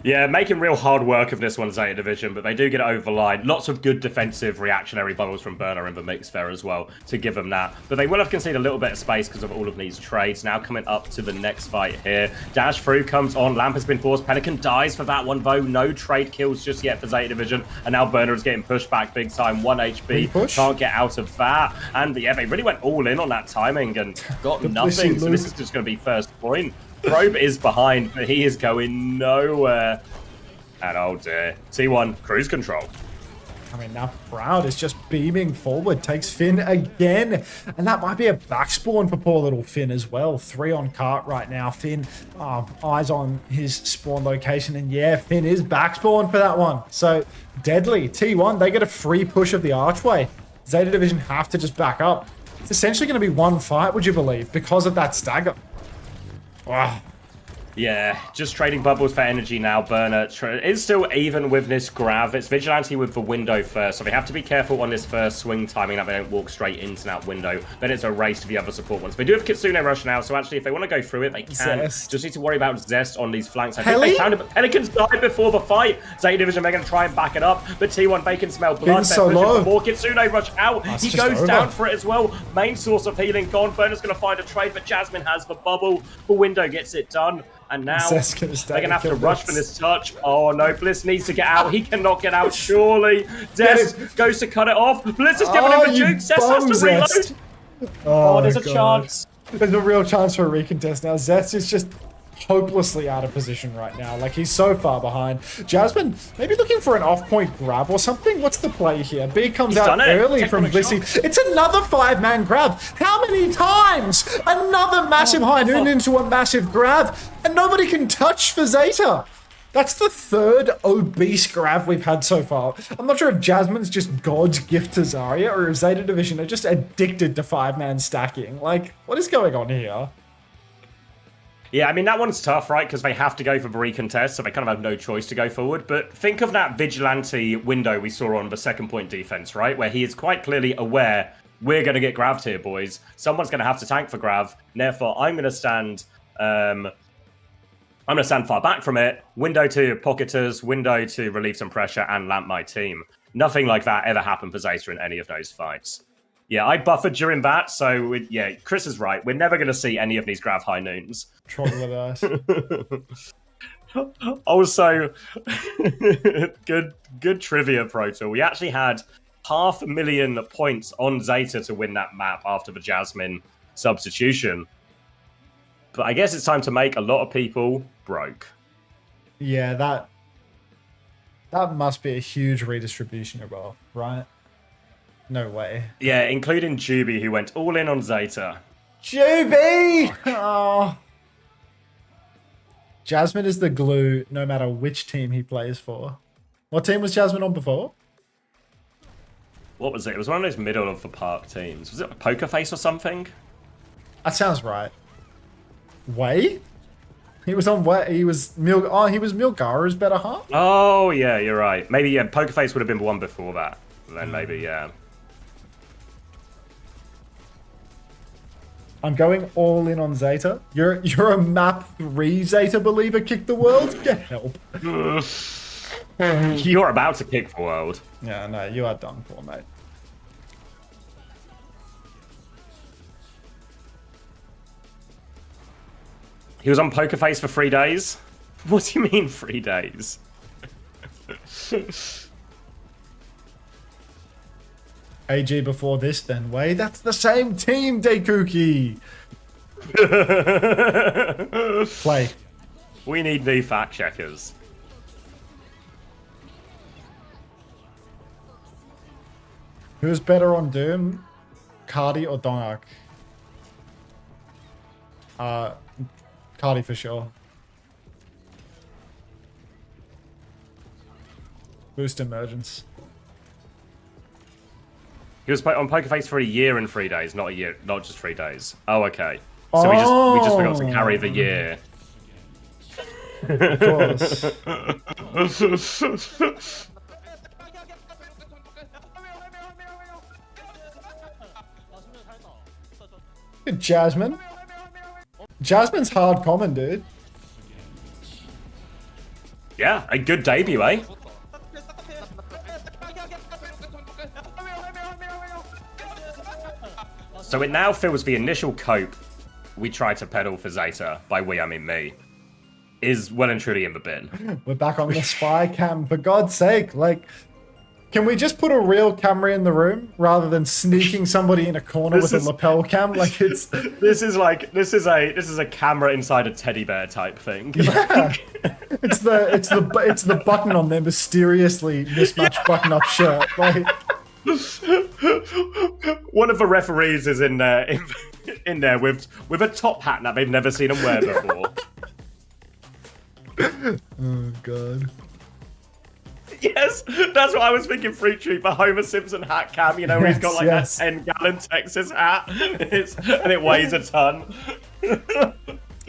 Yeah, making real hard work of this one, Zeta Division, but they do get it over the line. Lots of good defensive reactionary bubbles from Burner in the mix there as well to give them that. But they will have conceded a little bit of space because of all of these trades. Now coming up to the next fight here. Dash through comes on. Lamp has been forced. Pelican dies for that one, though. No trade kills just yet for Zeta Division. And now Burner is getting pushed back big time. 1 HP. Can't get out of that. And yeah, they really went all in on that timing and got nothing. So this is just going to be first point. Probe is behind, but he is going nowhere. And oh dear. T1, cruise control. I mean, now Proud is just beaming forward, takes Finn again. And that might be a back spawn for poor little Finn as well. 3 on cart right now. Finn, eyes on his spawn location. And yeah, Finn is back spawn for that one. So, deadly. T1, they get a free push of the archway. Zeta Division have to just back up. It's essentially going to be one fight, would you believe, because of that stagger. Wow. Yeah, just trading bubbles for energy now. Burner is still even with this grab. It's Vigilante with the window first, so they have to be careful on this first swing timing that they don't walk straight into that window. Then it's a race to the other support ones. They do have Kitsune Rush now, so actually if they want to go through it, they can. Zest. Just need to worry about Zest on these flanks. I think they found it, but Pelicans died before the fight. Zeta Division, they're going to try and back it up, but T1 Bacon smell blood. So low. More Kitsune Rush out. He goes down for it as well. Main source of healing gone. Burner's going to find a trade, but Jasmine has the bubble. The window gets it done. And now they're going to have to rush for this touch. Oh no, Bliss needs to get out. He cannot get out, surely. Des goes to cut it off. Bliss is giving him a juke. Zest has to reload. Oh, there's a chance. There's a real chance for a recontest now. Zest is just hopelessly out of position right now. Like, he's so far behind. Jasmine, maybe looking for an off-point grab or something. What's the play here? B comes out early from Blissey. It's another 5-man grab. How many times? Another massive high noon into a massive grab, and nobody can touch for Zeta. That's the 3rd obese grab we've had so far. I'm not sure if Jasmine's just God's gift to Zarya, or if Zeta Division are just addicted to 5-man stacking. Like, what is going on here? Yeah, I mean, that one's tough, right? Because they have to go for the recontest, so they kind of have no choice to go forward. But think of that Vigilante window we saw on the second point defense, right? Where he is quite clearly aware, we're going to get grabbed here, boys. Someone's going to have to tank for grab. Therefore, I'm going to stand far back from it. Window to pocketers, window to relieve some pressure, and lamp my team. Nothing like that ever happened for Zeta in any of those fights. Yeah, I buffered during that, so yeah, Chris is right. We're never going to see any of these grab high noons. Troglodyte. Also, good trivia, Proto. We actually had 500,000 points on Zeta to win that map after the Jasmine substitution. But I guess it's time to make a lot of people broke. Yeah, that must be a huge redistribution of wealth, right? No way. Yeah, including Juby, who went all in on Zeta. Juby! Oh. Jasmine is the glue no matter which team he plays for. What team was Jasmine on before? What was it? It was one of those middle of the park teams. Was it Poker Face or something? That sounds right. Way? He was on what? He was Milgara's better half? Oh, yeah, you're right. Maybe, yeah, Poker Face would have been the one before that. Then maybe, yeah. I'm going all in on Zeta. You're a map 3 Zeta believer, kick the world? Get help. You're about to kick the world. Yeah, no, you are done for, mate. He was on Poker Face for 3 days? What do you mean 3 days? AG before this then, Way. That's the same team, Daikuki. Play. We need new fact checkers. Who's better on Doom? Cardi or Dongak? Cardi for sure. Boost emergence. He was on Poker Face for a year and 3 days, not a year, not just 3 days. Oh, okay. So we just forgot to carry the year. Of course. Good Jasmine. Jasmine's hard common, dude. Yeah, a good debut, eh? So it now feels the initial cope we tried to peddle for Zeta, by we I mean me, is well and truly in the bin. We're back on the spy cam, for God's sake. Like, can we just put a real camera in the room rather than sneaking somebody in a corner with a lapel cam? Like, it's this is a camera inside a teddy bear type thing. yeah. it's the button on their mysteriously mismatched button-up shirt. Like, one of the referees is in there with a top hat that they've never seen him wear before. oh god. Yes, that's what I was thinking. Free treat for Homer Simpson hat cam. You know, where he's got like that 10-gallon Texas hat, and it weighs a ton.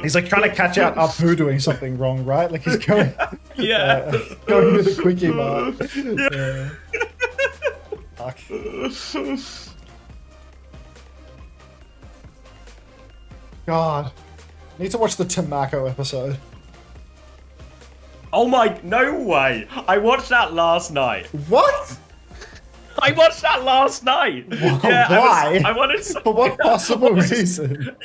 He's like trying to catch out Apu doing something wrong, right? Like he's going, going to the quickie bar. Fuck. God, need to watch the Tamako episode. Oh my, no way! I watched that last night. What? I watched that last night. Yeah, why? I wanted some, for what possible reason?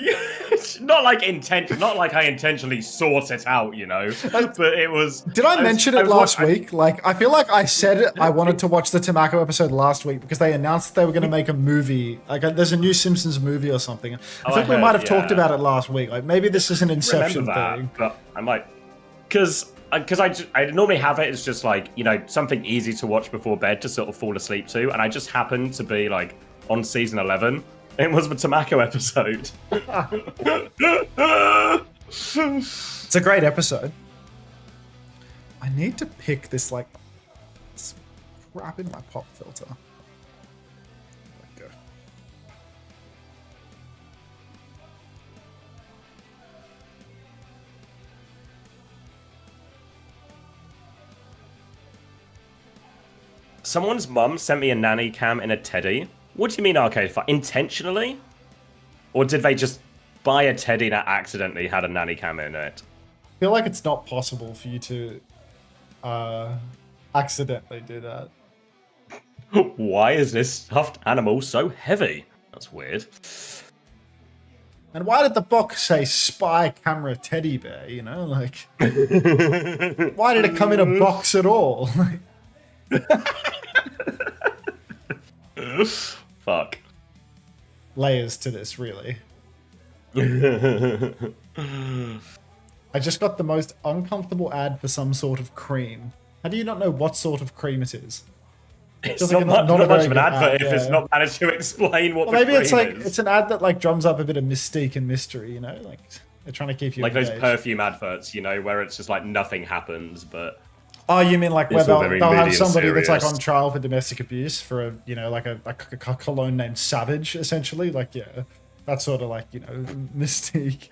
Not like I intentionally sought it out, you know. But it was. Did I mention it last week? Like, I feel like I said I wanted to watch the Tamako episode last week because they announced they were going to make a movie. Like, there's a new Simpsons movie or something. I think we might have talked about it last week. Like, maybe this is an Inception thing. But I might, because I normally have it as just like, you know, something easy to watch before bed to sort of fall asleep to, and I just happened to be like on season 11. It was the Tamako episode. It's a great episode. I need to pick this like crap in my pop filter. Someone's mum sent me a nanny cam in a teddy. What do you mean, Arcade Fire? Intentionally? Or did they just buy a teddy that accidentally had a nanny cam in it? I feel like it's not possible for you to accidentally do that. Why is this stuffed animal so heavy? That's weird. And why did the box say spy camera teddy bear, you know? Like, why did it come in a box at all? Fuck. Layers to this, really. I just got the most uncomfortable ad for some sort of cream. How do you not know what sort of cream it is? It's not much of an advert if it's not managed to explain what the maybe cream it's like is. it's an ad that like drums up a bit of mystique and mystery, you know? Like they're trying to keep you like those engaged. perfume adverts, you know, where it's just like nothing happens, but oh, you mean like where they'll have somebody that's like serious. on trial for domestic abuse for a, you know, like a cologne named Savage, essentially? Like, yeah, that sort of like, you know, mystique.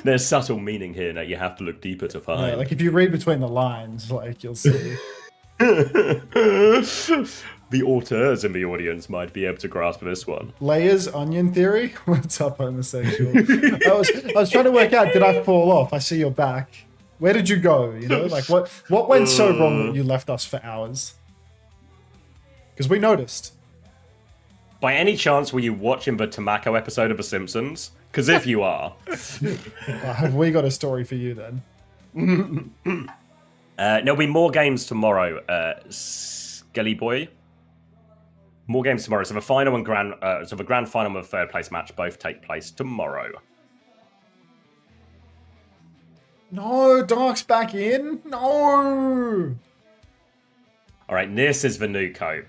There's subtle meaning here that you have to look deeper to find. Yeah, like if you read between the lines, like you'll see. The auteurs in the audience might be able to grasp this one. Layers onion theory? What's up, homosexual? I was trying to work out, did I fall off? I see your back. Where did you go? You know, like what went so wrong that you left us for hours? Because we noticed. By any chance, were you watching the Tamako episode of The Simpsons? Because if you are, have we got a story for you then? there'll be more games tomorrow. Skelly Boy. More games tomorrow. So the final and the grand final and third place match both take place tomorrow. No, Dark's back in. No. All right, this is the new cope.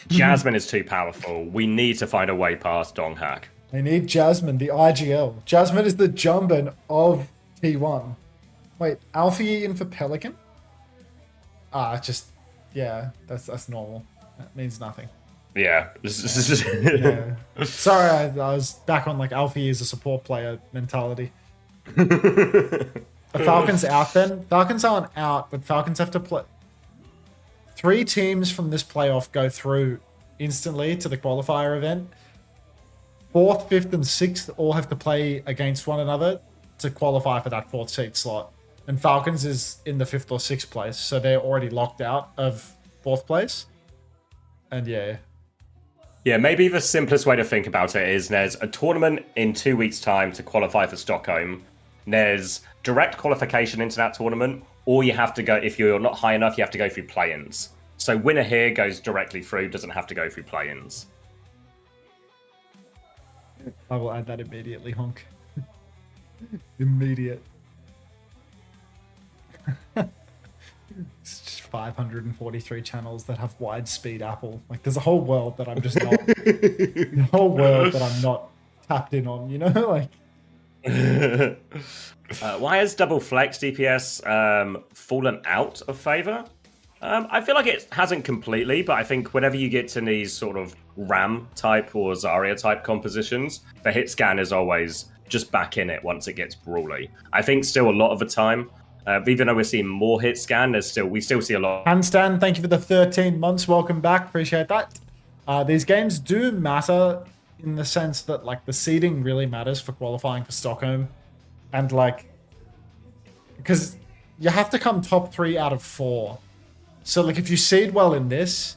Jasmine is too powerful. We need to find a way past Donghak. They need Jasmine, the IGL. Jasmine is the Jumbin of T1. Wait, Alfie in for Pelican? Yeah, that's normal. That means nothing. Yeah. Yeah. Sorry, I was back on like Alfie is a support player mentality. Are Falcons out then? Falcons aren't out, but Falcons have to play. 3 teams from this playoff go through instantly to the qualifier event. 4th, 5th, and 6th all have to play against one another to qualify for that 4th seed slot. And Falcons is in the 5th or 6th place, so they're already locked out of 4th place. And yeah. Yeah, maybe the simplest way to think about it is there's a tournament in 2 weeks' time to qualify for Stockholm. There's direct qualification into that tournament, or you have to go, if you're not high enough, you have to go through play-ins. So winner here goes directly through, doesn't have to go through play-ins. I will add that immediately, Honk. Immediate. It's just 543 channels that have wide speed Apple. Like, there's a whole world that I'm just not... the whole world that I'm not tapped in on, you know? Like... Why has double flex DPS fallen out of favor? I feel like it hasn't completely, but I think whenever you get to these sort of Ram type or Zarya type compositions, the hit scan is always just back in it once it gets brawly. I think still a lot of the time, even though we're seeing more hit scan, we still see a lot. Handstand, thank you for the 13 months. Welcome back. Appreciate that. These games do matter in the sense that like the seeding really matters for qualifying for Stockholm, and like because you have to come top 3 out of 4. So like if you seed well in this,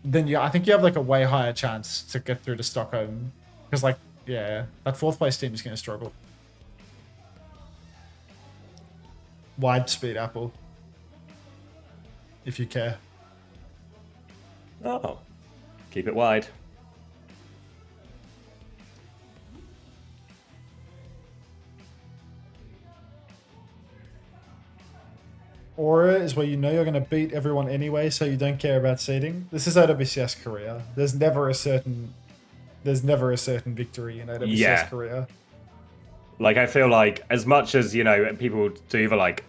then I think you have like a way higher chance to get through to Stockholm, because like that 4th place team is going to struggle. Wide speed Apple, if you care. Oh, keep it wide. Aura is where you know you're going to beat everyone anyway, so you don't care about seeding. This is OWCS Korea. There's never a certain victory in OWCS Korea. Like, I feel like as much as, you know, people do either like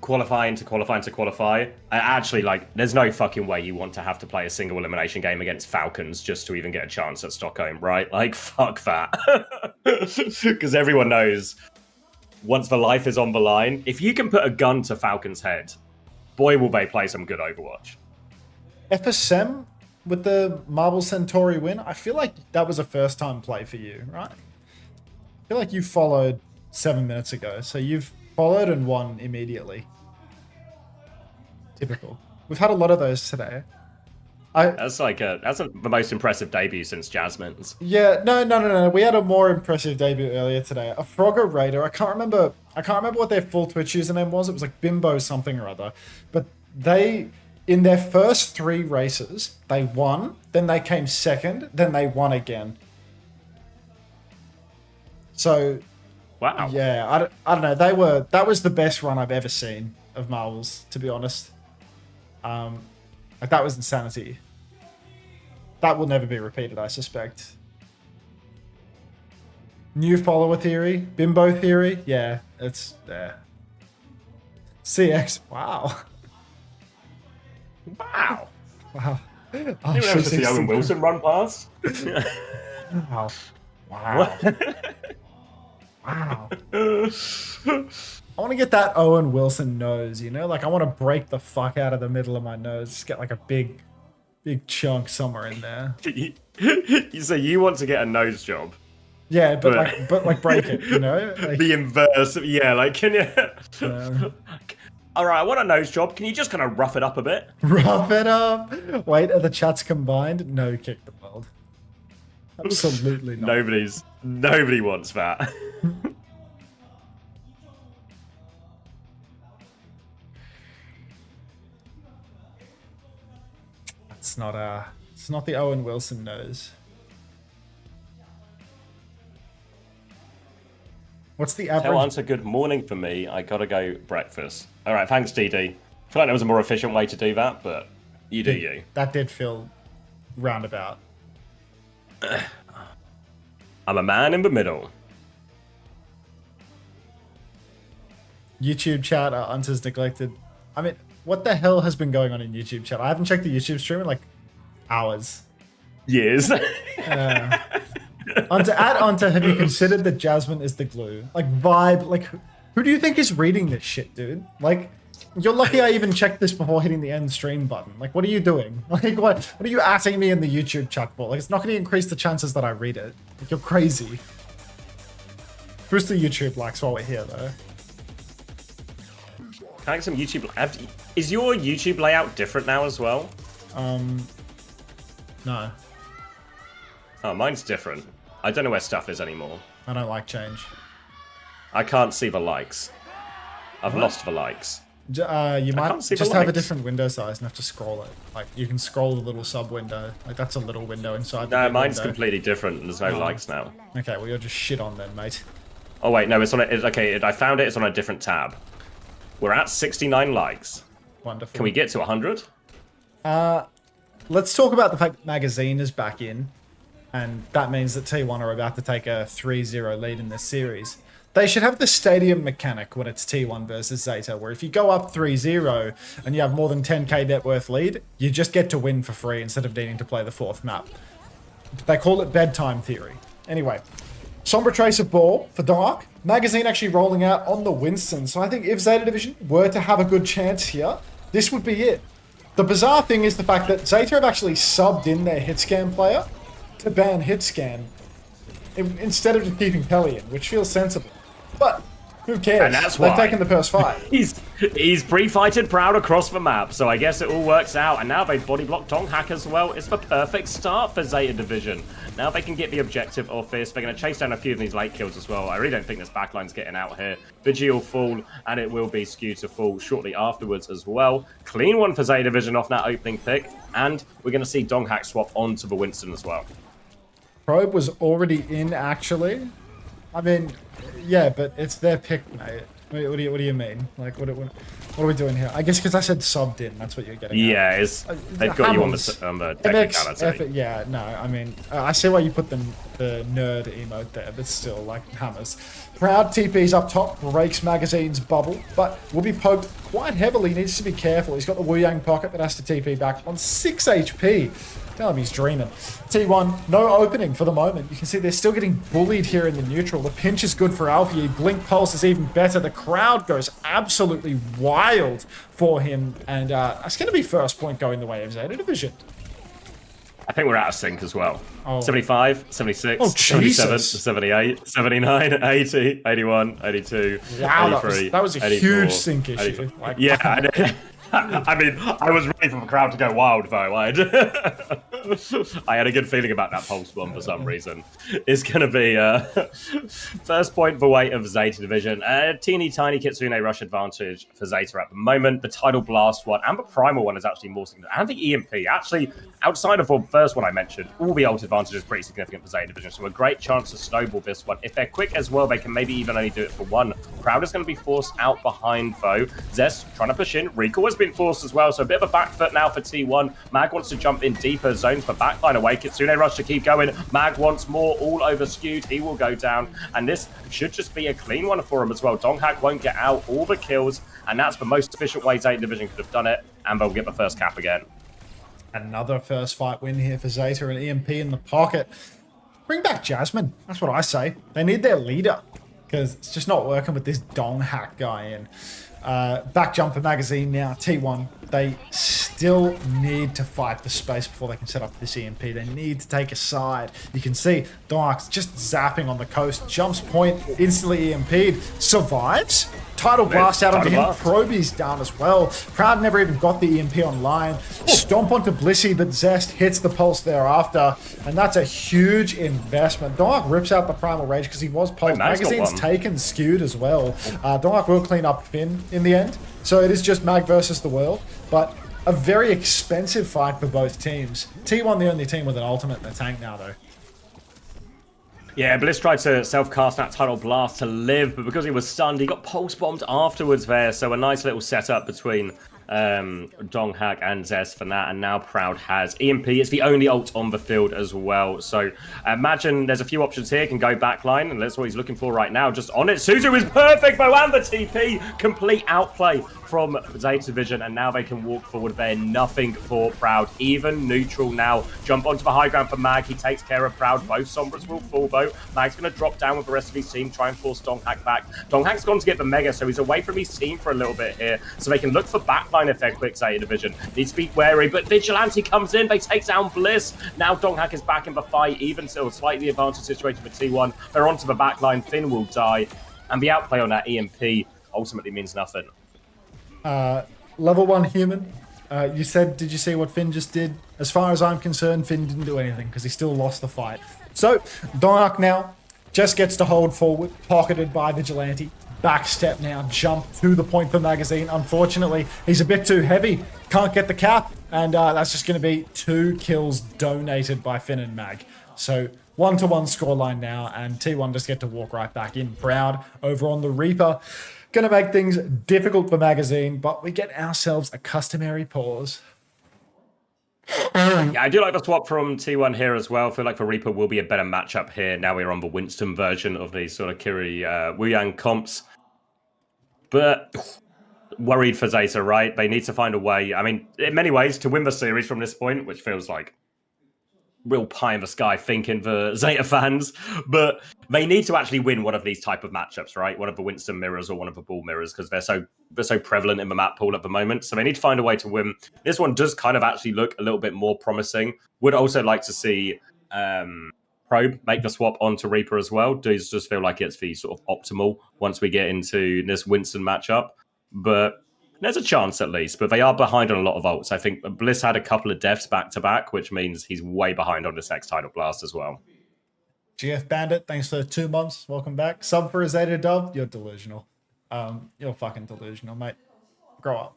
qualifying to qualify, actually, like, there's no fucking way you want to have to play a single elimination game against Falcons just to even get a chance at Stockholm, right? Like, fuck that. Because everyone knows once the life is on the line, if you can put a gun to Falcon's head, boy, will they play some good Overwatch. FSM with the Marble Centauri win, I feel like that was a first-time play for you, right? I feel like you followed 7 minutes ago, so you've followed and won immediately. Typical. We've had a lot of those today. That's the most impressive debut since Jasmine's. Yeah, no. We had a more impressive debut earlier today. A Frogger Raider. I can't remember what their full Twitch username was. It was like Bimbo something or other. But they, in their first 3 races, they won. Then they came second. Then they won again. So, wow. Yeah, I don't know. That was the best run I've ever seen of Marvels, to be honest. Like, that was insanity. That will never be repeated, I suspect. New follower theory, bimbo theory. Yeah, it's there. CX. Wow. Wow. Wow. You ever see Owen Wilson run past? Wow. Wow. Wow. I want to get that Owen Wilson nose, you know? Like, I want to break the fuck out of the middle of my nose. Just get like a big chunk somewhere in there. So you want to get a nose job? Yeah, but like break it, you know? Like, the inverse. Yeah, like, can you... All right, I want a nose job. Can you just kind of rough it up a bit? Rough it up? Wait, are the chats combined? No, kick the world. Absolutely not. Nobody wants that. That's not It's not the Owen Wilson nose. What's the average? Tell Unter good morning for me. I gotta go breakfast. All right, thanks, DD. I feel like there was a more efficient way to do that, but you do you. That did feel roundabout. I'm a man in the middle. YouTube chat, Unter's neglected. I mean, what the hell has been going on in YouTube chat? I haven't checked the YouTube stream in like hours. Years. Unter, have you considered that Jasmine is the glue? Like, vibe, like, who do you think is reading this shit, dude? Like, you're lucky I even checked this before hitting the end stream button. Like, what are you doing? Like, what are you asking me in the YouTube chat for? Like, it's not going to increase the chances that I read it. Like, you're crazy. Boost the YouTube likes while we're here, though. Can I get some YouTube? Is your YouTube layout different now as well? No. Oh, mine's different. I don't know where stuff is anymore. I don't like change. I can't see the likes. I've lost the likes. You might can't see the just have a likes. different window size and have to scroll it. Like, you can scroll the little sub window. Like, that's a little window inside the No, big mine's window. completely different. There's no likes now. Okay, well, you're just shit on then, mate. Oh wait, no, it's on. Okay, I found it. It's on a different tab. We're at 69 likes. Wonderful. Can we get to 100? Let's talk about the fact that Magazine is back in. And that means that T1 are about to take a 3-0 lead in this series. They should have the stadium mechanic when it's T1 versus Zeta, where if you go up 3-0 and you have more than 10k net worth lead, you just get to win for free instead of needing to play the fourth map. They call it bedtime theory. Anyway, Sombra Tracer ball for Dark. Magazine actually rolling out on the Winston. So I think if Zeta Division were to have a good chance here, this would be it. The bizarre thing is the fact that Zeta have actually subbed in their hitscan player to ban hitscan instead of just keeping Pelly in, which feels sensible. But who cares? And that's why. They've taken the first fight. He's pre-fighted Proud across the map, so I guess it all works out. And now they've body blocked Donghack as well. It's the perfect start for Zeta Division. Now they can get the objective of this. They're going to chase down a few of these late kills as well. I really don't think this backline's getting out here. Vigi will fall, and it will be skewed to fall shortly afterwards as well. Clean one for Zeta Division off that opening pick. And we're going to see Donghack swap onto the Winston as well. Probe was already in, actually. I mean, yeah, but it's their pick, mate. What do you mean? Like, what are we doing here? I guess because I said subbed in, that's what you're getting at. Yeah, they've got you on the technicality. Effort, yeah, no, I mean, I see why you put the nerd emote there, but still, like, hammers. Proud TP's up top, breaks Magazine's bubble, but will be poked quite heavily. Needs to be careful. He's got the Wu Yang pocket that has to TP back on 6 HP. Tell him he's dreaming. T1, no opening for the moment. You can see they're still getting bullied here in the neutral. The pinch is good for Alfie. Blink Pulse is even better. The crowd goes absolutely wild for him. And it's going to be first point going the way of Zeta Division. I think we're out of sync as well. Oh. 75, 76, Oh, 77, Jesus. 78, 79, 80, 81, 82, Wow, 83, that was a 84, huge sync issue. 84. Like, Yeah, I mean, I was ready for the crowd to go wild, though. I had a good feeling about that pulse bomb for some reason. It's going to be first point for weight of Zeta Division. A teeny tiny Kitsune rush advantage for Zeta at the moment. The Tidal Blast one and the Primal one is actually more significant. And the EMP. Actually, outside of the first one I mentioned, all the ult advantage is pretty significant for Zeta Division. So a great chance to snowball this one. If they're quick as well, they can maybe even only do it for one. Crowd is going to be forced out behind, though. Zest trying to push in. Recall has been forced as well, so a bit of a back foot now for T1. Mag wants to jump in deeper zones for backline away. Kitsune rush to keep going. Mag wants more, all over skewed. He will go down, and this should just be a clean one for him as well. Donghack won't get out all the kills, and that's the most efficient way Zeta Division could have done it, and they'll get the first cap again. Another first fight win here for Zeta, and EMP in the pocket. Bring back Jasmine. That's what I say. They need their leader, because it's just not working with this Donghack guy in. Back jump for Magazine now. T1, they still need to fight for space before they can set up this EMP. They need to take a side. You can see Donghack's just zapping on the coast. Jumps point, instantly EMP'd. Survives. Tidal Blast out onto him. Proby's down as well. Proud never even got the EMP online. Stomp onto Blissey, but Zest hits the pulse thereafter. And that's a huge investment. Donghack rips out the Primal Rage because he was pulsed. Magazine's taken skewed as well. Donghack will clean up Finn in the end. So it is just Mag versus the world. But a very expensive fight for both teams. T1 the only team with an ultimate in the tank now, though. Yeah, Bliss tried to self-cast that Tidal Blast to live, but because he was stunned, he got pulse-bombed afterwards there, so a nice little setup between Donghak and Zest for that, and now Proud has EMP. It's the only ult on the field as well, so imagine there's a few options here. Can go backline, and that's what he's looking for right now. Just on it. Suzu is perfect, though, and the TP. Complete outplay from Zeta Division, and now they can walk forward there. Nothing for Proud. Even neutral now. Jump onto the high ground for Mag. He takes care of Proud. Both Sombrats will fall, though. Mag's going to drop down with the rest of his team, try and force Donghak back. Donghak's gone to get the Mega, so he's away from his team for a little bit here, so they can look for backline if they're quick, Zeta Division. Needs to be wary, but Vigilante comes in. They take down Bliss. Now Donghak is back in the fight, even still slightly advantage situation for T1. They're onto the backline. Finn will die, and the outplay on that EMP ultimately means nothing. Level 1 human. You said, did you see what Finn just did? As far as I'm concerned, Finn didn't do anything because he still lost the fight. So, Donghak now just gets to hold forward, pocketed by Vigilante. Backstep now, jump to the point for Magazine. Unfortunately, he's a bit too heavy. Can't get the cap, and that's just going to be 2 kills donated by Finn and Mag. So, 1-1 scoreline now, and T1 just get to walk right back in. Proud over on the Reaper. Gonna make things difficult for Magazine, but we get ourselves a customary pause. Yeah, I do like the swap from T1 here as well. I feel like the Reaper will be a better matchup here. Now we're on the Winston version of these sort of Kiri Wuyang comps. But worried for Zeta, right? They need to find a way, I mean, in many ways, to win the series from this point, which feels like real pie in the sky thinking for Zeta fans, but they need to actually win one of these type of matchups, right? One of the Winston mirrors or one of the Bull mirrors, because they're so prevalent in the map pool at the moment. So they need to find a way to win. This one does kind of actually look a little bit more promising. Would also like to see Probe make the swap onto Reaper as well. Does just feel like it's the sort of optimal once we get into this Winston matchup, but there's a chance at least, but they are behind on a lot of ults. I think Bliss had a couple of deaths back-to-back, which means he's way behind on this next Tidal Blast as well. GF Bandit, thanks for 2 months. Welcome back. Sub for a Zeta dub. You're delusional. You're fucking delusional, mate. Grow up.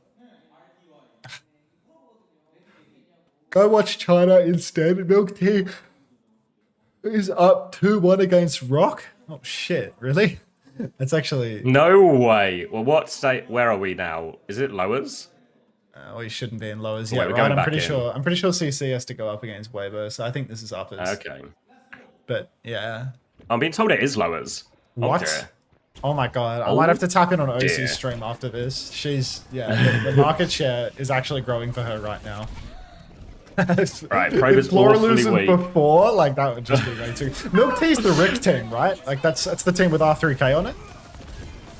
Go watch China instead. Milk Tea is up 2-1 against Rock. Oh, shit. Really? That's actually... No way. Well, what state... Where are we now? Is it lowers? We shouldn't be in lowers Wait, yet, we're right? going I'm pretty back sure CC has to go up against Weibo, so I think this is uppers. Okay. But, yeah. I'm being told it is lowers. What? Oh, dear. Oh my god, I Oh, might have to tap in on dear. OC's stream after this. She's, yeah, the market share is actually growing for her right now. Right, Probe is if Flora awfully loses weak. before, like, that would just be way too... Milk Tea's the Rick team, right? Like, that's the team with R3K on it.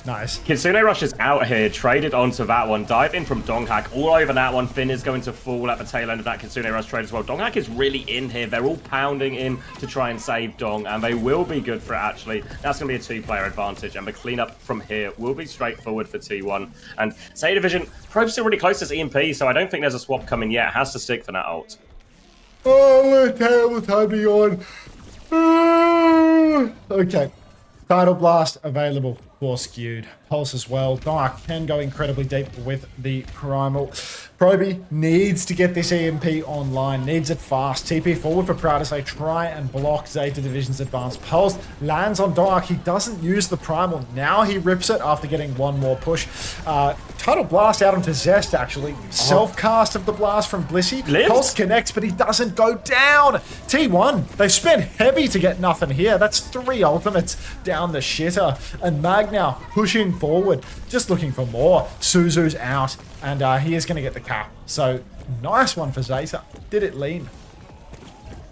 Nice. Kitsune Rush is out here, traded onto that one, dive in from Donghak, all over that one. Finn is going to fall at the tail end of that Kitsune Rush trade as well. Donghak is really in here. They're all pounding in to try and save Dong, and they will be good for it, actually. That's going to be a 2-player advantage, and the cleanup from here will be straightforward for T1. And Zeta Division, Probe's still really close to this EMP, so I don't think there's a swap coming yet. It has to stick for that ult. Oh, what a terrible time to yawn. Okay. Tidal Blast available for Skewed. Pulse as well. Dark can go incredibly deep with the Primal. Proby needs to get this EMP online. Needs it fast. TP forward for Proud as they try and block Zeta Division's advance. Pulse lands on Dark. He doesn't use the Primal. Now he rips it after getting one more push. Tidal Blast out onto Zest, actually. Self-cast of the blast from Blissey. Pulse connects, but he doesn't go down. T1, they've spent heavy to get nothing here. That's 3 ultimates down the shitter. And Mag now pushing forward, just looking for more. Suzu's out, and he is going to get the cap. So, nice one for Zeta. Did it lean?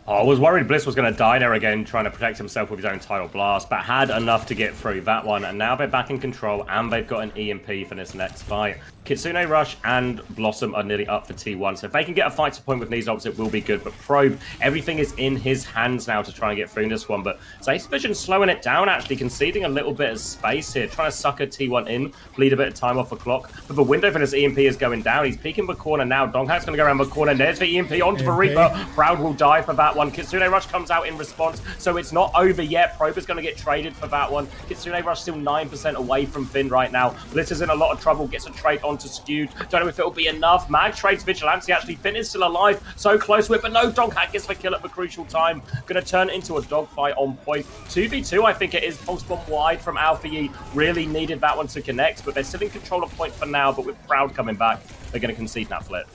I was worried Bliss was going to die there again, trying to protect himself with his own Tidal Blast, but had enough to get through that one, and now they're back in control, and they've got an EMP for this next fight. Kitsune Rush and Blossom are nearly up for T1, so if they can get a fight to point with these ults, it will be good, but Probe, everything is in his hands now to try and get through this one, but Zeta Division slowing it down, actually, conceding a little bit of space here, trying to sucker T1 in, bleed a bit of time off the clock, but the window for this EMP is going down. He's peeking the corner now. Donghak's going to go around the corner. There's the EMP onto the Reaper. Proud will die for that one. Kitsune Rush comes out in response, so it's not over yet. Probe is going to get traded for that one. Kitsune Rush still 9% away from Finn right now. Bliss is in a lot of trouble, gets a trade on onto Skewed. Don't know if it'll be enough. Mag trades Vigilante. Actually, Finn is still alive. So close to it, but no, Doghack gets the kill at the crucial time. Going to turn it into a dogfight on point. 2v2, I think it is. Pulse bomb wide from Alpha Yi. Really needed that one to connect, but they're still in control of point for now. But with Proud coming back, they're going to concede that flip.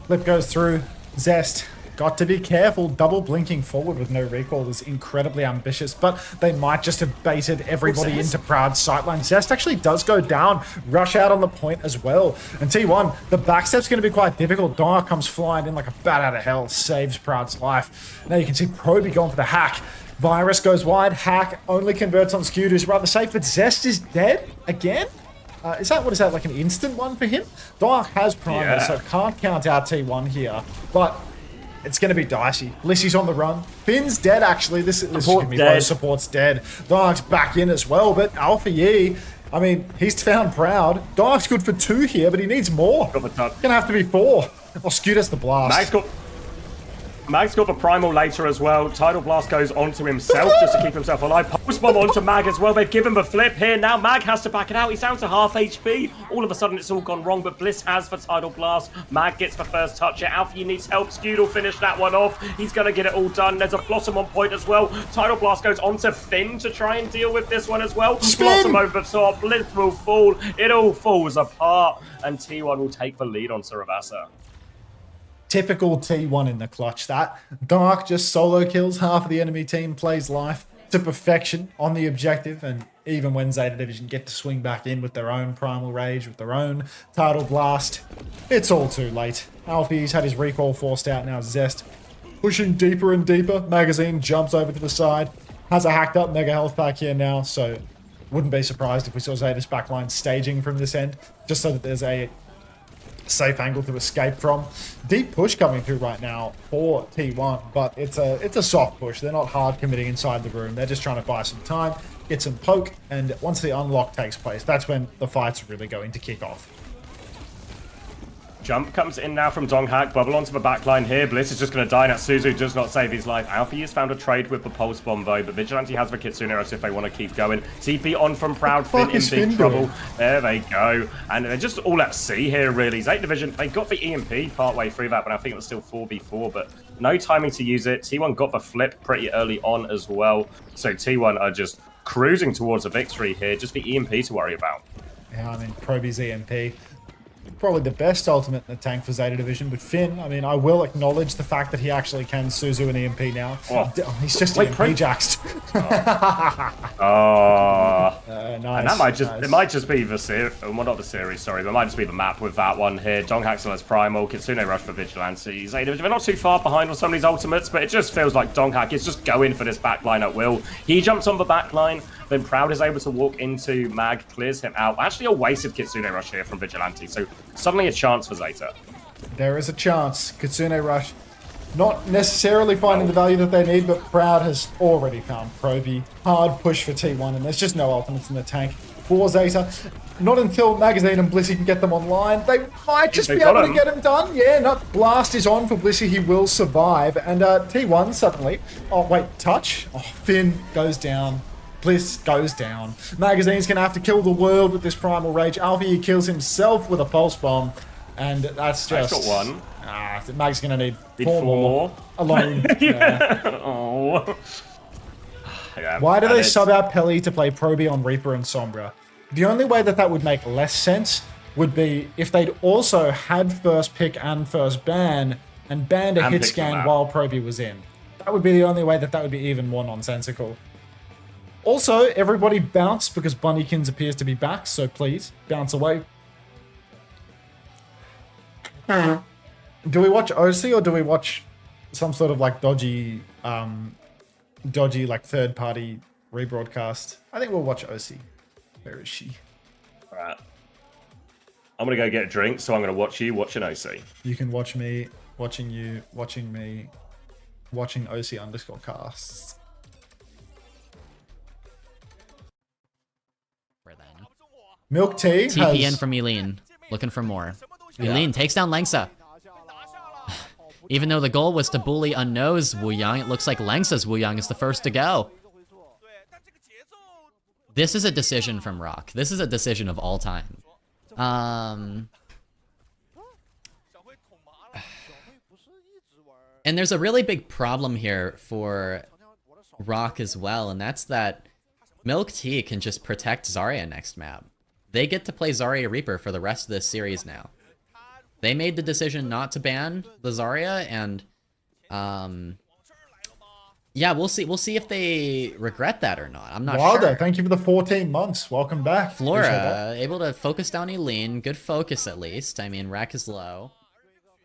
Flip goes through. Zest. Got to be careful. Double blinking forward with no recall is incredibly ambitious, but they might just have baited everybody into Proud's sightline. Zest actually does go down. Rush out on the point as well. And T1, the backstep's going to be quite difficult. Donna comes flying in like a bat out of hell. Saves Proud's life. Now you can see Proby going for the hack. Virus goes wide. Hack only converts on Skewed, who's rather safe, but Zest is dead again? What is that, like an instant one for him? Dark has primer, so can't count out T1 here, but it's going to be dicey. Blissy's on the run. Finn's dead, actually. This should be both support's dead. Dark's back in as well, but Alpha Yi, I mean, he's found Proud. Dark's good for 2 here, but he needs more. Gonna have to be 4. Oh, Skewed has the blast. Mag's got the primal later as well. Tidal Blast goes onto himself just to keep himself alive. Pulse Bomb onto Mag as well. They've given the flip here. Now Mag has to back it out. He's down to half HP. All of a sudden, it's all gone wrong, but Bliss has the Tidal Blast. Mag gets the first touch. Alfie needs help. Skewed will finish that one off. He's going to get it all done. There's a Blossom on point as well. Tidal Blast goes onto Finn to try and deal with this one as well. Blossom over the top. Bliss will fall. It all falls apart, and T1 will take the lead on Saravasa. Typical T1 in the clutch, that. Dark just solo kills half of the enemy team, plays life to perfection on the objective, and even when Zeta Division get to swing back in with their own Primal Rage, with their own Tidal Blast, it's all too late. Alfie's had his recall forced out, now Zest pushing deeper and deeper. Magazine jumps over to the side, has a hacked up Mega Health Pack here now, so wouldn't be surprised if we saw Zeta's backline staging from this end, just so that there's a safe angle to escape from. Deep push coming through right now for T1, but it's a soft push. They're not hard committing inside the room. They're just trying to buy some time, get some poke, and once the unlock takes place, that's when the fight's really going to kick off. Jump comes in now from Donghack. Bubble onto the backline here. Bliss is just going to die. Now Suzu does not save his life. Alfie has found a trade with the Pulse Bomb though, but Vigilante has the Kitsune Rush if they want to keep going. TP on from Proud. Finn in big trouble. There they go. And they're just all at sea here, really. Zeta Division, they got the EMP partway through that, but I think it was still 4v4, but no timing to use it. T1 got the flip pretty early on as well. So T1 are just cruising towards a victory here. Just the EMP to worry about. Yeah, I mean, Proby's EMP. Probably the best ultimate in the tank for Zeta Division, but Finn, I mean, I will acknowledge the fact that he actually can Suzu an EMP now. Oh. He's just EMP jaxed. Nice. And that might just, nice. It might just be the series, well, not the series, sorry, but it might just be the map with that one here. Donghack still has Primal, Kitsune Rush for Vigilante. Zeta Division, they're not too far behind on some of these ultimates, but it just feels like Donghack is just going for this backline at will. He jumps on the backline, then Proud is able to walk into Mag, clears him out. Actually a wasted Kitsune Rush here from Vigilante, so suddenly a chance for Zeta. There is a chance. Kitsune Rush not necessarily finding the value that they need, but Proud has already found Proby. Hard push for T1, and there's just no ultimates in the tank for Zeta. Not until Magazine and Blissey can get them online. They might just be able to get him done. Yeah, Blast is on for Blissey. He will survive. And T1 suddenly... Oh, wait, touch? Oh, Finn goes down. Bliss goes down. Magazine's going to have to kill the world with this Primal Rage. Alfie kills himself with a Pulse Bomb. And that's just... Mag's got one. Mag's going to need 4 more. Alone. Yeah. Oh. Yeah, why do they sub out Pelly to play Proby on Reaper and Sombra? The only way that would make less sense would be if they'd also had first pick and first ban and banned a hit scan while Proby was in. That would be the only way that would be even more nonsensical. Also, everybody bounce because Bunnykins appears to be back, so please, bounce away. Do we watch OC or do we watch some sort of like dodgy like third-party rebroadcast? I think we'll watch OC. Where is she? Alright. I'm gonna go get a drink, so I'm gonna watch you watching OC. You can watch me, watching you, watching me, watching OC_casts. Milk Tea TPN from Eileen. Looking for more. Eileen takes down Lengsa. Even though the goal was to bully Unknown's Wu Yang, it looks like Lengsa's Wu Yang is the first to go. This is a decision from Rock. This is a decision of all time. And there's a really big problem here for Rock as well, and that's that Milk Tea can just protect Zarya next map. They get to play Zarya Reaper for the rest of this series now. They made the decision not to ban the Zarya, and yeah, we'll see. We'll see if they regret that or not. I'm not Wilder, sure. thank you for the 14 months. Welcome back. Flora able to focus down Eileen. Good focus at least. I mean, Rack is low.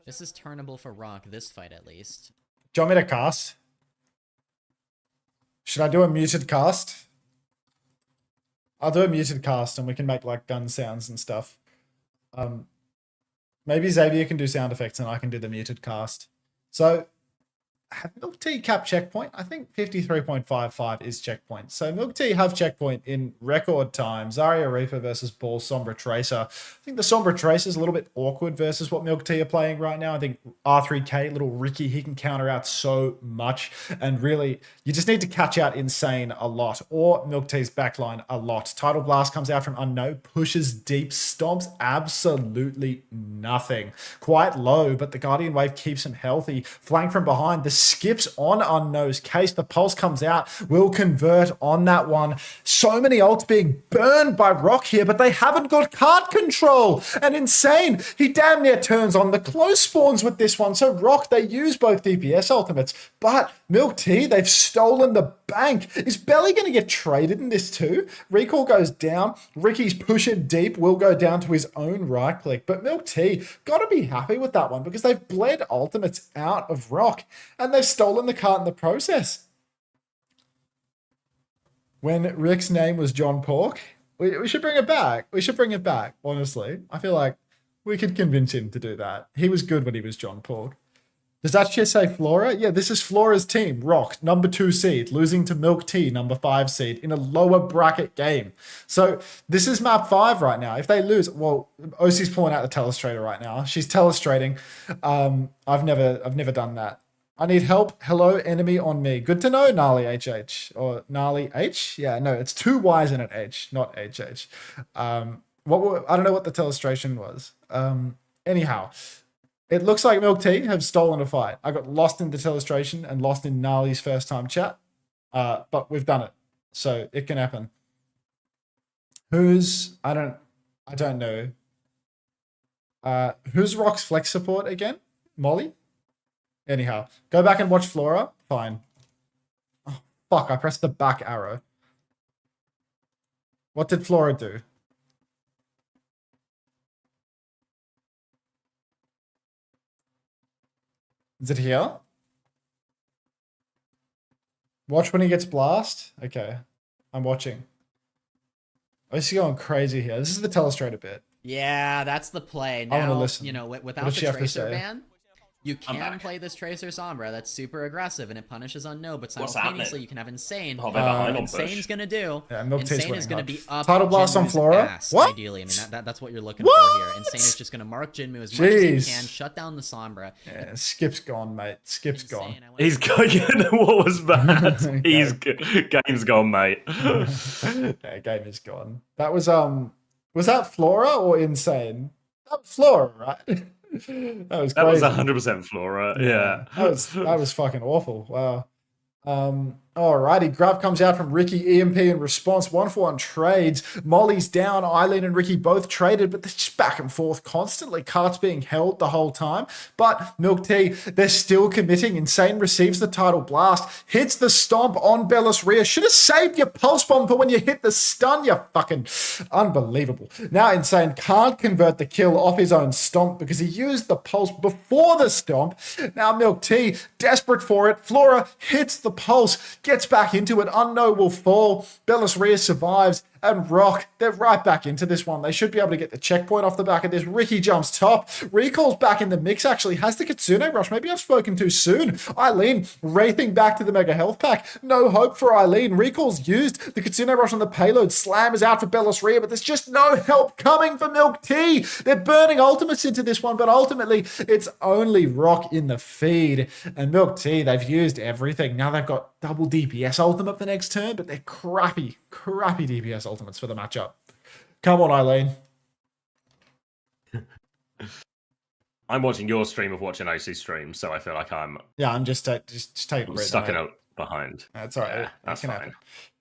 This is turnable for Rock, this fight at least. Do you want me to cast? Should I do a muted cast? I'll do a muted cast and we can make like gun sounds and stuff. Maybe Xavier can do sound effects and I can do the muted cast. So, have Milk Tea cap checkpoint? I think 53.55 is checkpoint. So Milk Tea have checkpoint in record time. Zarya Reaper versus Ball Sombra Tracer. I think the Sombra Tracer is a little bit awkward versus what Milk Tea are playing right now. I think R3K, little Ricky, he can counter out so much. And really, you just need to catch out Insane a lot. Or Milk Tea's backline a lot. Tidal Blast comes out from Unknown, pushes deep, stomps absolutely nothing. Quite low, but the Guardian Wave keeps him healthy. Flank from behind, the skips on Unknown's case. The pulse comes out, will convert on that one. So many ults being burned by Rock here, but they haven't got card control. And Insane, he damn near turns on the close spawns with this one. So Rock, they use both DPS ultimates, but Milk Tea, they've stolen the bank. Is Belly going to get traded in this too? Recall goes down. Ricky's pushing deep, will go down to his own right click, but Milk Tea got to be happy with that one because they've bled ultimates out of Rock and they've stolen the cart in the process. When Rick's name was John Pork, we should bring it back. We should bring it back, honestly. I feel like we could convince him to do that. He was good when he was John Pork. Does that just say Flora? Yeah, this is Flora's team. Rock, number 2 seed, losing to Milk Tea, number 5 seed, in a lower bracket game. So this is map 5 right now. If they lose, well, OC's pulling out the telestrator right now. She's telestrating. I've never done that. I need help. Hello, enemy on me. Good to know, Gnarly HH. Or Gnarly H? Yeah, no, it's 2 Y's in an H, not HH. I don't know what the telestration was. Anyhow, it looks like Milk Tea have stolen a fight. I got lost in the telestration and lost in Gnarly's first time chat. But we've done it. So it can happen. I don't know. Who's Rock's flex support again? Molly? Anyhow, go back and watch Flora. Fine. Oh, fuck, I pressed the back arrow. What did Flora do? Is it here? Watch when he gets blast? Okay. I'm watching. Oh, he's going crazy here. This is the telestrator bit. Yeah, that's the play. I want to Now, listen. you know, What without does the she have to Tracer say? ban, you can play this Tracer Sombra. That's super aggressive, and it punishes Unknown, but What's simultaneously happening? you can have Insane. Oh, they're behind on Insane's push. going to do. Yeah, Milk Tea's Insane is winning going to hard. be up Tidal Blast on Jinmu's Flora? ass, What? ideally. I mean, that's what you're looking What? for here. Insane is just going to mark Jinmu as much as he Jeez. can, shut down the Sombra. Yeah, Skip's gone, mate. Skip's gone. Insane, I want- He's going. What was that? Game's gone, mate. Yeah, game is gone. That was that Flora or Insane? That was Flora, right? That was crazy. That was 100% Flora. Yeah. That was fucking awful. Wow. Alrighty, Grab comes out from Ricky, EMP in response, 1-for-1 trades. Molly's down, Eileen and Ricky both traded, but they're just back and forth constantly. Carts being held the whole time, but Milk Tea, they're still committing. Insane receives the Tidal Blast, hits the stomp on Bellis Rhea. Should have saved your pulse bomb for when you hit the stun, you fucking unbelievable. Now Insane can't convert the kill off his own stomp because he used the pulse before the stomp. Now Milk Tea, desperate for it. Flora hits the pulse, gets back into it. Unknown will fall. Bellis Rhea survives. And Rock, they're right back into this one. They should be able to get the checkpoint off the back of this. Ricky jumps top. Recall's back in the mix, actually. Has the Kitsune Rush. Maybe I've spoken too soon. Eileen wraithing back to the Mega Health Pack. No hope for Eileen. Recall's used. The Kitsune Rush on the payload. Slam is out for Bellis Rhea, but there's just no help coming for Milk Tea. They're burning ultimates into this one, but ultimately it's only Rock in the feed. And Milk Tea, they've used everything. Now they've got double DPS ultimate for next turn, but they're crappy DPS ultimates for the matchup. Come on, Eileen. I'm watching your stream of watching OC stream, so I feel like I'm Yeah, I'm just take it. stuck in a behind. That's all right. Yeah, that's can fine. happen.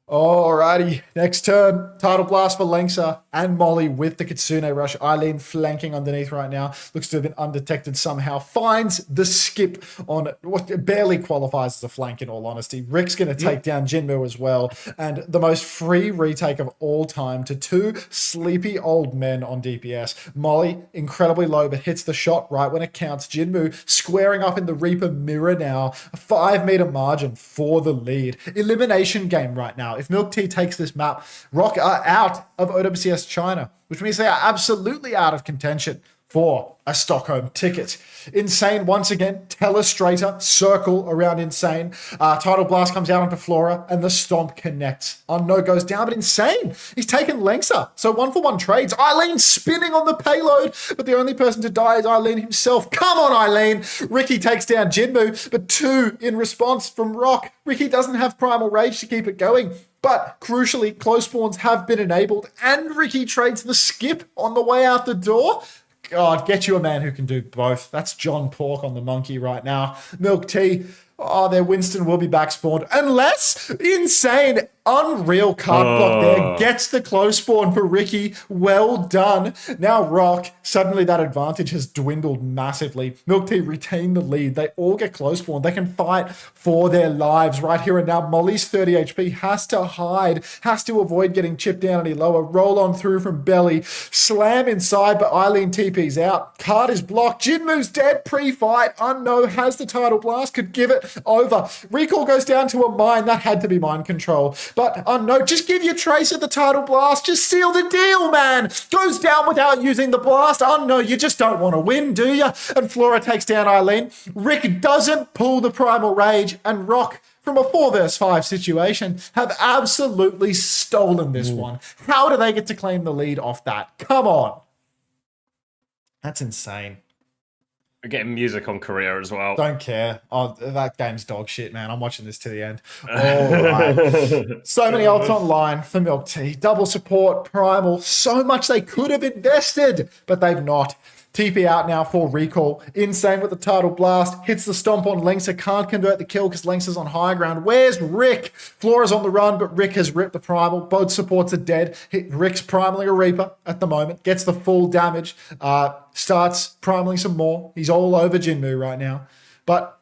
Alrighty, next turn. Title blast for Lengsa and Molly with the Kitsune rush. Eileen flanking underneath right now. Looks to have been undetected somehow. Finds the skip on what barely qualifies as a flank in all honesty. Rick's going to take down Jinmu as well. And the most free retake of all time to two sleepy old men on DPS. Molly, incredibly low, but hits the shot right when it counts. Jinmu squaring up in the Reaper mirror now. A 5-meter margin for the lead. Elimination game right now. If Milk Tea takes this map, Rock are out of OWCS China, which means they are absolutely out of contention for a Stockholm ticket. Insane once again, telestrator, circle around Insane. Tidal Blast comes out onto Flora and the Stomp connects. Unknown goes down, but Insane, he's taken Lengsa. So 1-for-1 trades. Eileen spinning on the payload, but the only person to die is Eileen himself. Come on, Eileen. Ricky takes down Jinmu, but 2 in response from Rock. Ricky doesn't have Primal Rage to keep it going. But crucially, close spawns have been enabled and Ricky trades the skip on the way out the door. God, get you a man who can do both. That's John Pork on the monkey right now. Milk Tea. Oh, their Winston will be back spawned. Unless Insane, unreal card block there. Gets the close spawn for Ricky. Well done. Now Rock, suddenly that advantage has dwindled massively. Milk Tea retain the lead. They all get close spawn. They can fight for their lives right here and now. Molly's 30 HP has to hide, has to avoid getting chipped down any lower. Roll on through from Belly. Slam inside, but Eileen TP's out. Card is blocked. Jinmu's dead pre-fight. Unknown has the Tidal Blast, could give it over. Recall goes down to a mine. That had to be mind control. But Unknown, just give your Trace at the Tidal Blast. Just seal the deal, man. Goes down without using the blast. Unknown, you just don't want to win, do you? And Flora takes down Eileen. Rick doesn't pull the Primal Rage, and Rock, from a 4 vs 5 situation, have absolutely stolen this one. How do they get to claim the lead off that? Come on. That's insane. We're getting music on Korea as well. Don't care. Oh, that game's dog shit, man. I'm watching this to the end. All right. So many ults online for Milk Tea. Double support, Primal. So much they could have invested, but they've not. TP out now for Recall. Insane with the Tidal Blast. Hits the Stomp on Lengsa. Can't convert the kill because Lengsa's on high ground. Where's Rick? Flora's on the run, but Rick has ripped the Primal. Both supports are dead. Rick's primaling a Reaper at the moment. Gets the full damage. Starts primaling some more. He's all over Jinmu right now. But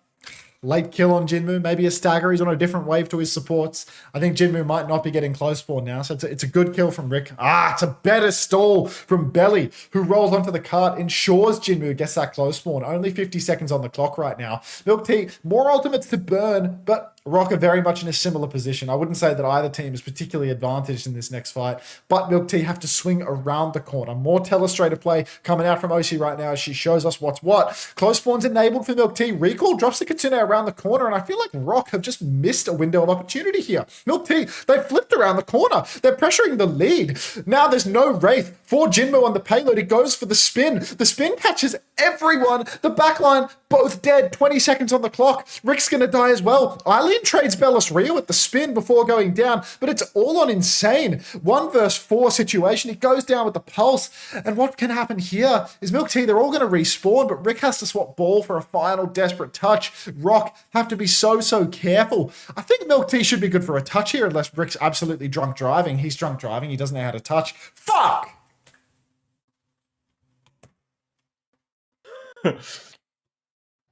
late kill on Jinmu, maybe a stagger. He's on a different wave to his supports. I think Jinmu might not be getting close spawn now, so it's a good kill from Rick. It's a better stall from Belly, who rolls onto the cart, ensures Jinmu gets that close spawn. Only 50 seconds on the clock right now. Milk Tea, more ultimates to burn, but Rock are very much in a similar position. I wouldn't say that either team is particularly advantaged in this next fight, but Milk Tea have to swing around the corner. More telestrator play coming out from OC right now as she shows us what's what. Close spawn's enabled for Milk Tea. Recall drops the Kitsune around the corner, and I feel like Rock have just missed a window of opportunity here. Milk Tea, they flipped around the corner. They're pressuring the lead. Now there's no Wraith for Jinmu on the payload. It goes for the spin. The spin catches everyone. The backline, both dead. 20 seconds on the clock. Rick's going to die as well. Eileen trades Bellis Rio with the spin before going down, but it's all on Insane. 1 vs 4 situation. He goes down with the pulse, and what can happen here is Milk Tea, they're all going to respawn, but Rick has to swap ball for a final desperate touch. Rock have to be so careful. I think Milk Tea should be good for a touch here unless Rick's absolutely drunk driving. He's drunk driving. He doesn't know how to touch. Fuck!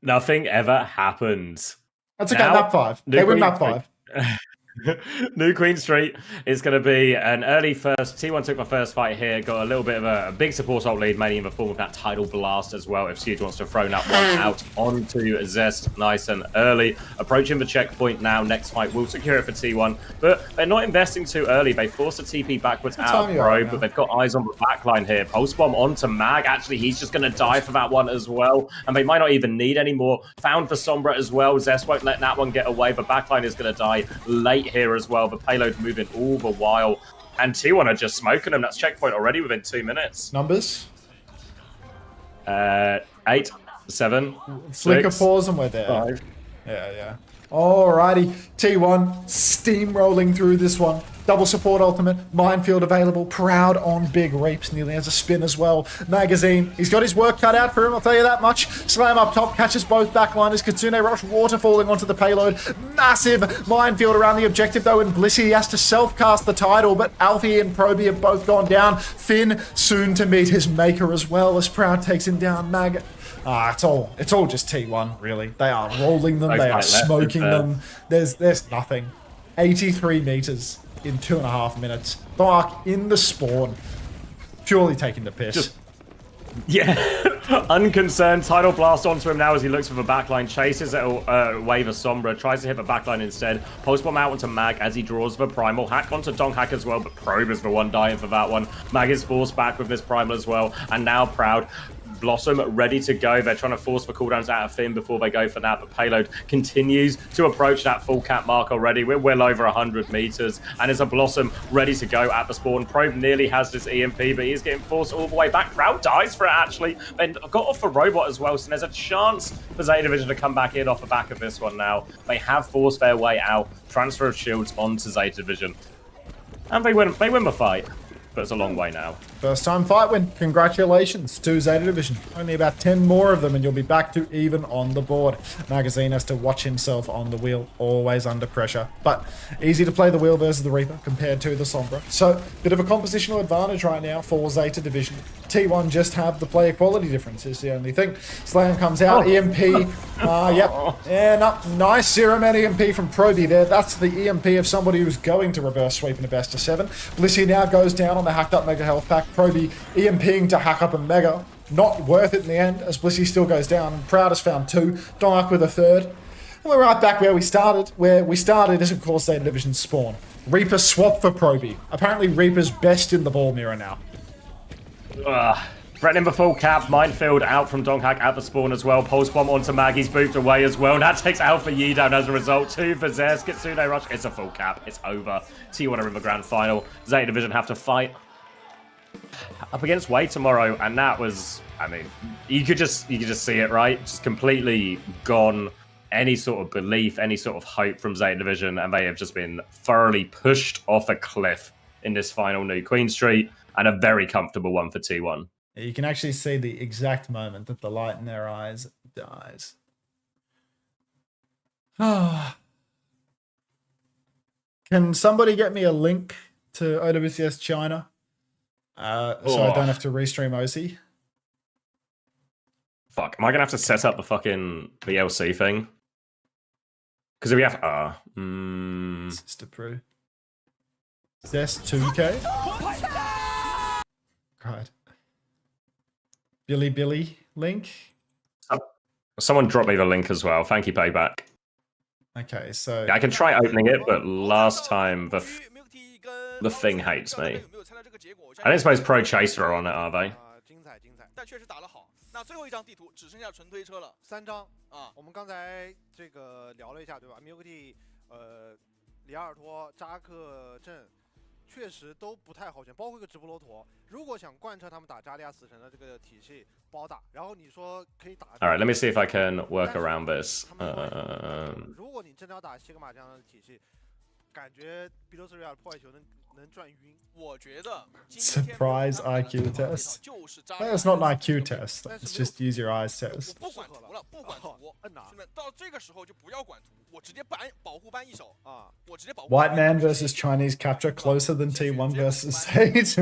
Nothing ever happens. That's okay, map 5. They win map 5. New Queen Street is going to be an early first. T1 took my first fight here. Got a little bit of a big support ult lead, mainly in the form of that Tidal Blast as well. If Siege wants to throw that one out onto Zest nice and early. Approaching the checkpoint now. Next fight will secure it for T1. But they're not investing too early. They force a TP backwards out of Pro, but they've got eyes on the backline here. Pulse Bomb onto Mag. Actually, he's just going to die for that one as well. And they might not even need any more. Found for Sombra as well. Zest won't let that one get away. The backline is going to die late here as well. The payload moving all the while, and T1 are just smoking them. That's checkpoint already within 2 minutes. Numbers? 8, 7, Flicker 6, pause and we're there. 5. Yeah. Alrighty, T1 steamrolling through this one. Double support ultimate, minefield available, Proud on big Reaps, nearly has a spin as well. Magazine, he's got his work cut out for him, I'll tell you that much. Slam up top, catches both backliners, Kitsune Rush, water falling onto the payload. Massive minefield around the objective though, and Blissey has to self-cast the title, but Alfie and Proby have both gone down. Finn soon to meet his maker as well, as Proud takes him down. It's all just T1, really. They are rolling them, they are smoking them. There's nothing. 83 meters in 2.5 minutes. Dark in the spawn. Purely taking the piss. Yeah, unconcerned. Tidal blast onto him now as he looks for the backline. Chases a wave of Sombra. Tries to hit the backline instead. Post bomb out onto Mag as he draws the primal. Hack onto Donghack as well, but Probe is the one dying for that one. Mag is forced back with this primal as well. And now Proud. Blossom ready to go. They're trying to force the cooldowns out of Finn before they go for that, but Payload continues to approach that full cap mark already. We're well over 100 meters, and it's a Blossom ready to go at the spawn. Probe nearly has this EMP, but he's getting forced all the way back. Proud dies for it, actually, and got off the robot as well, so there's a chance for Zeta Division to come back in off the back of this one now. They have forced their way out. Transfer of shields onto Zeta Division, and they win the fight. But it's a long way now. First time fight win. Congratulations to Zeta Division. Only about 10 more of them and you'll be back to even on the board. Magazine has to watch himself on the wheel, always under pressure. But easy to play the wheel versus the Reaper compared to the Sombra. So, bit of a compositional advantage right now for Zeta Division. T1 just have the player quality difference is the only thing. Slam comes out, EMP. Yep. Yeah, nice zero-man EMP from Proby there. That's the EMP of somebody who's going to reverse sweep in a best of 7. Blissey now goes down on the hacked up Mega Health Pack. Proby EMPing to hack up a Mega. Not worth it in the end, as Blissey still goes down. Proud has found 2. Dark with a 3rd. And we're right back where we started. Where we started is, of course, Zeta Division spawn. Reaper swap for Proby. Apparently, Reaper's best in the ball mirror now. Threatening the full cap, minefield out from Donghack at the spawn as well. Pulse bomb onto Maggie's booped away as well. That takes Alpha Yi down as a result. 2 for Zers, Kitsune Rush. It's a full cap. It's over. T1 are in the grand final. Zeta Division have to fight up against Way tomorrow, and that was, I mean, you could just see it, right? Just completely gone. Any sort of belief, any sort of hope from Zeta Division, and they have just been thoroughly pushed off a cliff in this final New Queen Street, and a very comfortable one for T1. You can actually see the exact moment that the light in their eyes dies. Can somebody get me a link to OWCS China so I don't have to restream OC? Fuck, am I gonna have to set up the fucking VLC thing? Because if we have Sister Pro. Zest 2K? God. Billy link? Someone drop me the link as well. Thank you, Payback. Okay, so... I can try opening it, but last time the thing hates me. I don't suppose Pro Chaser are on it, are they? 那最后一张地图只剩下纯推车了，3张啊。我们刚才这个聊了一下，对吧 ？Milky 里亚尔托、扎克镇确实都不太好选，包括一个直布罗陀。如果想贯彻他们打加利亚死神的这个体系，不好打。然后你说可以打。All right, let me see if I can work around this. 如果你真的要打西格玛这样的体系，感觉比罗斯瑞尔破坏球能转晕。我觉得 surprise IQ test. That's not an IQ test. It's just use your eyes test. 不管图了，不管图，兄弟们，到这个时候就不要管图，我直接保护搬一手啊，我直接保护。White man versus Chinese capture closer than T1 versus Sage.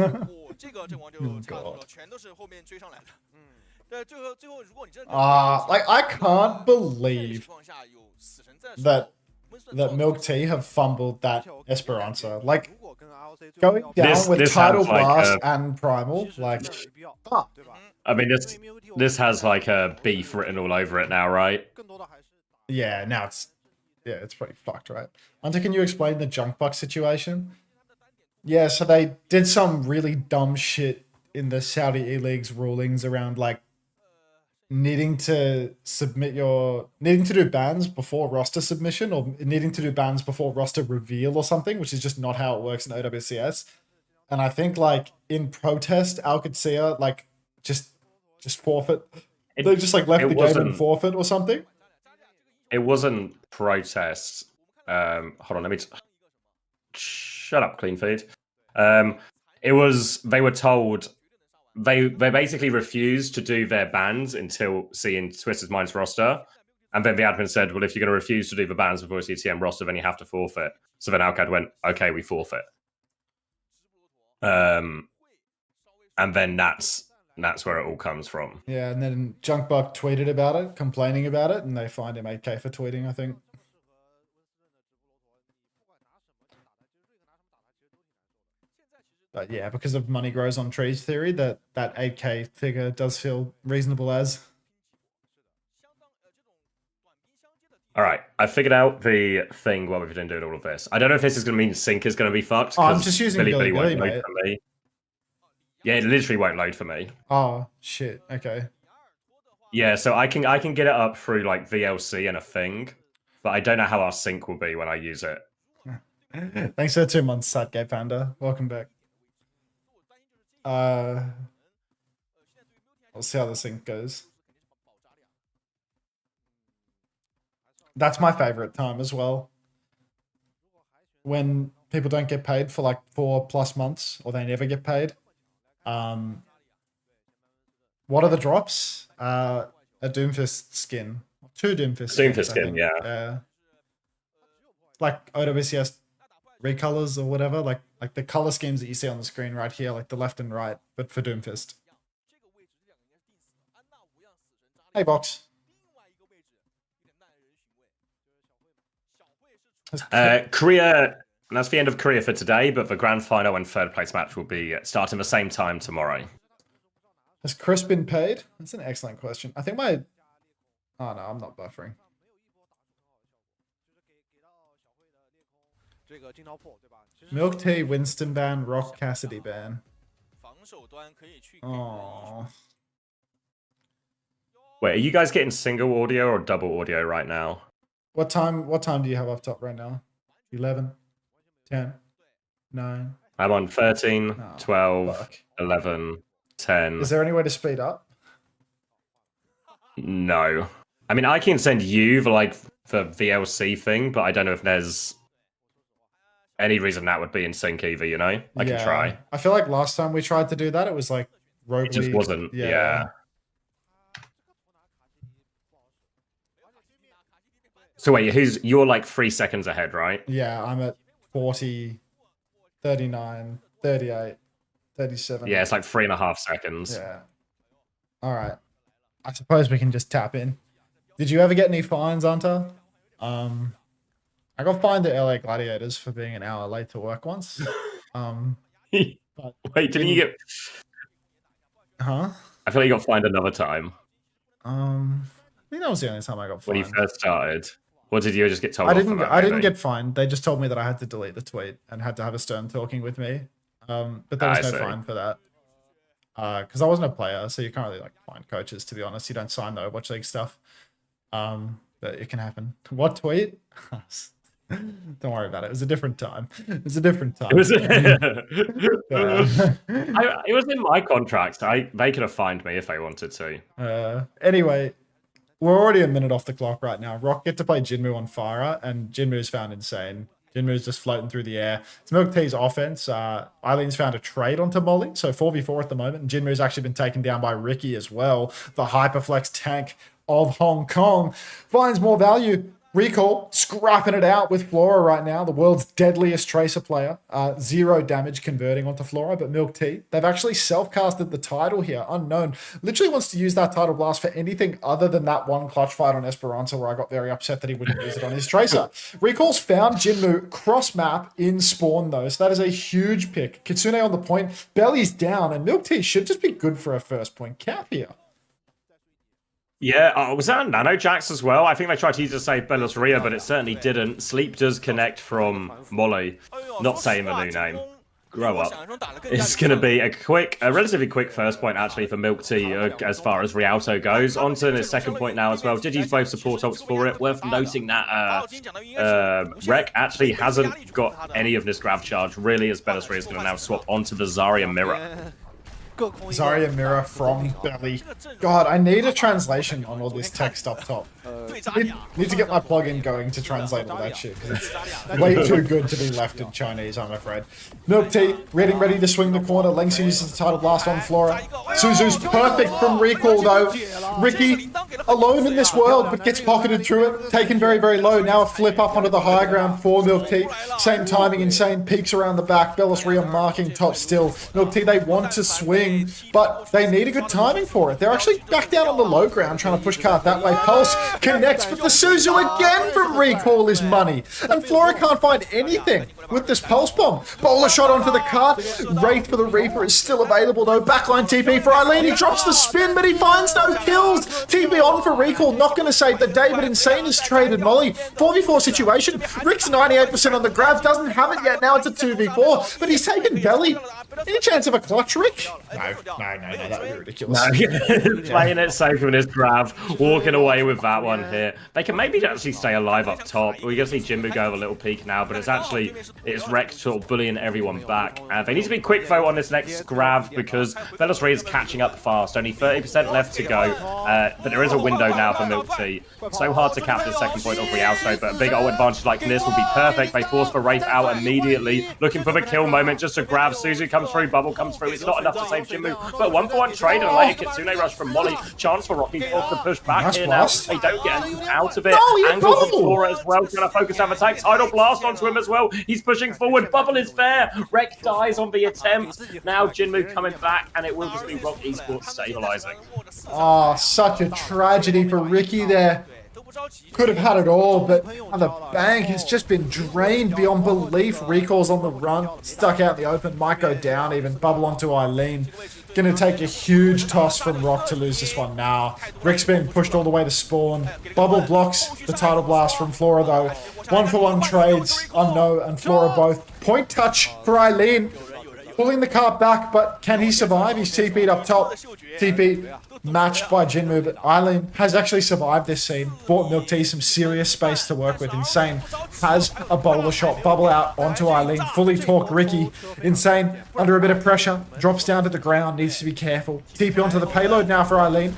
这个阵亡就差不多，全都是后面追上来的。对，最后如果你真的like I can't believe that Milk Tea have fumbled that Esperanza. Like, going down with Tidal Blast and Primal, like, fuck. I mean, this has like a beef written all over it now, right? Yeah, now it's pretty fucked, right? Unter, can you explain the junk buck situation? Yeah, so they did some really dumb shit in the Saudi E-League's rulings around, like, needing to do bans before roster submission, or needing to do bans before roster reveal or something, which is just not how it works in OWCS. And I think, like, in protest, Alcacia, like, just forfeit. They just, like, left the game and forfeit or something. it wasn't protest. Hold on, let me shut up, clean feed. It was they were told they basically refused to do their bans until seeing Twisted Minds roster, and then the admin said, "Well, if you're going to refuse to do the bans before CTM roster, then you have to forfeit." So then Alcad went, "Okay, we forfeit." And then that's where it all comes from. Yeah, and then Junkbuck tweeted about it, complaining about it, and they fined him 8K for tweeting, I think. But yeah, because of money grows on trees theory, that 8K figure does feel reasonable as. All right, I figured out the thing while we've been doing all of this. I don't know if this is going to mean sync is going to be fucked. Oh, I'm just using Billy won't mate. load for me. Yeah, it literally won't load for me. Oh shit. Okay. Yeah, so I can get it up through like VLC and a thing, but I don't know how our sync will be when I use it. Thanks for the 2 months, Satgate Panda. Welcome back. We'll see how the sync goes. That's my favorite time as well. When people don't get paid for like 4+ months, or they never get paid. What are the drops? A Doomfist skin. 2 Doomfist skins. Doomfist skin, yeah. Like OWCS recolors or whatever, like the color schemes that you see on the screen right here, like the left and right, but for Doomfist. Hey, Box. Korea, and that's the end of Korea for today, but the grand final and third place match will be starting the same time tomorrow. Has Chris been paid? That's an excellent question. I think my... Oh no, I'm not buffering. Milk Tea, Winston ban, Rock Cassidy ban. Oh. Wait, are you guys getting single audio or double audio right now? What time do you have up top right now? 11, 10, 9. I'm on 13, Oh, 12, fuck. 11, 10. Is there any way to speed up? No. I mean, I can send you the VLC thing, but I don't know if there's any reason that would be in sync either, you know? I can try. I feel like last time we tried to do that, it was like roguely. It just wasn't, yeah. So wait, you're like 3 seconds ahead, right? Yeah, I'm at 40, 39, 38, 37. Yeah, it's like 3.5 seconds. Yeah. All right. I suppose we can just tap in. Did you ever get any fines, Unter? I got fined at LA Gladiators for being an hour late to work once. Wait, didn't you get... Huh? I feel like you got fined another time. I think that was the only time I got fined. When you first started. Or did you just get told I off didn't. for that, I didn't maybe? get fined. They just told me that I had to delete the tweet and had to have a stern talking with me. But there was no fine for that. Because I wasn't a player, so you can't really like find coaches. To be honest, you don't sign the Overwatch League stuff. But it can happen. What tweet? Don't worry about it. It was a different time. It was a different time. It was, it was in my contract. They could have fined me if they wanted to. Anyway, we're already a minute off the clock right now. Rock get to play Jinmu on Fire, and Jinmu's found insane. Jinmu's just floating through the air. It's Milk Tea's offense. Eileen's found a trade onto Molly, so 4v4 at the moment. And Jinmu's actually been taken down by Ricky as well. The Hyperflex tank of Hong Kong finds more value. Recall, scrapping it out with Flora right now, the world's deadliest Tracer player. 0 damage converting onto Flora, but Milk Tea, they've actually self-casted the title here, Unknown. Literally wants to use that title blast for anything other than that one clutch fight on Esperanza where I got very upset that he wouldn't use it on his Tracer. Recall's found Jinmu cross-map in spawn though, so that is a huge pick. Kitsune on the point, Belly's down, and Milk Tea should just be good for a first point cap here. Yeah, was that a Nano Jax as well? I think they tried to use it to save Bellaria, but it certainly didn't. Sleep does connect from Molly. Not saying the new name. Grow up. It's going to be a relatively quick first point, actually, for Milk Tea as far as Rialto goes. On to his second point now as well. Did use both support ults for it. Worth noting that Rek actually hasn't got any of this grab charge, really, as Bellaria is going to now swap onto the Zarya mirror. Zarya mirror from belly. God, I need a translation on all this text up top. Need to get my plugin going to translate all that shit, because it's way too good to be left in Chinese, I'm afraid. Milk Tea, ready to swing the corner. Lengths uses the title blast on Flora. Suzu's perfect from recall though. Ricky, alone in this world, but gets pocketed through it. Taken very, very low. Now a flip up onto the high ground for Milk Tea. Same timing, insane peaks around the back. Bellisria marking top still. Milk Tea, they want to swing, but they need a good timing for it. They're actually back down on the low ground, trying to push card that way. Pulse connects, but the Suzu again from recall is money. And Flora can't find anything with this pulse bomb. Bowler shot onto the cart. Wraith for the Reaper is still available though. Backline TP for Eileen. He drops the spin, but he finds no kills. TP on for recall. Not going to save the day, but Insane has traded Molly. 4v4 situation. Rick's 98% on the grab. Doesn't have it yet. Now it's a 2v4, but he's taken belly. Any chance of a clutch, Rick? No, that would be ridiculous. No, playing it safe with his grab, walking away with that one here. They can maybe actually stay alive up top. We're going to see Jinbu go with a little peek now, but it's Rex sort of bullying everyone back. They need to be quick though on this next grab because Bellisria is catching up fast. Only 30% left to go, but there is a window now for Milk Tea. So hard to capture the second point of Rialto, but a big ult advantage like this will be perfect. They force the Wraith out immediately, looking for the kill moment just to grab. Suzu comes through, Bubble comes through. It's not enough to save Jinmu, but 1-for-1 trade and a later Kitsune rush from Molly. Chance for Rocky Force to push back here now. They don't get out of it. Angle from Flora as well, trying to focus on attack. Tidal Blast onto him as well. He's pushing forward. Bubble is there. Wreck dies on the attempt. Now Jinmu coming back, and it will just be Rock Esports stabilizing. Oh, such a tragedy for Ricky there. Could have had it all, but the bank has just been drained beyond belief. Recall's on the run, stuck out in the open, might go down even. Bubble onto Eileen. Gonna take a huge toss from Rock to lose this one now. Rick's being pushed all the way to spawn. Bubble blocks the title blast from Flora though. 1-for-1 trades, Unno and Flora both. Point touch for Eileen. Pulling the cart back, but can he survive? He's TP'd up top. TP matched by Jinmu, but Eileen has actually survived this scene. Bought Milk Tea some serious space to work with. Insane has a bowler shot. Bubble out onto Eileen. Fully talk Ricky. Insane under a bit of pressure. Drops down to the ground. Needs to be careful. TP onto the payload now for Eileen.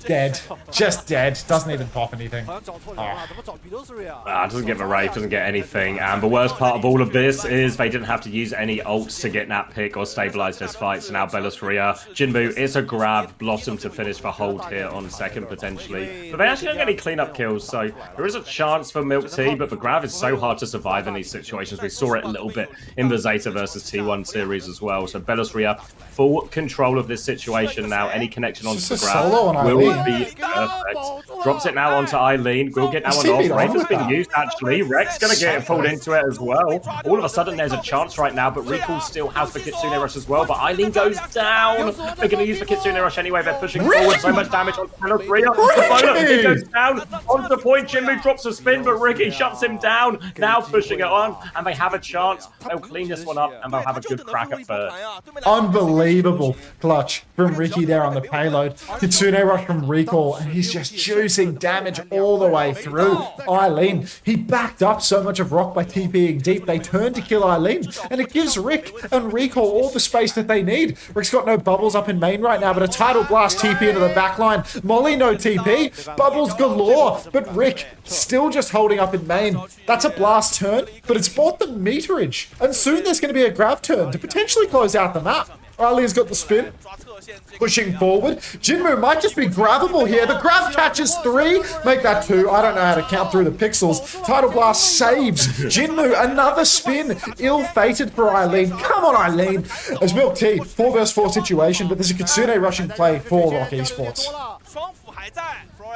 Dead. Just dead. Doesn't even pop anything. Doesn't get the Wraith, doesn't get anything. And the worst part of all of this is they didn't have to use any ults to get that pick or stabilize this fight. So now Bellisria, Jinbu, it's a grab. Blossom to finish the hold here on second potentially. But they actually don't get any cleanup kills, so there is a chance for Milk Tea, but the grab is so hard to survive in these situations. We saw it a little bit in the Zeta versus T1 series as well. So Bellisria, full control of this situation now. Any connection onto the grab will be perfect. Drops it now onto Eileen. Will get that one off. Wraith has been used actually. Rex gonna get pulled into it as well. All of a sudden there's a chance right now, but Recall still has the Kitsune Rush as well. But Eileen goes down. They're gonna use the Kitsune Rush anyway. They're pushing forward. So much damage on Bellisria. He goes down onto the point. Jinmu drops a spin, but Ricky shuts him down. Now pushing it on, and they have a chance. They'll clean this one up, and they'll have a good crack at third. Unbelievable clutch from Ricky there on the payload. Kitsune Rush from Recall, and he's just juicing damage all the way through. Eileen, he backed up so much of Rock by TPing deep. They turn to kill Eileen, and it gives Rick and Recall all the space that they need. Rick's got no bubbles up in main right now, but a tidal blast TP into the backline. Molly no TP, bubbles galore, but Rick still just holding up in main. That's a blast turn, but it's bought the meterage, and soon there's going to be a grab turn to potentially close out the map. Eileen's got the spin, pushing forward. Jinmu might just be grabbable here. The grab catches 3, make that 2. I don't know how to count through the pixels. Tidal Blast saves Jinmu. Another spin, ill-fated for Eileen. Come on, Eileen. As Milk Tea, 4 vs 4 situation, but there's a Kitsune rushing play for Rock Esports.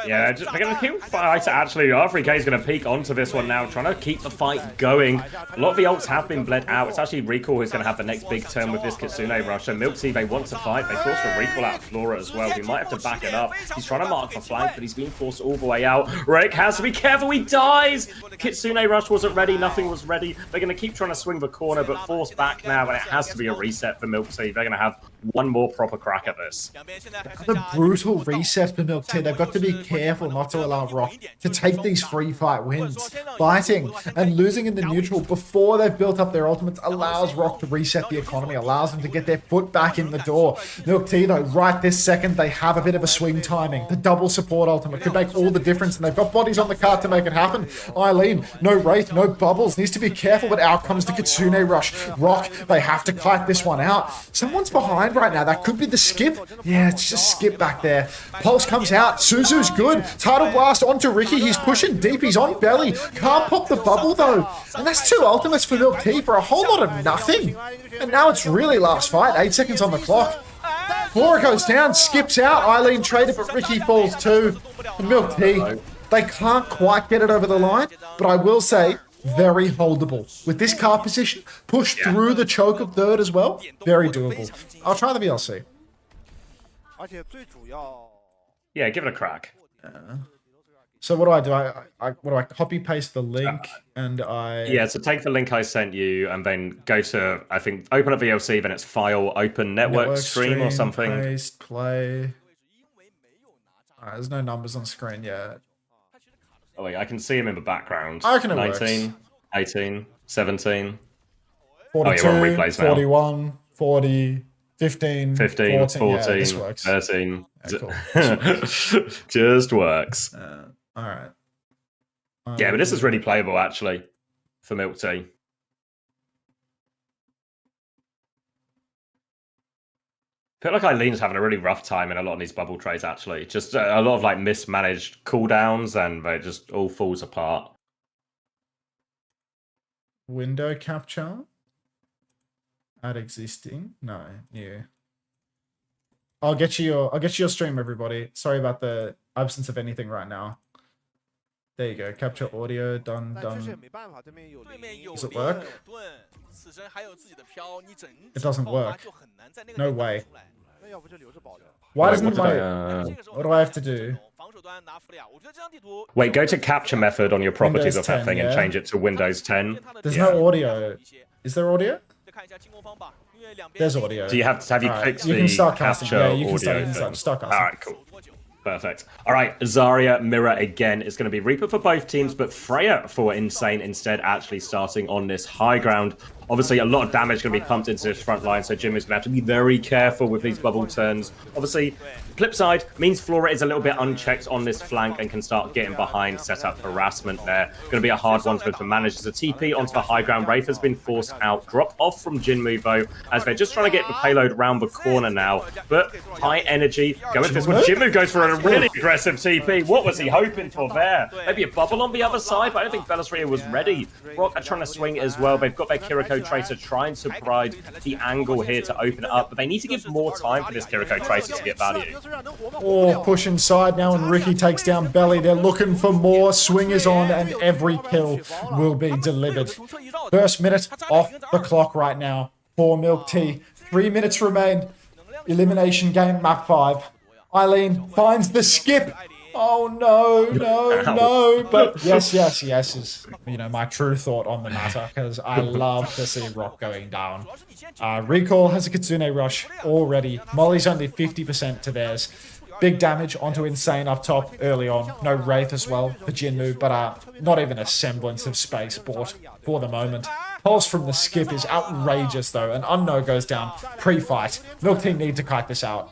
Yeah, they're going to keep fight actually. R3K is going to peek onto this one now, trying to keep the fight going. A lot of the ults have been bled out. It's actually Recall who's going to have the next big turn with this Kitsune Rush. So Milk Tea, they want to fight. They force the Recall out of Flora as well. He might have to back it up. He's trying to mark for flank, but he's being forced all the way out. Rick has to be careful. He dies. The Kitsune Rush wasn't ready. Nothing was ready. They're going to keep trying to swing the corner, but force back now, and it has to be a reset for Milk Tea. They're going to have one more proper crack at this. The brutal reset for Milk Tea. They've got to be careful not to allow Rock to take these free fight wins. Fighting and losing in the neutral before they've built up their ultimates allows Rock to reset the economy, allows them to get their foot back in the door. Milk Tea, though, right this second, they have a bit of a swing timing. The double support ultimate could make all the difference, and they've got bodies on the card to make it happen. Eileen, no Wraith, no bubbles. Needs to be careful, but out comes the Kitsune Rush. Rock, they have to kite this one out. Someone's behind right now. That could be the skip. Yeah, it's just skip back there. Pulse comes out. Suzu's good. Tidal Blast onto Ricky. He's pushing deep. He's on belly. Can't pop the bubble, though. And that's 2 ultimates for Milk Tea for a whole lot of nothing. And now it's really last fight. 8 seconds on the clock. Flora goes down, skips out. Eileen traded, but Ricky falls too. And Milk Tea, they can't quite get it over the line, but I will say, very holdable. With this car position, push through the choke of third as well, very doable. I'll try the VLC. Yeah, give it a crack. So what do? I copy paste the link and I... Yeah, so take the link I sent you and then go to, I think, open up VLC, then it's file, open network stream or something. Paste, play. Alright, there's no numbers on screen yet. Oh wait, I can see him in the background. I reckon it 19, works. 18, 17. 42, oh, you're on replays now. 41, 40, 15, 15, 14. 14, Yeah, this works. 13. Yeah, cool. This works. Just works. Alright. Yeah, but this is really playable, actually, for Milk Tea. I feel like Eileen's having a really rough time in a lot of these bubble trades, actually. Just a lot of, like, mismanaged cooldowns, and it just all falls apart. Window capture. Add existing. No, new. I'll get you your stream, everybody. Sorry about the absence of anything right now. There you go. Capture audio. Done. Does it work? It doesn't work. No way. Why doesn't my... What do I have to do? Wait, go to capture method on your properties Windows of that 10, thing and yeah? change it to Windows 10. There's no audio. Is there audio? There's audio. Do you have you Alright, clicked you the can start casting. capture Yeah, you can audio start thing? casting. Alright, cool. Perfect. All right, Zarya, Mirror again is going to be Reaper for both teams, but Freya for Insane instead, actually starting on this high ground. Obviously, a lot of damage going to be pumped into this front line, so Jim is going to have to be very careful with these bubble turns. Obviously, flip side means Flora is a little bit unchecked on this flank and can start getting behind, set up harassment there. Going to be a hard one for them to manage. As a TP onto the high ground, Wraith has been forced out. Drop off from Jinmu, though, as they're just trying to get the payload round the corner now. But high energy. Go with this one. Jinmu goes for a really aggressive TP. What was he hoping for there? Maybe a bubble on the other side, but I don't think Belisria was ready. Rock are trying to swing as well. They've got their Kiriko Tracer trying to provide the angle here to open it up, but they need to give more time for this Kiriko Tracer to get value. Oh, push inside now, and Ricky takes down Belly. They're looking for more. Swing is on, and every kill will be delivered. First minute off the clock right now for Milk Tea. 3 minutes remain. Elimination game, map 5. Eileen finds the skip. Oh no, no. But yes is, you know, my true thought on the matter, because I love to see Rock going down. Recall has a Kitsune Rush already. Molly's only 50% to theirs. Big damage onto Insane up top early on. No Wraith as well for Jinmu, but not even a semblance of space bought for the moment. Pulse from the skip is outrageous though, and Unno goes down pre-fight. Milk Tea need to kite this out.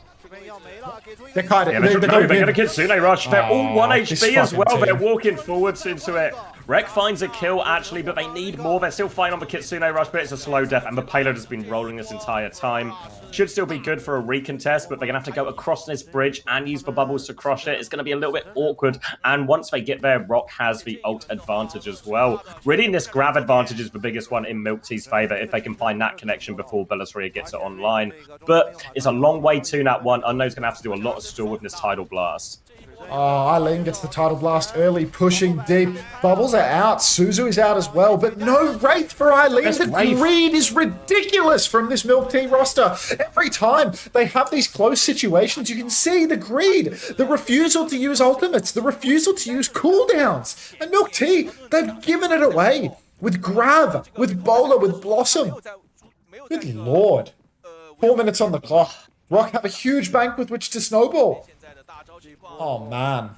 They're kiting. Yeah, they're going to Kitsune Rush. They're all 1 HP as well. Team. They're walking forwards into it. Rek finds a kill, actually, but they need more. They're still fine on the Kitsune Rush, but it's a slow death, and the payload has been rolling this entire time. Should still be good for a recontest, but they're going to have to go across this bridge and use the bubbles to crush it. It's going to be a little bit awkward, and once they get there, Rock has the ult advantage as well. Really, this grab advantage is the biggest one in Milk Tea's favour, if they can find that connection before Belisria gets it online. But it's a long way to that one. Unknown's going to have to do a lot of stall with this Tidal Blast. Oh, Eileen gets the Tidal Blast early, pushing deep. Bubbles are out. Suzu is out as well, but no Wraith for Eileen. The greed is ridiculous from this Milk Tea roster. Every time they have these close situations, you can see the greed, the refusal to use ultimates, the refusal to use cooldowns. And Milk Tea, they've given it away with Grav, with Bowler, with Blossom. Good lord. 4 minutes on the clock. Rock have a huge bank with which to snowball. Oh, man.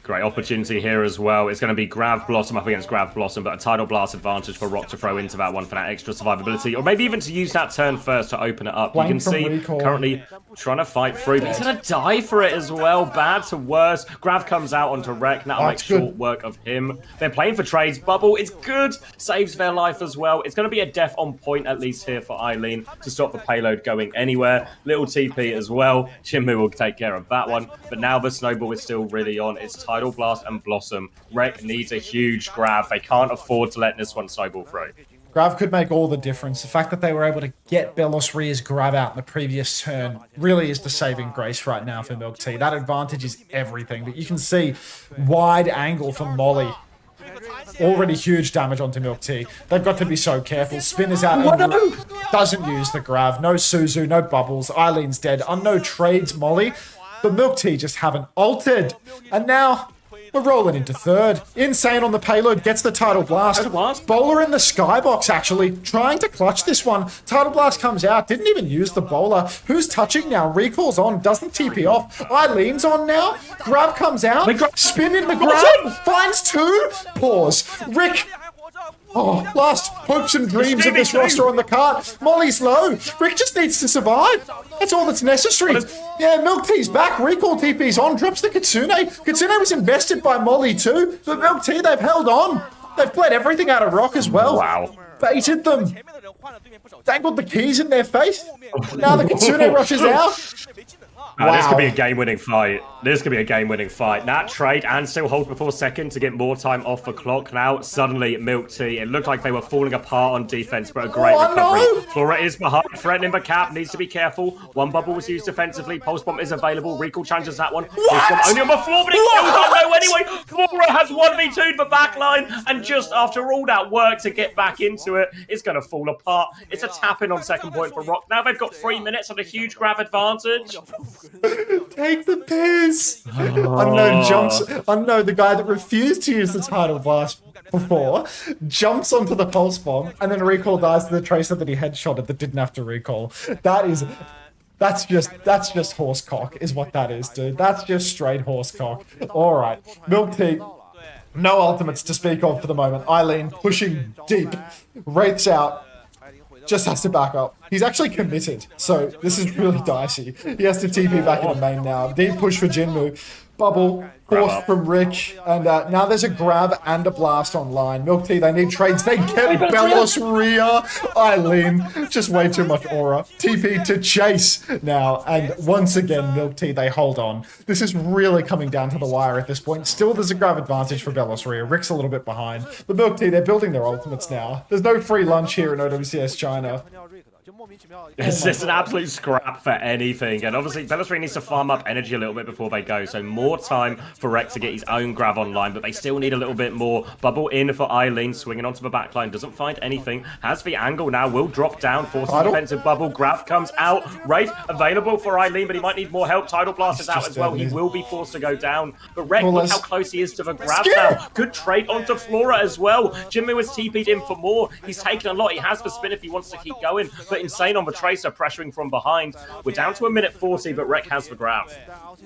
Great opportunity here as well. It's going to be Grav Blossom up against Grav Blossom, but a Tidal Blast advantage for Rock to throw into that one for that extra survivability, or maybe even to use that turn first to open it up. You can see currently trying to fight through, but he's going to die for it as well. Bad to worse. Grav comes out onto Wreck. That'll make short work of him. They're playing for trades. Bubble is good. Saves their life as well. It's going to be a death on point at least here for Eileen to stop the payload going anywhere. Little TP as well. Jinmu will take care of that one, but now the snowball is still really on. It's Tidal Blast and Blossom. Wreck needs a huge Grav. They can't afford to let this one snowball through. Grav could make all the difference. The fact that they were able to get Belos Ria's Grav out in the previous turn really is the saving grace right now for Milk Tea. That advantage is everything. But you can see wide angle from Molly. Already huge damage onto Milk Tea. They've got to be so careful. Spin is out. Doesn't use the Grav. No Suzu, no bubbles. Eileen's dead. No trades Molly. But Milk Tea just haven't altered. And now we're rolling into third. Insane on the payload, gets the Tidal Blast. Bowler in the skybox, actually, trying to clutch this one. Tidal Blast comes out, didn't even use the bowler. Who's touching now? Recall's on, doesn't TP off. Eileen's on now. Grav comes out. Spin in the Grav. Finds two. Pause. Rick. Oh, last hopes and dreams of this roster on the cart. Molly's low. Rick just needs to survive. That's all that's necessary. Yeah, Milk Tea's back. Recall TP's on. Drops the Kitsune. Kitsune was invested by Molly too. But Milk Tea, they've held on. They've played everything out of Rock as well. Wow. Baited them. Dangled the keys in their face. Now the Kitsune rushes out. Wow. This could be a game-winning fight. This could be a game-winning fight. That trade and still hold before second to get more time off the clock. Now, suddenly, Milk Tea. It looked like they were falling apart on defense, but a great recovery. No. Flora is behind, threatening the cap. Needs to be careful. One bubble was used defensively. Pulse Bomb is available. Recall challenges that one. Pulse Bomb only on the floor, but it kills that low anyway. Flora has 1v2'd the backline, and just after all that work to get back into it, it's going to fall apart. It's a tap-in on second point for Rock. Now they've got 3 minutes and a huge Grav advantage. Take the piss. Unknown jumps. Unknown, the guy that refused to use the Tidal Blast before, jumps onto the Pulse Bomb, and then Recall dies to the Tracer that he headshotted that didn't have to recall. That's just horse cock, is what that is, dude. That's just straight horse cock. All right, Milk Tea. No ultimates to speak of for the moment. Eileen pushing deep. Wraith's out. Just has to back up. He's actually committed, so this is really dicey. He has to TP back into main now. Deep push for Jinmu. Bubble, forced from Rick, and now there's a Grab and a Blast online. Milk Tea, they need trades. They get Belos Ria. Eileen, just way too much aura. TP to chase now, and once again, Milk Tea, they hold on. This is really coming down to the wire at this point. Still, there's a Grab advantage for Belos Ria. Rick's a little bit behind. But Milk Tea, they're building their ultimates now. There's no free lunch here in OWCS China. It's just an absolute scrap for anything. And obviously, Belos Ria needs to farm up energy a little bit before they go. So more time for Rex to get his own Grav online. But they still need a little bit more. Bubble in for Eileen, swinging onto the backline. Doesn't find anything. Has the angle now. Will drop down. Forces defensive bubble. Grav comes out. Wraith available for Eileen, but he might need more help. Tidal Blast is out as well. He will be forced to go down. But Rex, look how close he is to the Grav now. Good trade onto Flora as well. Jinmu has TP'd in for more. He's taken a lot. He has the spin if he wants to keep going. But Insane on the Tracer, pressuring from behind. We're down to 1:40, but Rick has the Grav.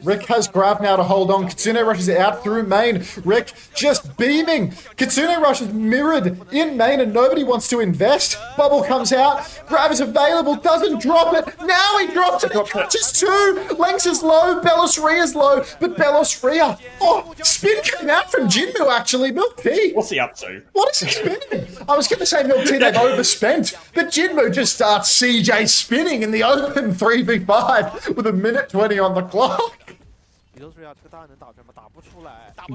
Rick has Grav now to hold on. Kitsune rushes it out through main. Rick just beaming. Kitsune Rush is mirrored in main and nobody wants to invest. Bubble comes out. Grav is available. Doesn't drop it. Now he drops it. He catches two. Lengths is low. Belos Ria's low. But Belos Ria. Oh, spin came out from Jinmu actually. Milk Tea. What's he up to? What is he spinning? I was going to say Milk Tea, they've overspent. But Jinmu just starts CJ spinning in the open 3v5 with 1:20 on the clock.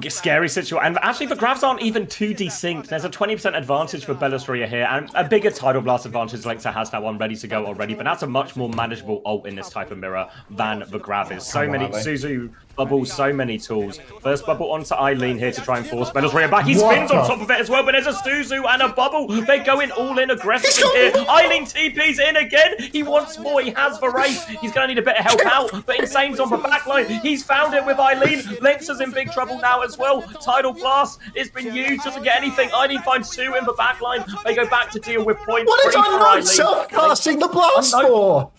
Scary situation. And actually, the Gravs aren't even too desynced. There's a 20% advantage for Belos Ria here, and a bigger Tidal Blast advantage. Lexer has that one ready to go already, but that's a much more manageable ult in this type of mirror than the Grav is. So many Suzu bubbles, so many tools. First bubble onto Eileen here to try and force Belos Ria back. He spins on top of it as well, but there's a Suzu and a bubble. They're going all in aggressively here. Eileen TP's in again. He wants more. He has the Wraith. He's going to need a bit of help out, but Insane's on the backline. He's found found it with Eileen. Lynx is in big trouble now as well. Tidal Blast, it's been used, doesn't get anything. Eileen finds 2 in the backline. They go back to deal with point What is 3 for Unknown Eileen. self-casting the blast Unknown- for?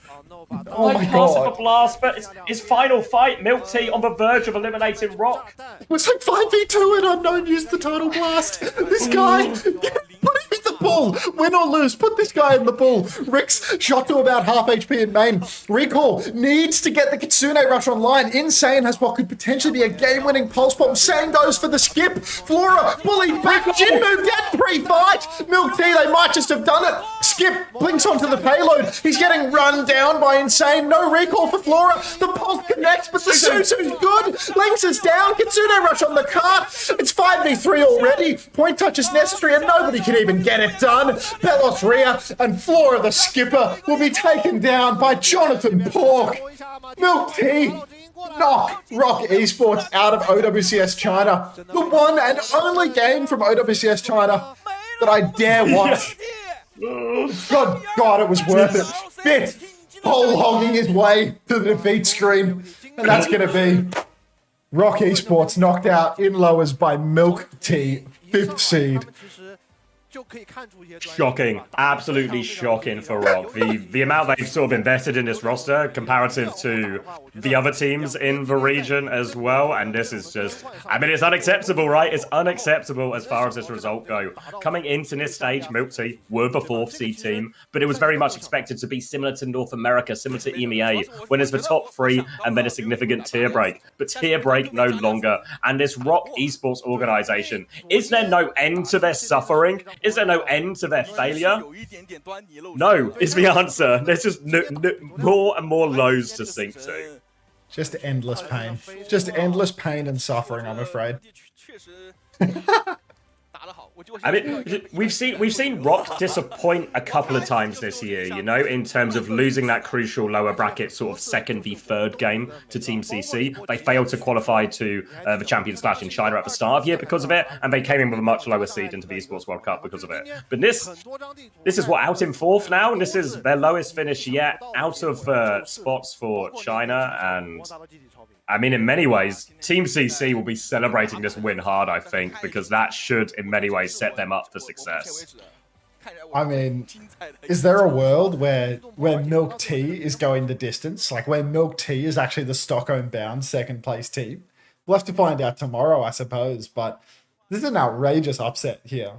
Oh my Passing the god. blast, but it's his final fight. Milk Tea on the verge of eliminating Rock. It was like 5v2 and Unknown used the total blast. This guy, put him in the bull. Win or lose, put this guy in the bull. Rick's shot to about half HP in main. Recall needs to get the Kitsune rush online. Insane has what could potentially be a game-winning pulse bomb. Same goes for the skip. Flora bullied back. Jinmu dead pre-fight. Milk Tea, they might just have done it. Skip blinks onto the payload. He's getting run down by Insane. No recall for Flora. The pulse connects, but the Suzu's good. Lynx is down. Kitsune rush on the cart. It's 5v3 already. Point touch is necessary and nobody can even get it done. Belos Rhea and Flora the skipper will be taken down by Jonathan Pork. Milk Tea knock Rock Esports out of OWCS China. The one and only game from OWCS China that I dare watch. God, it was worth it. Fit whole hogging his way to the defeat screen, and that's going to be Rock Esports knocked out in lowers by Milk Tea, 5th seed. Shocking, absolutely shocking for Rock. The amount they've sort of invested in this roster comparative to the other teams in the region as well, and this is just, I mean, it's unacceptable, right? It's unacceptable as far as this result go. Coming into this stage, Milk Tea were the 4th seed team, but it was very much expected to be similar to North America, similar to EMEA, when it's the top 3 and then a significant tier break. But tier break no longer, and this Rock Esports organization, is there no end to their suffering? Is there no end to their failure? No, is the answer. There's just more and more lows to sink to. Just endless pain. Just endless pain and suffering, I'm afraid. I mean, we've seen Rock disappoint a couple of times this year, you know, in terms of losing that crucial lower bracket sort of second v third game to Team CC. They failed to qualify to the Champions Clash in China at the start of the year because of it, and they came in with a much lower seed into the Esports World Cup because of it. But this is what, out in 4th now, and this is their lowest finish yet, out of spots for China, and I mean, in many ways, Team CC will be celebrating this win hard, I think, because that should, in many ways, set them up for success. I mean, is there a world where Milk Tea is going the distance? Like, where Milk Tea is actually the Stockholm-bound 2nd place team? We'll have to find out tomorrow, I suppose, but this is an outrageous upset here.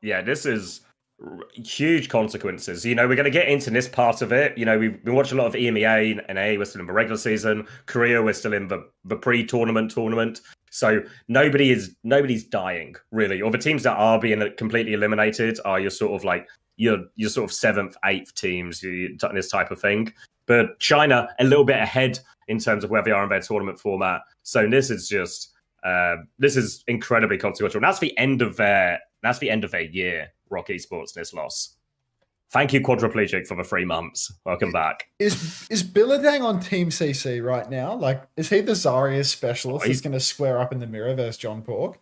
Yeah, this is huge consequences. You know, we're going to get into this part of it. You know, we watch a lot of EMEA and A. We're still in the regular season. Korea, we're still in the pre-tournament. So nobody's dying really. Or the teams that are being completely eliminated are your sort of like your sort of 7th, 8th teams, this type of thing. But China a little bit ahead in terms of where they are in their tournament format. So this is just this is incredibly consequential. And that's the end of their year. Rock Esports this loss. Thank you, Quadriplegic, for the 3 months. Welcome back. Is Billadang on Team CC right now? Like, is he the Zarya specialist who's going to square up in the mirror versus John Pork?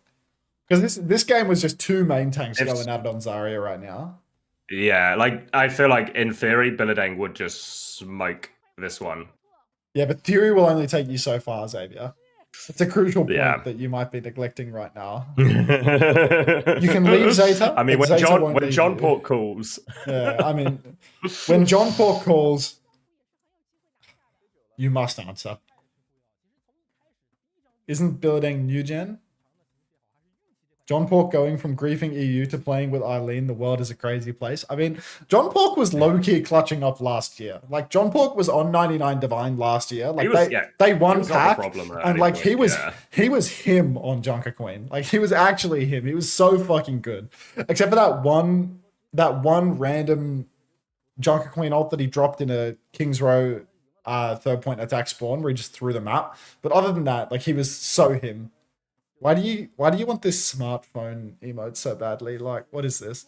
Because this game was just 2 main tanks going at it on Zarya right now. Yeah, like, I feel like, in theory, Billadang would just smoke this one. Yeah, but theory will only take you so far, Xavier. It's a crucial point that you might be neglecting right now. You can leave Zeta. I mean, when John Pork calls. Yeah, I mean, when John Pork calls, you must answer. Isn't building new gen? John Pork going from griefing EU to playing with Eileen, the world is a crazy place. I mean, John Pork was low-key clutching up last year. Like, John Pork was on 99 Divine last year. Like, they won pack, and like, he was him on Junker Queen. Like, he was actually him. He was so fucking good. Except for that one random Junker Queen ult that he dropped in a King's Row 3rd point attack spawn where he just threw the map. But other than that, like, he was so him. Why do you want this smartphone emote so badly? Like, what is this?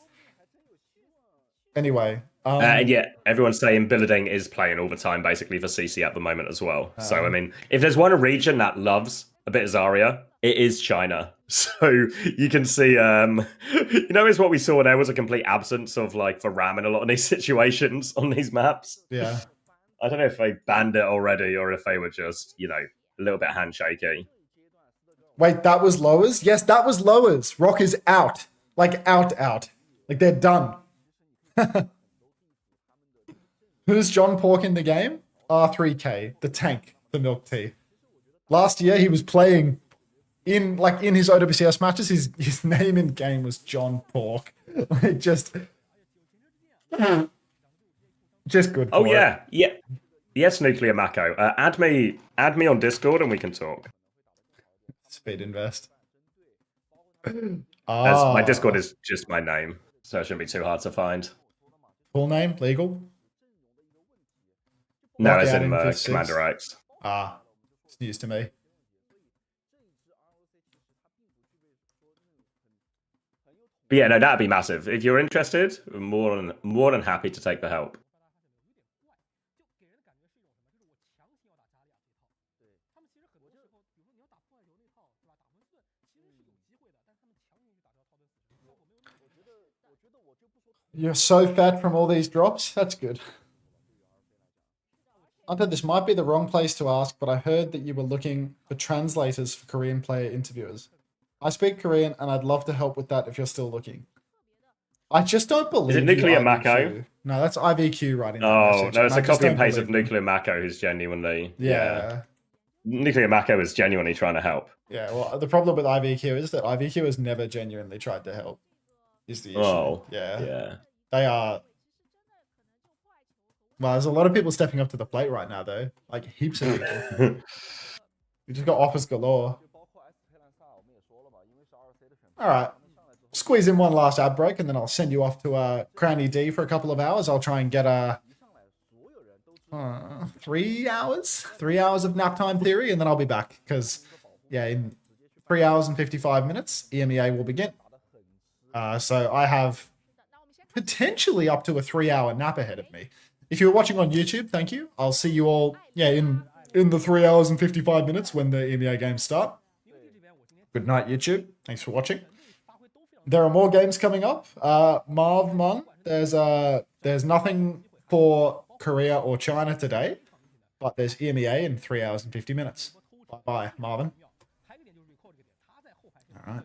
Anyway. Yeah, everyone's saying Billading is playing all the time, basically, for CC at the moment as well. So, I mean, if there's one region that loves a bit of Zarya, it is China. So you can see, you know, is what we saw there was a complete absence of, like, the RAM in a lot of these situations on these maps. Yeah. I don't know if they banned it already or if they were just, you know, a little bit handshaky. Wait, that was lowers? Yes, that was lowers. Rock is out. Like, out. Like, they're done. Who's John Pork in the game? R3K, the tank, the milk tea. Last year, he was playing in his OWCS matches. His name in game was John Pork. Like, just good. Oh for yeah, it. yeah. Yes, Nuclear Mako. Add me on Discord and we can talk. Speed invest. As my Discord is just my name, so it shouldn't be too hard to find. Full name, legal? No, Rock as out in 56. Commander X. It's news to me. But yeah, no, that'd be massive. If you're interested, I'm more than happy to take the help. You're so fat from all these drops. That's good. Unter, this might be the wrong place to ask, but I heard that you were looking for translators for Korean player interviewers. I speak Korean, and I'd love to help with that if you're still looking. I just don't believe. Is it Nuclear you, Mako? No, that's IVQ writing. Oh, no, it's a copy and paste of Nuclear Mako who's genuinely... Yeah. Nuclear Mako is genuinely trying to help. Yeah, well, the problem with IVQ is that IVQ has never genuinely tried to help. Is the issue. Oh, yeah. They are... Well, there's a lot of people stepping up to the plate right now, though. Like, heaps of people. We just got offers galore. All right. Squeeze in one last ad break, and then I'll send you off to Cranny D for a couple of hours. I'll try and get 3 hours? 3 hours of nap time theory, and then I'll be back. Because, yeah, in 3 hours and 55 minutes, EMEA will begin. So I have potentially up to a 3-hour nap ahead of me. If you're watching on YouTube, thank you. I'll see you all, in the 3 hours and 55 minutes when the EMEA games start. Good night, YouTube. Thanks for watching. There are more games coming up. Marv Mon, there's nothing for Korea or China today, but there's EMEA in 3 hours and 50 minutes. Bye, Marvin. All right.